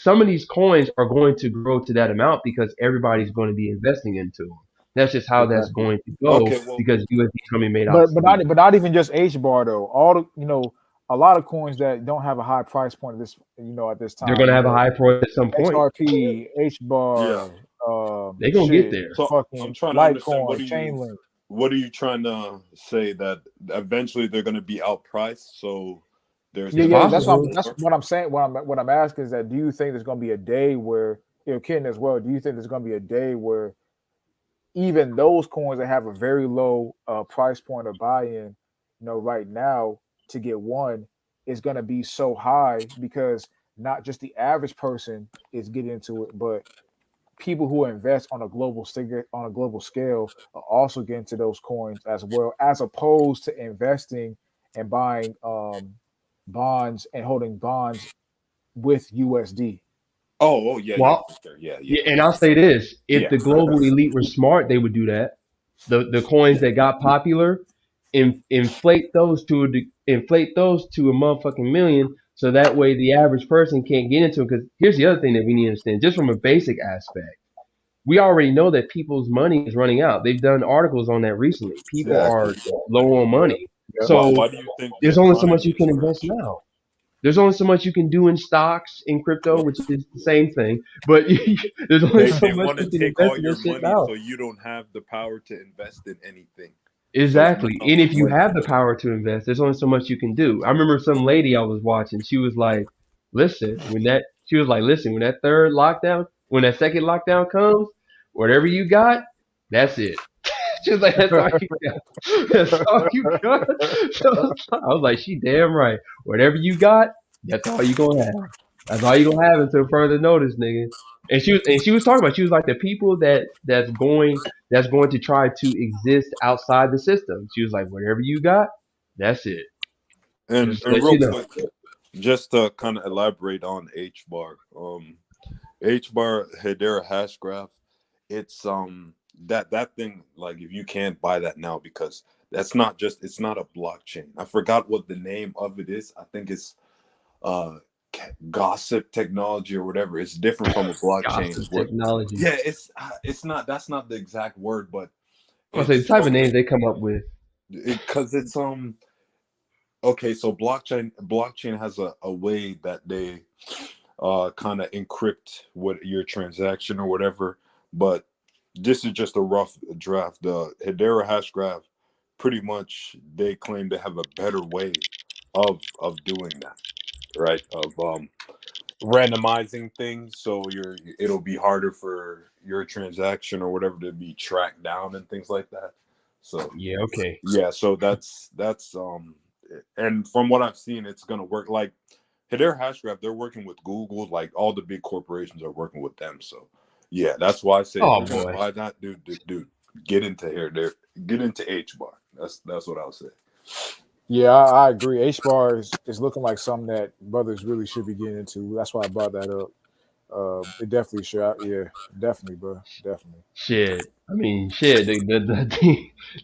some of these coins are going to grow to that amount because everybody's going to be investing into them. That's just how that's exactly. going to go Okay, well, because USD is going to be made But obsolete. not even just H bar though. All the a lot of coins that don't have a high price point at this, at this They're time. gonna have a high price at some point. XRP, H Yeah. bar, They're gonna get shit, there. So I'm fucking trying to understand Litecoin, Chainlink. what are you trying to say that eventually they're going to be outpriced? So there's Yeah, going to yeah, be Possible. that's more. what I'm saying. What I'm asking is that do you think there's going to be a day where, Ken as well? Do you think there's going to be a day where even those coins that have a very low price point or buy-in, right now to get one is going to be so high because not just the average person is getting into it, but people who invest on a global scale are also getting to those coins as well, as opposed to investing and buying bonds and holding bonds with USD. Yeah, yeah, Well, for sure. Yeah, yeah, yeah, and I'll say this: if yeah. the global elite were smart, they would do that. The coins that got popular, inflate those to a motherfucking million, so that way the average person can't get into it. Because here's the other thing that we need to understand, just from a basic aspect, we already know that people's money is running out. They've done articles on that recently. People Exactly. are low on Yep. money, Yep. Why so do you think the there's only so much economy you is can invest crashing? now. There's only so much you can do in stocks, in crypto, which is the same thing. But there's only so They much want to you can take invest all in your this shit money now. so you don't have the power to invest in anything. So Exactly. now And if you when have the power to invest, there's only so much you can do. I remember some lady I was watching, she was like, listen, when that third lockdown, when that second lockdown comes, whatever you got, that's it. She was like, that's all you got. That's all you got. So I was like, she damn right. Whatever you got, that's all you gonna have. That's all you gonna have until further notice, nigga. And she was talking about, she was like, the people that's going to try to exist outside the system. She was like, whatever you got, that's it. Just to and let real you know. quick, just to kind of elaborate on H bar Hedera hash graph, it's that thing, like if you can't buy that now because it's not a blockchain. I forgot what the name of it is. I think it's uh gossip technology or whatever. It's different from a blockchain. Gossip What technology. Yeah, it's not, that's not the exact word, but I say the it's type of names they come up with. because it's okay, so blockchain has a way that they kind of encrypt what your transaction or whatever, but this is just a rough draft. The Hedera hash graph, pretty much they claim to have a better way of doing that, right? Of randomizing things, so it'll be harder for your transaction or whatever to be tracked down and things like that. So Yeah, okay. yeah, so that's and from what I've seen, it's gonna work. Like Hedera Hashgraph, they're working with Google, like all the big corporations are working with them. So yeah, that's why I say if Oh you're gonna boy. buy that, dude, get into here. There, get into H bar. That's what I'll say. Yeah, I agree. H bar is looking like something that brothers really should be getting into. That's why I brought that up. It definitely should. Yeah, definitely, bro. Definitely. Shit. I mean, shit.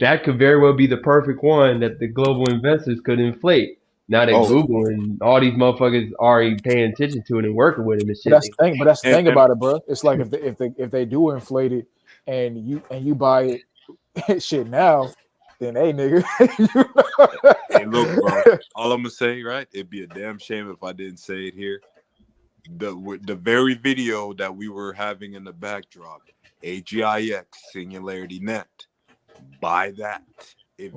That could very well be the perfect one that the global investors could inflate. Now that Oh, Google and all these motherfuckers already paying attention to it and working with him and But shit, that's the thing. But that's the thing and about it, bro. It's like if they do inflate it and you buy it shit now, then hey, nigga. hey, look, bro. All I'm gonna say, right? It'd be a damn shame if I didn't say it here. The very video that we were having in the backdrop, AGIX Singularity Net. Buy that. If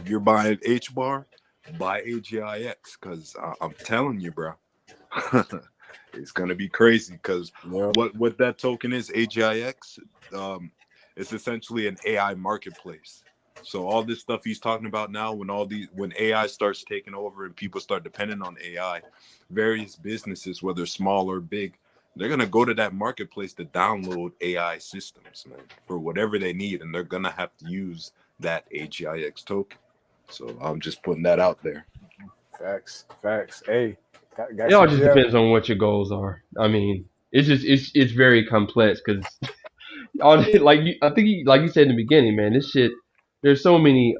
you're buying H bar, buy AGIX, because I'm telling you, bro, it's gonna be crazy. Because Yep. what that token is, AGIX, it's essentially an AI marketplace. So all this stuff he's talking about now, when AI starts taking over and people start depending on AI, various businesses, whether small or big, they're gonna go to that marketplace to download AI systems, man, for whatever they need, and they're gonna have to use that AGIX token. So I'm just putting that out there. Facts. Facts. Hey, it got all you. just Yeah. depends on what your goals are. I mean, it's very complex because like you said in the beginning, man, this shit. There's so many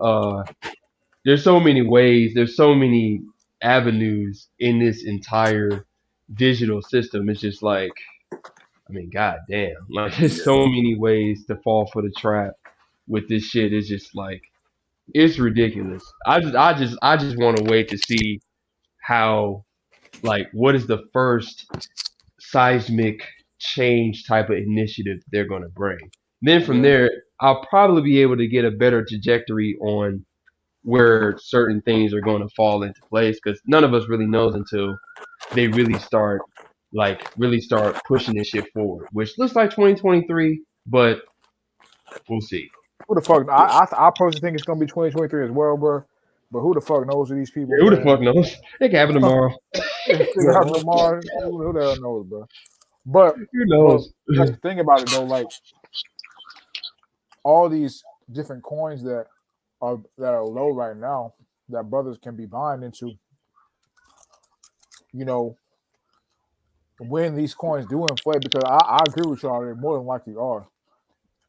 there's so many ways, there's so many avenues in this entire digital system. It's just like, I mean, god damn, like there's so Yeah. many ways to fall for the trap with this shit. It's just like it's ridiculous. I just want to wait to see how, like, what is the first seismic change type of initiative they're going to bring. Then from Yeah. there, I'll probably be able to get a better trajectory on where certain things are going to fall into place, because none of us really knows until they really start pushing this shit forward, which looks like 2023, but we'll see. Who the fuck? I personally think it's gonna be 2023 as well, bro. But who the fuck knows who these people, Who the man? fuck knows? It can happen tomorrow. It could happen tomorrow. Who the hell knows, bro? But Who but knows? that's the thing about it though. Like all these different coins that are low right now that brothers can be buying into. You know, when these coins do inflate, because I agree with y'all, they more than likely are.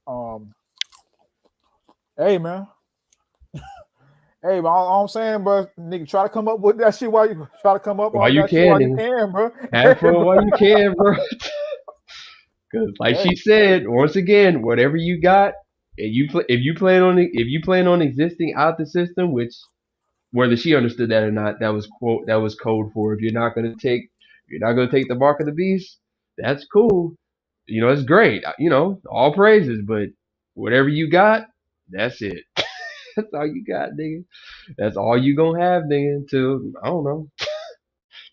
Um, hey man, hey, but all I'm saying, bro, nigga, try to come up with that shit while you try to come up While on you that shit while you can, can, bro. have fun while you can, bro. Because, like Hey, she said, once again, whatever you got, and if you plan on existing out the system, which whether she understood that or not, that was code for if you're not gonna take the mark of the beast. That's cool. You know, it's great. You know, all praises, but whatever you got, that's it. That's all you got, nigga. That's all you gonna have, nigga. Until I don't know,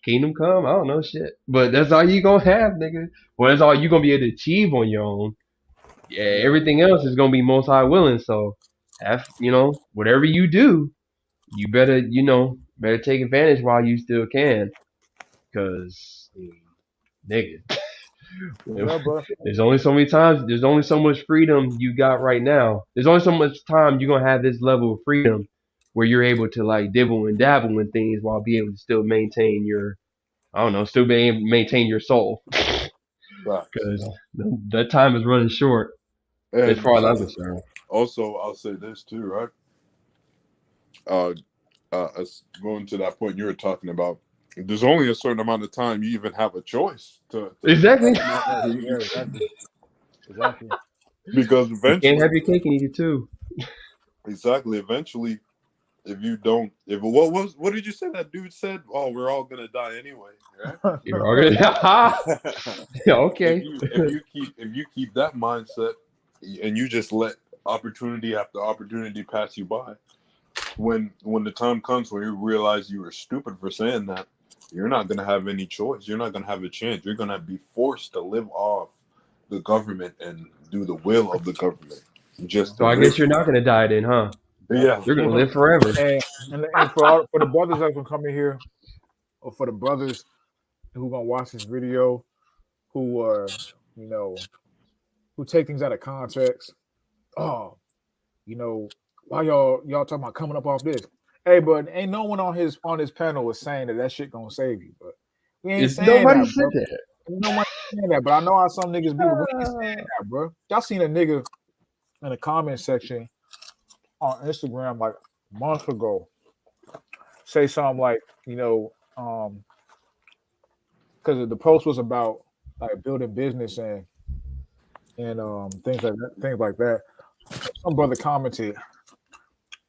kingdom come. I don't know shit, but that's all you gonna have, nigga. Well, that's all you gonna be able to achieve on your own. Yeah, yeah, everything else is gonna be most high willing. So, whatever you do, you better, better take advantage while you still can. Cause, nigga, yeah, bro. there's only so many times, there's only so much freedom you got right now. There's only so much time you're gonna have this level of freedom where you're able to like dibble and dabble in things while being able to still maintain your, I don't know, still being able to maintain your soul. Facts. Cause that time is running short as And far as I'm concerned. also, I'll say this too, right? Uh, as going to that point you were talking about, there's only a certain amount of time you even have a choice to Exactly. Yeah, exactly. because You can't eventually, have your cake and eat it too. eventually, if you don't, what did you say that dude said? Oh, we're all gonna die anyway, right? You're all good. Okay. if you keep that mindset and you just let opportunity after opportunity pass you by, when the time comes where you realize you were stupid for saying that, you're not gonna have any choice. You're not gonna have a chance. You're gonna be forced to live off the government and do the will of the government. Just to So I live. guess you're not gonna die then, huh? Yeah. You're gonna live forever. And for the brothers that can come in here, or for the brothers who gonna watch this video, who are you know who take things out of context. Oh, why y'all talking about coming up off this? Hey, but ain't no one on his panel was saying that shit gonna save you, but we ain't saying Nobody that, said bro. that. No one saying that, but I know how some niggas be. But we ain't saying that, bro. Y'all seen a nigga in the comment section on Instagram like months ago say something like, because the post was about like building business and things like that. Some brother commented,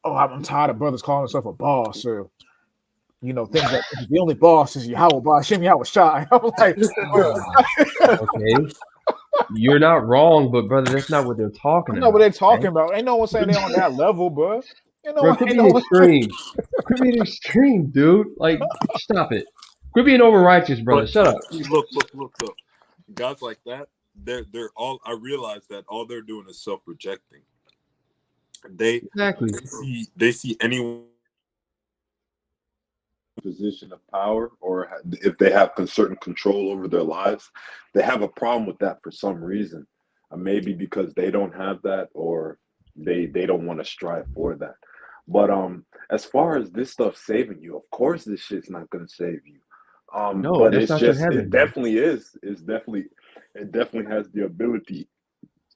"Oh, I'm tired of brothers calling themselves a boss or things like that. The only boss is Yahweh boss, Shem Yahweh Shai." I was like, Okay. You're not wrong, but brother, that's not what they're talking I know what about. they're talking Man. about. Ain't no one saying they on that level, bro. Bro, quit Ain't being no one. extreme. Quit being extreme, dude. Like, stop it. Quit being over righteous, brother. But Shut up. see, look. Guys like that, they're all. I realize that all they're doing is self-projecting. They Exactly. they see anyone position of power, or if they have certain control over their lives, they have a problem with that for some reason. Maybe because they don't have that, or they don't want to strive for that. But as far as this stuff saving you, of course this shit's not gonna save you. No, But that's it's not your just heaven, man. it definitely has the ability.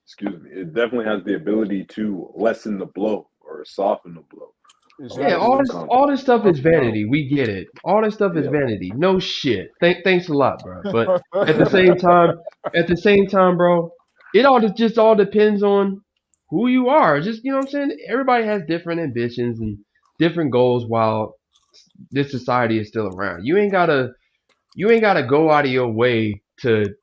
Excuse me. It definitely has the ability to lessen the blow or soften the blow of Yeah, what's Exactly. to come. all this stuff is vanity. We get it. All this stuff is Yeah. vanity. No shit. Thanks a lot, bro. But at the same time, bro, it all depends on who you are. Just, you know what I'm saying? Everybody has different ambitions and different goals while this society is still around. You ain't gotta go out of your way to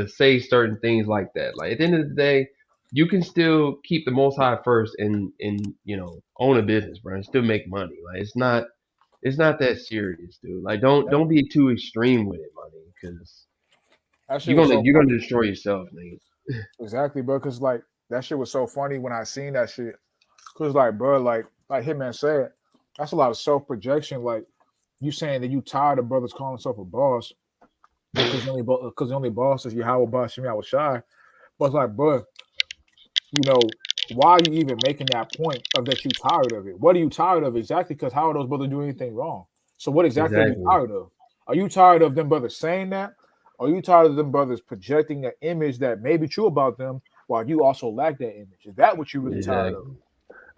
say certain things like that. Like at the end of the day, you can still keep the Most High first and own a business, bro, and still make money. Like it's not that serious, dude. Like don't be too extreme with it, money, because That shit was so you're funny. gonna destroy yourself, nigga. Exactly, bro. Cause like that shit was so funny when I seen that shit. Cause like, bro, like Hitman said, that's a lot of self projection. Like you saying that you tired of brothers calling themselves a boss because the only boss is Yahweh Bashim Yahweh Shai. But it's like, bro, why are you even making that point of that you tired of it? What are you tired of exactly? Because how are those brothers doing anything wrong? So what exactly are you Exactly. tired of? Are you tired of them brothers saying that? Or are you tired of them brothers projecting an image that may be true about them while you also lack that image? Is that what you're really tired of? Exactly.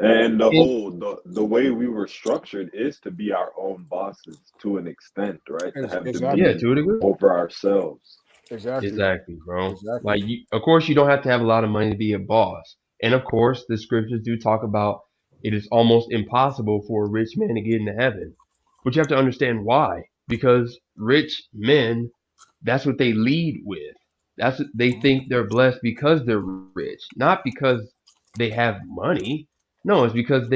And And, the way we were structured is to be our own bosses to an extent, right? To have yeah, Exactly. dominion to a degree. over ourselves. Exactly. Exactly, bro. Exactly. Like, of course, you don't have to have a lot of money to be a boss. And of course, the scriptures do talk about it is almost impossible for a rich man to get into heaven. But you have to understand why. Because rich men, that's what they lead with. That's what they think they're blessed because they're rich, not because they have money. No, it's because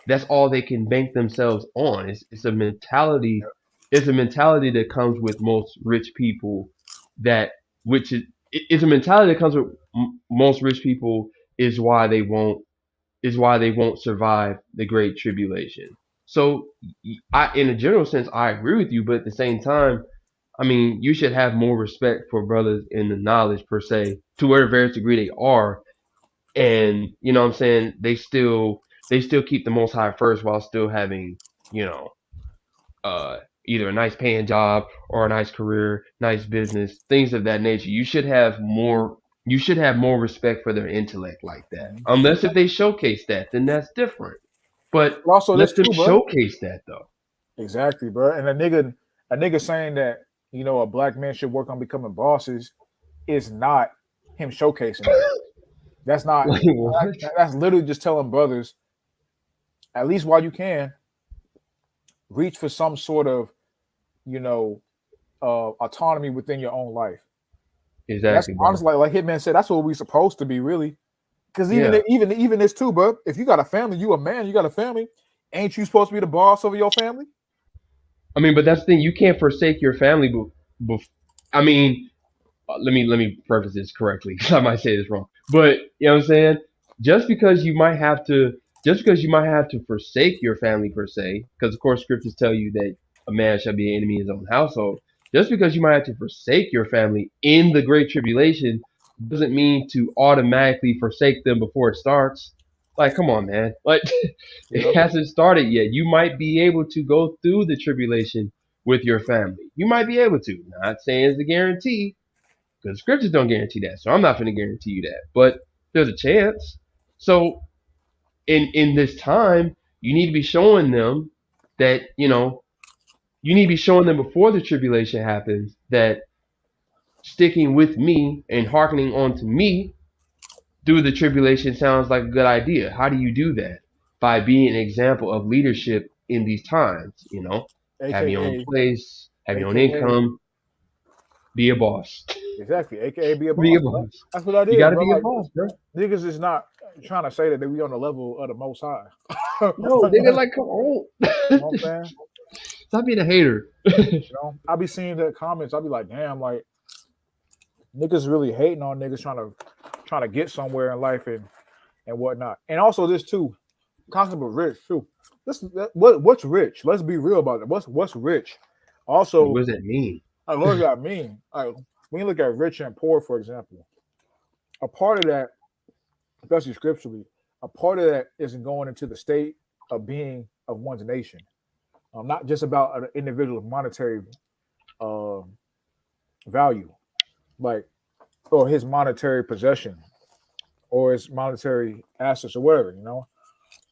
that's all they can bank themselves on. It's a mentality. It's a mentality that comes with most rich people that which is it's a mentality that comes with most rich people is why they won't survive the great tribulation. So in a general sense I agree with you, but at the same time, I mean, you should have more respect for brothers in the knowledge per se, to whatever various degree they are, and you know what I'm saying, they still keep the Most High first while still having, you know, uh, either a nice paying job or a nice career, nice business, things of that nature. You should have more. You should have more respect for their intellect like that. Mhm. Unless if they showcase that, then that's different. But But also this let them too, bro. showcase that though. Exactly, bro. And a nigga saying that a black man should work on becoming bosses is not him showcasing that. That's not. Like what? That's literally just telling brothers, at least while you can, reach for some sort of you know autonomy within your own life. That's Exactly, bro. honestly like Hitman said. That's what we supposed to be really. Because Yeah. even this too, bro. If you got a family, you a man, you got a family. Ain't you supposed to be the boss over your family? I mean, but that's the thing. You can't forsake your family. I mean, let me preface this correctly because I might say this wrong. But you know what I'm saying? Just because you might have to, just because you might have to forsake your family per se, because of course scriptures tell you that a man shall be an enemy in his own household. Just because you might have to forsake your family in the great tribulation doesn't mean to automatically forsake them before it starts. Like, come on, man. Like, it Yep. hasn't started yet. You might be able to go through the tribulation with your family. You might be able to. Not saying it's a guarantee, because scriptures don't guarantee that. So I'm not going to guarantee you that, but there's a chance. So in this time, you need to be showing them that you need to be showing them before the tribulation happens that sticking with me and hearkening on to me through the tribulation sounds like a good idea. How do you do that? By being an example of leadership in these times. Have your own AKA, place, have your own AKA, income, be a boss. exactly. AKA be a Be a boss, bro. boss. That's what that You is, got to bro. be a Like boss, bro. niggas is not trying to say that we on the level of the Most High. No, You nigga, like, come on. know what I'm saying? Stop being a hater. I be seeing the comments. I be like, damn, like niggas really hating on niggas trying to get somewhere in life and whatnot. And also this too, concept of rich too. What's rich? Let's be real about it. What's rich? What Also, does that mean? what does that mean? Like, when you look at rich and poor, for example, a part of that, especially scripturally, a part of that isn't going into the state of being of one's nation. Not just about an individual's monetary value, like or his monetary possession or his monetary assets or whatever.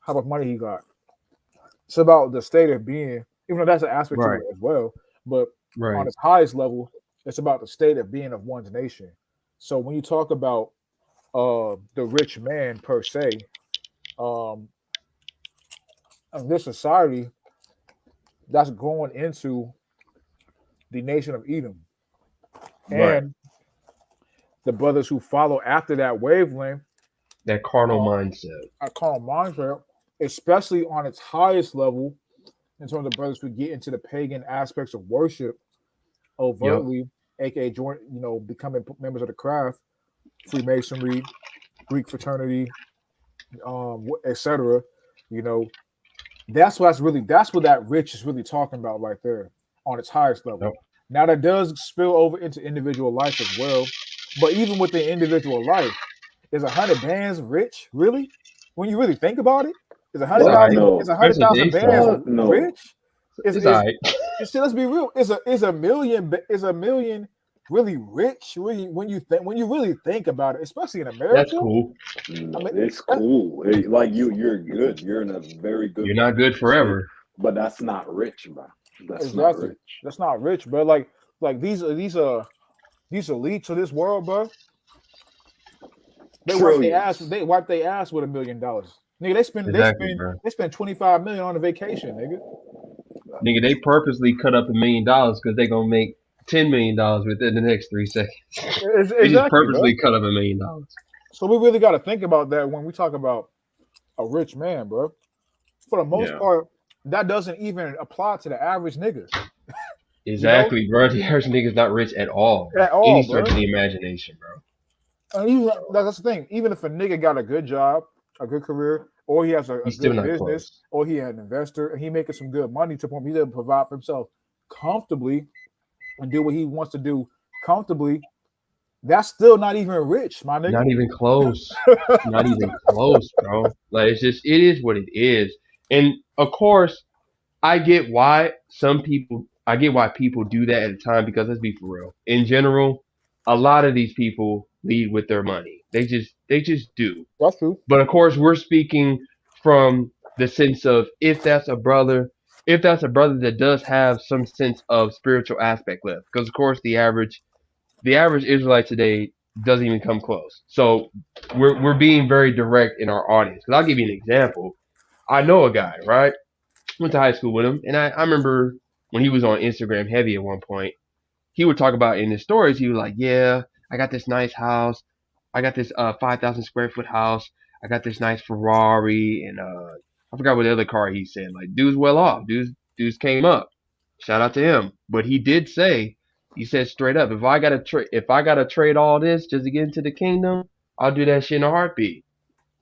How much money he got. It's about the state of being, even though that's an aspect to Right, it as well. But on right. its highest level, it's about the state of being of one's nation. So when you talk about the rich man per se, in this society, that's going into the nation of Edom. Right. And the brothers who follow after that wavelength That carnal mindset. are called mindset, especially on its highest level, in terms of brothers who get into the pagan aspects of worship Yep. overtly, aka join, becoming members of the craft, Freemasonry, Greek fraternity, etc. You know, that's what that rich is really talking about right there on its highest level. Yep. Now that does spill over into individual life as well, but even within individual life, is 100 bands rich really? When you really think about it, is a hundred It's all What? right. thousand No. is a hundred Especially thousand today's bands time. No. rich? Is It's all is right. let's be real. Is a million really rich? Really, when you really think about it, especially in That's America, cool. I No, mean, it's cool. Hey, like you're good. You're in a very good You're not good financial state, forever. but that's not rich, bro. That's not exactly. rich. That's not rich, bro. Like these elites of this world, bro. Trillions. They wipe their ass with $1 million. Nigga, Exactly, bro. they spend 25 million on a vacation, nigga. Nigga, they purposely cut up $1 million because they gonna make $10 million within the next 3 seconds. They just Exactly, bro. purposely cut up $1 million. So we really got to think about that when we talk about a rich man, bro. For the most Yeah, part, that doesn't even apply to the average nigga, you know, exactly, bro. The average nigga's not rich at all by at all, any stretch of bro. the imagination, bro. And even that's the thing. Even if a nigga got a good job, a good career, or he has a He's still good not business, close. or he had an investor, and he making some good money to the point he's able to provide for himself comfortably and do what he wants to do comfortably, that's still not even rich, my nigga. Not even close. Not even close, bro. Like it is what it is. And of course, I get why people do that at the time because let's be for real. In general, a lot of these people lead with their money. They just do. That's true. But of course, we're speaking from the sense of if that's a brother that does have some sense of spiritual aspect left. Because of course, the average Israelite today doesn't even come close. So we're being very direct in our audience. Because I'll give you an example. I know a guy, right? Went to high school with him, and I remember when he was on Instagram heavy at one point, he would talk about in his stories, he was like, yeah, I got this nice house. I got this 5,000 square foot house. I got this nice Ferrari, and I forgot what the other car he said. Like, dude's well off. Dude's came up. Shout out to him. But he did say, he said straight up, if I gotta trade all this just to get into the kingdom, I'll do that shit in a heartbeat.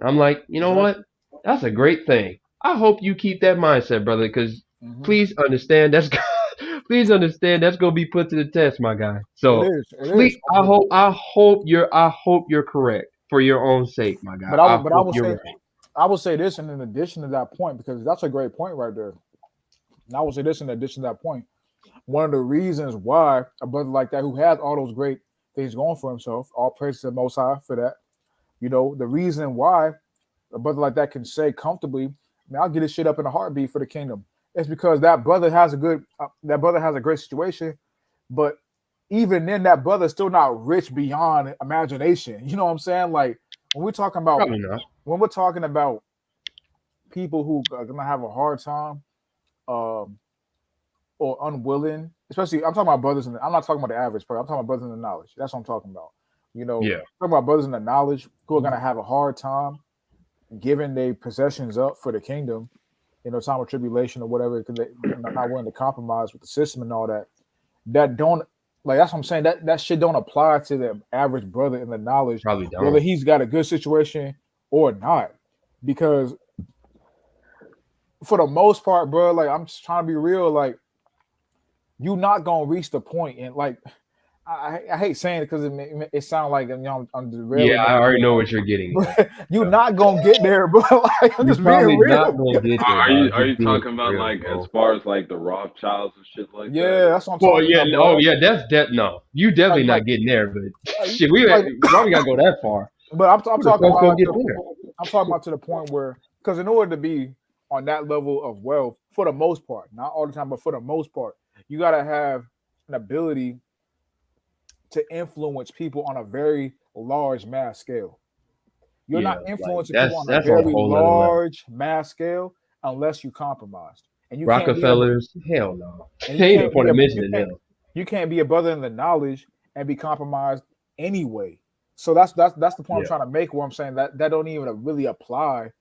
I'm like, you know Exactly. what? That's a great thing. I hope you keep that mindset, brother, because Hmm. please understand please understand that's gonna be put to the test, my guy. It So is. It please, is. I mean, I hope you're correct for your own sake, my guy. but I I would, but hope you're right. I would say this, and in addition to that point, because that's a great point right there. And I would say this in addition to that point. One of the reasons why a brother like that who has all those great things going for himself, all praise to the Most High for that. The reason why a brother like that can say comfortably, man, I'll get this shit up in a heartbeat for the kingdom. It's because that brother has a great situation, but even then, that brother's still not rich beyond imagination. You know what I'm saying? Like when we're talking about Probably not. when we're talking about people who are gonna have a hard time, um, or unwilling, especially I'm talking about brothers in I'm not talking about the average person, I'm talking about brothers in the knowledge. That's what I'm talking about. Yeah. Talking about brothers in the knowledge who are gonna have a hard time giving their possessions up for the kingdom, time of tribulation or whatever, because they're not willing to compromise with the system and all that. That don't like that's what I'm saying. That shit don't apply to the average brother in the knowledge, Probably whether don't. he's got a good situation or not. Because for the most part, bro, like I'm just trying to be real, like you're not gonna reach the point, and like I hate saying it because it sounds like I'm Yeah, derailing I already everything, know what you're getting at. but you're Yeah. not gonna get there, bro. Like I'm You're just being probably not real. gonna get there, Are bro. you are you Just being talking about real, like as bro. far as like the Rothschilds and shit like that, Yeah, or that's what I'm Well, talking yeah, about, oh bro. yeah, no. You Like definitely like not getting there, but like, shit, like why we gotta go that far? but I'm Who the talking fuck's about gonna like get there? I'm talking about to the point where because in order to be on that level of wealth, for the most part, not all the time, but for the most part, you gotta have an ability to influence people on a very large mass scale. You're Yeah, not like influencing people that's on a that's on a very whole nother level. large mass scale unless you compromised. and you can't be a Rockefellers, hell no. and you Ain't no can't be point a of mentioning them. you can't be a brother in the knowledge and be compromised anyway. So that's the point I'm Yeah. trying to make. Where I'm saying that don't even really apply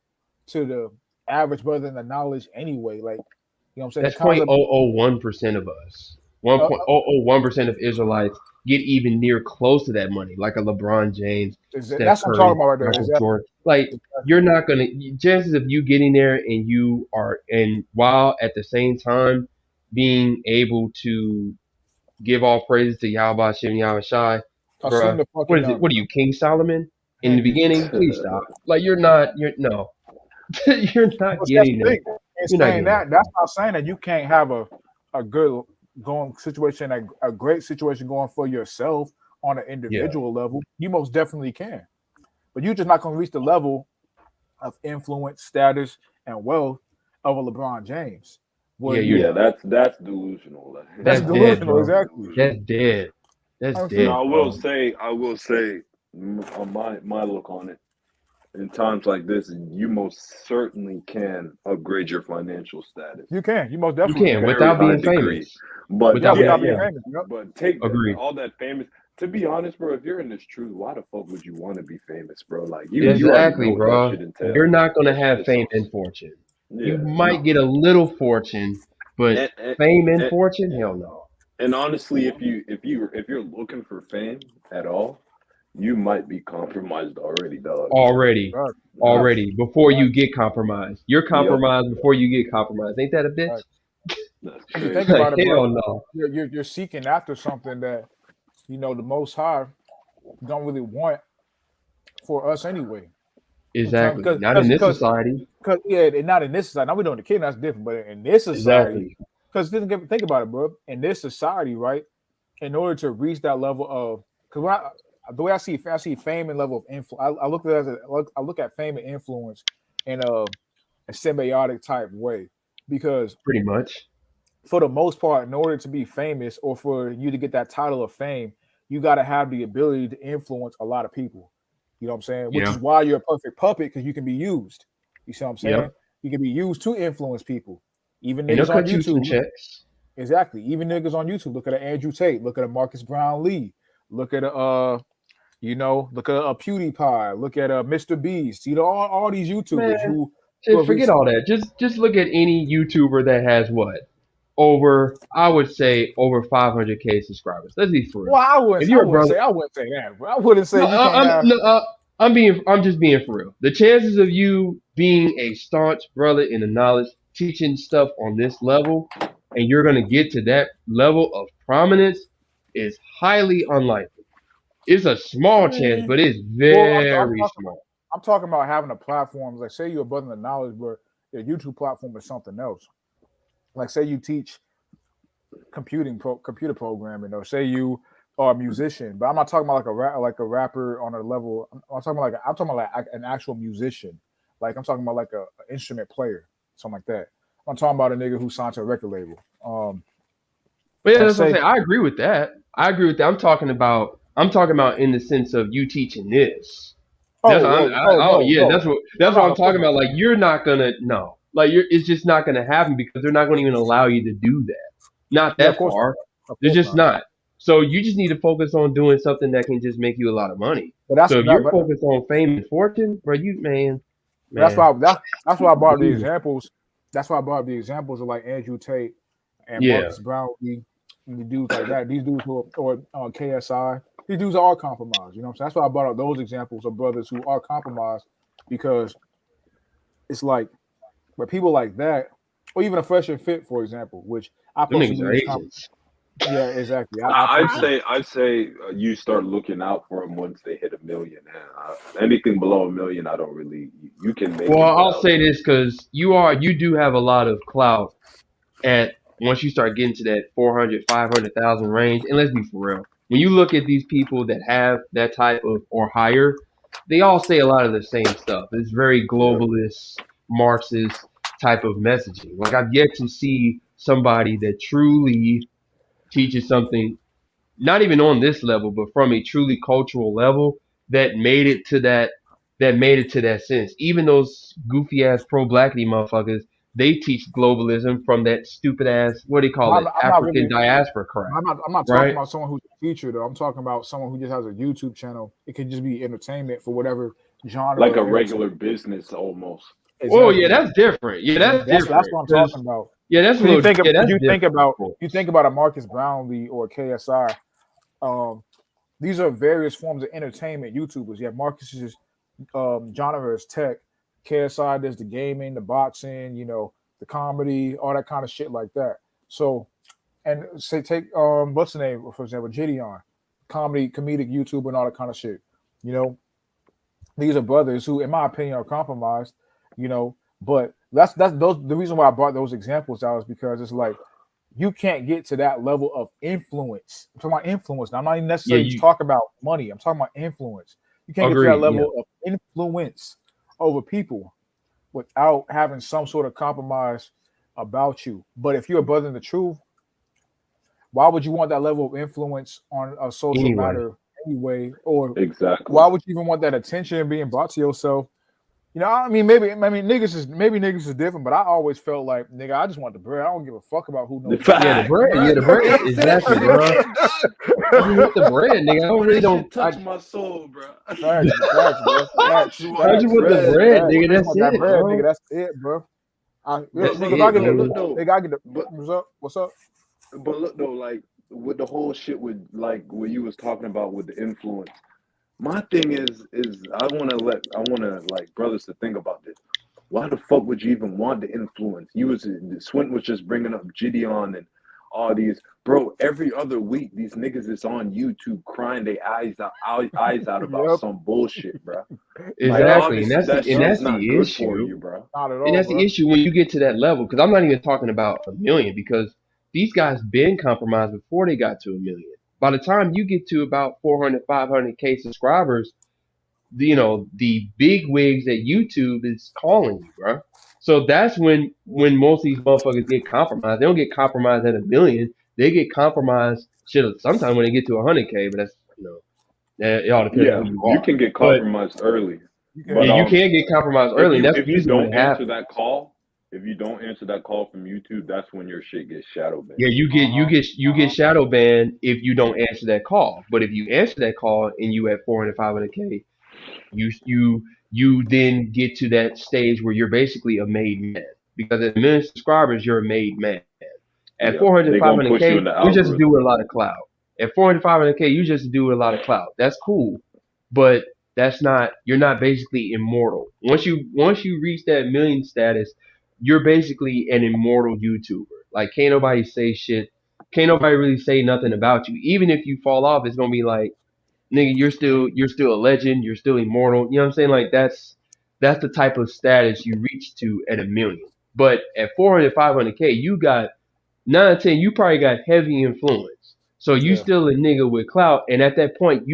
to the average brother in the knowledge anyway. Like, you know what I'm saying? The That's concept 0.001% of us. uh, 1.001% of Israelites get even near close to that money, like a LeBron James, Steph that's what I'm talking Curry, about right there. Michael Exactly. Jordan. Like you're not gonna chances of you getting there and you are and while at the same time being able to give all praises to Yahweh Hashem Yahweh Shai, Assume bruh. the What fucking is it? What are number. you, King Solomon? In the beginning, please stop. Like you're not. You're no. You're not But that's getting the there. thing. And You're not saying getting there. that, that's not saying that you can't have a good going situation, a great situation going for yourself on an Yeah. individual level. You most definitely can. But you're just not going to reach the level of influence, status, and wealth of a LeBron James. Where Yeah. You're you Yeah, not. that's delusional. that's That's dead, delusional, bro. exactly. Delusional. That's dead. That's Honestly, Now dead, bro. I will say, on my look on it, in times like this, you most certainly can upgrade your financial status you can. You most You to a definitely can can. very without high being degree. famous. But Yeah, Without yeah, being without being yeah. famous. famous. Yep. But take that Agreed. all that famous. To be honest, bro, if you're in this truth, why the fuck would you want to be famous, bro? Like you already know Exactly, what that bro. shit You're entails. not gonna That shit have is so fame and fortune. You yeah, might no. get a little fortune, but And, and, fame and and fortune, hell no. and honestly, if you're looking for fame at all, you might be compromised already, dog. Already, Right. Uh, Right. already, before Right. you get compromised. You're yep, compromised before you get compromised. Ain't that a bitch? Right. that's If you think crazy. Like about it, bro, hell no. you're seeking after something that the Most High don't really want for us anyway. In terms, Exactly. Not in this society. because yeah, and not in this society. Now we doing the kid, that's different. But in this society, Exactly. because think about it, bro. In this society, right? In order to reach that level of, because the way I see fame and level of influence. I look at it as I look at fame and influence in a symbiotic type way, because Pretty much. for the most part, in order to be famous or for you to get that title of fame, you got to have the ability to influence a lot of people. You know what I'm saying? Which is Yeah. why you're a perfect puppet, because you can be used. You see what I'm saying? Yep. You can be used to influence people. Even And they'll niggas on cut you some YouTube. checks. Exactly. Even niggas on YouTube. Look at a Andrew Tate. Look at a Marcus Brown Lee. Look at look at a PewDiePie. Look at a Mr. Beast. All these YouTubers Man, who just have forget reached. all that. Just look at any YouTuber that has what? Over, I would say over 500K subscribers. Let's be for real. Well, If you're a brother, I wouldn't say that, bro. I wouldn't say no, you can't have. I'm just being for real. The chances of you being a staunch brother in the knowledge, teaching stuff on this level, and you're gonna get to that level of prominence is highly unlikely. It's a small chance, but it's Well, very small. I'm talking about having a platform. Like, say you're a brother in knowledge, but your YouTube platform is something else. Like, say you teach computer programming, or say you are a musician. But I'm not talking about like a rapper on a level. I'm talking about like an actual musician. Like, I'm talking about like a instrument player, something like that. I'm talking about a nigga who signed to a record label. But yeah, Like, that's what I'm say, saying. I agree with that. I agree with that. I'm talking about in the sense of you teaching this. That's oh no, yeah, no, that's what no, I'm of course talking not. about. Like you're not gonna no, like it's just not gonna happen because they're not gonna even allow you to do that. Not Yeah, of that course not. far. Of They're course just not. not. So you just need to focus on doing something that can just make you a lot of money. But that's So if not. you're focused on fame and fortune, bro, you But that's man, why that's why I brought the you examples. That's why I brought the examples of like Andrew Tate and yeah, Marcus Brownlee and the dudes like that. These dudes who are, or KSI. These dudes are compromised. You know what I'm saying? That's why I brought up those examples of brothers who are compromised, because it's like where people like that, or even a Fresh and Fit, for example, which I them personally niggas are believe is agents. yeah, exactly. I I'd personally say you start looking out for them once they hit 1 million. Anything below 1 million, I don't really. You can make Well, it I'll without. say this because you do have a lot of clout at once you start getting to that 400, 500,000 range. And let's be for real. When you look at these people that have that type of or higher, they all say a lot of the same stuff. It's very Yeah, globalist, Marxist type of messaging. Like I've yet to see somebody that truly teaches something, not even on this level, but from a truly cultural level that made it to that sense. Even those goofy ass pro blackity motherfuckers they teach globalism from that stupid ass, what do you call it, I'm not African really. diaspora crap, I'm not talking right? about someone who's a teacher though. I'm talking about someone who just has a YouTube channel. It could just be entertainment for whatever genre Like a of entertainment. regular business almost. Oh yeah, Exactly. that's different. Yeah, that's That's different. what I'm Because talking about. yeah, that's a Because little. Yeah, that's you think different. Of about course. a Marcus Brownlee or KSI. Um, these are various forms of entertainment YouTubers. You have Marcus's genre is tech. KSI does the gaming, the boxing, the comedy, all that kind of shit like that. So, and say take what's the name, for example, Gideon, comedic YouTuber and all that kind of shit. You know, these are brothers who, in my opinion, are compromised. But that's those the reason why I brought those examples out is because it's like you can't get to that level of influence. I'm talking about influence. Now, I'm not even Yeah, necessarily just you talking about money. I'm talking about influence. You can't get to that agreed. Yeah, level of influence over people without having some sort of compromise about you. But if you're a brother in the truth, why would you want that level of influence on a social anyway. matter anyway? Or Exactly. why would you even want that attention being brought to yourself? I mean, niggas is different, but I always felt like, nigga, I just want the bread. I don't give a fuck about who The knows what. Yeah, the fact, bread. bro. Yeah, the bread. Say that Exactly, shit bro. again, dog. I just want the bread, nigga. I don't Bro, really that don't. shit touched my soul, bro. Facts, bro. I Facts, just want I the just facts, want the bread, bread, facts. nigga. I just That's want that it, bread, nigga. bro. That's it, bro. That's Nigga, if I it, get the, look man. though, nigga, I get the. but What's up? look though, like with the whole shit with like what you was talking about with the influence. My thing is I wanna like brothers to think about this. Why the fuck would you even want the influence? Swint was just bringing up Gideon and all these, bro. Every other week, these niggas is on YouTube crying their eyes out about Yep. some bullshit, bro. Like Yep. Exactly, obviously that and shit is that's not the good for issue. you, bro. Not at And all, that's the bro. issue when you get to that level. Because I'm not even talking about a million, because these guys been compromised before they got to a million. By the time you get to about 400, 500K subscribers, the big wigs at YouTube is calling you, bro. So that's when most of these motherfuckers get compromised. They don't get compromised at a million. They get compromised shit sometimes when they get to 100K. But that's it all depends on Yeah, who you you are. can get But compromised early, You but yeah, can. you can get compromised if early, and you that's if you usually when don't it answer happens. that call, if you don't answer that call from YouTube, that's when your shit gets shadow banned. Yeah, you get Uh you huh. get you Uh get huh. shadow banned if you don't answer that call. But if you answer that call and you at 400, 500K, you then get to that stage where you're basically a made man, because at a million subscribers you're a made man. At Yeah, 400, they gonna push you 500K, in the you just do algorithm. a lot of clout. At 400, 500K, you just do a lot of clout. That's cool, but that's not, you're not basically immortal. Once you reach that million status, you're basically an immortal YouTuber. Like can't nobody say shit. Can't nobody really say nothing about you. Even if you fall off, it's gonna be like, nigga, you're still a legend, you're still immortal. You know what I'm saying? Like that's the type of status you reach to at a million. But at 400, 500K, you got 9 10, you probably got heavy influence. So you Yeah. still a nigga with clout, and at that point,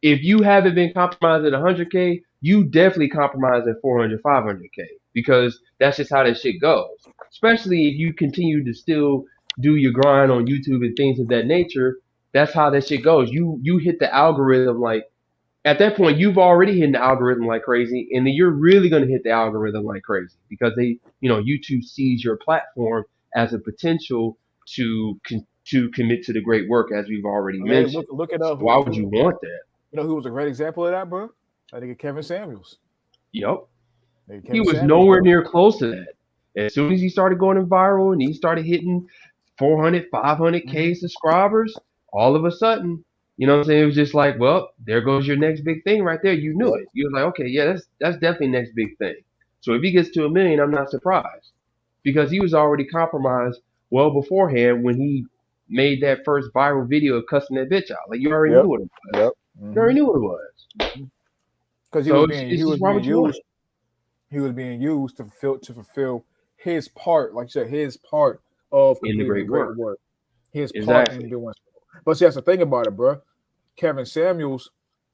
if you haven't been compromised at 100K, you definitely compromise at 400, 500K, because that's just how that shit goes. Especially if you continue to still do your grind on YouTube and things of that nature, that's how that shit goes. You hit the algorithm like, at that point you've already hit the algorithm like crazy, and then you're really gonna hit the algorithm like crazy because YouTube sees your platform as a potential to commit to the great work, as we've already Hey, mentioned. look it So up. why would you want that? Who was a great example of that, bro? I think Kevin Samuels. Yep. Nigga, He Kevin was Samuels, nowhere bro. near close to that. As soon as he started going viral and he started hitting 400, 500K Hmm. subscribers, all of a sudden, you know what I'm saying? It was just like, well, there goes your next big thing right there. You knew Yep. it. You was like, okay, yeah, that's definitely next big thing. So if he gets to a million, I'm not surprised, because he was already compromised well beforehand when he made that first viral video of cussing that bitch out. Like you already knew Yep. what it was. Yep. You already knew what it was. Because So it's just why would you want it? he was being used to fulfill his part, like you said, his part of In the completing the great great work. work. His part in Exactly. doing so. But see, that's the thing about it, bro. Kevin Samuels,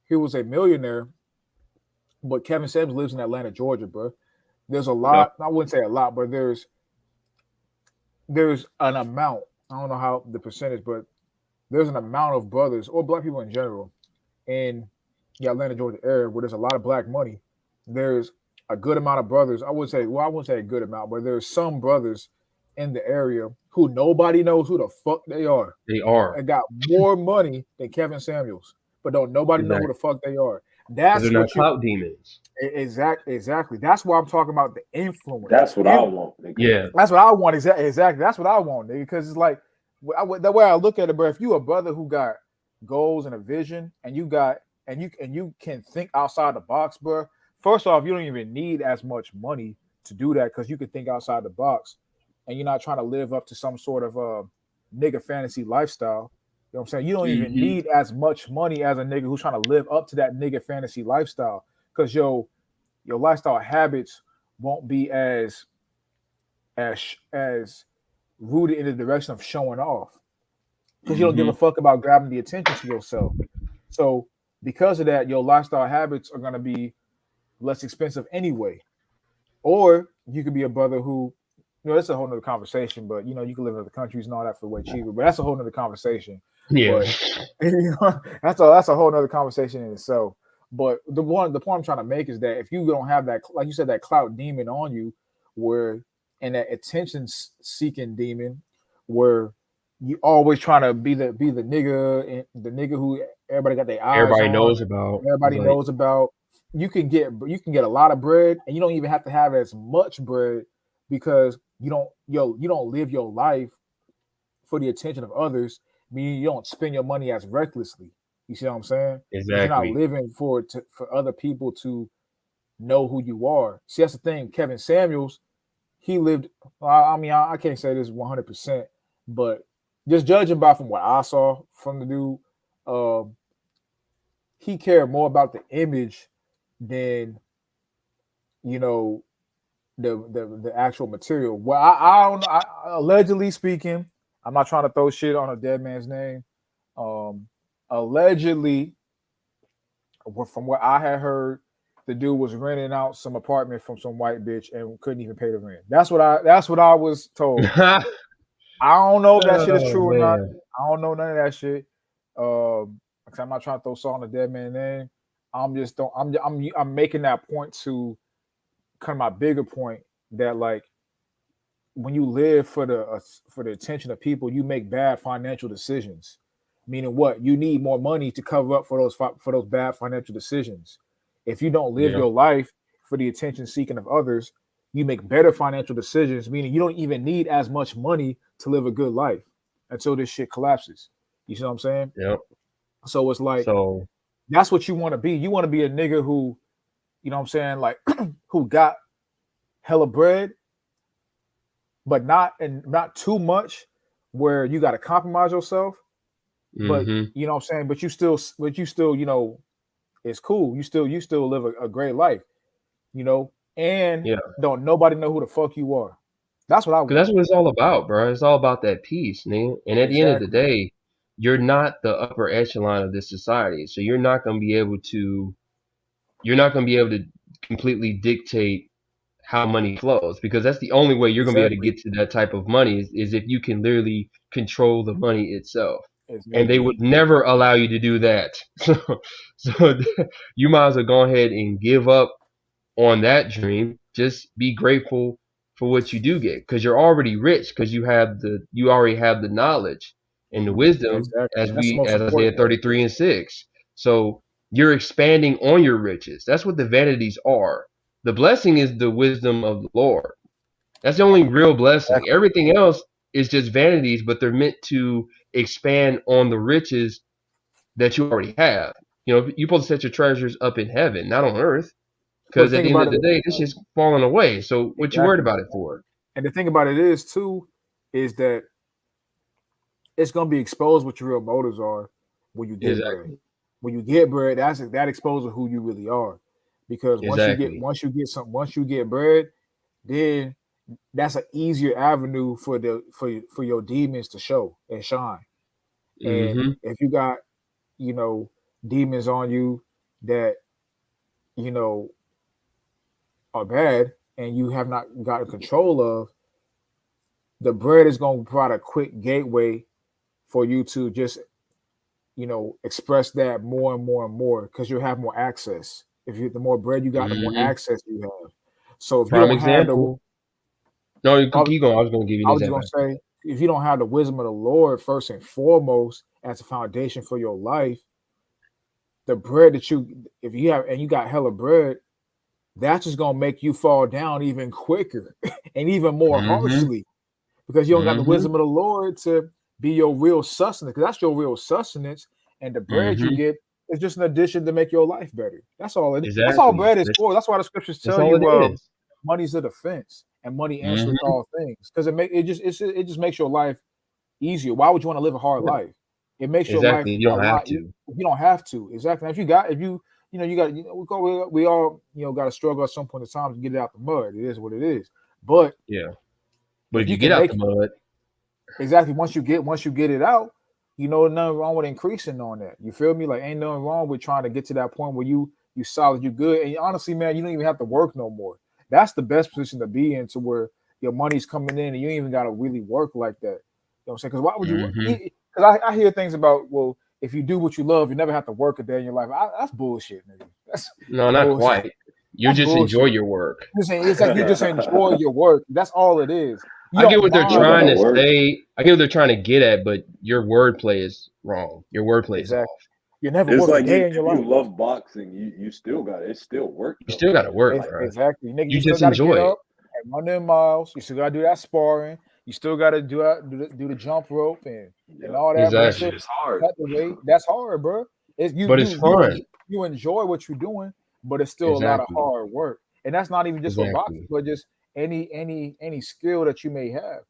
he was a millionaire, but Kevin Samuels lives in Atlanta, Georgia, bro. There's a Yep. lot, I wouldn't say a lot, but there's an amount. I don't know how the percentage, but there's an amount of brothers or black people in general in the Atlanta, Georgia area where there's a lot of black money. There's a good amount of brothers. I wouldn't say a good amount, but there's some brothers in the area who nobody knows who the fuck they are. They are. And got more money than Kevin Samuels, but don't nobody know who Exactly. the fuck they are. Because they're That's not what you clout demons. exactly. That's why I'm talking about the influence. That's what I want, nigga. Yeah. That's what I want. Exactly. That's what I want, nigga. Because it's like the way I look at it, bro. If you a brother who got goals and a vision, and you can think outside the box, bro. First off, you don't even need as much money to do that because you can think outside the box, and you're not trying to live up to some sort of nigga fantasy lifestyle. You know what I'm saying? You don't even need as much money as a nigga who's trying to live up to that nigga fantasy lifestyle because your lifestyle habits won't be as rooted in the direction of showing off because you don't give a fuck about grabbing the attention to yourself. So because of that, your lifestyle habits are going to be less expensive anyway. Or you could be a brother who, that's a whole nother conversation, but you can live in other countries and all that for way cheaper, but that's a whole nother conversation. Yeah. But that's a whole nother conversation in itself. But the point I'm trying to make is that if you don't have that, like you said, that clout demon on you, and that attention seeking demon, where you always trying to be the nigga and the nigga who everybody got their eyes Everybody on, knows about. everybody knows about. You can get a lot of bread, and you don't even have to have as much bread because you don't live your life for the attention of others. Meaning you don't spend your money as recklessly. You see what I'm saying? Exactly. You're not living for other people to know who you are. See, that's the thing. Kevin Samuels, he lived. I mean, I can't say this 100%, but just judging by from what I saw from the dude, he cared more about the image than the actual material. Well, I don't know. Allegedly speaking, I'm not trying to throw shit on a dead man's name. Allegedly, from what I had heard, the dude was renting out some apartment from some white bitch and couldn't even pay the rent. That's what I was told. I don't know if that shit is true or not. I don't know none of that shit. Because I'm not trying to throw salt on the dead man's name. I'm making that point to kind of my bigger point that like when you live for the attention of people, you make bad financial decisions. Meaning what? You need more money to cover up for those bad financial decisions. If you don't live your life for the attention seeking of others, you make better financial decisions. Meaning you don't even need as much money to live a good life until this shit collapses. You see what I'm saying? Yep. So it's like that's what you want to be. You want to be a nigga who, you know what I'm saying, like who got hella bread, but not too much where you got to compromise yourself. But you know what I'm saying, but you still, it's cool. You still live a great life, and don't nobody know who the fuck you are. That's what I want. Because that's what it's all about, bro. It's all about that peace, man. And at the end of the day, you're not the upper echelon of this society, so you're not going to be able to completely dictate how money flows, because that's the only way you're going to be able to get to that type of money is if you can literally control the money itself. And they would never allow you to do that. So you might as well go ahead and give up on that dream. Just be grateful for what you do get, because you're already rich, because you already have the knowledge and the wisdom, as I said, 33:6. So you're expanding on your riches. That's what the vanities are. The blessing is the wisdom of the Lord. That's the only real blessing. Everything else is just vanities, but they're meant to expand on the riches that you already have. You're supposed to set your treasures up in heaven, not on earth. Because at the end of the day, this is falling away. So what you worried about it for? And the thing about it is that it's gonna be exposed what your real motives are when you get bread. When you get bread, that exposes who you really are. Because once you get bread, then that's an easier avenue for your demons to show and shine. And if you got demons on you that are bad and you have not gotten control of, the bread is going to provide a quick gateway for you to just express that more and more and more, because you'll have more access. The more bread you got, the more Hmm. access you have. So if you Prime don't have the, example. No, you I could keep going. I was going to give you I an was just example. gonna say, if you don't have the wisdom of the Lord first and foremost as a foundation for your life, the bread that if you have and you got hella bread, that's just gonna make you fall down even quicker and even more Hmm. harshly because you don't got the Hmm. wisdom of the Lord to be your real sustenance. Because that's your real sustenance, and the bread you Hmm. get is just an addition to make your life better. That's all it. That's all Exactly. bread is for. That's why the scriptures That's tell all it you, is. money's a defense and money answereth Hmm. all things. Because it just makes your life easier. Why would you want to live a hard Yeah. life? It makes your life Exactly. You a don't have lot. to. You don't have to. Exactly. If you you got we all got to struggle at some point in time to get it out the mud. It is what it is. But Yeah. But if if you you get can out make the mud, exactly once you get it out, nothing wrong with increasing on that. You feel me? Like ain't nothing wrong with trying to get to that point where you solid, you good, and honestly, man, you don't even have to work no more. That's the best position to be in, to where your money's coming in and you ain't even got to really work like that. You know what I'm saying? Because why would you? hmm, Because I hear things about, well, if you do what you love, you never have to work a day in your life. That's bullshit, nigga. no, That's not bullshit. quite. You That's just enjoy bullshit. your work. It's like you just enjoy your work. That's all it is. You I get don't what they're You don't mind. trying gotta to work. say. I get what they're trying to get at, but your wordplay is wrong. Your wordplay is Exactly. off. You never It's work a like day in your if you life. love boxing, you still got it. It's still work You though. still got to work, Like bro. Exactly, nigga. You You still just got to get enjoy it. up and run them miles. You still got to do that sparring. You still got to do the jump rope and yep, all that. But you that Exactly. still shit is hard. got the weight. That's hard, bro. It's But it's fun. you enjoy what you're doing, but it's still a lot of Exactly. hard work. And that's not even just with boxing, Exactly. but just any skill that you may have,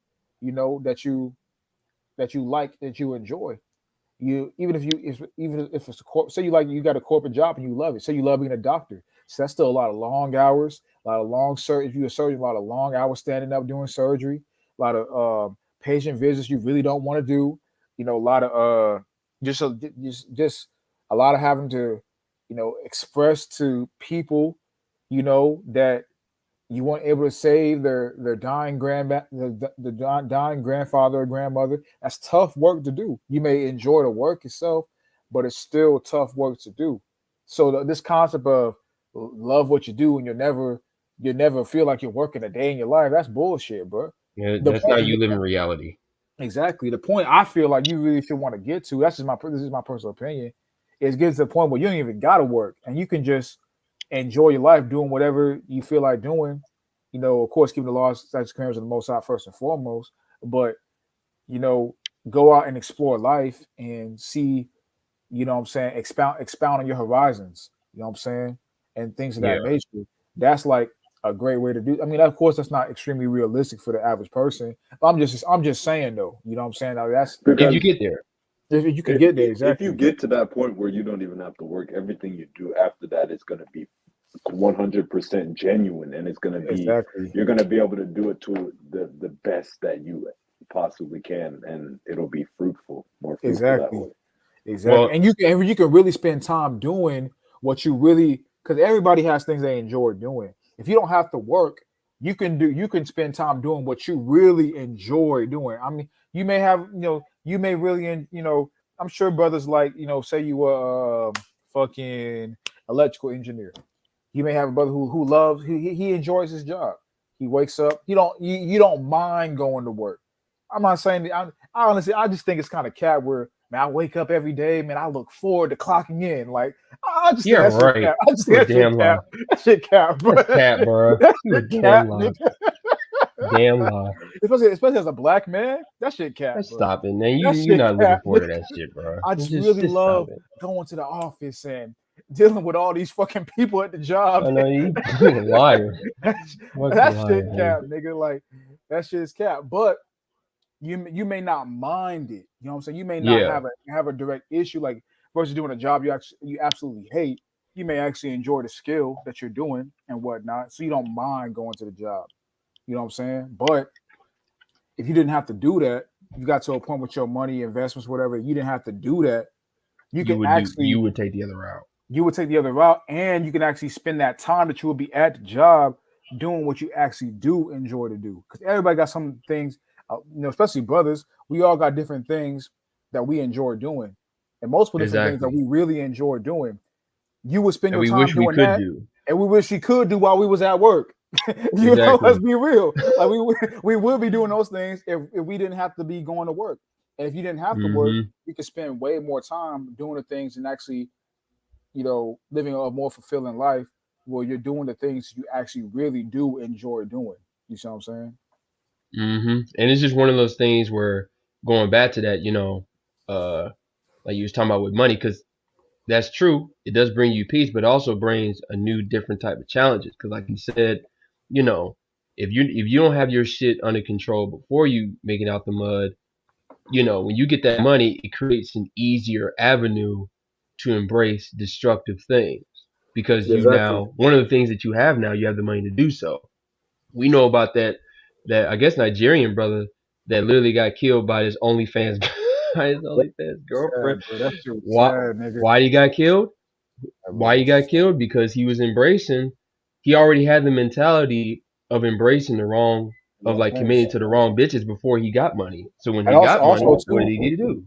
that you like, that you enjoy. You even if it's say you got a corporate job and you love it. Say you love being a doctor. So that's still a lot of long hours, a lot of long surgery. If you're a surgeon, a lot of long hours standing up doing surgery, a lot of patient visits you really don't want to do. A lot of just a, just a lot of having to express to people that you weren't able to save their dying dying grandfather or grandmother. That's tough work to do. You may enjoy the work itself, but it's still tough work to do. So this concept of love what you do and you never feel like you're working a day in your life, that's bullshit, bro. Yeah, The that's not point you living reality. exactly the point I feel like you really should want to get to. This is my personal opinion. Is get to the point where you don't even gotta work and you can just enjoy your life doing whatever you feel like doing. Of course, keeping the laws, statutes, commandments of the Most High first and foremost. But you know, go out and explore life and see. What I'm saying, expound on your horizons. You know what I'm saying, and things of that Yeah. nature. That's like a great way to do. I mean, of course, that's not extremely realistic for the average person. I'm just saying though. You know what I'm saying? Now, that's If you Because get there. if you can get there if you exactly. get to that point where you don't even have to work, everything you do after that is gonna be 100% genuine, and Exactly. you're gonna be able to do it to the best that you possibly can, and it'll be more fruitful that Exactly. way. Exactly. Well, And you can really spend time doing what you really, because everybody has things they enjoy doing. If you don't have to work, you can spend time doing what you really enjoy doing. I mean, you may really I'm sure brothers like, say you were fucking electrical engineer. You may have a brother who loves he enjoys his job. He wakes up. You don't mind going to work. I'm not saying that. I honestly I just think it's kind of cat where, man, I wake up every day, man. I look forward to clocking in. Like I just think yeah, that shit right. cap. I just You think a that shit damn cap. lie. That shit cap, bro. That's cat, bro. That You a shit damn cap, lie. nigga. Damn lie. especially as a black man, that shit cap, Let's bro. stop it, man. That You're shit not looking cap, forward to nigga. that shit, bro. I just Just really just stop love it. going to the office and dealing with all these fucking people at the job. I know you a liar. Fucking That liar, shit man. cap, nigga. Like that shit is cap. But you may not mind it. You know what I'm saying? You may not Yeah, have a direct issue like versus doing a job you absolutely hate. You may actually enjoy the skill that you're doing and whatnot, so you don't mind going to the job. You know what I'm saying? But if you didn't have to do that, you got to a point with your money, investments, whatever. You didn't have to do that. You you can would do. You actually would take the other route. you would take the other route, and you can actually spend that time that you will be at the job doing what you actually do enjoy to do. Because everybody got some things, especially brothers. We all got different things that we enjoy doing, and multiple different things that Exactly. we really enjoy doing. you would spend And your we time wish we doing could that, do. and we wish you could do while we was at work. Let's Exactly. be real. Like we would be doing those things if we didn't have to be going to work. And if you didn't have to work, Mm-hmm. you could spend way more time doing the things and actually, living a more fulfilling life where you're doing the things you actually really do enjoy doing. You see what I'm saying? Mm-hmm. And it's just one of those things where going back to that, like you was talking about with money, because that's true. It does bring you peace, but it also brings a new, different type of challenges. Because, like you said, you know, if you don't have your shit under control before you make it out the mud, when you get that money, it creates an easier avenue to embrace destructive things. Because Exactly. one of the things that you have now, you have the money to do so. We know about that I guess Nigerian brother that literally got killed by his OnlyFans by his That's OnlyFans girlfriend. sad, bro. That shit was Why sad, nigga. why he got killed? Yeah, Why bro. he got killed? Because he already had the mentality of embracing the wrong, of Wrong like things. committing to the wrong bitches before he got money. So when And he also, got money, also what too, did he do?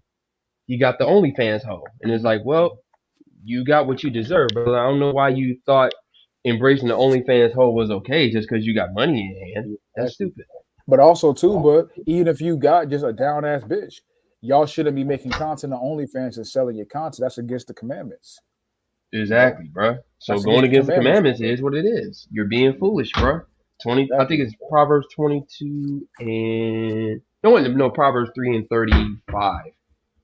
He got the OnlyFans hoe. And it's like, well, you got what you deserve, but I don't know why you thought embracing the OnlyFans hoe was okay just because you got money in your hand. That's exactly. stupid. But also too, but even if you got just a down ass bitch, y'all shouldn't be making content on OnlyFans and selling your content. That's against the commandments. You know, Exactly, bro. So that's going against the against the commandments. commandments is what it is. You're being foolish, bro. I think Exactly. it's Proverbs 22 and no, Proverbs 3:35.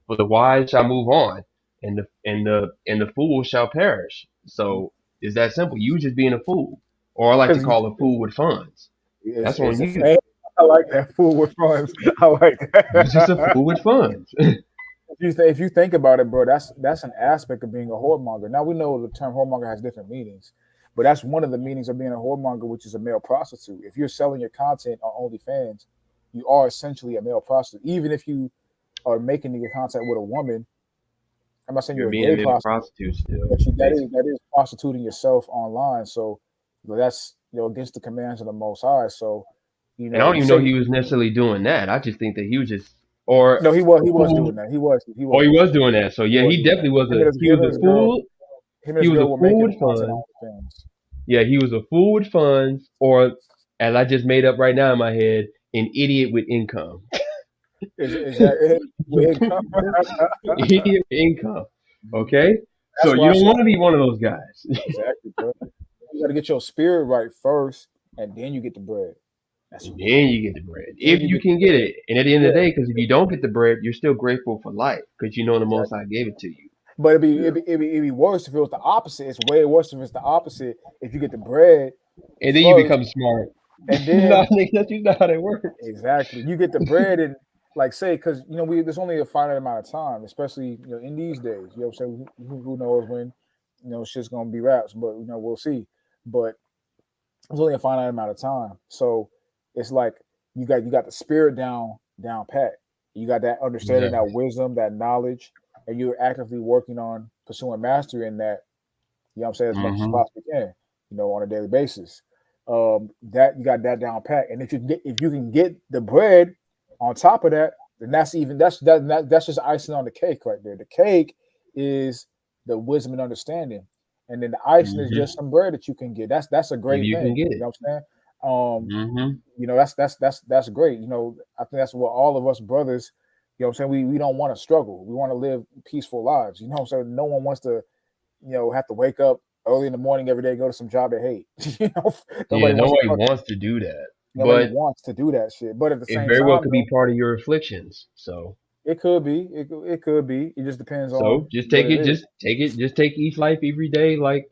For the wise shall move on, and the fool shall perish. So it's that simple. You just being a fool, or I like to Because call a fool with funds. it's, That's on it's a you. I like that fool with funds. I like You're just a that. fool with funds. If you think about it, bro, that's an aspect of being a whoremonger. Now we know the term whoremonger has different meanings, but that's one of the meanings of being a whoremonger, which is a male prostitute. If you're selling your content on OnlyFans, you are essentially a male prostitute. Even if you are making your content with a woman, I'm not saying You're you're a being a gay male prostitute, prostitute still, but basically. that is prostituting yourself online. So that's against the commands of the Most High. So And I don't even know say he was necessarily doing that. I just think that he was just, or no, a he was doing fool. that. He Oh, was he doing was that. doing that. So He yeah, was he doing that. definitely was Him and he was a his girl, fool. him and He his was a girl were fool making with content funds. on OnlyFans. Yeah, he was a fool with funds, or as I just made up right now in my head, an idiot with income. Is that with income? Idiot with income. Okay, so That's why you I don't say want to be one of those guys. exactly, bro. You got to get your spirit right first, and then you get the bread. That's And then you get the bread then if you you get the can get bread. it. And at the end of Yeah, the day, because if you don't get the bread, you're still grateful for life because you know the Most exactly. High gave it to you. But Yeah. it'd be worse if it was the opposite. It's way worse if it's the opposite. If you get the bread And then you first, become smart. and Nah, then nigga, that's just not how that works. exactly you get the bread and like say because we there's only a finite amount of time, especially in these days. You know what I'm saying? Who knows when shit's gonna be wraps, but we'll see. But it's only a finite amount of time. So it's like you got the spirit down pat. You got that understanding, Exactly. that wisdom, that knowledge, and you're actively working on pursuing mastery in that, what I'm saying, as much as you Hmm. possibly can, on a daily basis. That you got that down pat. And if you can get the bread on top of that, then that's just icing on the cake right there. The cake is the wisdom and understanding, and then the icing is Hmm. just some bread that you can get. That's a If great you can thing. get You it. know what I'm saying? Hmm. That's great. I think that's what all of us brothers, what I'm saying, we don't want to struggle. We want to live peaceful lives. What I'm saying? No one wants to, have to wake up early in the morning every day, go to some job they hate. Yeah, Nobody wants to nobody wants to do that. nobody But wants to do that shit. But at the it same very well time, could though, be part of your afflictions. So it could be. It could be. It just depends on just what take it it, is. just take each life every day, like,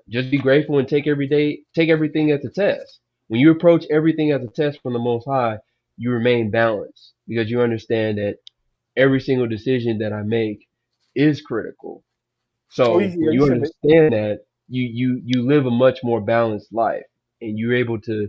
just be grateful and take everything as a test. When you approach everything as a test from the Most High, you remain balanced because you understand that every single decision that I make is critical. Oh, So when you you should be. understand that, you live a much more balanced life, and you're able to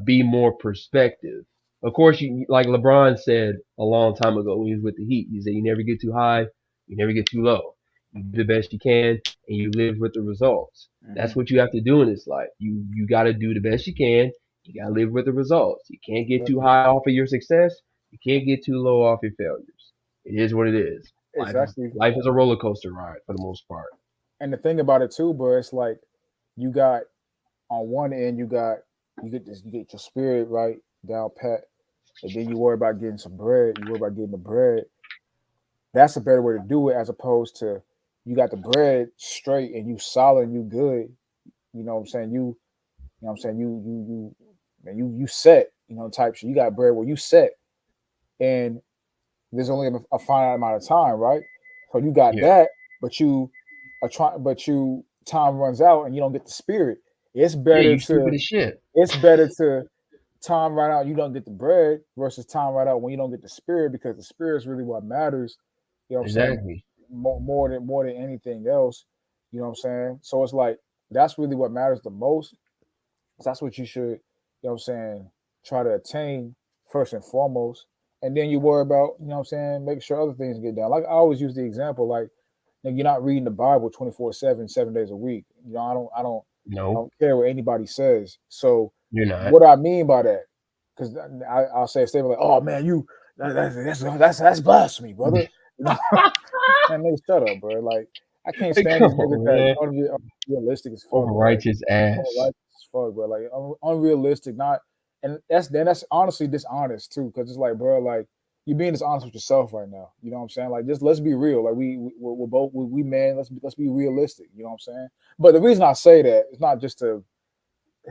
be more perspective. Of course, you like LeBron said a long time ago when he was with the Heat. He said you never get too high, you never get too low. You do the best you can, and you live with the results. Mm-hmm. That's what you have to do in this life. You got to do the best you can. You got to live with the results. You can't get too high off of your success. You can't get too low off your failures. It is what it is. exactly. Life is a roller coaster ride for the most part. And the thing about it too, bro, it's like you got on one end you get your spirit right down pat, and then you worry about getting some bread. You worry about getting the bread. That's a better way to do it as opposed to you got the bread straight and you solid and you good. You know what I'm saying? You know what I'm saying? You set, type shit. You got bread where you set. And there's only a finite amount of time, right? So you got Yeah. that, but you are trying but you time runs out and you don't get the spirit. It's Yeah, better you stupid to as shit. it's better to time right out, you don't get the bread versus time right out when you don't get the spirit because the spirit is really what matters. You know what I'm saying? Exactly. More than anything else. You know what I'm saying? So it's like that's really what matters the most. That's what you should, try to attain first and foremost. And then you worry about, make sure other things get done. Like I always use the example, like you're not reading the Bible 24/7, 7 days a week. I No, don't care what anybody says. So you're not. what I mean by that, because I'll say a statement like, "Oh man, that's blasphemy, brother." You know, man, nigga, shut up, bro. Like I can't Hey, stand come these niggas on, that man. unrealistic as fuck, Over bro. Like righteous ass. unrighteous as fuck, bro. Like unrealistic, not, and that's honestly dishonest too, because it's like, bro, like you're being dishonest with yourself right now. You know what I'm saying? Like, just let's be real. Like we're both we men. Let's be realistic. You know what I'm saying? But the reason I say that is not just to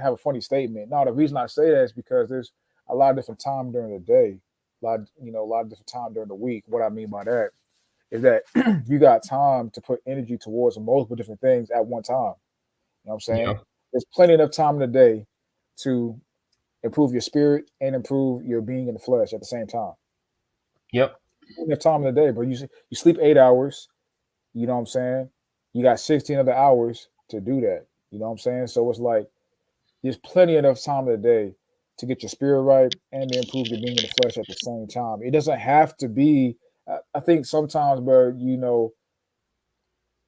have a funny statement. No, the reason I say that is because there's a lot of different time during the day, a lot of different time during the week. What I mean by that is that you got time to put energy towards multiple different things at one time. You know what I'm saying? Yeah. There's plenty enough time in the day to improve your spirit and improve your being in the flesh at the same time. Yep. Enough time in the day, but you sleep 8 hours. You know what I'm saying? You got 16 other hours to do that. You know what I'm saying? So it's like there's plenty enough time in the day to get your spirit right and to improve your being in the flesh at the same time. It doesn't have to be. I think sometimes, bro,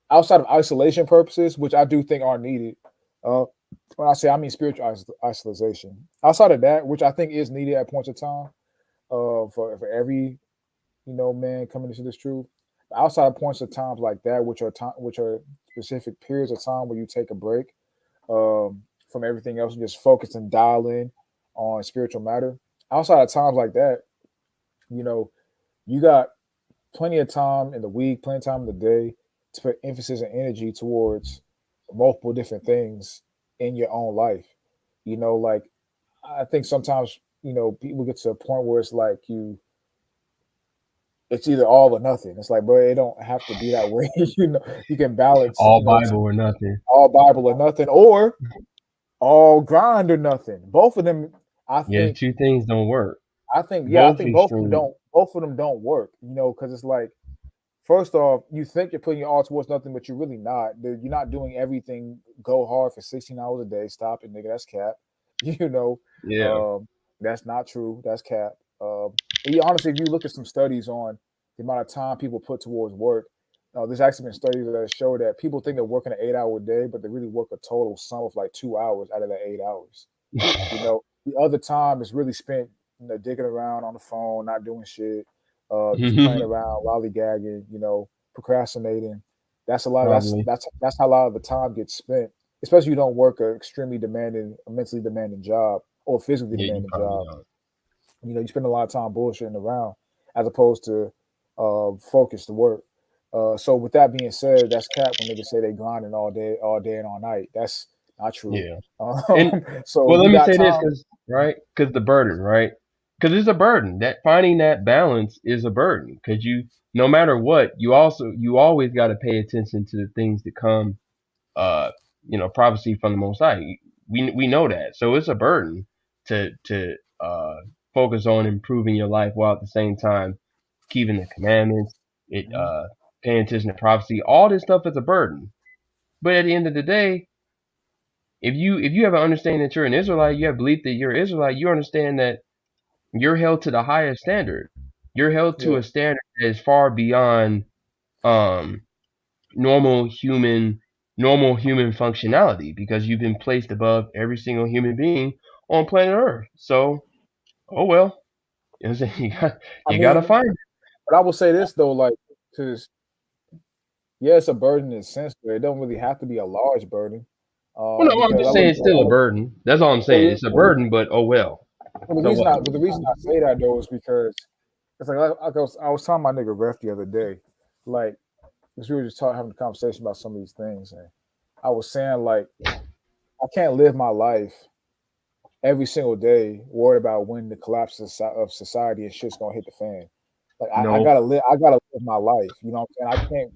outside of isolation purposes, which I do think are needed. When I say I mean spiritual isolation. Outside of that, which I think is needed at points of time, for every man coming into this truth. But outside of points of times like that, which are specific periods of time where you take a break from everything else and just focus and dial in on spiritual matter. Outside of times like that, you know, you got plenty of time in the week, plenty of time in the day to put emphasis and energy towards multiple different things in your own life. Like I think sometimes, people get to a point where it's like it's either all or nothing. It's like, bro, it don't have to be that way. You can balance, All Bible or nothing. all Bible or nothing, or all grind or nothing. Both of them, I Yeah, the think, two things don't work. I Both think both of them extreme. don't. Both of them don't work. Because it's like, first off, you think you're putting your all towards nothing, but you're really not. You're not doing everything. Go hard for 16 hours a day. Stop it, nigga. That's cap. You know, Yeah. um, that's not true. That's cap. Honestly, if you look at some studies on the amount of time people put towards work, there's actually been studies that show that people think they're working an 8 hour day, but they really work a total sum of like 2 hours out of the 8 hours. The other time is really spent, digging around on the phone, not doing shit, just playing around, lollygagging, procrastinating. That's a lot. Probably. That's how a lot of the time gets spent. Especially if you don't work a extremely demanding, a mentally demanding job or a physically Yeah, you demanding probably job. don't. You spend a lot of time bullshitting around as opposed to focused work. So with that being said, that's cap when niggas say they grinding all day and all night. That's not true. Yeah. Um, And so well, you let me got say this, time. because the burden, right? Because it's a burden. That finding that balance is a burden. Because no matter what, you always got to pay attention to the things that come, uh, prophecy from the Most High. We know that, so it's a burden to focus on improving your life while at the same time keeping the commandments. Mhm. Paying attention to prophecy. All this stuff is a burden. But at the end of the day, if you have an understanding that you're an Israelite, you have belief that you're an Israelite, you understand that you're held to the highest standard. You're held to Yeah. a standard that is far beyond um normal human normal human functionality because you've been placed above every single human being on planet Earth. So, oh well, you know what I'm saying? I You gotta mean, find it. but I will say this though, like because yeah, it's a burden in a sense, but it don't really have to be a large burden. Well, no, I'm Because I just look saying at it's still a burden. That's all I'm saying. It's a burden, but oh well. So what? but the reason I say that though is because it's like I was telling my nigga Ref the other day, like, because we were just having a conversation about some of these things, and I was saying like I can't live my life every single day worried about when the collapse of society and shit's gonna hit the fan. Like No, I gotta live my life. You know what I'm saying?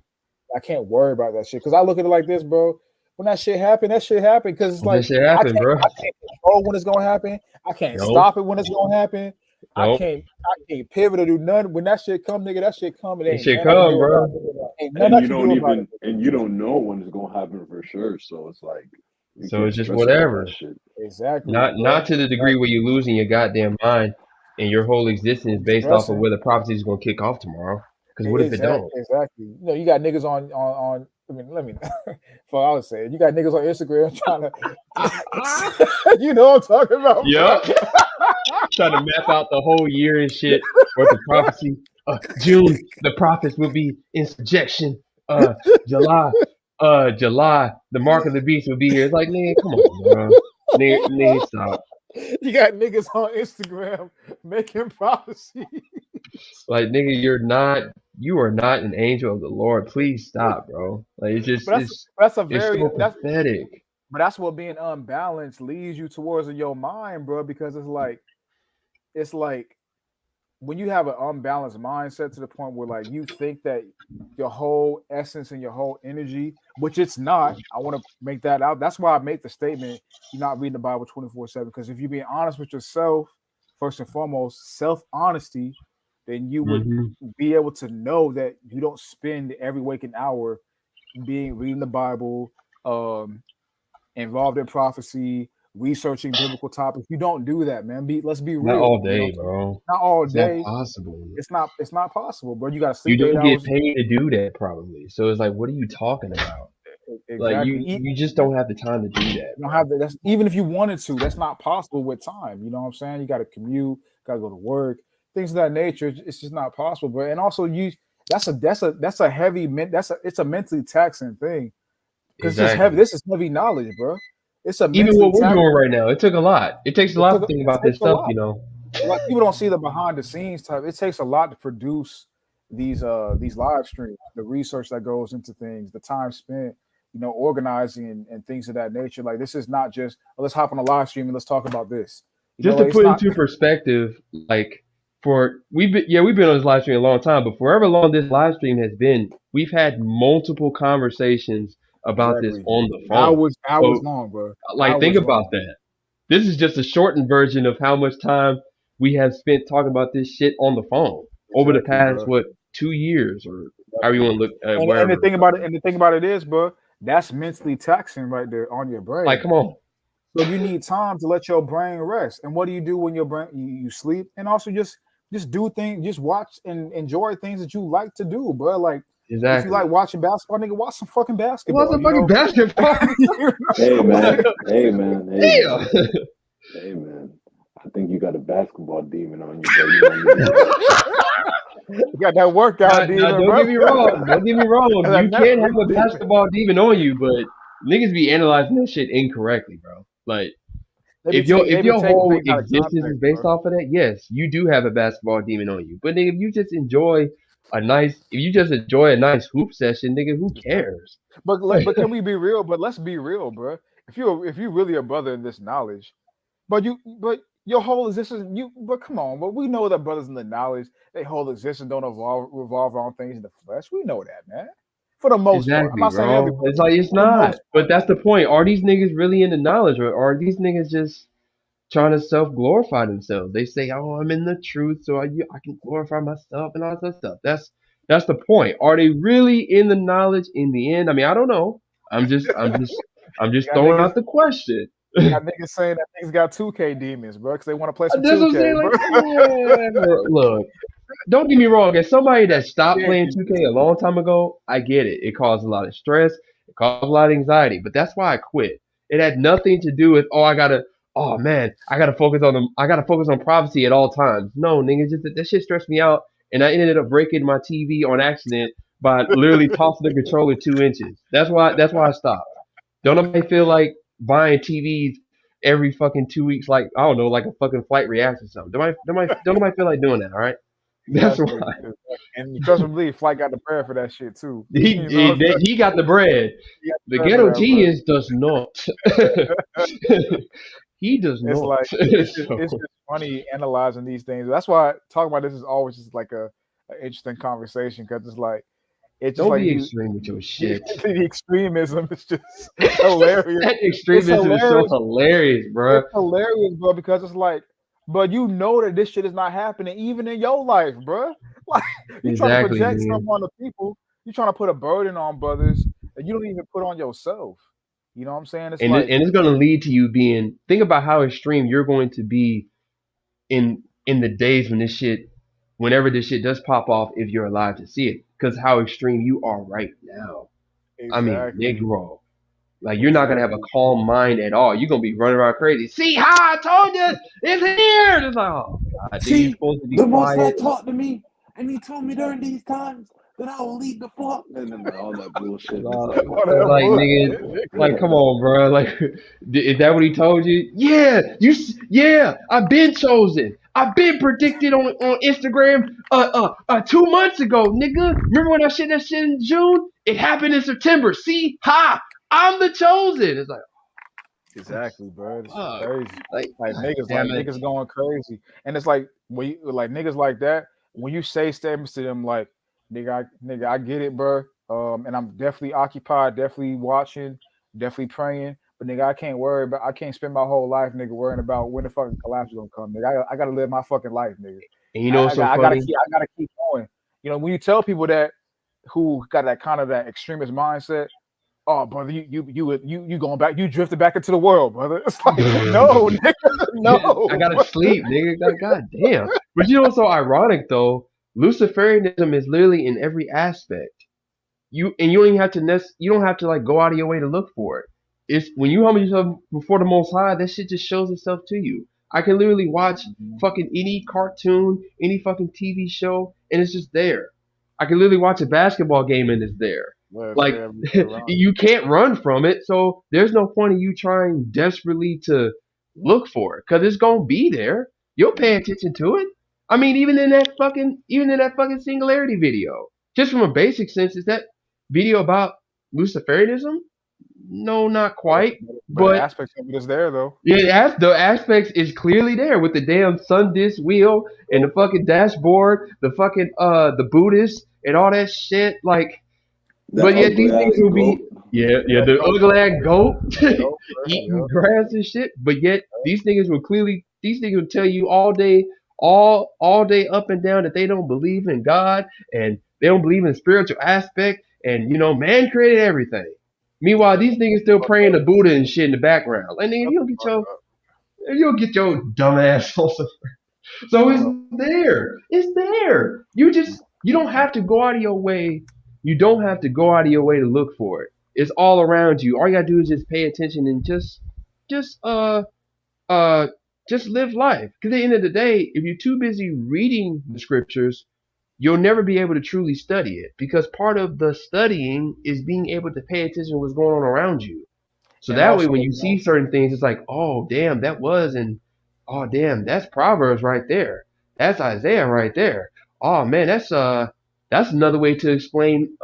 I can't worry about that shit because I look at it like this, bro. When that shit happened. Because it's that like shit happened, bro. I can't control when it's gonna happen. I can't Nope, stop it when it's gonna happen. nope. I can't pivot or do nothing. When that shit come, nigga, that shit come. It That ain't shit nothing I can come, do about bro. it. Ain't nothing And I you can don't do about even, it. and you don't know when it's gonna happen for sure. So it's like you So can't it's just stress about that whatever. shit. Exactly, Not bro. to the degree where you're losing your goddamn mind and your whole existence based off of Stressing. where the prophecy is gonna kick off tomorrow. Because what if it don't? Exactly. You know, you got niggas on. I mean, let me. For I was saying, you got niggas on Instagram trying to. You know what I'm talking about, bro. Yep. Trying to map out the whole year and shit worth of prophecy. June, the prophets will be in subjection. July, July, the mark of the beast will be here. It's like, nigga, come on, bro. Nigga, stop. You got niggas on Instagram making prophecy. Like, nigga, you are not an angel of the Lord. Please stop, bro. Like, But that's a it's very so pathetic. but that's what being unbalanced leads you towards in your mind, bro. Because it's like when you have an unbalanced mindset to the point where like you think that your whole essence and your whole energy, which it's not. I want to make that out. That's why I make the statement: you're not reading the Bible 24/7. Because if you're being honest with yourself, first and foremost, self honesty, then you would Hmm. be able to know that you don't spend every waking hour being reading the Bible, um, involved in prophecy, researching biblical topics. You don't do that, man. Let's be Not real. all You know, day, bro. not all It's not day. possible. It's not possible, bro. You got to You sleep eight don't get hours. paid to do that, probably. So it's like, what are you talking about? Like, Exactly. you just don't have the time to do that, You don't bro. have that. That's even if you wanted to. That's not possible with time. You know what I'm saying? You got to commute, got to go to work, things of that nature. It's just not possible, bro. And also, that's a heavy. It's a mentally taxing thing because it's just heavy. Exactly. This is heavy knowledge, bro. It's a Even mentally what we're taxing. doing right now, it took a lot. It takes a lot to think It about this takes a stuff, lot. you know. Like people don't see the behind the scenes type. It takes a lot to produce these live streams, the research that goes into things, the time spent, organizing and things of that nature. Like this is not just let's hop on a live stream and let's talk about this. Just to Like it's put not into perspective, like we've been on this live stream a long time, but for however long this live stream has been, we've had multiple conversations about this exactly on the phone. hours So, long, bro. like, think Hours about long. that. This is just a shortened version of how much time we have spent talking about this shit on the phone over the Exactly, past, bro. what, 2 years or however you Exactly. want to look at And wherever. the thing about it is, bro, that's mentally taxing right there on your Like, brain. come on. So you need time to let your brain rest. And what do you do when your brain you sleep? And also just do things, just watch and enjoy things that you like to do, bro. Like if you Exactly. like watching basketball, nigga, watch some fucking What's basketball. a fucking basketball? Hey man, hey man, hey Damn. man, hey man. I think you got a basketball demon on you, bro. You might need to. You got that workout Now, demon, don't bro. get me wrong. Don't get me wrong. that You can have Netflix a demon. basketball demon on you, but niggas be analyzing that shit incorrectly, bro. Like, They if be your taking whole things out of existence is context, based bro. off of that, yes, you do have a basketball demon on you. But nigga, if you just enjoy a nice hoop session, nigga, who cares? But can we be real? But let's be real, bro. If you really a brother in this knowledge, but your whole existence, but come on, but we know that brothers in the knowledge, their whole existence don't revolve around things in the flesh. We know that, man. For the most part. I'm Exactly, not saying every bro. brother, It's like it's for the not. most But part. that's the point. Are these niggas really into knowledge, or are these niggas just trying to self glorify themselves? They say, "Oh, I'm in the truth, so I can glorify myself and all that stuff." That's the point. Are they really in the knowledge in the end? I mean, I don't know. I'm You just got throwing niggas, out the question. you got niggas saying that niggas got 2K demons, bro, because they want to play some That's what I'm saying. 2K, bro. Like, yeah, look. Don't get me wrong. As somebody that stopped Yeah, playing 2K a long time ago, I get it. It caused a lot of stress. It caused a lot of anxiety. But that's why I quit. It had nothing to do with oh man, I gotta focus on prophecy at all times. No, nigga, just that shit stressed me out, and I ended up breaking my TV on accident by literally tossing the controller 2 inches. That's why I stopped. Don't nobody feel like buying TVs every fucking 2 weeks, like I don't know, like a fucking flight reacts or something. Don't nobody feel like doing that, all right? That's Exactly. why. And you trust me, believe Flight got the bread for that shit too. He, You know what I'm saying? he got the bread. He got The the bread for ghetto that, bro. genius does not. He does It's not. like it's So, just funny analyzing these things. That's why talking about this is always just like an interesting conversation because it's just don't like be you extreme with your shit. the extremism is just hilarious. That It's extremism is so hilarious. hilarious, bro. It's hilarious, bro, because it's like, but you know that this shit is not happening even in your life, bro. Like you trying to Exactly, project man. something on the people. You trying to put a burden on brothers that you don't even put on yourself. You know what I'm saying? It's And like and it's going to lead to you being. Think about how extreme you're going to be in the days when whenever this shit does pop off, if you're alive to see it, because how extreme you are right now. I mean, exactly, Negro. Like you're not gonna have a calm mind at all. You're gonna be running around crazy. See how I told you it's here. It's like, oh god, dude, you're See, supposed to be the Most High quiet. talked to me, and He told me during these times that I will lead the flock, and then all that bullshit. It's like, all that Like nigga, bullshit. like come on, bro. Like, is that what he told you? Yeah, yeah. I've been chosen. I've been predicted on Instagram 2 months ago, nigga. Remember when I said that shit in June? It happened in September. See, I'm the chosen. It's like, Exactly, bro. It's fuck. crazy. Like Damn it. niggas going crazy, and it's like when you like niggas like that when you say statements to them like nigga, I get it, bro. And I'm definitely occupied, definitely watching, definitely praying. But nigga, I can't spend my whole life, nigga, worrying about when the fucking collapse is gonna come, nigga. I gotta live my fucking life, nigga. And you know what's so I funny? gotta keep going. You know, when you tell people that who got that kind of that extremist mindset, oh brother, you going back, you drifted back into the world, brother. It's like, no, nigga, no. I gotta sleep, nigga. God damn. But you know what's so ironic though? Luciferianism is literally in every aspect. You don't even have to you don't have to like go out of your way to look for it. It's when you humble yourself before the Most High, that shit just shows itself to you. I can literally watch fucking any cartoon, any fucking TV show, and it's just there. I can literally watch a basketball game and it's there. Well, Like you can't run from it, so there's no point in you trying desperately to look for it because it's gonna be there. You'll pay attention to it. I mean, even in that fucking singularity video, just from a basic sense, is that video about Luciferianism? No, not quite. but the But aspect of it is there though. yeah, the aspects is clearly there with the damn sun disk wheel and the fucking dashboard, the fucking the Buddhist and all that shit. Like, that but yet these ugly ass niggas will be goat. the ugly ass goat eating Yup. grass and shit. But yet these niggas will tell you all day, all day up and down that they don't believe in God and they don't believe in spiritual aspect and man created everything. Meanwhile, these niggas still praying to Buddha and shit in the background. Like nigga, you'll get your dumb ass on some. So it's there. It's there. You don't have to go out of your way. You don't have to go out of your way to look for it. It's all around you. All you gotta do is just pay attention and just uh just live life. Because at the end of the day, if you're too busy reading the scriptures, you'll never be able to truly study it. Because part of the studying is being able to pay attention to what's going on around you. So And that way, also, when you see certain things, it's like, oh damn, oh damn, that's Proverbs right there. That's Isaiah right there. Oh man, that's another way to explain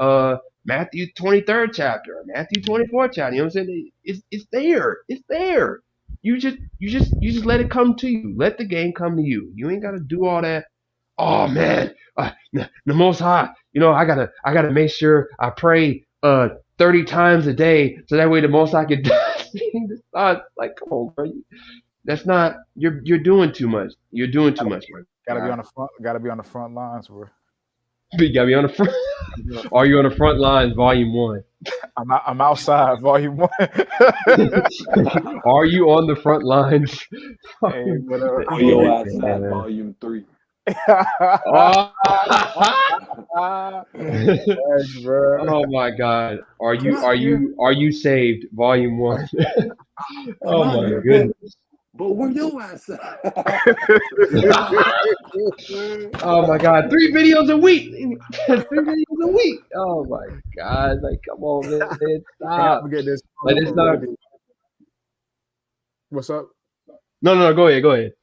Matthew 23rd chapter, Matthew 24th chapter. You know what I'm saying? It's there. It's there. You just let it come to you. Let the game come to you. You ain't gotta do all that. Oh man, the Most High. I gotta make sure I pray 30 times a day so that way the Most High can like, come on, bro. That's not you're doing too much. You're doing too much, bro. gotta be on the front lines, bro. You gotta be on the front. Are you on the front lines, Volume 1? I'm outside, Volume 1. Are you on the front lines? Hey, whatever. Where your ass at, Volume 3? Oh. Thanks, bro. Oh my God! Are you saved? Volume 1. Oh my goodness! But where your ass at? Oh my God! 3 videos a week. 3 videos a week. Oh my God! Like, come on, man, Hey, stop. I'm getting this Like, comment it's from not. Randy. What's up? No. Go ahead. Go ahead.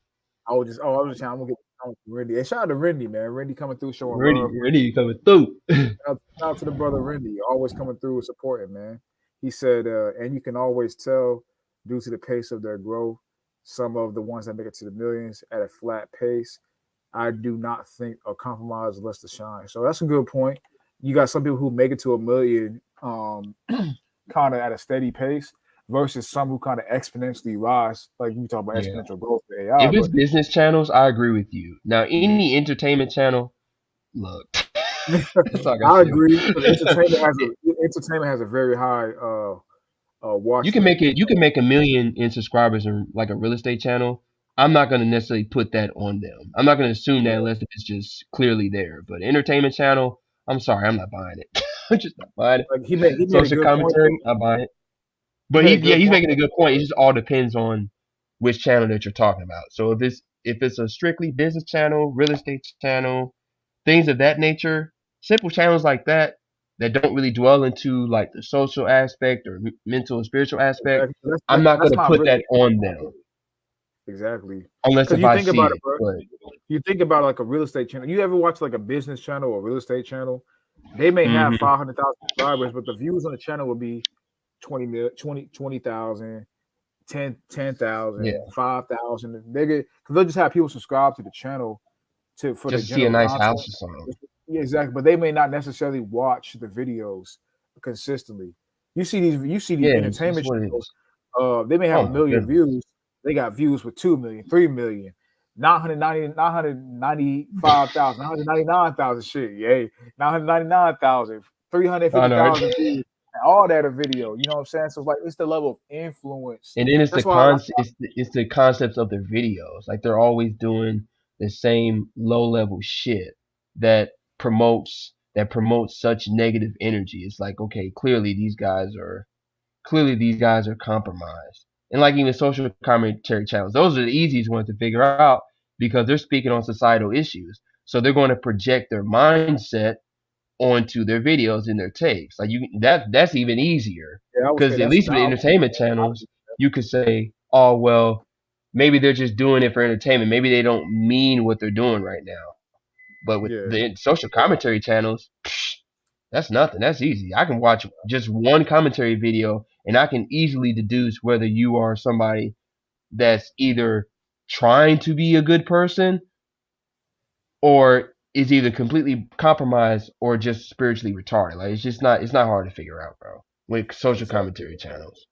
I was just I'm gonna get this comment from Randy. Hey, shout out to Randy, man. Randy coming through, showing Ready, love, man. ready coming through. Shout out to the brother Randy, always coming through and supporting, man. He said, and you can always tell due to the pace of their growth, some of the ones that make it to the millions at a flat pace. I do not think a compromise less to shine. So that's a good point. You got some people who make it to a million kind of at a steady pace versus some who kind of exponentially rise. Like you talk about Yeah. exponential growth for AI, If it's but business channels, I agree with you. Now, any entertainment channel, look, that's all I gotta I say. agree. But entertainment has a very high You watch can rate. make it. You can make 1 million in subscribers in like a real estate channel. I'm not gonna necessarily put that on them. I'm not gonna assume that Yeah. unless it's just clearly there. But entertainment channel, I'm sorry, I'm not buying it. I'm just not buying it. Like he made a Social good point though. commentary, I buy it. He But made a yeah, good he's point. making a good point. It just all depends on which channel that you're talking about. So if it's a strictly business channel, real estate channel, things of that nature, simple channels like that that don't really dwell into like the social aspect or mental and spiritual aspect, Exactly. I'm not That's gonna not put really that on them exactly. unless Because if you I think see about it, it. bro. But You think about like a real estate channel. You ever watch like a business channel or real estate channel? They may have hmm 500,000 subscribers, but the views on the channel will be 20,000, 10,000, yeah, 5,000. They get because they'll just have people subscribe to the channel for the just to see a general nice content. house or something. Yeah, exactly. But they may not necessarily watch the videos consistently. You see these Yeah, it's entertainment what it channels. is. They may have Oh a my million goodness. views. They got views with 2 million, 3 million, 995,000, 999,000 shit. Yay. 999,000, three hundred I fifty know. thousand views. And all that a video. You know what I'm saying? So it's like it's the level of influence. And then That's why I it's the concepts of their videos. Like they're always doing the same low level shit that promotes such negative energy. It's like, okay, clearly these guys are compromised. And like even social commentary channels, those are the easiest ones to figure out because they're speaking on societal issues. So they're going to project their mindset onto their videos and their tapes. Like that's even easier yeah, I would say because at that's least with entertainment channels, you could say, oh well, maybe they're just doing it for entertainment. Maybe they don't mean what they're doing right now. But with yeah. the social commentary channels, that's nothing. That's easy. I can watch just one commentary video and I can easily deduce whether you are somebody that's either trying to be a good person or is either completely compromised or just spiritually retarded. Like it's not hard to figure out, bro. With social Exactly. commentary channels.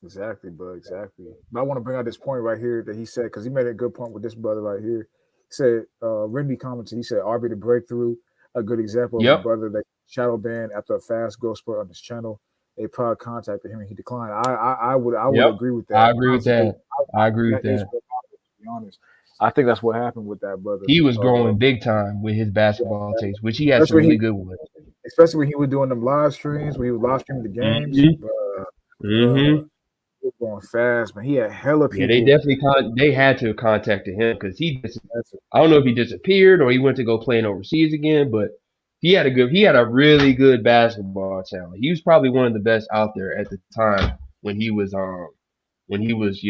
Exactly, bro. Exactly. But I want to bring out this point right here that he said because he made a good point with this brother right here. He said, Renby commented. He said, "RB the breakthrough, a good example of a Yep. brother that shadow banned after a fast growth spurt on his channel. A pod contacted him and he declined. I would Yep. agree with that. I agree with Honestly, that. I agree with that is that. what happened. To be honest, I think that's what happened with that brother. He was growing big time with his basketball takes, which he had some Especially really he, good ones. especially when he was doing them live streams, when he was live streaming the games. hmm hmm He was going fast, man. He had hella Yeah, they people. definitely they had to have contacted him because That's I don't know if he disappeared or he went to go playing overseas again, but he had a really good basketball talent. He was probably one of the best out there at the time when he was when he was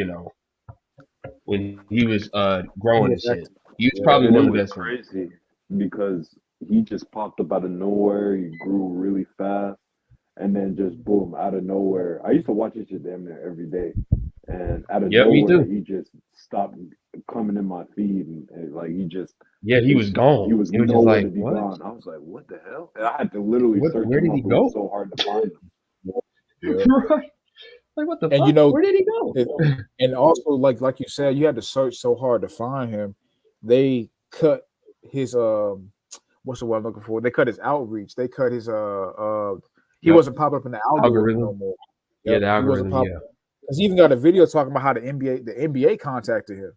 growing yeah, and shit. He was yeah, probably And it one of the was best ones. crazy because he just popped up out of nowhere. He grew really fast, and then just boom, out of nowhere. I used to watch this shit damn near every day, and out of Yep, me nowhere, too. he just stopped coming in my feed, and like Yeah, he was he gone. was It was just nowhere like to be what? gone. I was like, what the hell? And I had to literally What? search Where him did up. he It was go? so hard to find him. yeah. Right? Like what the And you fuck? know, Where did he go? it, and also like you said, you had to search so hard to find him. They cut his what's the word I'm looking for? They cut his outreach. They cut his he Yep. wasn't popping up in the algorithm no Algorithm. more. Yeah, Yep, the he wasn't algorithm. popping. Yeah. Because he even got a video talking about how the NBA contacted him.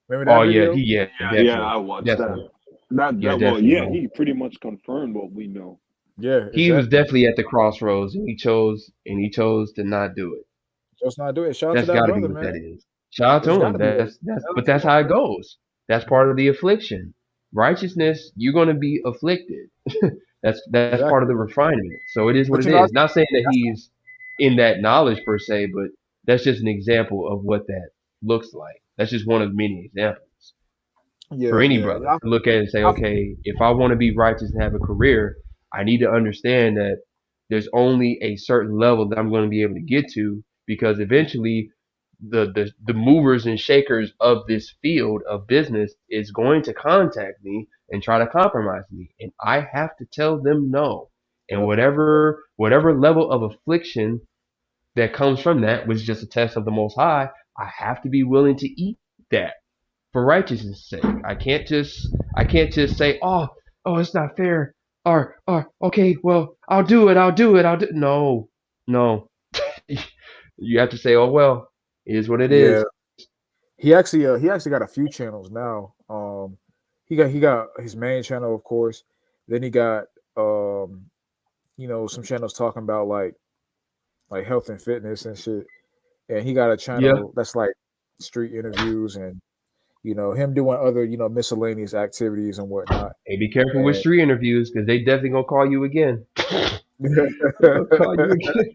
Remember Oh that yeah, video? yeah, Yeah, definitely, I watched that. definitely, yeah, Well, definitely, yeah, bro. he pretty much confirmed what we know. Yeah, He was exactly. definitely at the crossroads, and he chose to not do it. Just not do it. Shout out to That's that got to be brother, what man. that is. Shout out It's to got him. to be that. But Shout that's out how to it him, goes. That's part of the affliction. Righteousness, you're going to be afflicted. That's part of Exactly. the refinement. So it is what But it is. Not saying that he's in that knowledge per se, but that's just an example of what that looks like. That's just one of many examples for any yeah. brother to look at it and say, okay, if I want to be righteous and have a career, I need to understand that there's only a certain level that I'm going to be able to get to, because eventually the movers and shakers of this field of business is going to contact me and try to compromise me, and I have to tell them no. And Yep. whatever level of affliction that comes from that, which is just a test of the Most High, I have to be willing to eat that for righteousness' sake. I can't just say, oh, it's not fair, or okay, well, I'll do it. No, no. You have to say, oh well, it is what it Yeah. is. He actually got a few channels now. He got his main channel, of course. Then he got some channels talking about like health and fitness and shit. And he got a Yeah. channel that's like street interviews and him doing other miscellaneous activities and whatnot. Hey, be careful with And street interviews, because they definitely gonna call you again. They gonna call you again.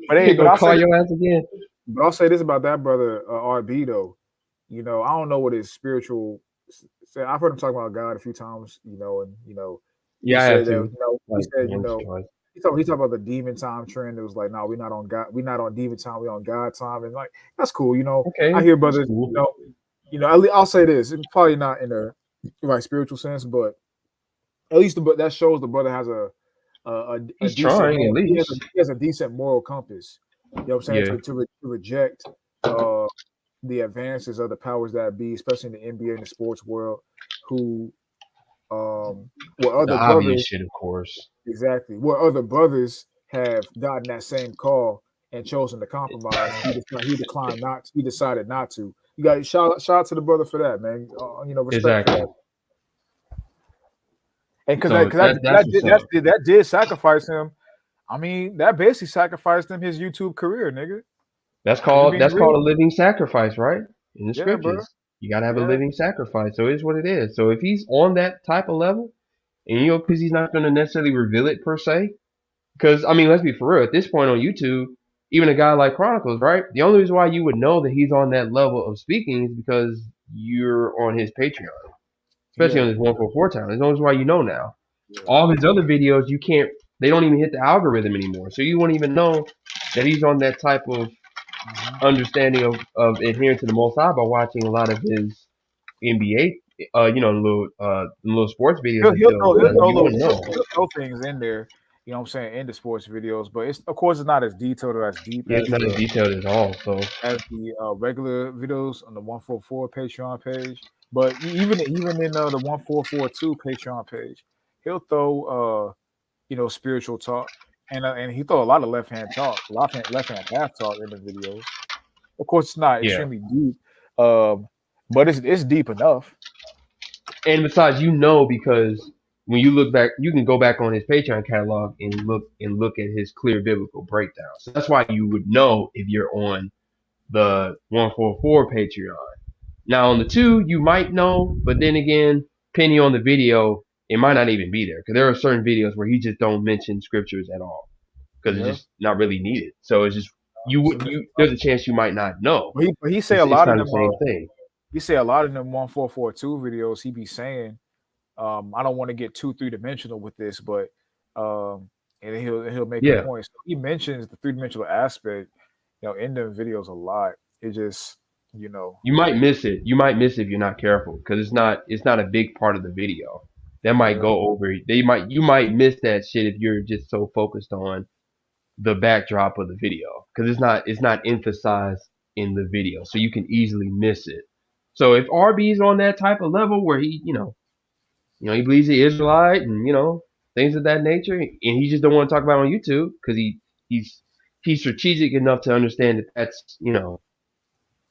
but hey, They but gonna call your ass again. I'll say this about that brother RB though. I don't know what his spiritual. I've heard him talk about God a few times. And he Yeah, I said have that. to. He Like said once or twice. he talked about the demon time trend. It was like, no, we're not on God. We're not on demon time. We're on God time. And like that's cool. Okay, I hear that's brothers. cool. I'll say this. It's probably not in a right spiritual sense, but at least that shows the brother has a He's decent trying at least. he has a decent moral compass. You know what I'm saying? Yeah. To reject the advances of the powers that be, especially in the NBA and the sports world, who where The other obvious brothers shit, of course. exactly where other brothers have gotten that same call and chosen to compromise. He declined not. He decided not to. You got shout out to the brother for that, man. Respect for Exactly. that. And because So that's what's up. that did sacrifice him. I mean, that basically sacrificed him his YouTube career, nigga. That's Just called being that's called a real. living sacrifice, right? In the Yeah, bro. scriptures, you gotta have a Yeah. living sacrifice. So it is what it is. So if he's on that type of level, and because he's not gonna necessarily reveal it per se, because I mean, let's be for real. At this point on YouTube, even a guy like Chronicles, right? The only reason why you would know that he's on that level of speaking is because you're on his Patreon, especially on Yeah. his 144 channel. That's the only reason why you know now. Yeah. All his other videos, you can't. They don't even hit the algorithm anymore, so you won't even know that he's on that type of understanding of adhering to the Most High by watching a lot of his NBA, little sports videos He'll, and he'll shit throw like that. You won't he'll know. throw things in there. You know what I'm saying, in the sports videos, but it's of course it's not as detailed or as deep It's not as detailed at all. So the regular videos on the 144 Patreon page. But even in the 1442 Patreon page, he'll throw spiritual talk and he throw a lot of left hand talk, left hand path talk in the videos. Of course, it's not yeah. extremely deep, but it's deep enough. And besides, because when you look back, you can go back on his Patreon catalog and look at his clear biblical breakdown. So that's why you would know if you're on the 144 Patreon. Now on the 2, you might know, but then again, depending on the video, it might not even be there, because there are certain videos where he just don't mention scriptures at all because Yeah. it's just not really needed. So it's just there's a chance you might not know. But he say a It's lot of kind them. of the same thing. He say a lot of them 1442 videos. He be saying, I don't want to get too 3-dimensional with this, but and he'll make a Yeah. point. So he mentions the 3-dimensional aspect, in them videos a lot. It just, You might miss it. You might miss it if you're not careful, because it's not a big part of the video. That might Yeah. go over. You might miss that shit if you're just so focused on the backdrop of the video, because it's not emphasized in the video, so you can easily miss it. So if RB's on that type of level where he he believes the Israelite and things of that nature, and he just don't want to talk about it on YouTube because he's strategic enough to understand that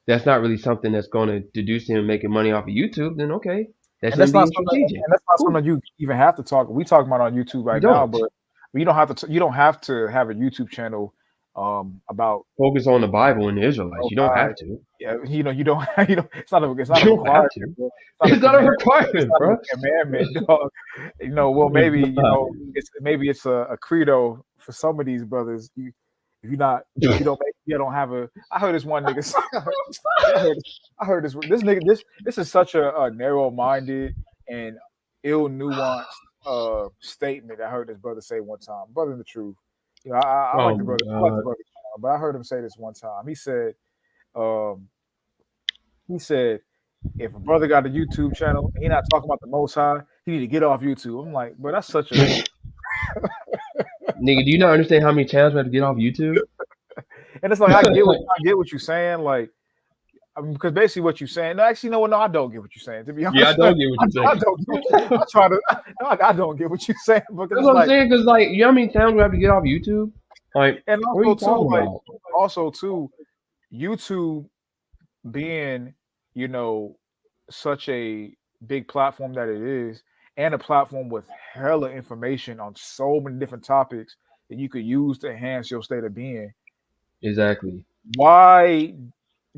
that's not really something that's going to deduce him making money off of YouTube, then okay, that's And him that's not being something. strategic. And that's not Cool. something you even have to talk. We talking about on YouTube You right now, don't. but you don't have to. You don't have to have a YouTube channel about Focus on the Bible and the Israelites. oh You don't God, have to. yeah, you don't it's not You a don't have requirement, to. bro. It's not a It's not a command. It's requirement, not a bro. commandment, dog. Well, It's maybe not. it's a credo for some of these brothers. If you're not, if you don't have a. I heard this one nigga. I heard this nigga. This is such a narrow minded and ill nuanced statement. I heard this brother say one time. Brother in the truth. I like Oh the my brother. I like the God. brother, but I heard him say this one time. Um, he said, if a brother got a YouTube channel and he not talking about the Most High, he need to get off YouTube. I'm like, bro, that's such a. Nigga, do you not understand how many channels we have to get off YouTube? And it's like I get what you're saying, like. I mean, because basically what you're saying. No, actually, no, I don't get what you're saying. To be Yeah, I honest, don't get what you're I saying. don't. I try to. No, I don't get what you're saying because That's it's what I'm like, saying. Because like, you know how many times we have to get off YouTube? Like, and what are you talking about? also too, YouTube being, you know, such a big platform that it is, and a platform with hella information on so many different topics that you could use to enhance your state of being. Exactly. Why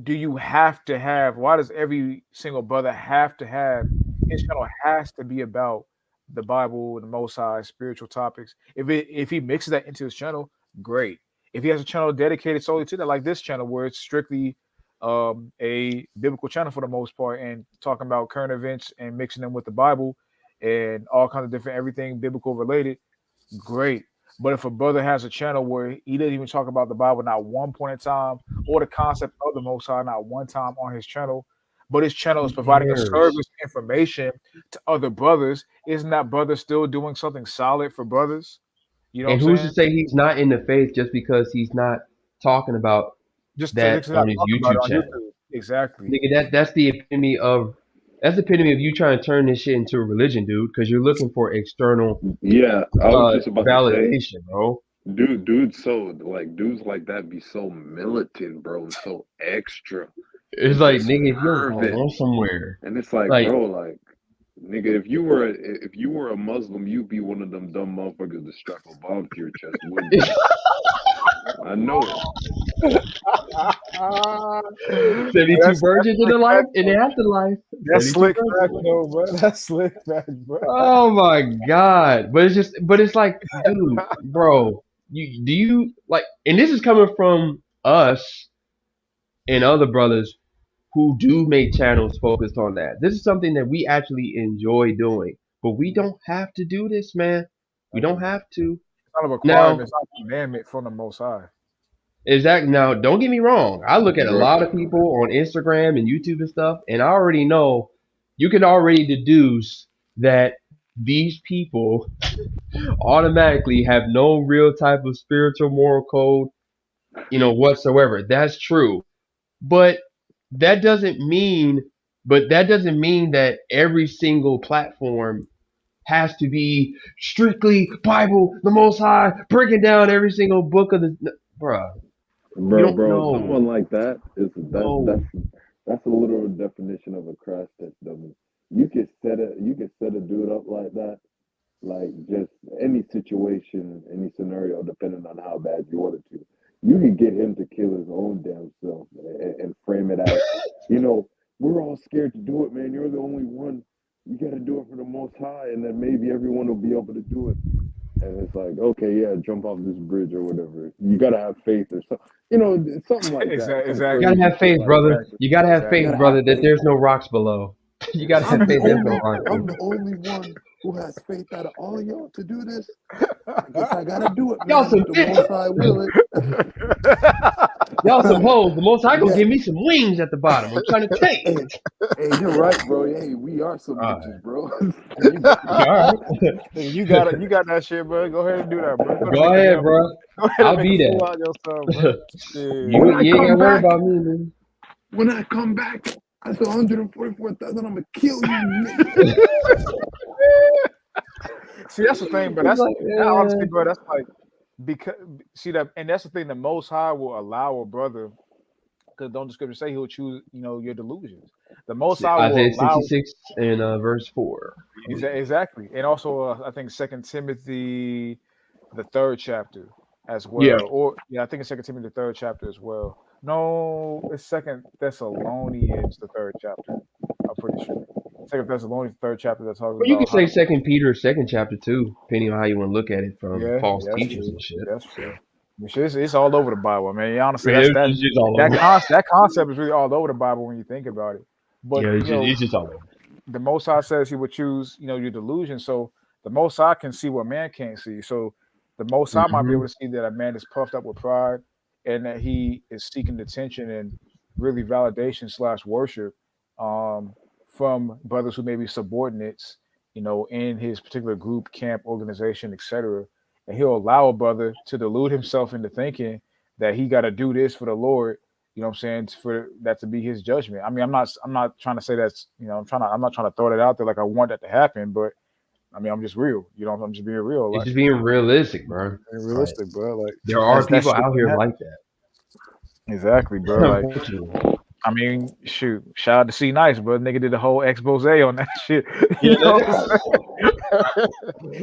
do you have to have? Why does every single brother have to have his channel has to be about the Bible, the Most High, spiritual topics? If he mixes that into his channel, great. If he has a channel dedicated solely to that, like this channel, where it's strictly a biblical channel for the most part, and talking about current events and mixing them with the Bible and all kinds of different everything biblical related, great. But if a brother has a channel where he doesn't even talk about the Bible not one point in time, or the concept of the Most High not one time on his channel, but his channel is Who providing a cares? service information to other brothers, isn't that brother still doing something solid for brothers? You know what And I'm who's to saying? say he's not in the faith just because he's not talking about Just to that not on his talking about it YouTube on channel? YouTube. Exactly. Nigga, that's the epitome of you trying to turn this shit into a religion, dude, because you're looking for external Yeah, I was just about to say, validation, bro. dudes like that be so militant, bro, and so extra It's and like, just nigga, if you don't fervent. go somewhere, And it's like, like, bro, like, nigga, if you were a Muslim, you'd be one of them dumb motherfuckers to strap a bomb to your chest, wouldn't you? I know it. 72 That's virgins in slick the back. life, in the afterlife. That's 72 slick back, virgins. though, bro. That's slick back, bro. Oh my God. But it's like, dude, bro, do you like, and this is coming from us and other brothers who do make channels focused on that. This is something that we actually enjoy doing, but we don't have to do this, man. We don't have to. It's not a Now, requirement. It's not a commandment from the Most High. now, don't get me wrong. I look at a Bro, lot of people on Instagram and YouTube and stuff, and I already know you can already deduce that these people automatically have no real type of spiritual moral code, whatsoever. That's true. But that doesn't mean that doesn't mean that every single platform has to be strictly Bible, the Most High, breaking down every single book of the bruh. You don't bro, know. someone like that is No. that's a literal definition of a crash test dummy. You can set a dude up like that, like just any situation, any scenario, depending on how bad you want it to. You could get him to kill his own damn self and frame it as, you know, we're all scared to do it, man. You're the only one. You got to do it for the Most High, and then maybe everyone will be able to do it. And it's like, okay, yeah, jump off this bridge or whatever. You got to have faith or something, something like that, Exactly. some You gotta crazy have shit faith, like brother. that. Exactly. You gotta have You faith, Exactly. gotta have brother, that faith. there's no rocks below. You gotta have faith there's no rocks I'm below. the only one who has faith out of all of y'all to do this. I guess I gotta do it, Y'all man. some If the Most High will it. y'all some hoes. The Most High gonna Yeah. give me some wings at the bottom. I'm trying to taste. Hey, you're right, bro. Hey, we are some All bitches, bro. right. Nigga, you got it. You got that shit, bro. Go ahead and do that, bro. Go ahead and Go make a ahead, damn. bro. Go ahead and I'll make a be fool that. out of yourself, bro. You When Shit. I you ain't gotta come worry back, about me, man. when I come back, I saw 144,000. I'm gonna kill you, nigga. See, that's the thing, but It's like, that honestly, bro. That's like because see that, and that's the thing. The Most High will allow a brother, because don't the scripture say He'll choose, your delusions. The Most High will Isaiah allow 66 and verse 4. exactly, and also I think Second Timothy, the third chapter. as Yeah. well. Or yeah, I think it's Second Timothy the third chapter as well. No, it's Second Thessalonians the third chapter. I'm pretty sure. Second Thessalonians third chapter that talks Well, you can about how say to. Second Peter, second chapter too, depending on how you want to look at it from Yeah, false yeah, that's teachers true. and shit. That's true. I mean, shit, it's all over the Bible, man. Honestly, Man, it's just all over. that concept is really all over the Bible when you think about it. But Yeah, it's just all over. the Most High says He would choose, your delusion. So the Most High can see what man can't see. So the Most High might be Hmm. able to see that a man is puffed up with pride and that he is seeking attention and really validation slash worship um, from brothers who may be subordinates, in his particular group, camp, organization, etc. And he'll allow a brother to delude himself into thinking that he got to do this for the Lord. You know what I'm saying? For that to be his judgment. I mean, I'm not trying to say that's, I'm not trying to throw that out there like I want that to happen, but I mean, I'm just real. I'm just being real. It's Like, just being realistic, bro. being Like, realistic, bro. Like, there are that people shit out can here happen. like that. Exactly, bro. Like, Unfortunately. I mean, shoot, shout out to C Nice, bro. Nigga did a whole expose on that shit. Yeah, You know what I'm saying?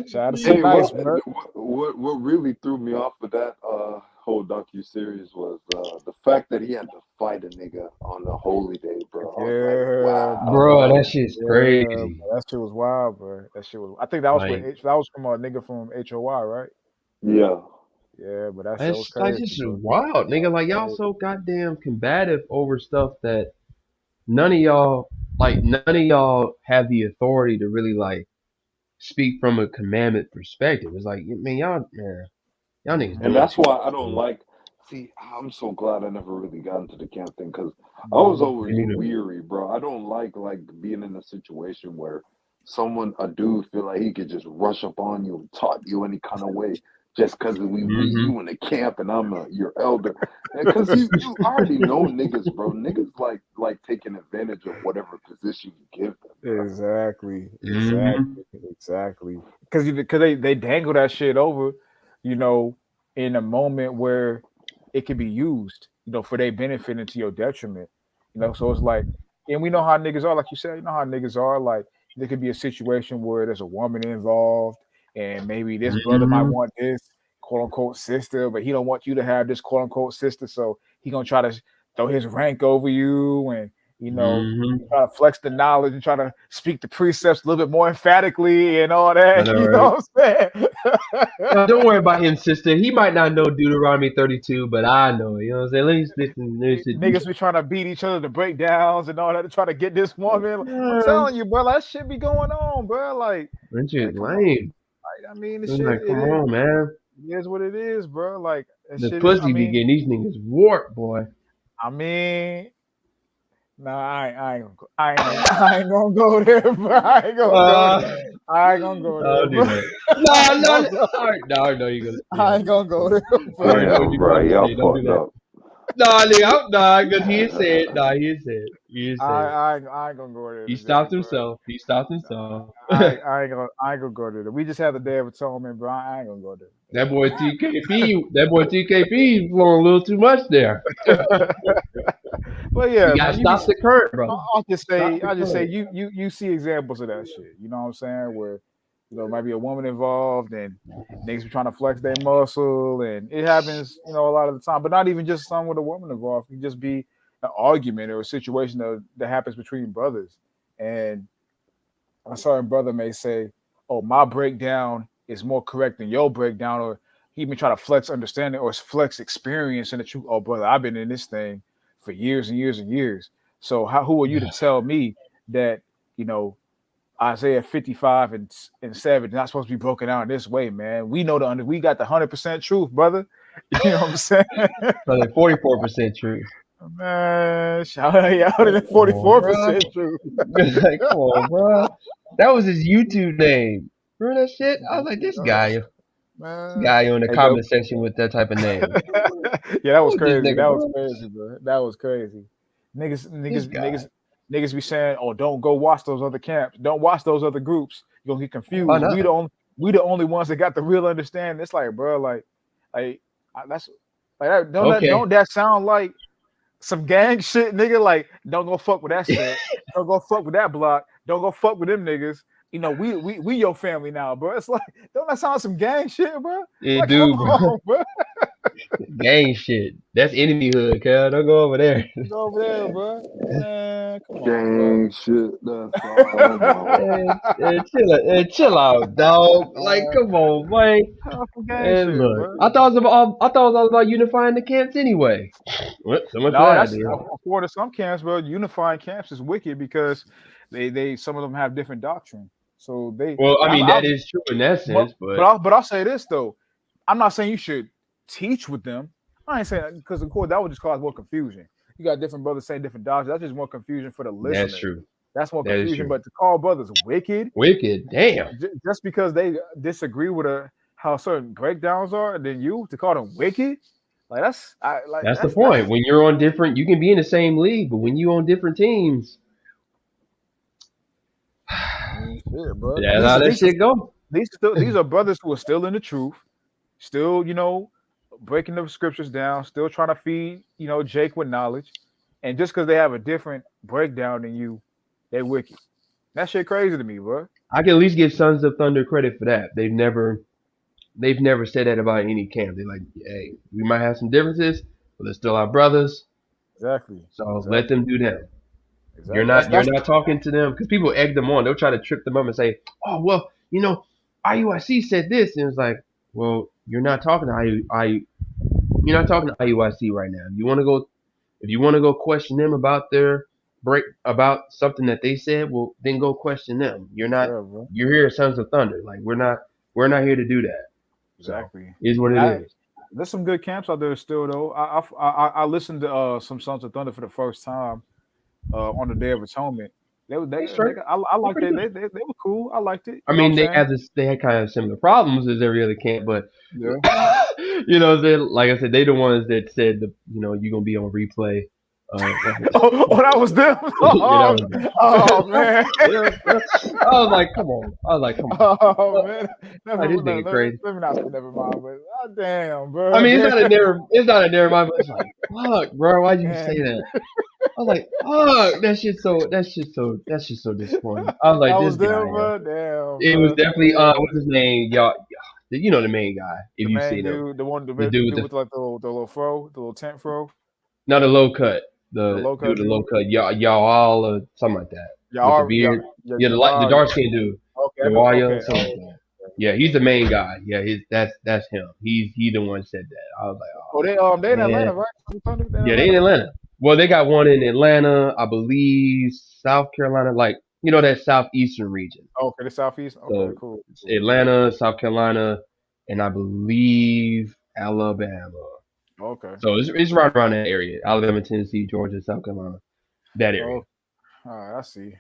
Shout out to C Hey, Nice, bro. what really threw me off with that whole docu series was the fact that he had to fight a nigga on the holy day, bro. I was like, Yeah, wow, bro, bro. that shit's Yeah, bro. crazy. That shit was wild, bro. That shit was. I think that was Like, that was from a nigga from HOY, right? yeah. Yeah, but that shit was it's like crazy, this is bro. wild, nigga. Like y'all so goddamn combative over stuff that none of y'all have the authority to really like speak from a commandment perspective. It's like, man, y'all niggas And doing that's too why I much, don't man. like. See, I'm so glad I never really got into the camp thing because I was Mhm. always You know, weary, bro. I don't like being in a situation where a dude, feel like he could just rush up on you and talk you any kind of way just because hmm you in the camp and I'm your elder, and because you already know niggas, bro. Niggas like taking advantage of whatever position you give them, bro. Exactly, hmm exactly. Because they dangle that shit over, you know, in a moment where it can be used, for their benefit and to your detriment. So it's like, and we know how niggas are, like you said, you know how niggas are. Like there could be a situation where there's a woman involved, and maybe this brother might hmm want this quote unquote sister, but he don't want you to have this quote unquote sister, so he gonna try to throw his rank over you, and you know hmm try to flex the knowledge and try to speak the precepts a little bit more emphatically and all I that. know, You right? know what I'm saying? Yo, don't worry about him, sister. He might not know Deuteronomy 32, but I know it. You know what I'm saying? Let me listen. Niggas be trying to beat each other to breakdowns and all that to try to get this woman. I'm Man, telling you, bro, that shit be going on, bro. that shit Come on. lame. I mean, the I'm shit, like, come on, man. it is what it is, bro. Like, that The shit is, pussy be getting these niggas warped, boy. I mean, nah, I ain't gonna go there, bro. I ain't gonna go there. Uh, I ain't gonna go there, I'll do bro. that. I No, ain't no, gonna no. go. I know you're gonna say I that. ain't gonna go there, I already bro. know what Damn, you're bro, going to y'all say. Don't do fucked that. up. Nah, nigga, nah, because he had said, nah, he had said, he had said. I ain't gonna go there He today, stopped bro. himself. He stopped himself. I ain't gonna go there. We just had the day of atonement, bro. I ain't gonna go That boy TKP flowing a little too much there. there. But You yeah, gotta man, you be. stop the current, brother. Stop the I just say current. you see examples of that shit. You know what I'm saying? Where might be a woman involved and niggas be trying to flex their muscle, and it happens, a lot of the time. But not even just some with a woman involved. It can just be an argument or a situation that happens between brothers, and a certain brother may say, "Oh, my breakdown is more correct than your breakdown," or he may try to flex understanding or flex experience in the truth. Oh, brother, I've been in this thing for years and years and years. So who are you to tell me that you know Isaiah 55 and 7 is not supposed to be broken down this way, man? We know we got the 100% truth, brother. You know what I'm saying? So like 44% truth. Man, shout out to the Come on, bro. 44% truth. Like, come on, bro. That was his YouTube name. Remember that shit? I was like, this Man. guy on the Hey, but comment section with that type of name. yeah, that Who was is this crazy. nigga, That was bro? crazy, bro. That was crazy. Niggas, This niggas, guy. niggas, niggas be saying, "Oh, don't go watch those other camps. Don't watch those other groups. You're gonna get Why confused. not? We the only ones that got the real understanding." It's like, bro, that's like that. Okay. Don't that sound like some gang shit, nigga? Like, don't go fuck with that set. Don't go fuck with that block. Don't go fuck with them niggas. You know, we your family now, bro. It's like, don't that sound like some gang shit, bro? It Like, come do, bro. on, bro. Gang shit. That's enemy hood, cuz. Don't go over there. Go over there, bro. Man, come on, bro. Gang shit. That's all, bro. Chill out, dog. Like, come on, man. Some gang And shit, look, bro. I thought it was all about unifying the camps anyway. What? So much for No, that that's idea. according to some camps, bro. Unifying camps is wicked because they some of them have different doctrine. So they, Well, I and mean, that is true in that sense, but I'll say this though. I'm not saying you should teach with them. I ain't saying because of course that would just cause more confusion. You got different brothers saying different doctrines. That's just more confusion for the listener. that's true. That's more That is confusion. true. But to call brothers wicked, Damn. just because they disagree with how certain breakdowns are, then you to call them wicked, like That's the point. When you're on different, you can be in the same league, but when you on different teams, shit, bro. that's how that shit go. These are brothers who are still in the truth, still, breaking the scriptures down, still trying to feed, Jake with knowledge. And just because they have a different breakdown than you, they're wicked. That shit crazy to me, bro. I can at least give Sons of Thunder credit for that. They've never said that about any camp. They're like, hey, we might have some differences, but they're still our brothers. Exactly. So let them do them. Exactly. You're not talking to them because people egg them on. They'll try to trip them up and say, oh well, IUIC said this, and it's like, well, you're not talking to IUIC right now. If you want to go question them about about something that they said, well, then go question them. You're here at Sons of Thunder. Like we're not here to do that. Exactly. So, is what it is. There's some good camps out there still though. I listened to some Sons of Thunder for the first time on the Day of Atonement. I liked it. They were cool. I liked it. I mean, they had kind of similar problems as every other camp, but yeah. Like I said, they the ones that said you're gonna be on replay. That was them. Oh man! I was like, come on. Oh man! This nigga crazy. Let me not say never mind, but damn, bro. I mean, it's not a never mind, but it's like, fuck, bro, why'd you say that? I was like, fuck, that's just so disappointing. I was like, that this was guy. Them, bro. Damn. It was definitely what's his name, y'all. You know the main guy. If you see him, the dude with like the little fro, the little tent fro. No, the low cut. The low cut. Y'all all or something like that. Y'all with the beard. The dark skinned dude. Okay. Yeah, he's the main guy. Yeah, that's him. He the one said that. I was like, they in Atlanta, right? Yeah, they in Atlanta. Well, they got one in Atlanta, I believe, South Carolina, like that southeastern region. Okay, the southeast. Okay, so cool. Atlanta, South Carolina, and I believe Alabama. Okay. So it's right around that area: Alabama, Tennessee, Georgia, South Carolina, that area. All right, I see.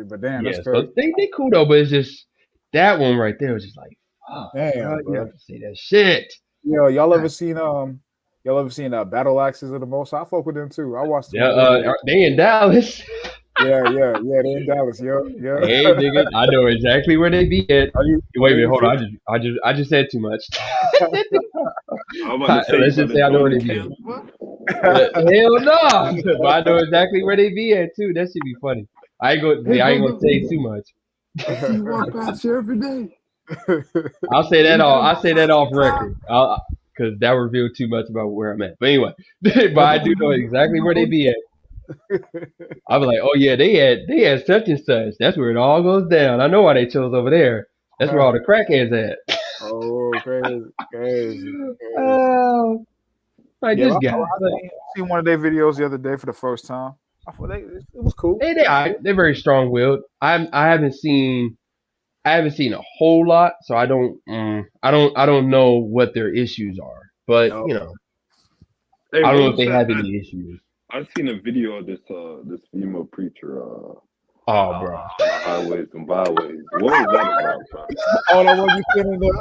But damn, yeah, that's crazy. So they cool though, but it's just that one right there was just like, damn, you have to say that shit. Yo, y'all ever seen Battle Axes of the Most? I fuck with them too. I watched them. Yeah, they in Dallas. Yeah, they in Dallas. Yeah. Hey, nigga, I know exactly where they be at. Wait a minute, hold on. I just said too much. Let's just say I know where they be at. Hell no, but I know exactly where they be at too. That should be funny. I ain't gonna say too much. I see you walk past here every day. I'll say that off record. Because that revealed too much about where I'm at. But anyway, but I do know exactly where they be at. I'll be like, oh yeah, they had such and such. That's where it all goes down. I know why they chose over there. That's where all the crackheads at. Oh, crazy. Like this guy. I seen one of their videos the other day for the first time. I thought it was cool. They're very strong-willed. I haven't seen a whole lot, so I don't know what their issues are. But hey, I don't know if they have any issues. I've seen a video of this female preacher. Bro. Highways and byways. What was that about, bro? That one you seen in the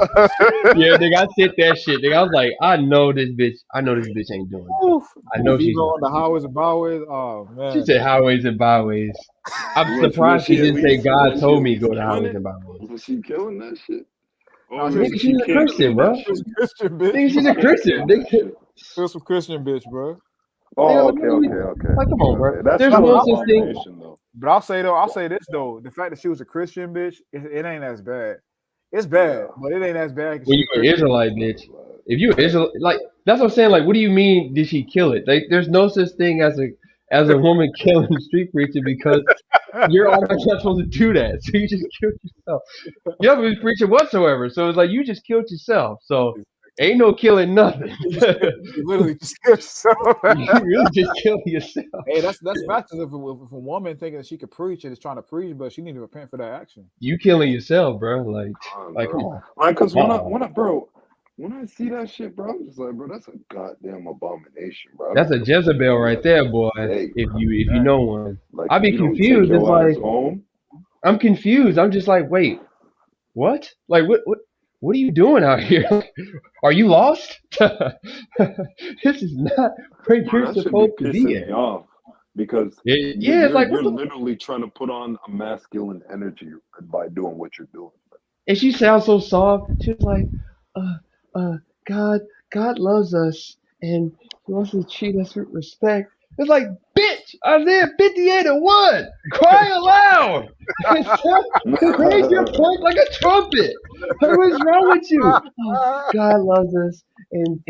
Yeah, nigga, I said that shit. Nigga, I was like, I know this bitch ain't doing it. I know she's on the highways and byways. Oh man. She said highways and byways. I'm surprised she didn't say God told me to go to highways and byways. Was she killing that shit? Nigga, she's a Christian, bro. She's a Christian bitch. Nigga, she's a Christian. Nigga. She's some Christian bitch, bro. Oh, okay. Like, come on, bro. That's There's no such thing. But I'll say this though: the fact that she was a Christian bitch, it ain't as bad. It's bad, Yeah. but it ain't as bad because When she you a an Christian. Israelite, bitch. But If you an yeah. Israelite, like that's what I'm saying. Like, what do you mean? Did she kill it? Like, there's no such thing as a woman killing street preaching because you're automatically not supposed to do that. So you just killed yourself. You haven't been preaching whatsoever. So it's like you just killed yourself. So ain't no killing nothing. You literally just killed yourself. You really just killed yourself. Hey, that's facts. If a woman thinking that she could preach and is trying to preach, but she need to repent for that action. You killing yourself, bro. Like come Bro. on. Like, cause Uh-uh. when I see that shit, bro, I'm just like, bro, that's a goddamn abomination, bro. I That's don't a care what Jezebel you right say, there, boy. bro. If you know one, Like, I'd if be you don't take confused. It's your ass like home, I'm confused. I'm just like, wait, what? Like what are you doing out here? Are you lost? This is not where bro, you're that should be supposed to be pissing me at. off because Yeah, it's like what you're the literally trying to put on a masculine energy by doing what you're doing. and she sounds so soft. She's like, uh, uh, God, God loves us, and He wants to treat us with respect. It's like, bitch, Isaiah 58:1. Cry aloud. Raise your point like a trumpet. Like, what's wrong with you? Oh, God loves us, and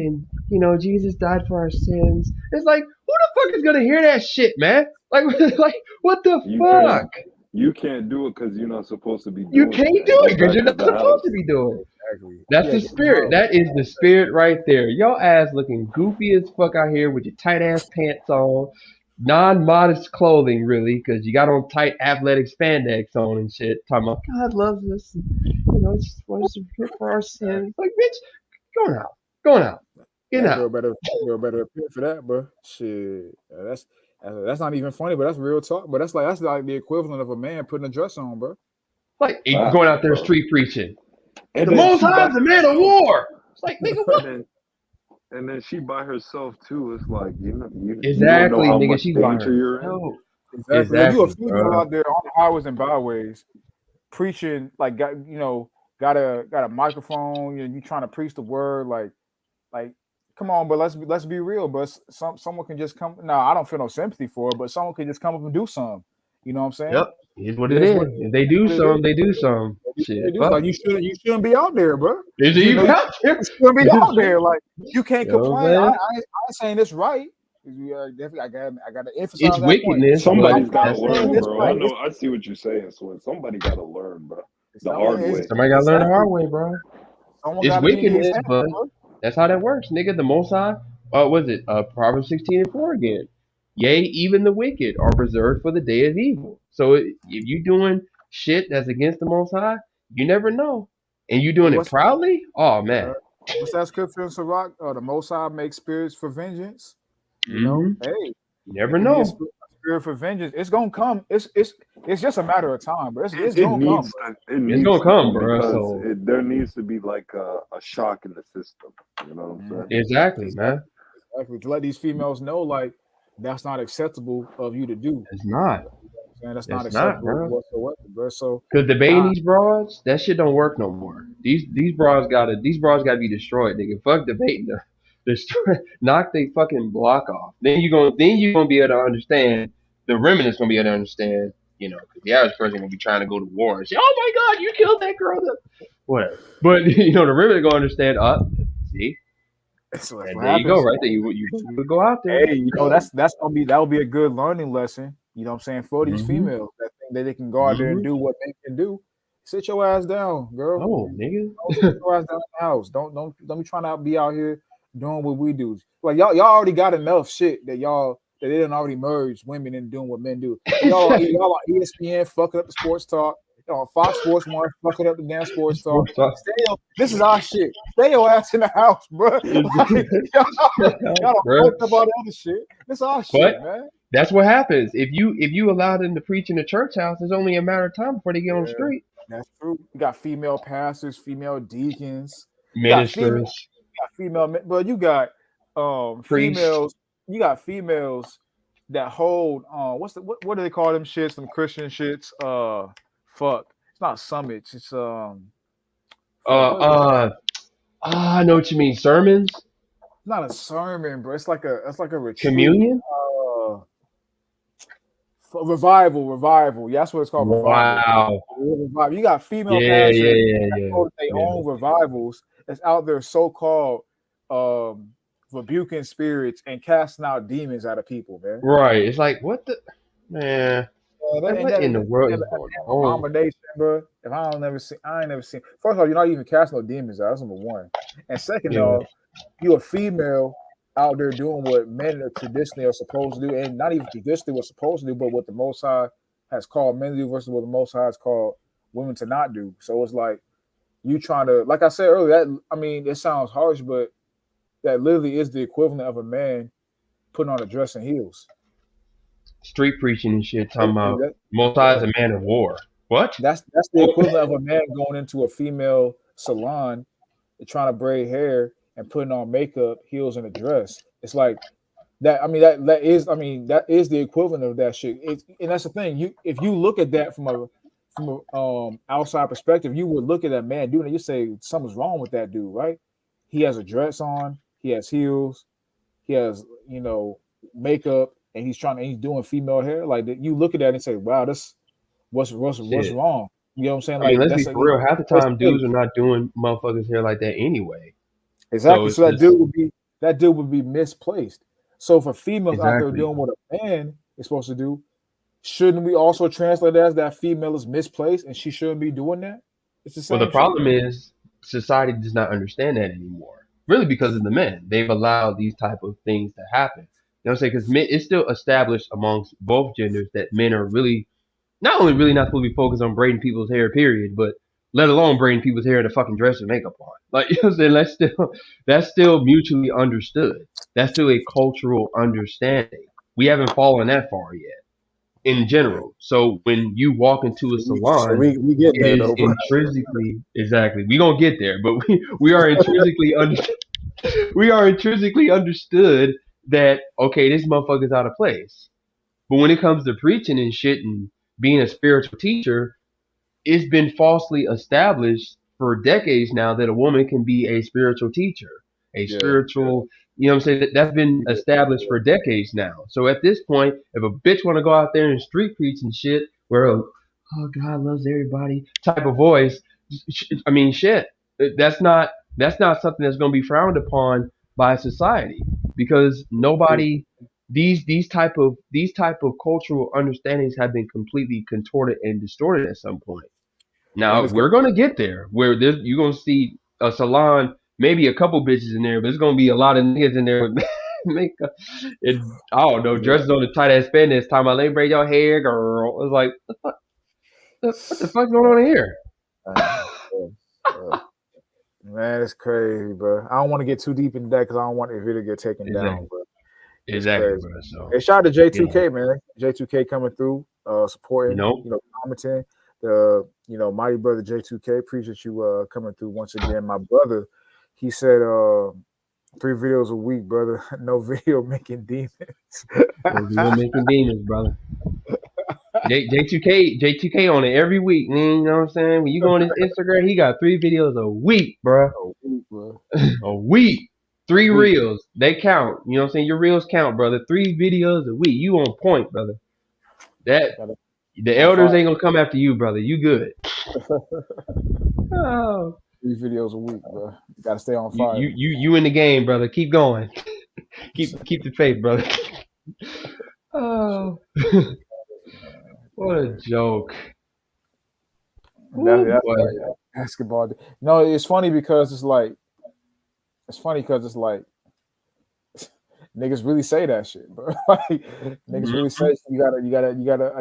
Jesus died for our sins. It's like, who the fuck is gonna hear that shit, man? Like, like, what the You fuck? can't you can't do it because you're not supposed to be You doing can't it, man. do Go it because back you're to not the supposed house. to be doing it. Exactly. That's Yeah, the spirit. That is the spirit right there. Your ass looking goofy as fuck out here with your tight ass pants on, non-modest clothing really, because you got on tight athletic spandex on and shit. Talking about God loves us, and, just wants to repent for our sins. Like, bitch, going out, get that out. girl better repent for that, bro. Shit, that's not even funny, but that's real talk. But that's like the equivalent of a man putting a dress on, bro. Like going Facts, out there bro. street preaching. And The then Most she High by is a man of herself. war. It's like, nigga, what? And then she by herself too. It's like you don't know Exactly, how nigga. much She's by danger you're in. herself. Exactly. Like you a Exactly, female bro. out there on the highways and byways preaching, like got a microphone. You trying to preach the word, like come on, but let's be real. But someone can just come. No, I don't feel no sympathy for it, but someone can just come up and do something. You know what I'm saying? Yep. Here's what It it is is. what If they do it is. some, they do some. They Shit. do. Fuck Like it. you shouldn't be out there, bro. Is it You know even you out there? shouldn't be It's out true. there. Like you can't You know what I'm complain. I saying? ain't saying this right. Definitely, I got to It's emphasize that point. wickedness, but I'm Somebody's got to not that's the saying learn, this truth, bro. right. bro. I see what you're saying, Swin. Somebody got to learn, bro. It's The I mean, hard way. Somebody gotta learn the exactly. hard way, bro. Someone It's got to be the wickedness, example, but bro. that's how that works, nigga. The Most High, was it? Proverbs 16:4 again. Yea, even the wicked are preserved for the day of evil. So if you doing shit that's against the Most High, you never know, and you Hey, doing it proudly. Oh man. what's that scripture in Sirach? The Most High makes spirits for vengeance. You know, Mm-hmm. hey, You it never can be a know. spirit for vengeance. It's gonna come. It's just a matter of time, but it's It gonna come, needs bro. to. It It's needs gonna to come, bro. because So there needs to be like a shock in the system. You know what I'm saying? exactly, Exactly, man. exactly. To let these females know, like that's not acceptable of you to do. It's not. And that's not It's not, acceptable bro. whatsoever, bro. So, Cause debating nah, these broads, that shit don't work no more. These broads gotta be destroyed, nigga. Fuck debating them. Destroy, knock they fucking block off. Then you gonna be able to understand. The remnant's gonna be able to understand. Because the average person gonna be trying to go to war and say, "Oh my God, you killed that girl." Whatever. But the remnant gonna understand. See, so that's and what there you go, happens. right there. You would go out there. Hey, that'll be a good learning lesson. You know what I'm saying for these Mm-hmm. females that think that they can go out there and Mm-hmm. do what men can do. Sit your ass down, girl. Oh, nigga. Don't sit your ass down in the house. Don't be trying to be out here doing what we do. Like y'all already got enough shit that they didn't already merge women and doing what men do. Y'all on ESPN fucking up the sports talk. Y'all on Fox Sports 1 fucking up the damn sports talk. Sports talk. This is our shit. Stay your ass in the house, bro. Like, y'all don't Bro. fucked up all the other shit. This our But shit, man. that's what happens. If you allow them to preach in the church house, it's only a matter of time before they get on the Yeah, street. that's true. You got female pastors, female deacons. You got female, Ministers, but you got priests, females. You got females that hold what do they call them shits? Them Christian shits. Fuck. It's not summits. It's fuck. What is it? I know what you mean. Sermons, It's not a sermon, bro. It's like a retreat. communion. Uh, Revival. Yeah, that's what it's called, revival. Wow. You got female Yeah, pastors yeah, that yeah, go to their yeah. own revivals that's out there so-called rebuking spirits and casting out demons out of people, man. Right. It's like, what the man? Like, And what in the world and is going an on? abomination, bro. If I ain't never seen. First of all, you're not even casting no demons out. That's number one. And second Yeah. off, you a female out there doing what men are traditionally are supposed to do, and not even traditionally what's supposed to do, but what the Most High has called men to do versus what the Most High has called women to not do. So it's like you trying to, like I said earlier, that I mean, it sounds harsh, but that literally is the equivalent of a man putting on a dress and heels. Street preaching and shit, talking about That- Most High is a man of war. What? That's the equivalent of a man going into a female salon and trying to braid hair and putting on makeup, heels, and a dress. It's like that. I mean, that is the equivalent of that shit. And that's the thing. If you look at that from a outside perspective, you would look at that man doing it. You say something's wrong with that dude, right? He has a dress on, he has heels, he has makeup, and he's doing female hair. Like you look at that and say, wow, this what's wrong? You know what I'm saying? I mean, Like let's be for real. Half the time, dudes are not doing motherfuckers hair like that anyway. Exactly. So that dude would be misplaced. So for females out there doing what a man is supposed to do, shouldn't we also translate it as that female is misplaced and she shouldn't be doing that? It's the same. Well, the problem is society does not understand that anymore. Really, because of the men, they've allowed these type of things to happen. You know what I'm saying? Because it's still established amongst both genders that men are really not only really not supposed to be focused on braiding people's hair, period, but let alone braiding people's hair in a fucking dress and makeup on. Like, you know what I'm saying? That's still mutually understood. That's still a cultural understanding. We haven't fallen that far yet in general. So when you walk into a salon, we get there, it is though, intrinsically exactly. We gonna get there, but we are intrinsically we are intrinsically understood that okay, this motherfucker's out of place. But when it comes to preaching and shit and being a spiritual teacher, it's been falsely established for decades now that a woman can be a spiritual teacher, spiritual, you know what I'm saying? That's been established for decades now. So at this point, if a bitch want to go out there and street preach and shit, where oh God loves everybody type of voice, I mean shit, that's not something that's going to be frowned upon by society because nobody. These type of cultural understandings have been completely contorted and distorted at some point. Now we're gonna get there where you're gonna see a salon, maybe a couple bitches in there, but there's gonna be a lot of niggas in there with makeup. I don't know, dresses on the tight ass spandex. Time I braid your hair, girl. It's like what the fuck's going on here? Man, it's crazy, bro. I don't want to get too deep into that because I don't want the video to get taken down, bro. Exactly, bro. So hey, shout out to J2K, man. J2K coming through, supporting, commenting. The mighty brother J2K, appreciate you coming through once again. My brother, he said 3 videos a week, brother. No video making demons. No video making demons, brother. J2K on it every week. You know what I'm saying? When you go on his Instagram, he got 3 videos a week, bro. A week. 3 reels. They count. You know what I'm saying? Your reels count, brother. 3 videos a week. You on point, brother. The elders ain't gonna come after you, brother. You good. 3 videos a week, bro. You gotta stay on fire. You in the game, brother. Keep going. keep the faith, brother. Oh. What a joke. That's basketball. No, it's funny because it's like niggas really say that shit, bro. Like niggas really say you got a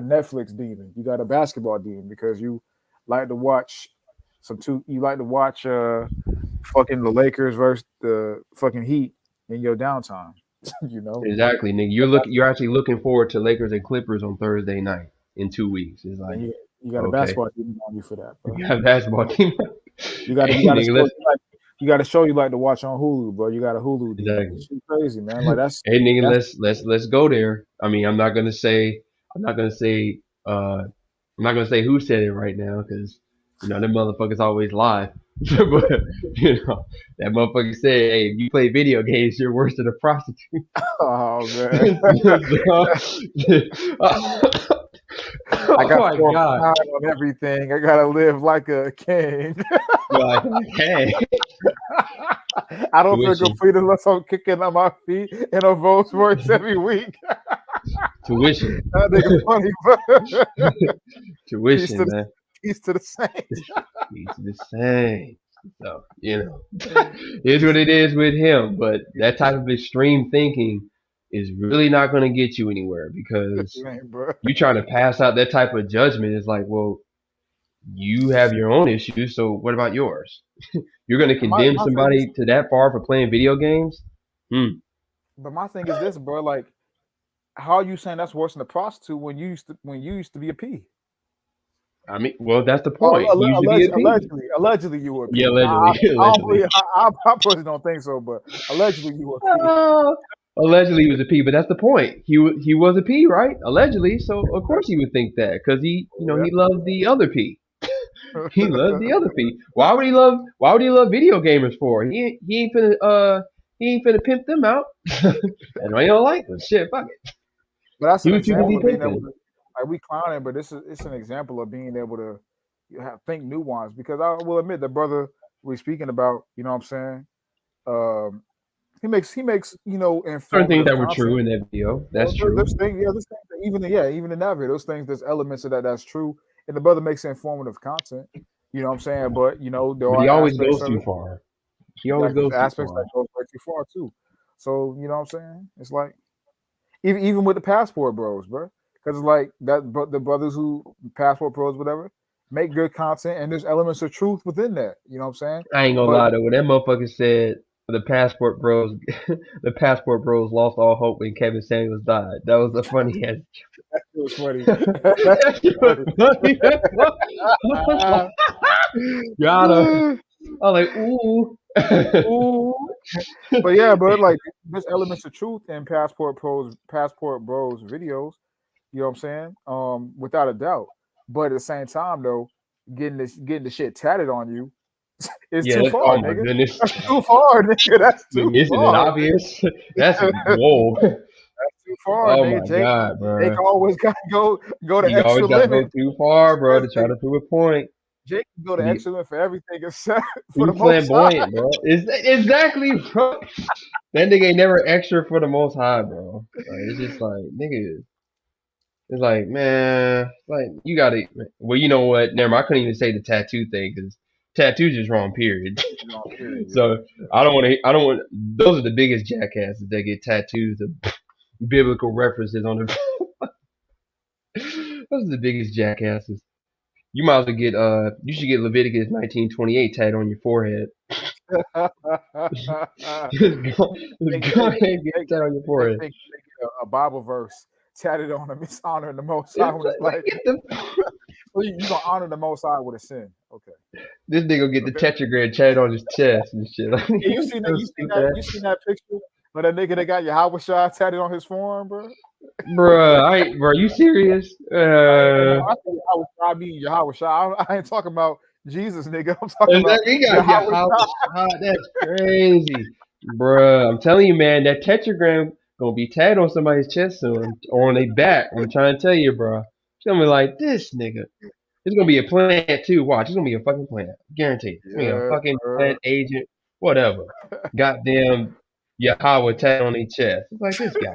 Netflix demon, you got a basketball demon because you like to watch fucking the Lakers versus the fucking Heat in your downtime. Exactly, nigga. You're actually looking forward to Lakers and Clippers on Thursday night in 2 weeks. It's like you got a basketball team on you for that, bro. You got a basketball team. You got to show you like to watch on Hulu, bro. You got a Hulu deal. Exactly. It's crazy, man. Like that's hey nigga, let's go there. I mean, I'm not gonna say who said it right now because them motherfuckers always lie. But that motherfucker said, hey, if you play video games, you're worse than a prostitute. Oh man. I Oh got my 4 God. on everything. I gotta live like a king. You're like, hey, I don't feel tuition, complete unless I'm kicking on my feet in a Rolls Royce every week. tuition, That nigga funny, bro. Peace to tuition, the man. peace to the saints. He's the same. So, it's what it is with him. But that type of extreme thinking is really not going to get you anywhere because Man, bro. you trying to pass out that type of judgment is like, well, you have your own issues, so what about yours? You're going to And my, condemn my thing is, somebody to that far for playing video games? Hmm. but my thing is this, bro. Like, how are you saying that's worse than a prostitute when you used to be a P? I mean, well, that's the Well, point. He used to be a P. allegedly you were a Yeah, P. allegedly, I don't allegedly. believe. I personally don't think so, but allegedly you were a P. Uh, allegedly he was a P, but that's the point. He was a P, right? Allegedly, so of course he would think that because he loved the other P. He loves the other P. Why would he love video gamers for? He ain't finna pimp them out. And I don't like them. Shit, fuck it. But that's He an was too example busy of being able pimping. to, like, we clowning, but it's an example of being able to think nuance. Because I will admit, the brother we're speaking about, you know what I'm saying? Um, he makes Certain things informative that were true content. in that video. That's Well, true. there's things, there's things that even in that video, those things, there's elements of that's true, and the brother makes informative content. You know what I'm saying? But there But he are always aspects goes of too it. far. He always Like there's goes too aspects that far. goes way too far too. So you know what I'm saying? It's like even with the passport bros, bro, because it's like that. But the brothers who passport bros, whatever, make good content, and there's elements of truth within that. You know what I'm saying? I ain't gonna But lie though. When that motherfucker said the passport bros, the passport bros lost all hope when Kevin Samuels died. That was a funny ass. it was funny. That shit was Funny. funny as fuck. I was like, got him. I was like, ooh. Ooh. But yeah, but like there's elements of truth in Passport Bros videos. You know what I'm saying? Without a doubt. But at the same time, though, getting the shit tatted on you is Yeah. too Oh far, my nigga. goodness. That's too far, nigga. That's too Isn't it far. obvious? That's That's whoa. too far, Oh nigga. my god, Jake bro. always gotta go the You always extra gotta go limit. too far, bro, This to try nigga, to prove a point. Jake can go the He extra limit for everything except for the too most high. flamboyant, bro. Exactly, bro. That nigga ain't never extra for the most high, bro. Like, it's just like nigga. It's like, man, like you gotta. Well, you know what? Never mind. I couldn't even say the tattoo thing because tattoo's just wrong. Period. You know, period. So I don't want to. I don't want. Those are the biggest jackasses that get tattoos of biblical references on their. Those are the biggest jackasses. You might as well get. You should get Leviticus 19:28 tattooed on your forehead. Just go ahead and get They, that on your they forehead. think they get a Bible verse tatted on them. It's honoring the Most High when it's It's like, like, get the. well, you gonna honor the Most High with a sin. Okay, This nigga get the okay. tetragram tatted on his chest and shit. Like, Yeah, you seen that? so You seen stupid that? ass. You seen that picture of that nigga that got Yahweh Shai tatted on his forearm, bro? Bruh, bro, you serious? I think Yahweh Shai mean Yahweh Shai. I ain't talking about Jesus, nigga. I'm talking about Exactly. He got Yahweh Yahweh Shai. Shah. That's crazy. Bruh, I'm telling you, man, that tetragram gonna be tagged on somebody's chest soon or on their back. I'm trying to tell you, bro. It's gonna be like this nigga. It's gonna be a plant too. Watch, it's gonna be a fucking plant. Guaranteed. It's gonna be a Yeah, fucking plant agent, whatever. Goddamn Yahweh tag on their chest. It's like this guy.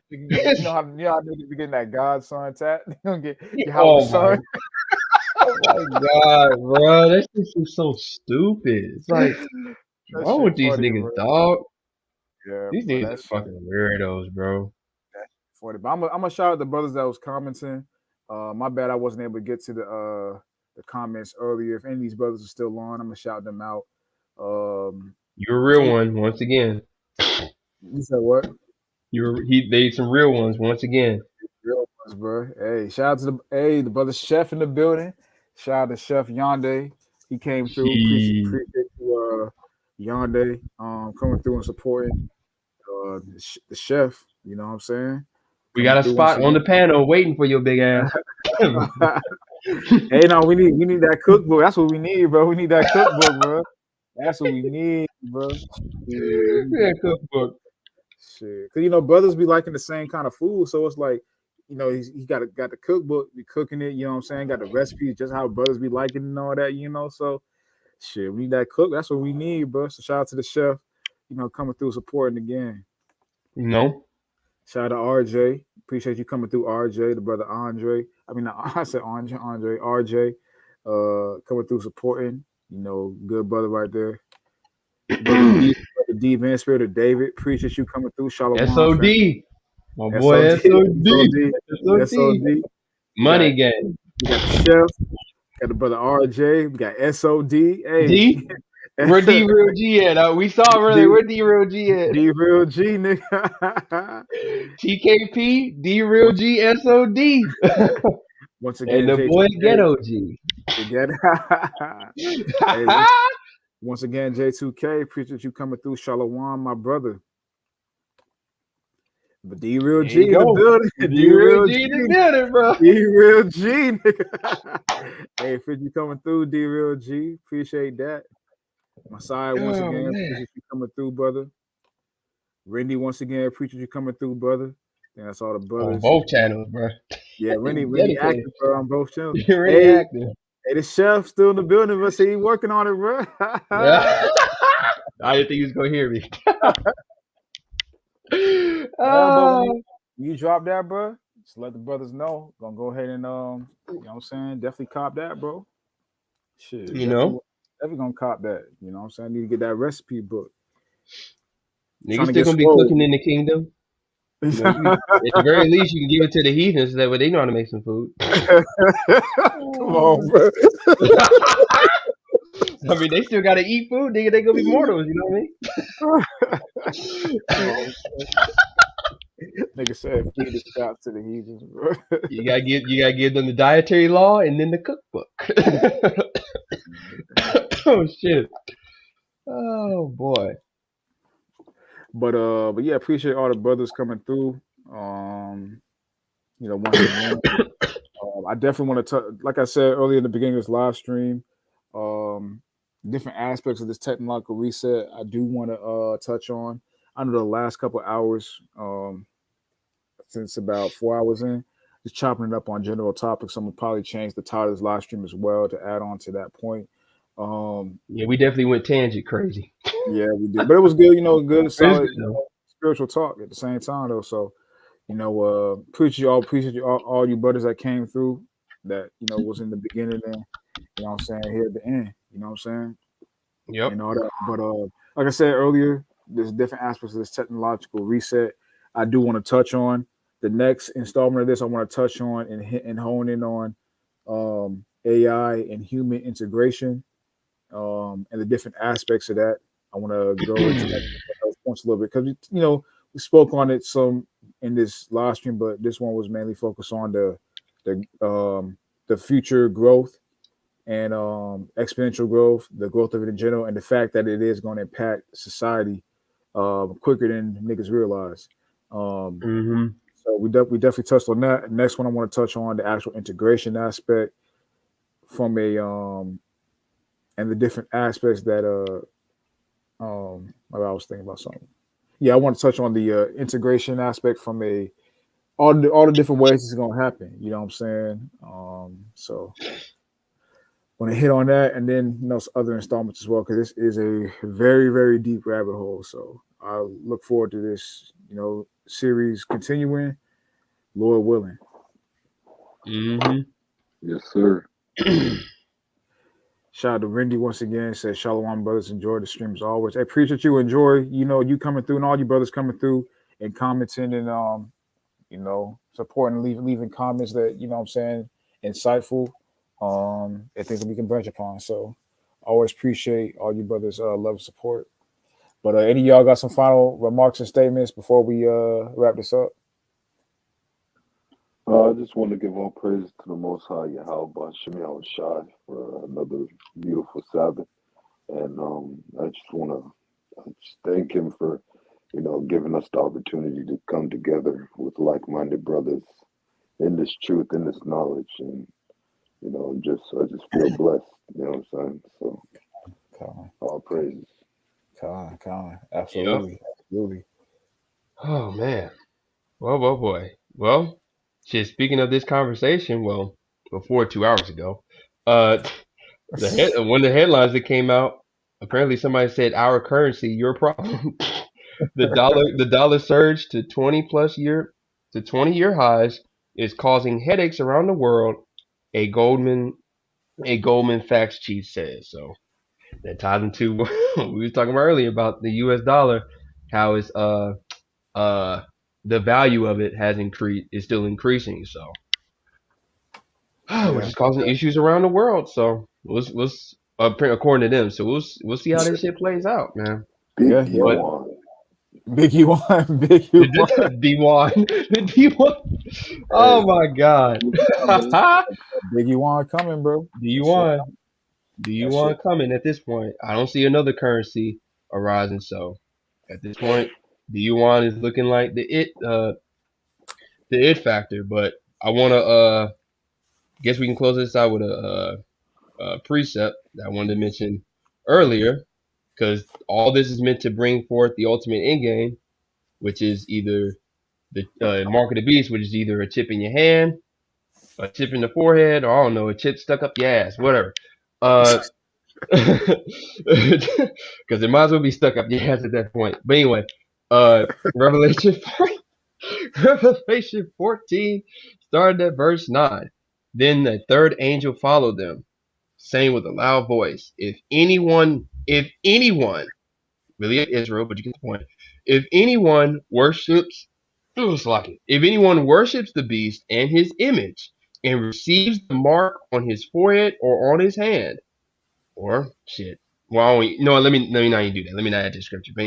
you know how niggas be getting that Godson tat. They gonna get Yahweh Oh my, son. oh my god, bro. That shit's just so stupid. It's like, That what's wrong shit with these funny, bro. niggas, dog? Yeah, These bro. niggas That are shit fucking weirdos, bro. funny. But I'm gonna shout out the brothers that was commenting. My bad, I wasn't able to get to the comments earlier. If any of these brothers are still on, I'm gonna shout them out. You're a real You one once again. said what? They some real ones once again. Real ones, bro. Hey, shout out to the brother chef in the building. Shout out to Chef Yonde. He came through. He, Appreciate you, Yonde, coming through and supporting the chef. You know what I'm saying? we got Coming a through once spot on again. the panel waiting for your big ass. Hey, no, we need that cookbook. That's what we need, bro. We need that cookbook, bro. That's what we need, bro. Yeah, we need Yeah, that cookbook. cookbook. Shit, because brothers be liking the same kind of food, so it's like, he got the cookbook, be cooking it. You know what I'm saying? Got the recipes, just how brothers be liking and all that. So shit, we need that cook. That's what we need, bro. So shout out to the chef, coming through supporting again. You know, Shout out to RJ. Appreciate you coming through, RJ, the brother Andre. I mean, I said Andre, RJ, coming through supporting. Good brother right there. Brother D, man, Spirit of David. Appreciate you coming through. Shalom, SOD, fam. my boy, SOD, SOD, SOD, SOD, SOD. money game. We got the chef. Got the brother RJ. We got SOD. Hey. D, where D Real G at? We saw earlier. Where D Real G at? D Real G, nigga. TKP, D Real G, SOD. Once again, And the boy Ghetto G. Hey, once again, J2K, appreciate you coming through. Shalom, my brother. But D Real G in the building. D Real G in the building, bro. D Real G, nigga. Hey, appreciate you coming through, D Real G. Appreciate that. My side once again, appreciate you coming through, brother. Randy, once again, appreciate you coming through, brother. And that's all the brothers. On both channels, bro. Yeah, Randy active, bro, on both channels. Randy active. Hey, the chef still in the building, but he working on it, bro. I didn't think he was gonna hear me. You drop that, bro. Just let the brothers know. Gonna go ahead and you know what I'm saying? Definitely cop that, bro. Shit. Definitely gonna cop that. You know what I'm saying? I need to get that recipe book. Niggas still gonna be cooking in the kingdom. At the very least, you can give it to the heathens so that way they know how to make some food. Come on, bro. I mean, they still gotta eat food. Nigga, they gonna be mortals. You know what I mean? Nigga said feed the scraps to the heathens, bro. You gotta give them the dietary law and then the cookbook. Oh shit. Oh boy. But yeah, appreciate all the brothers coming through. Once again, I definitely want to like I said earlier in the beginning of this live stream, different aspects of this technological reset. I do want to touch on. I know the last couple of hours, since about 4 hours in, just chopping it up on general topics. I'm gonna probably change the title of this live stream as well to add on to that point. Yeah, we definitely went tangent crazy. Yeah, we did, but it was good. Good, solid, spiritual talk at the same time, though. So, appreciate all you brothers that came through. That was in the beginning and I'm saying here at the end. You know what I'm saying? Yep. And all that. But like I said earlier, there's different aspects of this technological reset. I do want to touch on the next installment of this. I want to touch on and hone in on AI and human integration. And the different aspects of that. I want to go into those points a little bit because we spoke on it some in this live stream, but this one was mainly focused on the future growth and exponential growth, the growth of it in general, and the fact that it is going to impact society quicker than niggas realize. So we definitely touched on that. Next one, I want to touch on the actual integration aspect from and the different aspects that I was thinking about something. Yeah, I want to touch on the integration aspect from all the different ways it's going to happen. You know what I'm saying? So want to hit on that, and then other installments as well, because this is a very, very deep rabbit hole. So I look forward to this series continuing, Lord willing. Yes, sir. Shout out to Randy once again. Says Shalom, brothers. Enjoy the stream as always. I appreciate you. Enjoy. You coming through and all you brothers coming through and commenting and supporting, leaving comments that what I'm saying, insightful, and things that we can branch upon. So always appreciate all you brothers' love and support. But any of y'all got some final remarks and statements before we wrap this up? I just want to give all praise to the Most High Yahweh Shemi Shai for another beautiful Sabbath, and I just want to thank him for giving us the opportunity to come together with like-minded brothers in this truth, in this knowledge, and I just feel blessed. You know what I'm saying? So all praises. Absolutely. Oh man. Well, boy. Well, Shit, speaking of this conversation, well, before 2 hours ago, uh, one of the headlines that came out, apparently somebody said our currency, your problem. The dollar surged to 20 year highs is causing headaches around the world. A Goldman Sachs chief says so. That ties into what we were talking about earlier about the U.S. dollar, how it's uh the value of it has increased, is still increasing. So which Yeah, is causing issues around the world. So let's according to them. So we'll see how this shit plays out, man. yeah, Big yeah. But one. Big you one, big you one. the D1, the D1. Hey, Oh my God. Big you one coming, bro. For sure. D1, That D1 shit. coming at this point. I don't see another currency arising. So at this point, D1 is looking like the it factor. But I want to guess we can close this out with a precept that I wanted to mention earlier, because all this is meant to bring forth the ultimate end game, which is either the mark of the beast, which is either a chip in your hand, a chip in the forehead, or I don't know, a chip stuck up your ass, whatever. Because it might as well be stuck up your ass at that point. But anyway, Revelation Revelation 14 started at verse 9. Then the third angel followed them, saying with a loud voice, if anyone, really Israel, but you get the point, if anyone worships, if anyone worships the beast and his image and receives the mark on his forehead or on his hand, or shit. Well, no, let me not even do that. Let me not add to scripture. But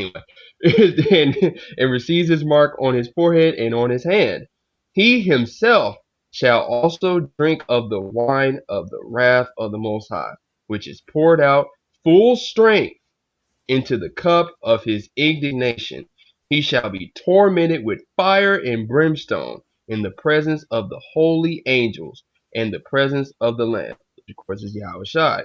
anyway, and receives his mark on his forehead and on his hand. He himself shall also drink of the wine of the wrath of the Most High, which is poured out full strength into the cup of his indignation. He shall be tormented with fire and brimstone in the presence of the holy angels and the presence of the Lamb, which of course is Yahweh Shai.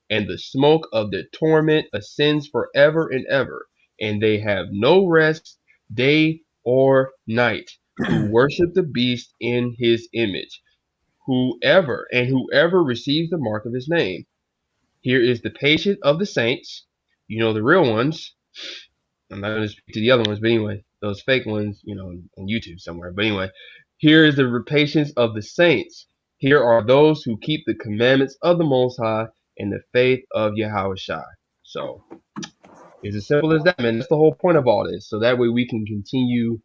And the smoke of the torment ascends forever and ever, and they have no rest day or night who worship the beast in his image, whoever receives the mark of his name. Here is the patience of the saints, the real ones. I'm not going to speak to the other ones, but anyway, those fake ones, on YouTube somewhere. But anyway, here is the patience of the saints. Here are those who keep the commandments of the Most High and the faith of Yahweh Shai. So it's as simple as that, man. That's the whole point of all this. So that way we can continue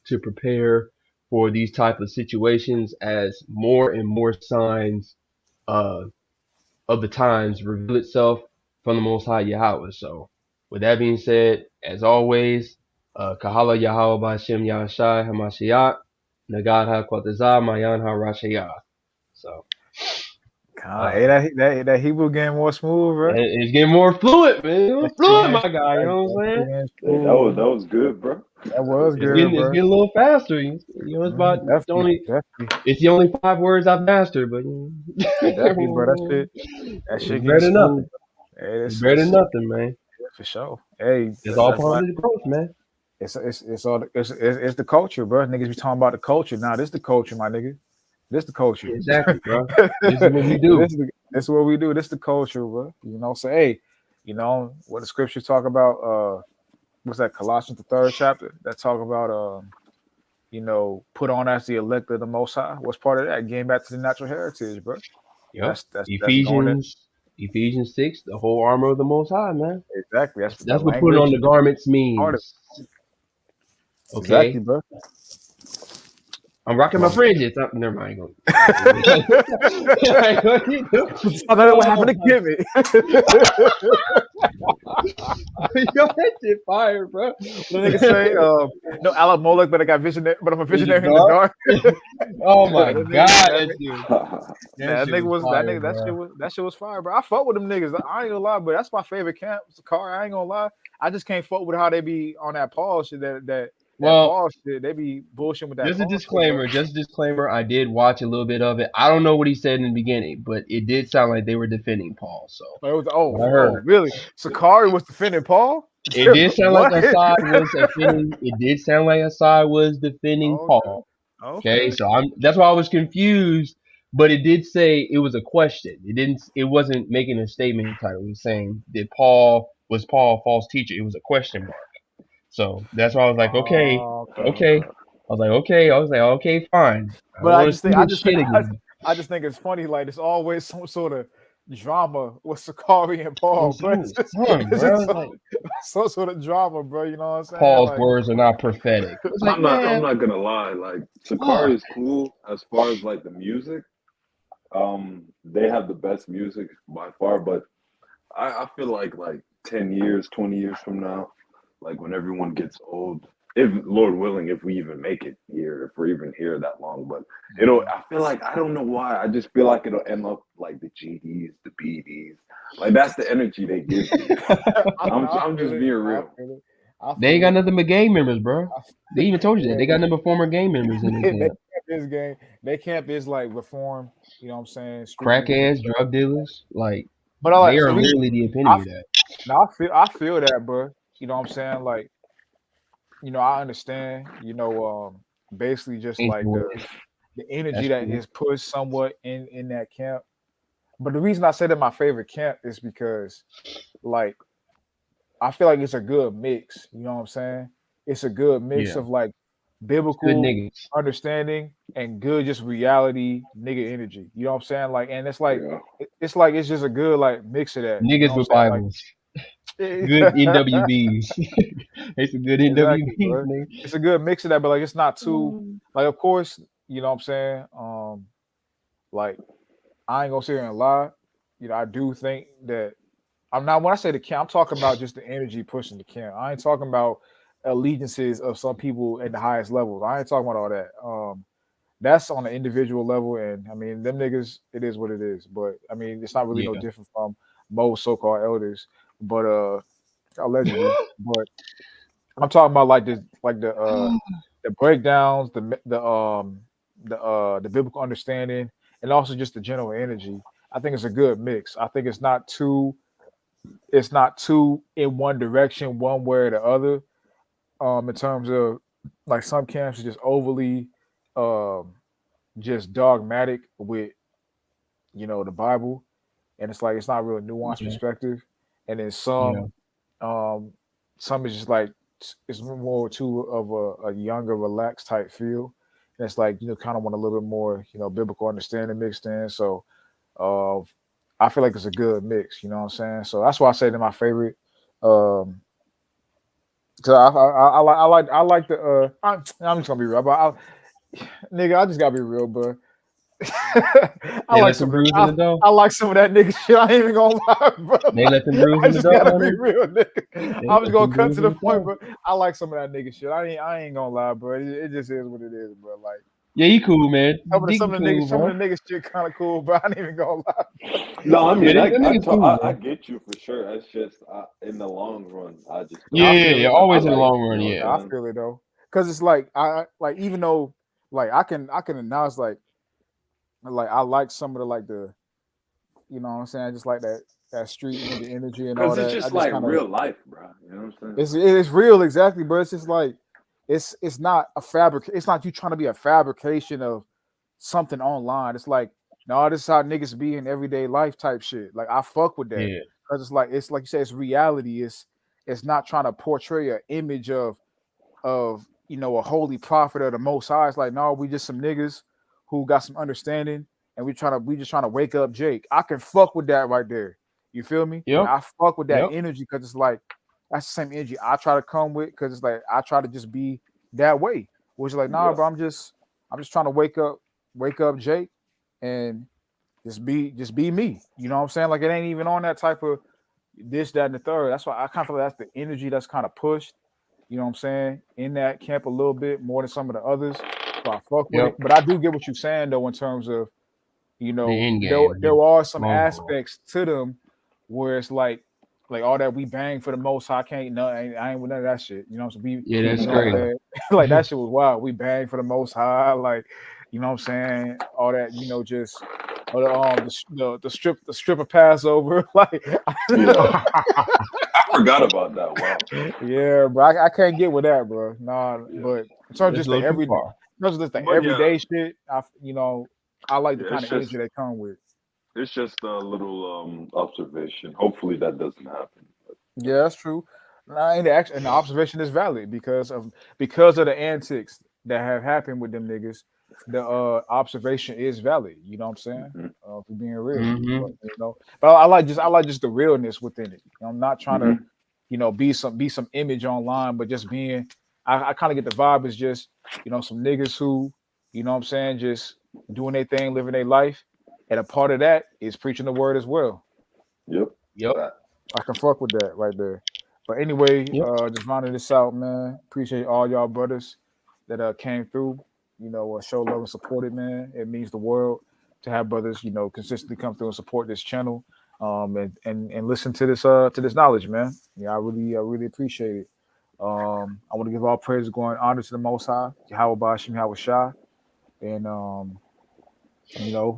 to prepare for these type of situations as more and more signs of the times reveal itself from the Most High Yahweh. So with that being said, as always, Kahala Yahweh Ba'Shem Yahshai HaMashiach, Nagad HaKwatazah Mayan HaRashayah. So Hey, that Hebrew game more smooth, right? it's getting more fluid, man. It's fluid, my guy. You know what I'm saying? hey, that was good, bro. That was It's good, getting bro. a little faster. It's about Definitely. it's the only 5 words I've mastered, but Definitely, bro. That it's shit better getting than smooth. nothing. Hey, It's better than nothing, man. for sure. Hey, It's all that's part of the growth, man. it's the culture, bro. Niggas be talking about the culture. Now this the culture, my nigga. This the culture. Exactly, bro. This is what we do. This is what we do. This the culture, bro. So hey, what the scriptures talk about, what's that, Colossians the 3rd chapter, that talk about put on as the elect of the Most High. What's part of that? Getting back to the natural heritage, bro. Yep. That's Ephesians 6, the whole armor of the Most High, man. exactly. That's what putting on the garments means. Okay. Exactly, bro. I'm rocking my fringes. Never mind. I don't know what happened to Kimmy. Yo, that shit fire, bro. The nigga say, no Alec Moloch, but I'm a visionary in the dark. Oh my god, that shit was fire, bro. I fuck with them niggas. I ain't gonna lie, but that's my favorite camp. Car, I ain't gonna lie. I just can't fuck with how they be on that Paul shit. Paul shit, they be bullshitting with that. Just a disclaimer. I did watch a little bit of it. I don't know what he said in the beginning, but it did sound like they were defending Paul. So really? Sakari was defending Paul? It did sound like Asad was defending. It did sound like Asad was defending Paul. Okay, so that's why I was confused. But it did say it was a question. It wasn't making a statement title. It was saying was Paul a false teacher? It was a question mark. So that's why I was like, okay, okay. Okay. I was like, okay, fine. I But don't want to see this shit again. I just think it's funny. Like there's always some sort of drama with Sakari and Paul, It's bro. always fun, It's bro. just Like some sort of drama, bro. You know what I'm saying? Paul's Like, words are not prophetic. It's like, I'm man, not gonna lie. Like fuck. Sakari is cool as far as like the music. They have the best music by far, but I feel like 10 years, 20 years from now, like when everyone gets old, if Lord willing, if we even make it here, if we're even here that long, but I feel like I don't know why. I just feel like it'll end up like the GDs, the BDs. Like that's the energy they give me. I I'm feel just it. being I real. feel it. I They ain't feel got it. nothing but gang members, bro. They even told you that. Yeah, They got nothing but former gang members in their they camp. camp is game. They camp is like reform. You know what I'm saying? Street niggas and Crackheads, stuff. drug dealers, like But I they like are the reason. literally the I epitome of that. now I feel that, bro. You know what I'm saying? Like, I understand. Basically just Thanks, like boys. the energy That's that cool. is pushed somewhat in that camp. But the reason I say that my favorite camp is because like I feel like it's a good mix. You know what I'm saying? It's a good mix Yeah, of like it's good biblical niggas. understanding and good just reality nigga energy. You know what I'm saying? Like, and Yeah. it's like it's just a good like mix of that. You know Niggas what with I'm Bibles. saying? Good Like NWBs. It's some good exactly, NWBs, bro. nigga. It's a good mix of that, but like it's not too like of course, you know what I'm saying? Like I ain't gonna sit here and lie. I do think that I'm not when I say the camp, I'm talking about just the energy pushing the camp. I ain't talking about allegiances of some people at the highest levels. I ain't talking about all that. That's on an individual level, and I mean them niggas, it is what it is. But I mean, it's not really no Yeah. different from most so-called elders, but allegedly. But I'm talking about like the breakdowns, the biblical understanding, and also just the general energy. I think it's a good mix. I think it's not too in one direction, one way or the other. In terms of like some camps are just overly um just dogmatic with the Bible, and it's like it's not real nuanced Yeah. perspective. And then Yeah. um some is just like it's more too of a younger, relaxed type feel. And it's like kind of want a little bit more biblical understanding mixed in. So uh, I feel like it's a good mix. You know what I'm saying? So that's why I say they're my favorite. Um, so I like the I'm just gonna be real, but nigga, I just gotta be real, bro. I They like let some them of that. bruise in the door. I like some of that nigga shit. I ain't even gonna lie, bro. They Like, let them bruise I in the just door, gotta be homie. real, nigga. They I'm just let gonna them cut bruise to in the the point, door. bro. I like some of that nigga shit. I ain't gonna lie, bro. It just is what it is, bro. Like Yeah, you cool, man. some of the Diggy some of the niggas, cool, some bro. of the niggas shit kind of cool, but I ain't even gonna lie. No, I Yeah, mean, them niggas cool, I man. get you for sure. It's just in the long run, I just No, Yeah, don't. I yeah, feel yeah. it. I Always in the like, long you run, know what yeah. I I'm saying? feel it though, because it's like like even though like I can announce like I like some of the you know what I'm saying, I just like that street nigga energy and all Because it's that. I just just like kind of real life, bro. You know what I'm saying? it's real exactly, bro. It's just like it's not a fabric. It's not you trying to be a fabrication of something online. It's like no, this is how niggas be in everyday life type shit. Like I fuck with that Yeah. because it's like you said, it's reality. It's not trying to portray an image of a holy prophet of the Most High. It's like no, we just some niggas who got some understanding, and we just trying to wake up Jake. I can fuck with that right there. You feel me? Yep. I fuck with that Yep. energy because it's like that's the same energy I try to come with because it's like I try to just be that way. Which is like nah, Yeah. bro. I'm just trying to wake up Jake, and just be me. You know what I'm saying? Like it ain't even on that type of this, that, and the third. That's why I kind of feel like that's the energy that's kind of pushed. You know what I'm saying? In that camp a little bit more than some of the others. So I fuck with it. Yep. But I do get what you're saying though, in terms of, The end there game, there the are some long haul. aspects to them where it's like all that we bang for the most high can't no, I ain't with none of that shit. You know what I'm saying? Yeah, that's What I'm crazy. saying? Like that shit was wild. We bang for the most high, like you know what I'm saying? All that, just or the stripper Passover, like Yeah. I forgot about that. Wow. yeah, bro. I can't get with that, bro. Nah, Yeah. but in terms of That's just a the little too every far. That's just the But yeah, everyday shit. I like the yeah, kind of energy they come with. it's just a little observation. Hopefully that doesn't happen. Yeah, that's true. Nah, and the observation is valid because of the antics that have happened with them niggas. The observation is valid. You know what I'm saying? Hmm. For being real, Mm-hmm. but I like just the realness within it. I'm not trying to, Hmm. be some image online, but just being. I kind of get the vibe is just some niggas who, what I'm saying, just doing their thing, living their life, and a part of that is preaching the word as well. Yep. Yep. Fact. I can fuck with that right there. But anyway, Yep. just rounding this out, man. Appreciate all y'all brothers that came through. Show love and support it, man. It means the world to have brothers, consistently come through and support this channel, and listen to this knowledge, man. Yeah, I really appreciate it. I want to give all praise, glory, and honor to the Most High, Yahweh Bashim, Yahweh Shah, and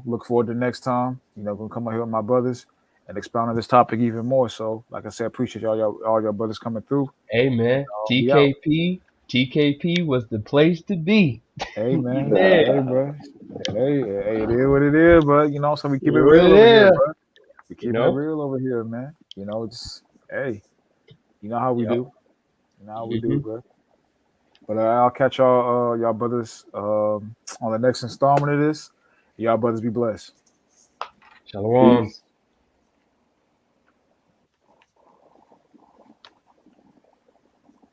look forward to the next time. Gonna come out here with my brothers and expound on this topic even more. So, like I said, appreciate all y'all brothers coming through. Hey man, We out. TKP was the place to be. Hey man, Yeah, hey bro, hey, it is what it is, but so we keep it you know what real it over here, is. bro. We You keeping it know. real over here, man. It's hey, you know how we Yep. do. You know how we do, Mm-hmm. bro. But I'll catch y'all brothers on the next installment of this. Y'all brothers be blessed. Shalom. Peace.